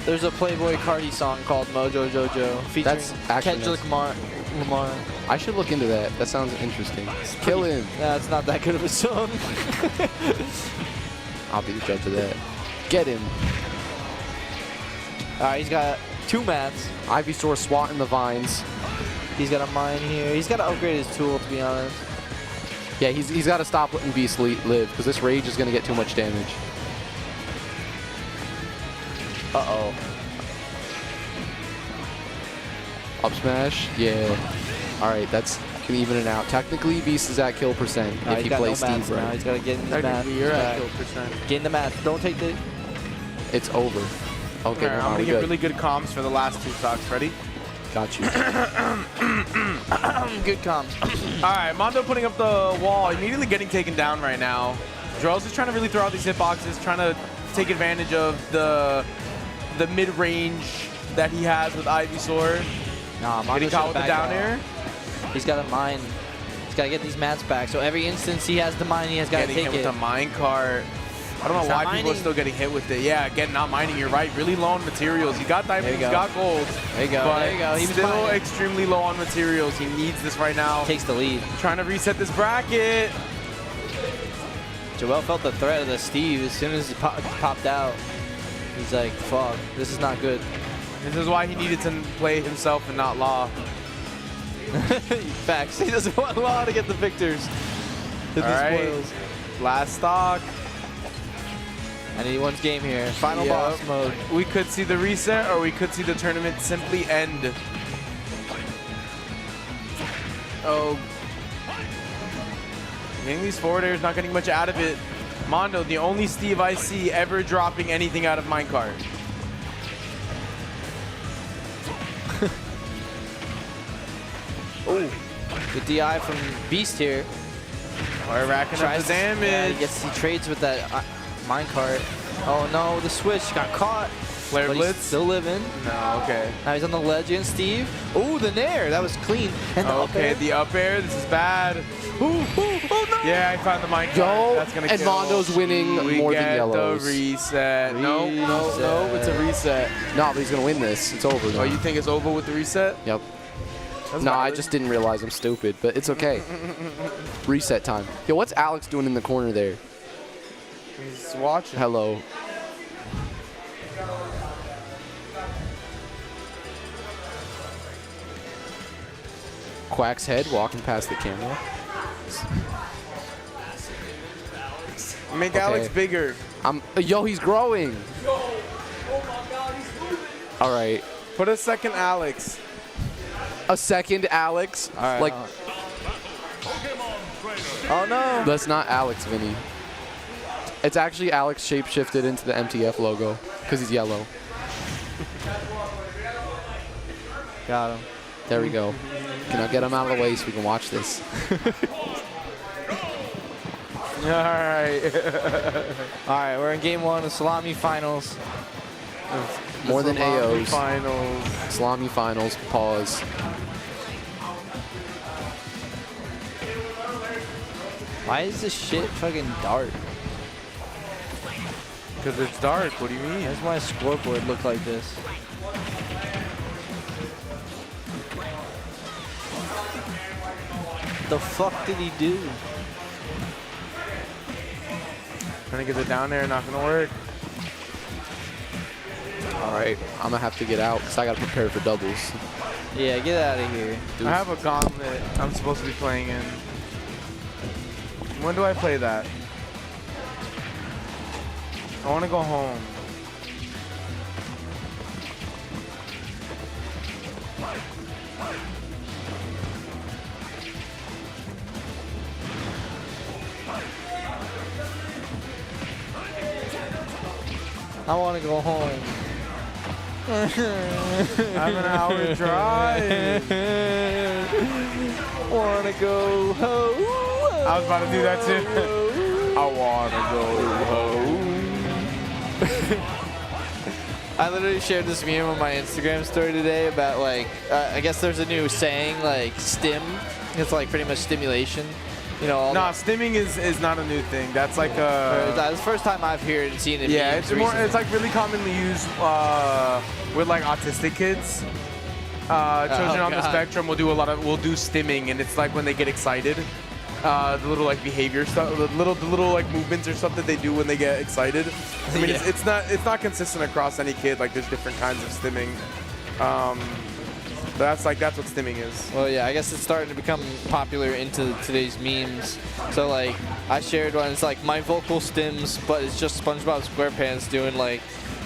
There's a Playboy Cardi song called Mojo Jojo featuring That's actually Kendrick Lamar. I should look into that. That sounds interesting. Kill him. Nah, it's not that good of a song. I'll be the judge of that. Get him. All right, he's got 2 mats. Ivysaur swatting the vines. He's got a mine here. He's got to upgrade his tool, to be honest. Yeah, he's got to stop letting Beast live, because this Rage is going to get too much damage. Uh-oh. Up smash? Yeah. All right, that's can even it out. Technically, Beast is at kill percent if he plays Steve now. right. He's got to get in the mat. Technically, you're at kill percent. Get in the mat. Don't take the... It's over. Okay, Alright, I'm gonna get really good comms for the last 2 stocks. Ready? Got you. Good comms. Alright, Mondo putting up the wall, immediately getting taken down right now. Drell's is trying to really throw out these hitboxes, trying to take advantage of the mid-range that he has with Ivysaur. Nah, Getting Mondo's caught with the down air. He's got a mine. He's got to get these mats back. So every instance he has the mine, he has got to Getting take hit it. with the mine cart. I don't He's know not why people are mining. still getting hit with it. Yeah, again, not mining. You're right. Really low on materials. He got diamonds, There you he's go. got gold. There you go. But There you go. He was still mining. extremely low on materials. He needs this right now. Takes the lead. Trying to reset this bracket. Joel felt the threat of the Steve as soon as it popped out. He's like, fuck, this is not good. This is why he needed to play himself and not Law. Facts. He doesn't want Law to get the victors. Hit All the right. spoils. Last stock. Anyone's game here. Final Yep. boss mode. We could see the reset, or we could see the tournament simply end. Oh. Getting these forward airs, not getting much out of it. Mondo, the only Steve I see ever dropping anything out of minecart. Oh, good DI from Beast here. Or racking up the damage. Yeah, he trades with that minecart. Oh no, the switch got caught. Flare But blitz. he's still living. No, okay. Now he's on the ledge against Steve. Oh, the nair. That was clean. And the up Okay, air. the up air. This is bad. Oh no. Yeah, I found the minecart. Yo, That's gonna and kill. Mondo's winning We more than get Yellow's. the reset. No, no, no. It's a reset. No, but he's gonna win this. It's over now. Oh, you think it's over with the reset? Yep. That's No, I valid. just didn't realize I'm stupid, but it's okay. Reset time. Yo, what's Alex doing in the corner there? He's watching. Hello. Quack's head walking past the camera. Make Alex bigger. Yo, he's growing. All right. Put a second Alex. A second Alex. All right. Like, oh no. that's not Alex, Vinny. It's actually Alex shapeshifted into the MTF logo because he's yellow. Got him. There we go. Can I get him out of the way so we can watch this? All right. All right, we're in game 1 of Salami finals. More than Salami AOs. finals. Salami finals. Pause. Why is this shit fucking dark? Because it's dark. What do you mean? Why does my scoreboard look like this? The fuck did he do? Trying to get it down there, not gonna work. All right. I'm going to have to get out because I got to prepare for doubles. Yeah, get out of here. I have a gauntlet I'm supposed to be playing in. When do I play that? I want to go home. I want to go home. I have an hour drive. Wanna go home. I was about to do that too. I wanna go home. I literally shared this meme on my Instagram story today about like, I guess there's a new saying like stim. It's like pretty much stimulation. You know, all Nah, stimming is not a new thing. That's like a... That's the first time I've heard and seen it. Yeah, memes it's more. recently. It's like really commonly used with like autistic kids. Children on the God. spectrum will do stimming, and it's like when they get excited. The little like behavior stuff, the little like movements or stuff that they do when they get excited. I mean, Yeah. it's not consistent across any kid. Like there's different kinds of stimming. But that's what stimming is. Well, yeah, I guess it's starting to become popular into today's memes. So, like, I shared one. It's like my vocal stims, but it's just SpongeBob SquarePants doing like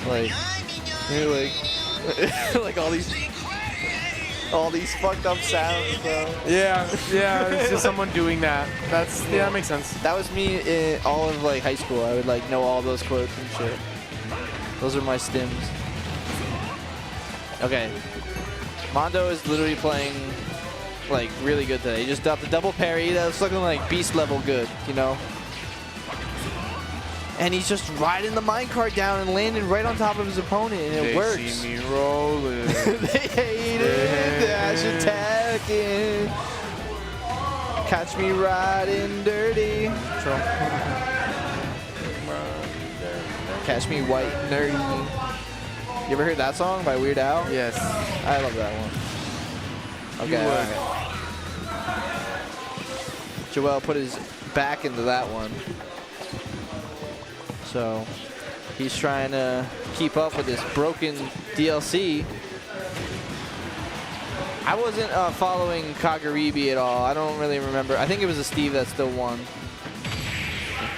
like all these fucked up sounds, bro. Yeah, it's just someone doing that. That makes sense. That was me in all of like high school. I would like know all those quotes and shit. Those are my stims. Okay. Mondo is literally playing like really good today. He just got the double parry. That's looking like beast level good, you know? And he's just riding the minecart down and landing right on top of his opponent, and it works. They see me rolling. They hate it. Dash attacking. Catch me riding dirty. Catch me white and nerdy. You ever heard that song by Weird Al? Yes. I love that one. Okay. You would. Right. Joel put his back into that one. So he's trying to keep up with this broken DLC. I wasn't following Kagaribi at all. I don't really remember. I think it was a Steve that still won.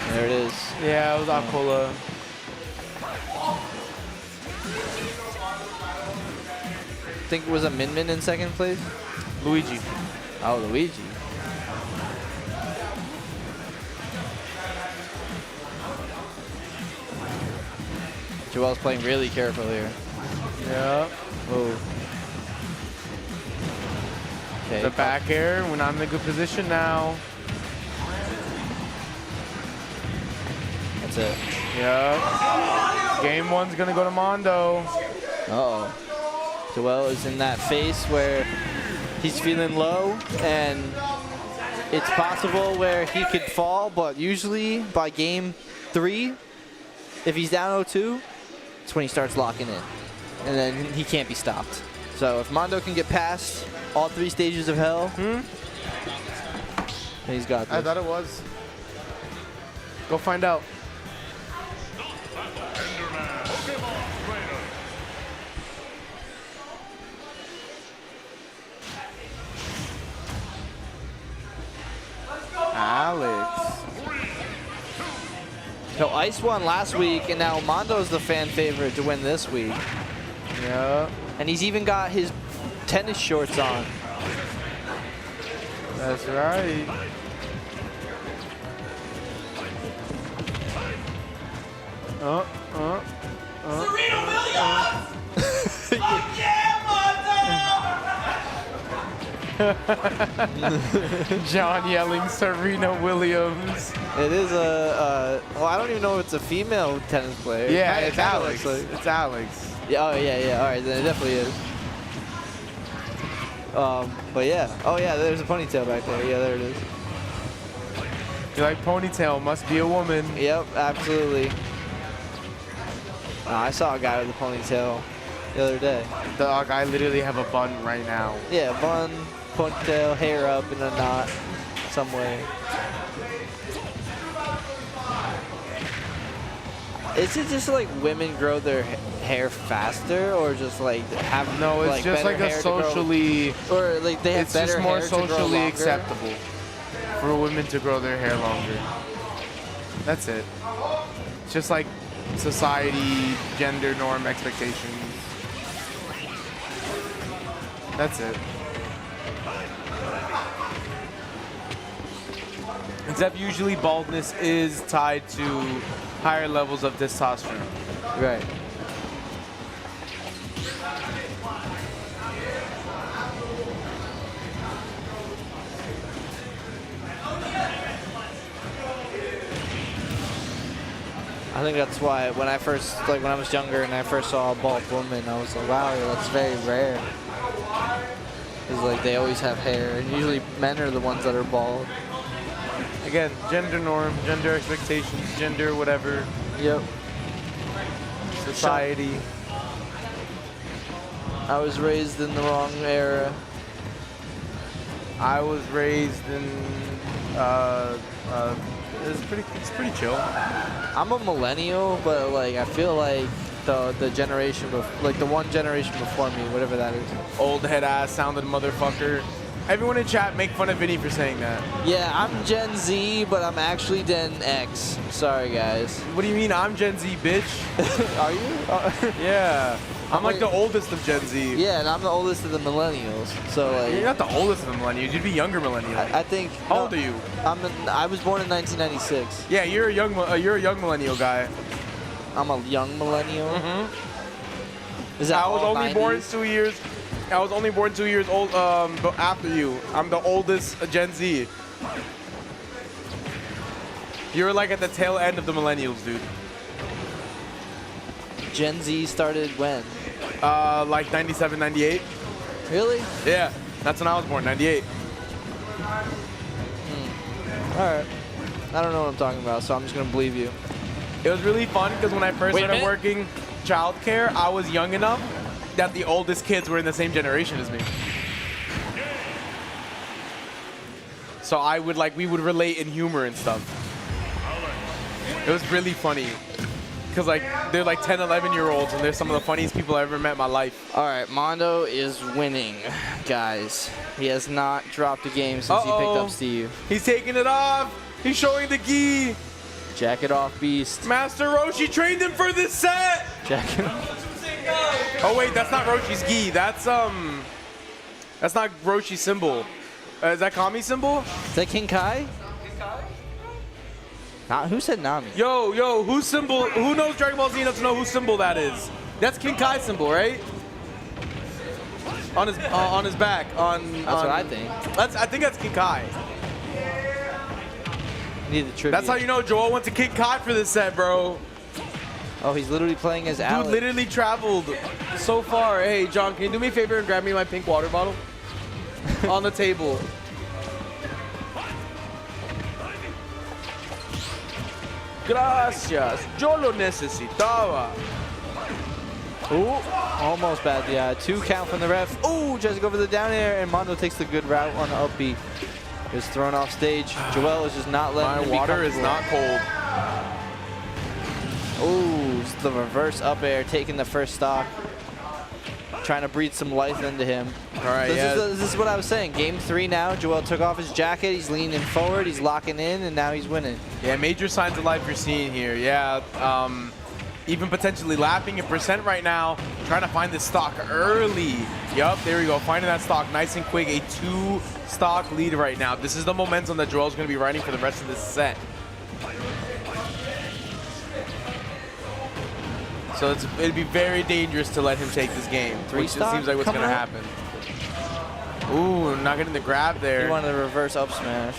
There it is. Yeah, it was Aquila. I think it was a Min Min in second place. Luigi. Oh, Luigi. Joel's playing really careful here. Yeah. Oh. Okay. The back air. We're not in a good position now. That's it. Yeah. Game one's gonna go to Mondo. Uh-oh. Joel is in that phase where he's feeling low, and it's possible where he could fall, but usually by game 3, if he's down 0-2, it's when he starts locking in, and then he can't be stopped. So if Mondo can get past all 3 stages of hell, he's got this. I thought it was. Go find out. Alex. So Ice won last week, and now Mondo's the fan favorite to win this week. Yeah. And he's even got his tennis shorts on. That's right. Serena Williams! Fuck yeah, John yelling Serena Williams. It is a, well, I don't even know if it's a female tennis player. Yeah, It it's kinda Alex. looks like- It's Alex. Yeah, oh, yeah. All right, then it definitely is. But yeah. Oh, yeah, there's a ponytail back there. Yeah, there it is. You like ponytail, must be a woman. Yep, absolutely. I saw a guy with a ponytail the other day. Dog, I literally have a bun right now. Yeah, bun, ponytail, hair up in a knot some way. Is it just like women grow their hair faster, or just like have No, it's just better like a hair to grow- socially. or like they have it's better just more hair to grow socially longer? acceptable for women to grow their hair longer. That's it. It's just like society, gender norm expectations. That's it. Except usually baldness is tied to higher levels of testosterone. Right. I think that's why when I first, like when I was younger and I first saw a bald woman, I was like, wow, that's very rare. Because like they always have hair, and usually men are the ones that are bald. Again, gender norm, gender expectations, gender whatever. Yep. Society. I was raised in the wrong era. I was raised in it's pretty chill. I'm a millennial, but like I feel like the generation like the one generation before me, whatever that is. Old head ass sounded motherfucker. Everyone in chat make fun of Vinny for saying that. Yeah, I'm Gen Z, but I'm actually Gen X. Sorry, guys. What do you mean I'm Gen Z, bitch? Are you? Yeah. I'm like the oldest of Gen Z. Yeah, and I'm the oldest of the millennials. So like. You're not the oldest of the millennials. You'd be younger millennial. I think. How old are you? I was born in 1996. Yeah, you're a young millennial guy. I'm a young millennial. Mm-hmm. Is that I was all only 90s? born 2 years. I was only born 2 years old after you. I'm the oldest Gen Z. You're like at the tail end of the millennials, dude. Gen Z started when? Like 97, 98. Really? Yeah, that's when I was born, 98. All right. I don't know what I'm talking about, so I'm just gonna believe you. It was really fun because when I first Wait a started minute. working childcare, I was young enough that the oldest kids were in the same generation as me. So we would relate in humor and stuff. It was really funny. because like they're like 10, 11-year-olds, and they're some of the funniest people I ever met in my life. All right, Mondo is winning, guys. He has not dropped a game since he picked up Steve. He's taking it off. He's showing the gi. Jack it off, Beast. Master Roshi trained him for this set. Jack it off. Oh wait, that's not Roshi's gi. That's not Roshi's symbol. Is that Kami's symbol? Is that King Kai? Who said Nami? Yo, whose symbol? Who knows Dragon Ball Z enough to know whose symbol that is? That's King Kai's symbol, right? On his back. That's what I think. I think that's King Kai. Need the trivia. That's how you know Joel went to King Kai for this set, bro. Oh, he's literally playing as Alex. Dude literally traveled so far. Hey, John, can you do me a favor and grab me my pink water bottle? On the table. Gracias. Yo lo necesitaba. Ooh, almost bad. Yeah, 2 count from the ref. Ooh, tries to go for the down air, and Mondo takes the good route on the up B. Is thrown off stage. Joel is just not letting him be water is not cold. Ooh, it's the reverse up air, taking the first stock. Trying to breathe some life into him. All right, This is what I was saying. Game 3 now. Joel took off his jacket. He's leaning forward. He's locking in, and now he's winning. Yeah, major signs of life you're seeing here. Yeah, even potentially lapping in percent right now. Trying to find this stock early. Yup, there we go. Finding that stock nice and quick. A 2-stock lead right now. This is the momentum that Joel's going to be riding for the rest of this set. So it'd be very dangerous to let him take this game, which it seems like what's going to happen. Ooh, not getting the grab there. He wanted a reverse up smash.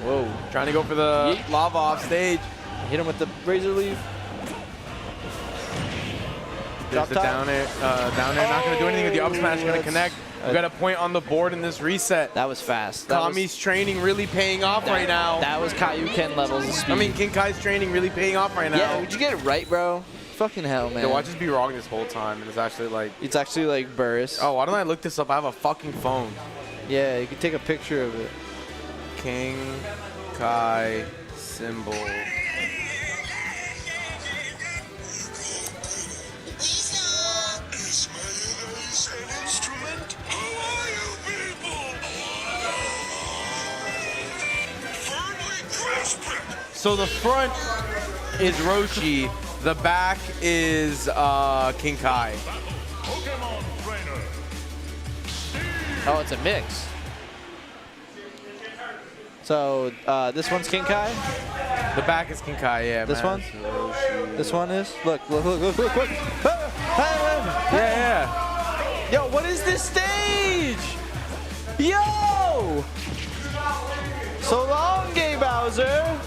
Whoa. Trying to go for the lava off stage. Hit him with the razor leaf. There's the down air. Down air, not going to do anything with the up smash. Going to connect. We got a point on the board in this reset. That was fast. Kami's training really paying off right now. That was Kaioken levels of speed. I mean, King Kai's training really paying off right now. Yeah, would you get it right, bro? Fucking hell, man. Yo, watch us be wrong this whole time, and it's actually like burst. Oh, why don't I look this up? I have a fucking phone. Yeah, you can take a picture of it. King Kai symbol. So the front is Roshi, the back is King Kai. Oh, it's a mix. So this one's King Kai? The back is King Kai, yeah. This one? This one is? Look. Yeah. Yo, what is this stage? Yo! So long, Gay Bowser.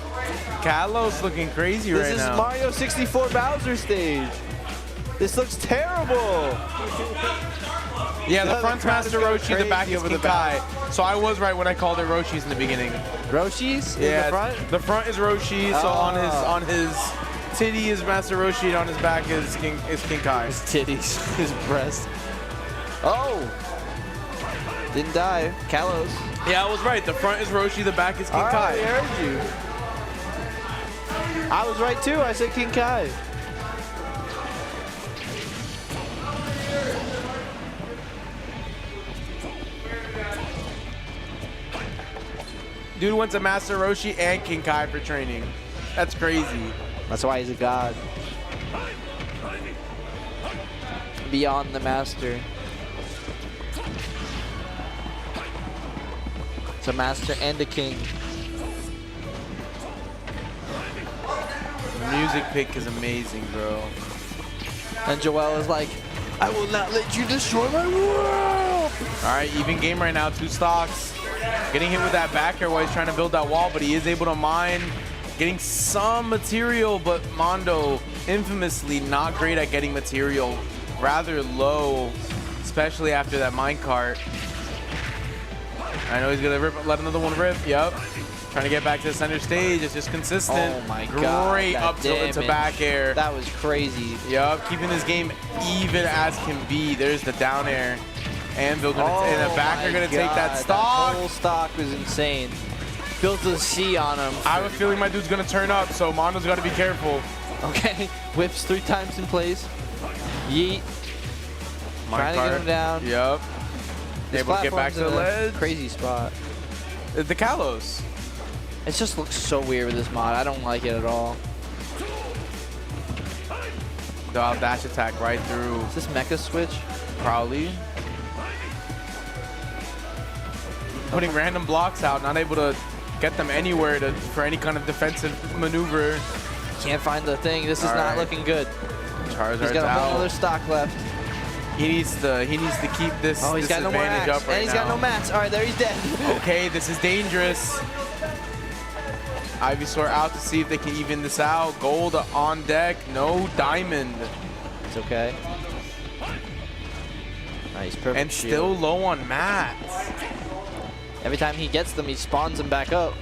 Kalos looking crazy right now. This is Mario 64 Bowser stage. This looks terrible. Yeah, the front's Master Roshi, the back is King Kai. So I was right when I called it Roshi's in the beginning. Roshi's? Yeah, in the front? The front is Roshi. So on his titty is Master Roshi, and on his back is King Kai. His titties, his breast. Oh! Didn't die. Kalos. Yeah, I was right. The front is Roshi, the back is King Kai. I heard you. I was right too. I said King Kai. Dude went to Master Roshi and King Kai for training. That's crazy. That's why he's a god. Beyond the master. It's a master and a king. The music pick is amazing, bro. And Joel is like, I will not let you destroy my world. All right, even game right now, 2 stocks. Getting hit with that back air while he's trying to build that wall, but he is able to mine. Getting some material, but Mondo infamously not great at getting material. Rather low, especially after that minecart. I know he's gonna let another one rip. Yup. Trying to get back to the center stage. It's just consistent. Oh my god. Great up tilt into back air. That was crazy. Yup. Keeping this game even as can be. There's the down air. Anvil and the back are gonna take that stock. That whole stock was insane. built a C on him. I have a feeling my dude's gonna turn up, so Mondo's gotta be careful. Okay, whips 3 times in place. Yeet. Trying to get him down. Yep. This Able to get back to the platform's in a ledge. Crazy spot. The Kalos. It just looks so weird with this mod. I don't like it at all. The dash attack right through. Is this mecha switch? Probably. Putting random blocks out, not able to get them anywhere for any kind of defensive maneuver. Can't find the thing. This is not looking good. Charizard's He's got a whole out. other stock left. He needs to keep this. Oh, he's got no more advantage axe. up right And he's now. got no mats. All right, there he's dead. Okay, this is dangerous. Ivysaur out to see if they can even this out. Gold on deck, no diamond. It's okay. Nice, perfect. And shield. still low on mats. Every time he gets them, he spawns them back up.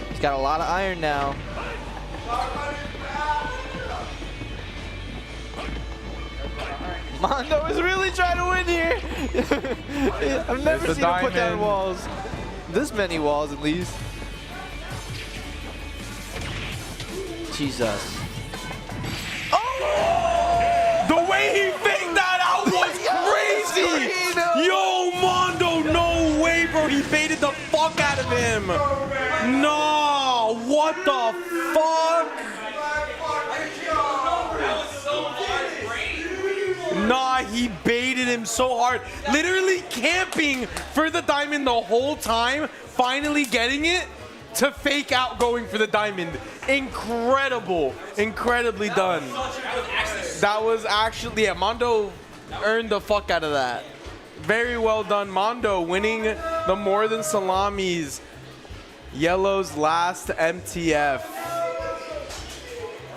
He's got a lot of iron now. Mondo is really trying to win here. I've never There's seen the him put down diamond. walls. This many walls, at least. Jesus. The way he faked that out was crazy! Yo, Mondo, no way, bro. He baited the fuck out of him. No, what the fuck? Nah, he baited him so hard. Literally camping for the diamond the whole time, finally getting it to fake out going for the diamond. Incredible. Incredibly done. That was actually, yeah, Mondo earned the fuck out of that. Very well done, Mondo, winning the More Than Salamis Yellow's last MTF.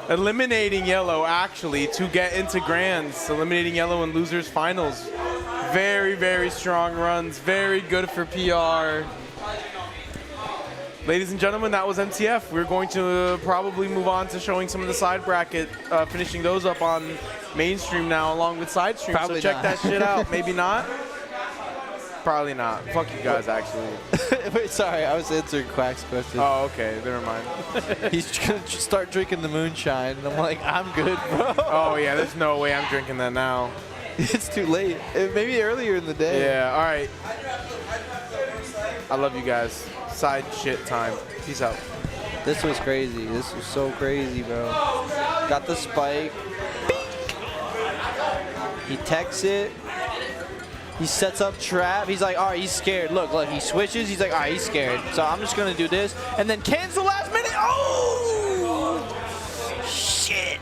Eliminating Yellow, actually, to get into Grands. Eliminating Yellow in Losers Finals. Very, very strong runs. Very good for PR. Ladies and gentlemen, that was MTF. We're going to probably move on to showing some of the side bracket, finishing those up on mainstream now, along with side stream. Probably so check not. that shit out. Maybe not. Probably not. Fuck you guys, actually. Wait, sorry, I was answering Quack's question. Oh, okay. Never mind. He's gonna start drinking the moonshine, and I'm like, I'm good, bro. Oh, yeah. There's no way I'm drinking that now. It's too late. Maybe earlier in the day. Yeah, all right. I love you guys. Side shit time. Peace out. This was crazy. This was so crazy, bro. Got the spike. He techs it. He sets up trap. He's like, all right, he's scared. Look, he switches. He's like, all right, he's scared. So I'm just going to do this. And then cancel last minute. Oh! Shit.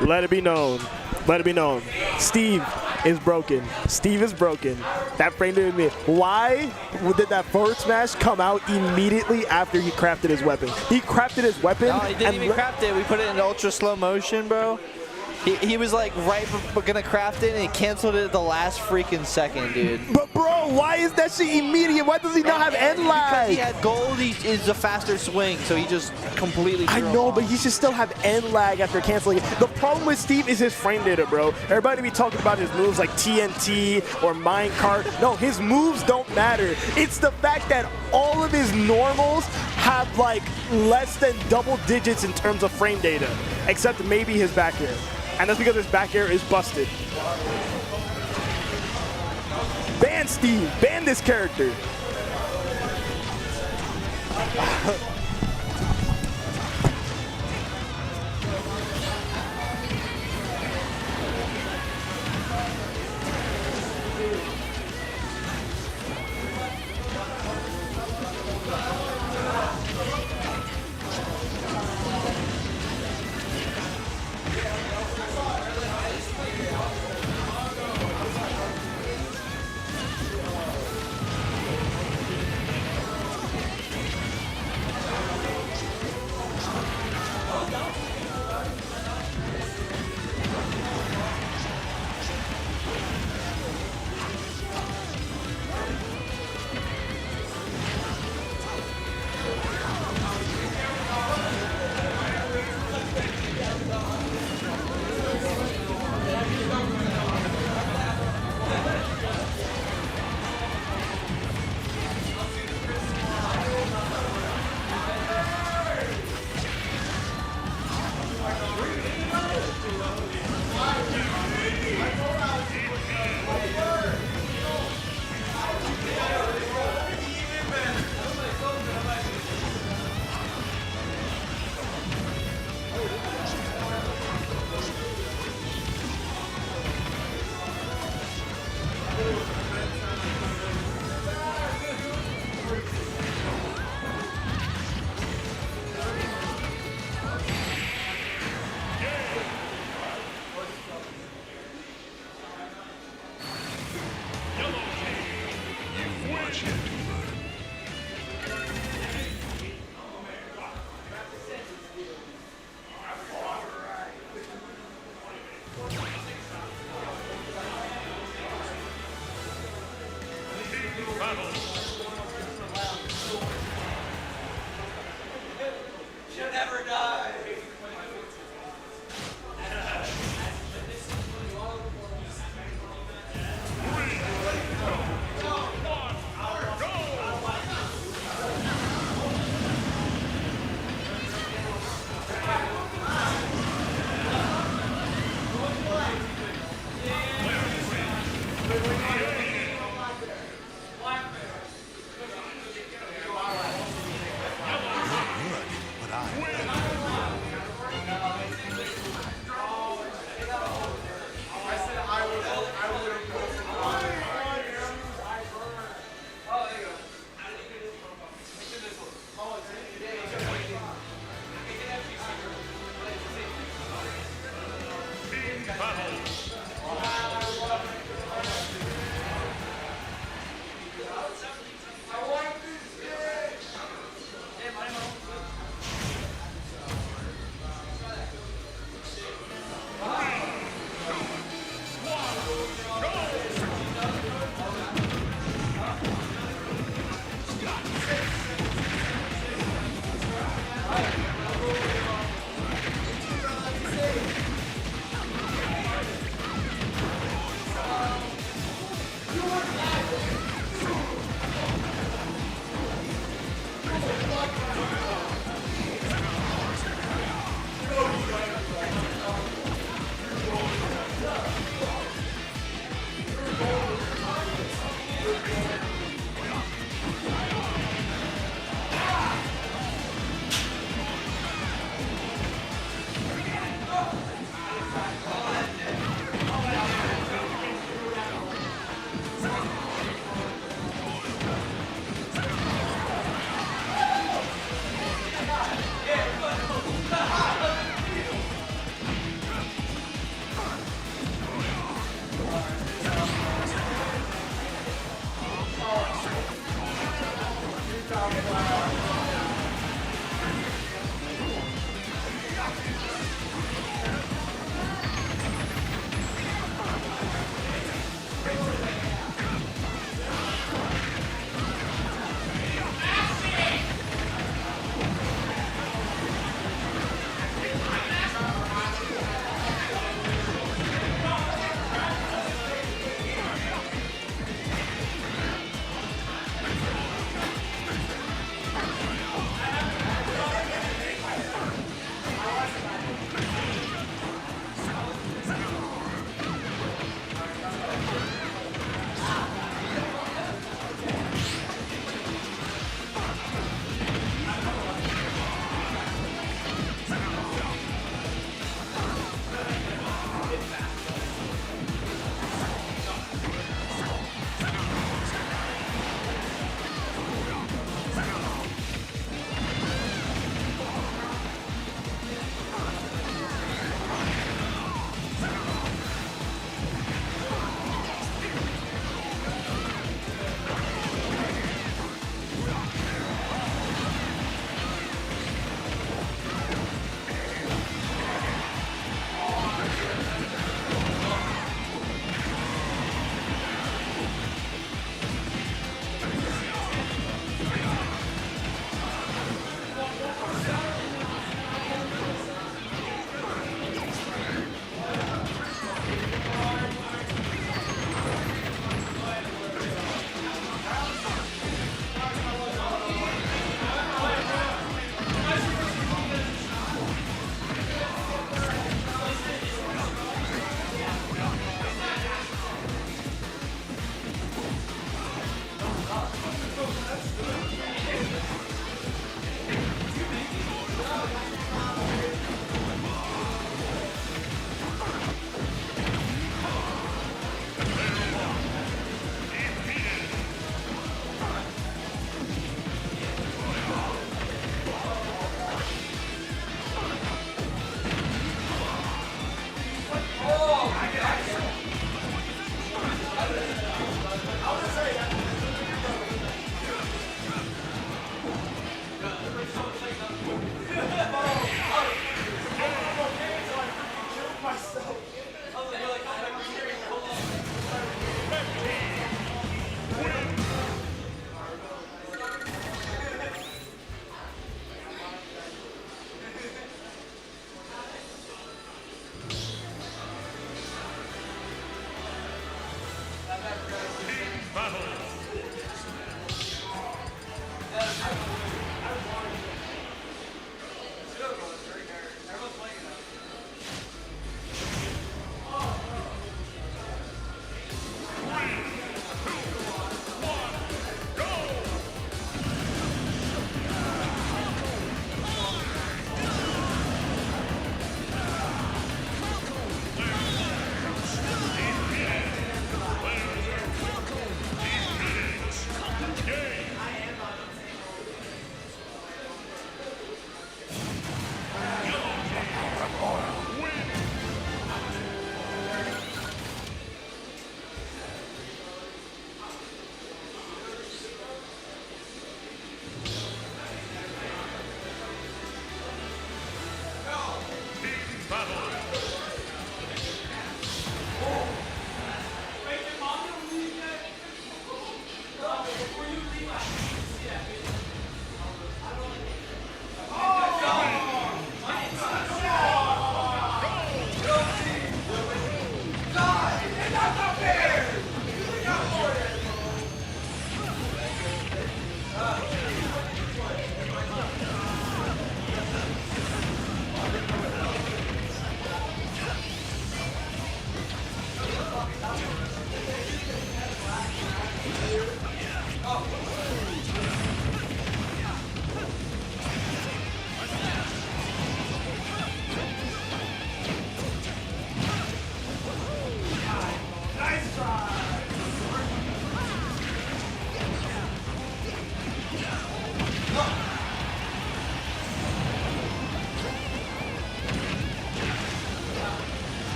Let it be known. Let it be known. Steve is broken. Steve is broken. That framed it with me. Why did that forward smash come out immediately after he crafted his weapon? He crafted his weapon. No, he didn't even craft it. We put it in ultra slow motion, bro. He was like gonna craft it and he canceled it at the last freaking second, dude. But bro, why is that shit immediate? Why does he not have end lag? Because he had gold, he is a faster swing, so he just completely I know, but he should still have end lag after canceling it. The problem with Steve is his frame data, bro. Everybody be talking about his moves like TNT or Minecart. No, his moves don't matter. It's the fact that all of his normals have like less than double digits in terms of frame data, except maybe his back air. And that's because his back air is busted. Ban Steve. Ban this character.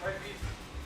Smash